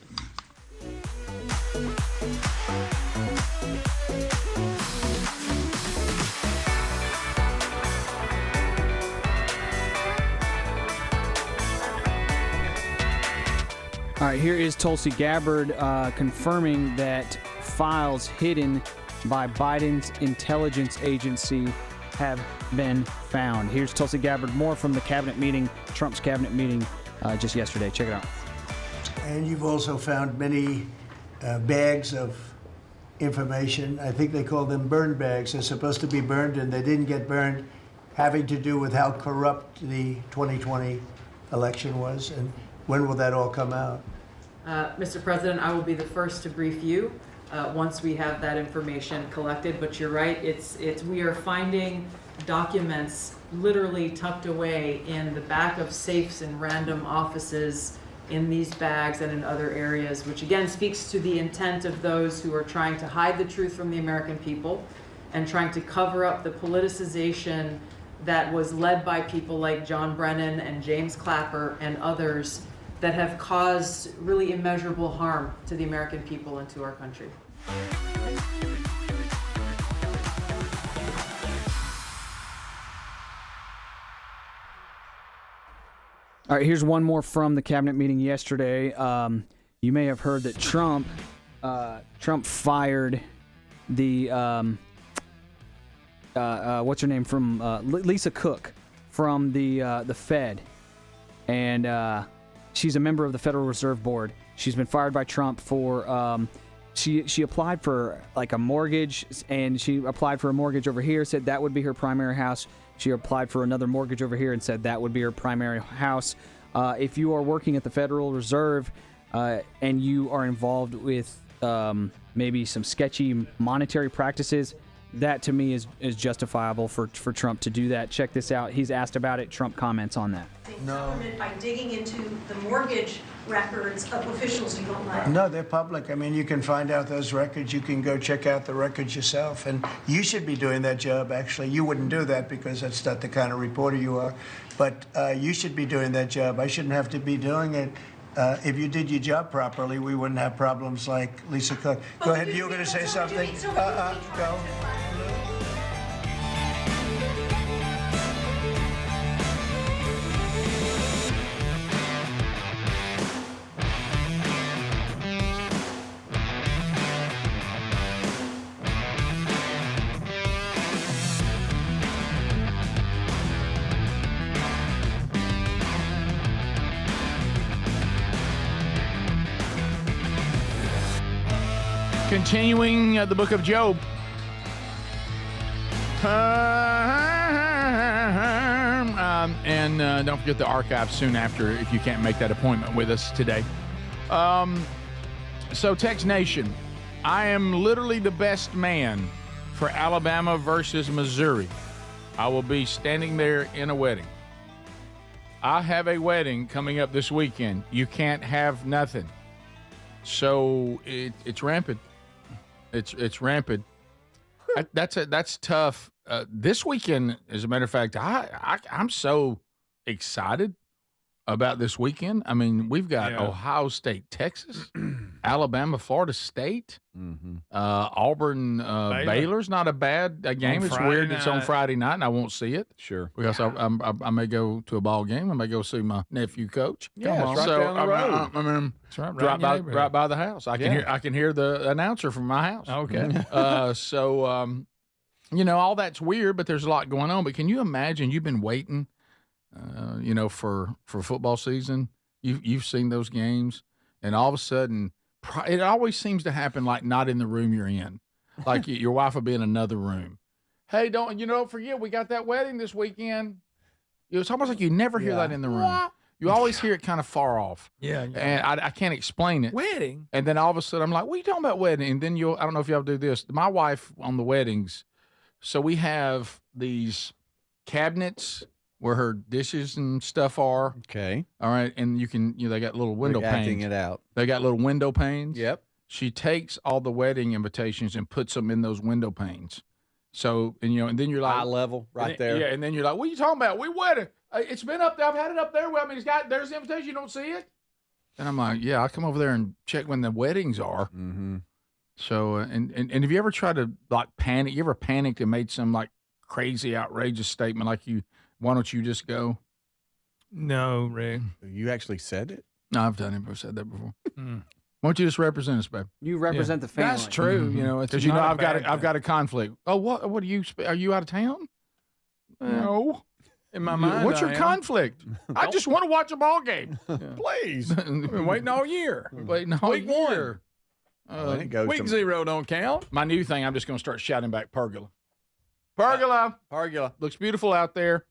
All right, here is Tulsi Gabbard confirming that files hidden by Biden's intelligence agency have been found. Here's Tulsi Gabbard, more from the cabinet meeting, Trump's cabinet meeting just yesterday. Check it out. And you've also found many bags of information. I think they call them burn bags. They're supposed to be burned and they didn't get burned, having to do with how corrupt the 2020 election was. And when will that all come out? Mr. President, I will be the first to brief you once we have that information collected. But you're right, we are finding documents literally tucked away in the back of safes in random offices in these bags and in other areas, which again speaks to the intent of those who are trying to hide the truth from the American people and trying to cover up the politicization that was led by people like John Brennan and James Clapper and others that have caused really immeasurable harm to the American people and to our country. All right, here's one more from the cabinet meeting yesterday. You may have heard that Trump fired the what's her name from Lisa Cook from the Fed, and she's a member of the Federal Reserve Board. She's been fired by Trump for she applied for like a mortgage, and she applied for a mortgage over here, said that would be her primary house. She applied for another mortgage over here and said that would be her primary house. If you are working at the Federal Reserve and you are involved with maybe some sketchy monetary practices, that to me is justifiable for Trump to do that. Check this out. He's asked about it. Trump comments on that. Supplement by digging into the mortgage records of officials you don't like. No, they're public. I mean, you can find out those records. You can go check out the records yourself. And you should be doing that job, actually. You wouldn't do that because that's not the kind of reporter you are. But you should be doing that job. I shouldn't have to be doing it. If you did your job properly, we wouldn't have problems like Lisa Cook. Go ahead. You were going to say something? Go. Continuing the book of Job. And don't forget the archive soon after if you can't make that appointment with us today. So, Tex Nation, I am literally the best man for Alabama versus Missouri. I will be standing there in a wedding. I have a wedding coming up this weekend. You can't have nothing. So it's rampant. It's rampant. That's tough. This weekend, as a matter of fact, I'm so excited about this weekend. I mean, we've got Ohio State, Texas, Alabama, Florida State, Auburn, Baylor's not a bad game. It's weird. It's on Friday night, and I won't see it. Sure, because I may go to a ball game. I may go see my nephew coach. Yeah, it's right down the road. I mean, it's right by the house. I can hear the announcer from my house. Okay. All that's weird, but there's a lot going on. But can you imagine? You've been waiting. For football season, you've seen those games, and all of a sudden, it always seems to happen like not in the room you're in, like your wife will be in another room. Hey, don't forget we got that wedding this weekend. It's almost like you never hear that in the room. You always hear it kind of far off. Yeah. And I can't explain it. Wedding. And then all of a sudden I'm like, what are you talking about wedding? And then I don't know if y'all do this. My wife on the weddings, so we have these cabinets where her dishes and stuff are. Okay. All right. And they got little window panes. Acting it out. They got little window panes. Yep. She takes all the wedding invitations and puts them in those window panes. So, and then you're like. Eye level right there. Yeah. And then you're like, what are you talking about? We wedding. It's been up there. I've had it up there. Well, I mean, there's the invitation. You don't see it? And I'm like, yeah, I'll come over there and check when the weddings are. Mm-hmm. So, and have you ever tried to panic? You ever panicked and made some crazy, outrageous statement why don't you just go? No, Rick. You actually said it? No, I've done it. I've said that before. Why don't you just represent us, babe? You represent the family. That's true. Mm-hmm. Because I've got a conflict. Oh, what are you out of town? No. In my mind, what's your conflict? I just want to watch a ball game. Please. Been waiting all year. Waiting all Week year. Week 0 don't count. My new thing, I'm just going to start shouting back pergola. Pergola. Looks beautiful out there.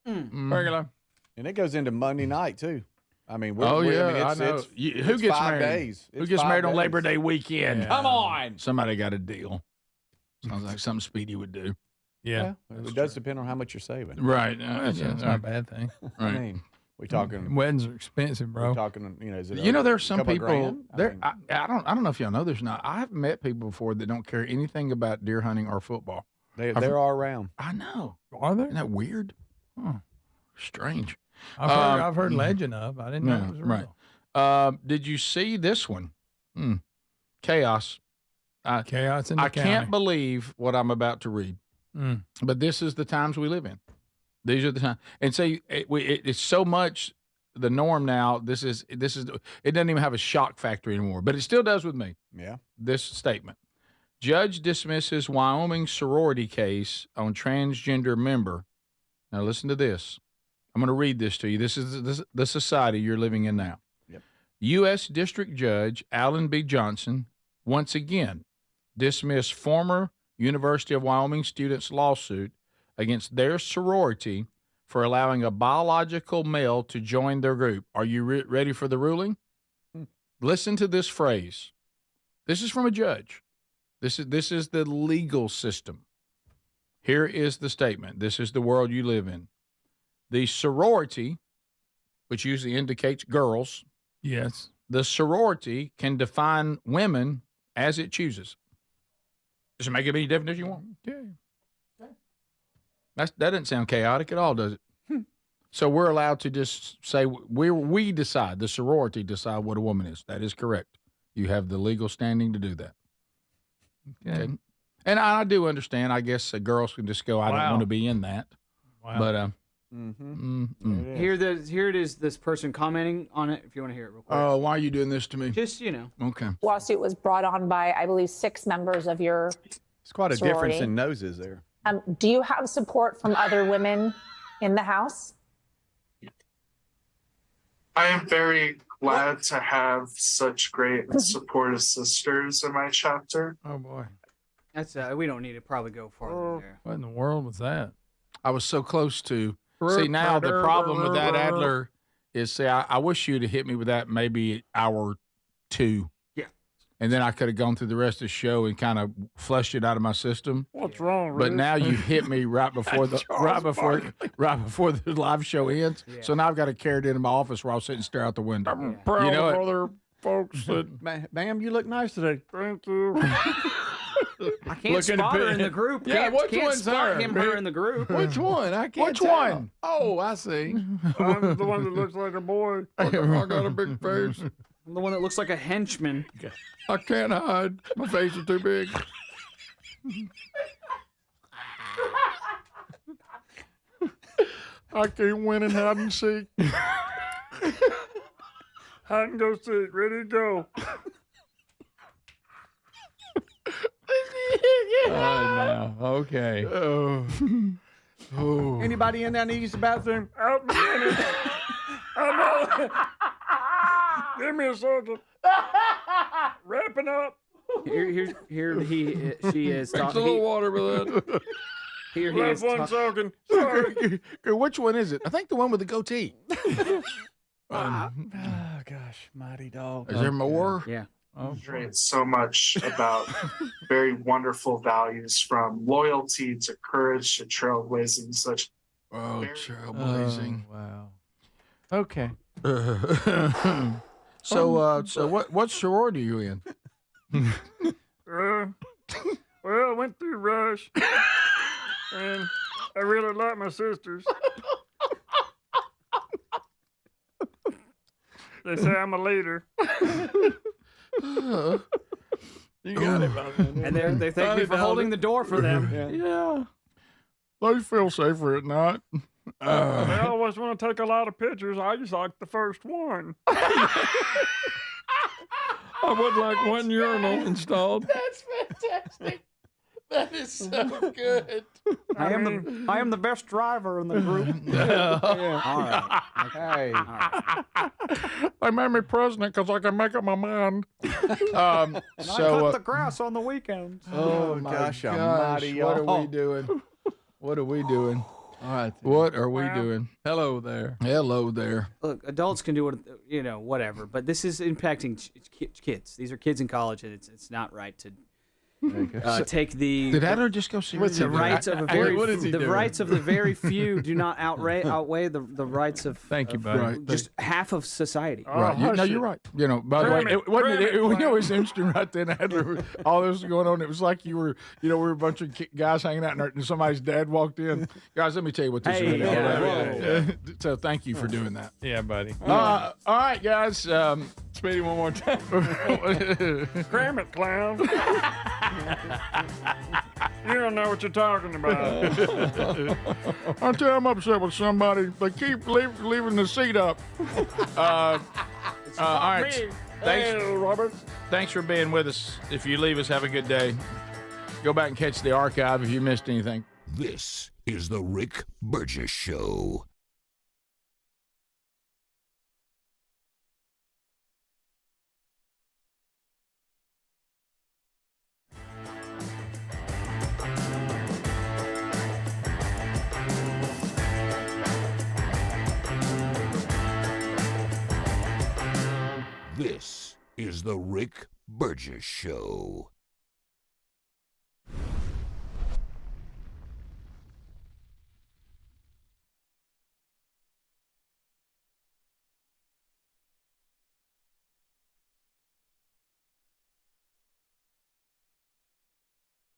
Pergola. And it goes into Monday night, too. I mean, I know. Who gets 5 married? days. Who gets married on Labor Day weekend? Yeah. Come on. Somebody got a deal. Sounds like something Speedy would do. Yeah. It does depend on how much you're saving. Right. That's not a bad thing. Right. I mean, we're talking. Weddings are expensive, bro. We're talking, is it there's some couple people grand? there. I don't know if y'all know this or not. I've met people before that don't care anything about deer hunting or football. They're all around. I know. Are there? Isn't that weird? Oh, strange. I've heard legend of. I didn't know it was real. Right. Did you see this one? Chaos. Chaos in the I county. can't believe what I'm about to read. But this is the times we live in. These are the times. And say it's so much the norm now. This is. It doesn't even have a shock factor anymore, but it still does with me. Yeah. This statement. Judge dismisses Wyoming sorority case on transgender member. Now listen to this. I'm going to read this to you. This is the society you're living in now. Yep. U.S. District Judge Alan B. Johnson once again dismissed former University of Wyoming students' lawsuit against their sorority for allowing a biological male to join their group. Are you ready for the ruling? Listen to this phrase. This is from a judge. This is the legal system. Here is the statement. This is the world you live in. The sorority, which usually indicates girls. Yes. The sorority can define women as it chooses. Does it make it any different if you want? Okay. That doesn't sound chaotic at all, does it? So we're allowed to just say we decide, the sorority decide what a woman is. That is correct. You have the legal standing to do that. Okay. And I do understand. I guess girls can just go, I don't want to be in that. Wow. But Here it is. This person commenting on it. If you want to hear it real quick. oh, why are you doing this to me? Just Okay. Lawsuit was brought on by, I believe, 6 members of your It's quite a sorority. difference in noses there. Do you have support from other women in the House? I am very glad to have such great and supportive sisters in my chapter. Oh boy. That's we don't need to probably go farther there. What in the world was that? I was so close to. See, now the problem with that, Adler, is, see, I wish you'd have hit me with that maybe hour 2. Yeah. And then I could have gone through the rest of the show and kind of flushed it out of my system. What's wrong, But Rick? now you hit me right before the the live show ends. Yeah. So now I've got to carry it into my office where I'll sit and stare out the window. I'm proud You know of it. other folks that. Ma'am, you look nice today. Thank you. I can't spot her in the group. Yeah, which can't one's spot her? her in the group. Which one? I can't Which tell. one? Oh, I see. I'm the one that looks like a boy. I got a big face. I'm the one that looks like a henchman. I can't hide. My face is too big. I can't win in hide and seek. Hide and go seek. Ready to go. Oh, no. Okay. Oh. Anybody in there need to use the bathroom? Out in a minute. I know. Give me a second. Wrapping up. Here she is. Thanks a little water with that. Here he is. Left one soaking. Sorry. Which one is it? I think the one with the goatee. Oh, gosh, mighty dog. Is there more? Yeah. Great. So much about very wonderful values, from loyalty to courage to trailblazing such. Oh, trailblazing. Wow. Okay. So what sorority are you in? Well, I went through Rush, and I really like my sisters. They say I'm a leader. You got it, man. And they thank me for holding the door for them. Yeah. They feel safer at night. They always want to take a lot of pictures. I just like the first one. I would like one urinal installed. That's fantastic. That is so good. I am the best driver in the group. All right. Hey. All right. They made me president because I can make up my mind. I cut the grass on the weekends. Oh, my gosh, gosh, almighty, what y'all. are we doing? What are we doing? All right. What are we doing? Hello there. Hello there. Look, adults can do what, whatever, but this is impacting kids. These are kids in college, and it's not right to take the. Did Adler just go see the rights of a very what is he the doing? rights of the very few do not outweigh the rights of. Thank you, of, buddy. Right. Just half of society. Right. No, you're right. You know, by the way, it was interesting right then, Adler. All this was going on. It was like we were a bunch of guys hanging out, and somebody's dad walked in. Guys, let me tell you what this Hey, is. yeah, So thank you for doing that. Yeah, buddy. All right, guys. Speedy one more time. Cram it, clown. You don't know what you're talking about. I tell you, I'm upset with somebody. They keep leaving the seat up. All right. Thanks for being with us. If you leave us, have a good day. Go back and catch the archive if you missed anything. This is the Rick Burgess Show. This is The Rick Burgess Show.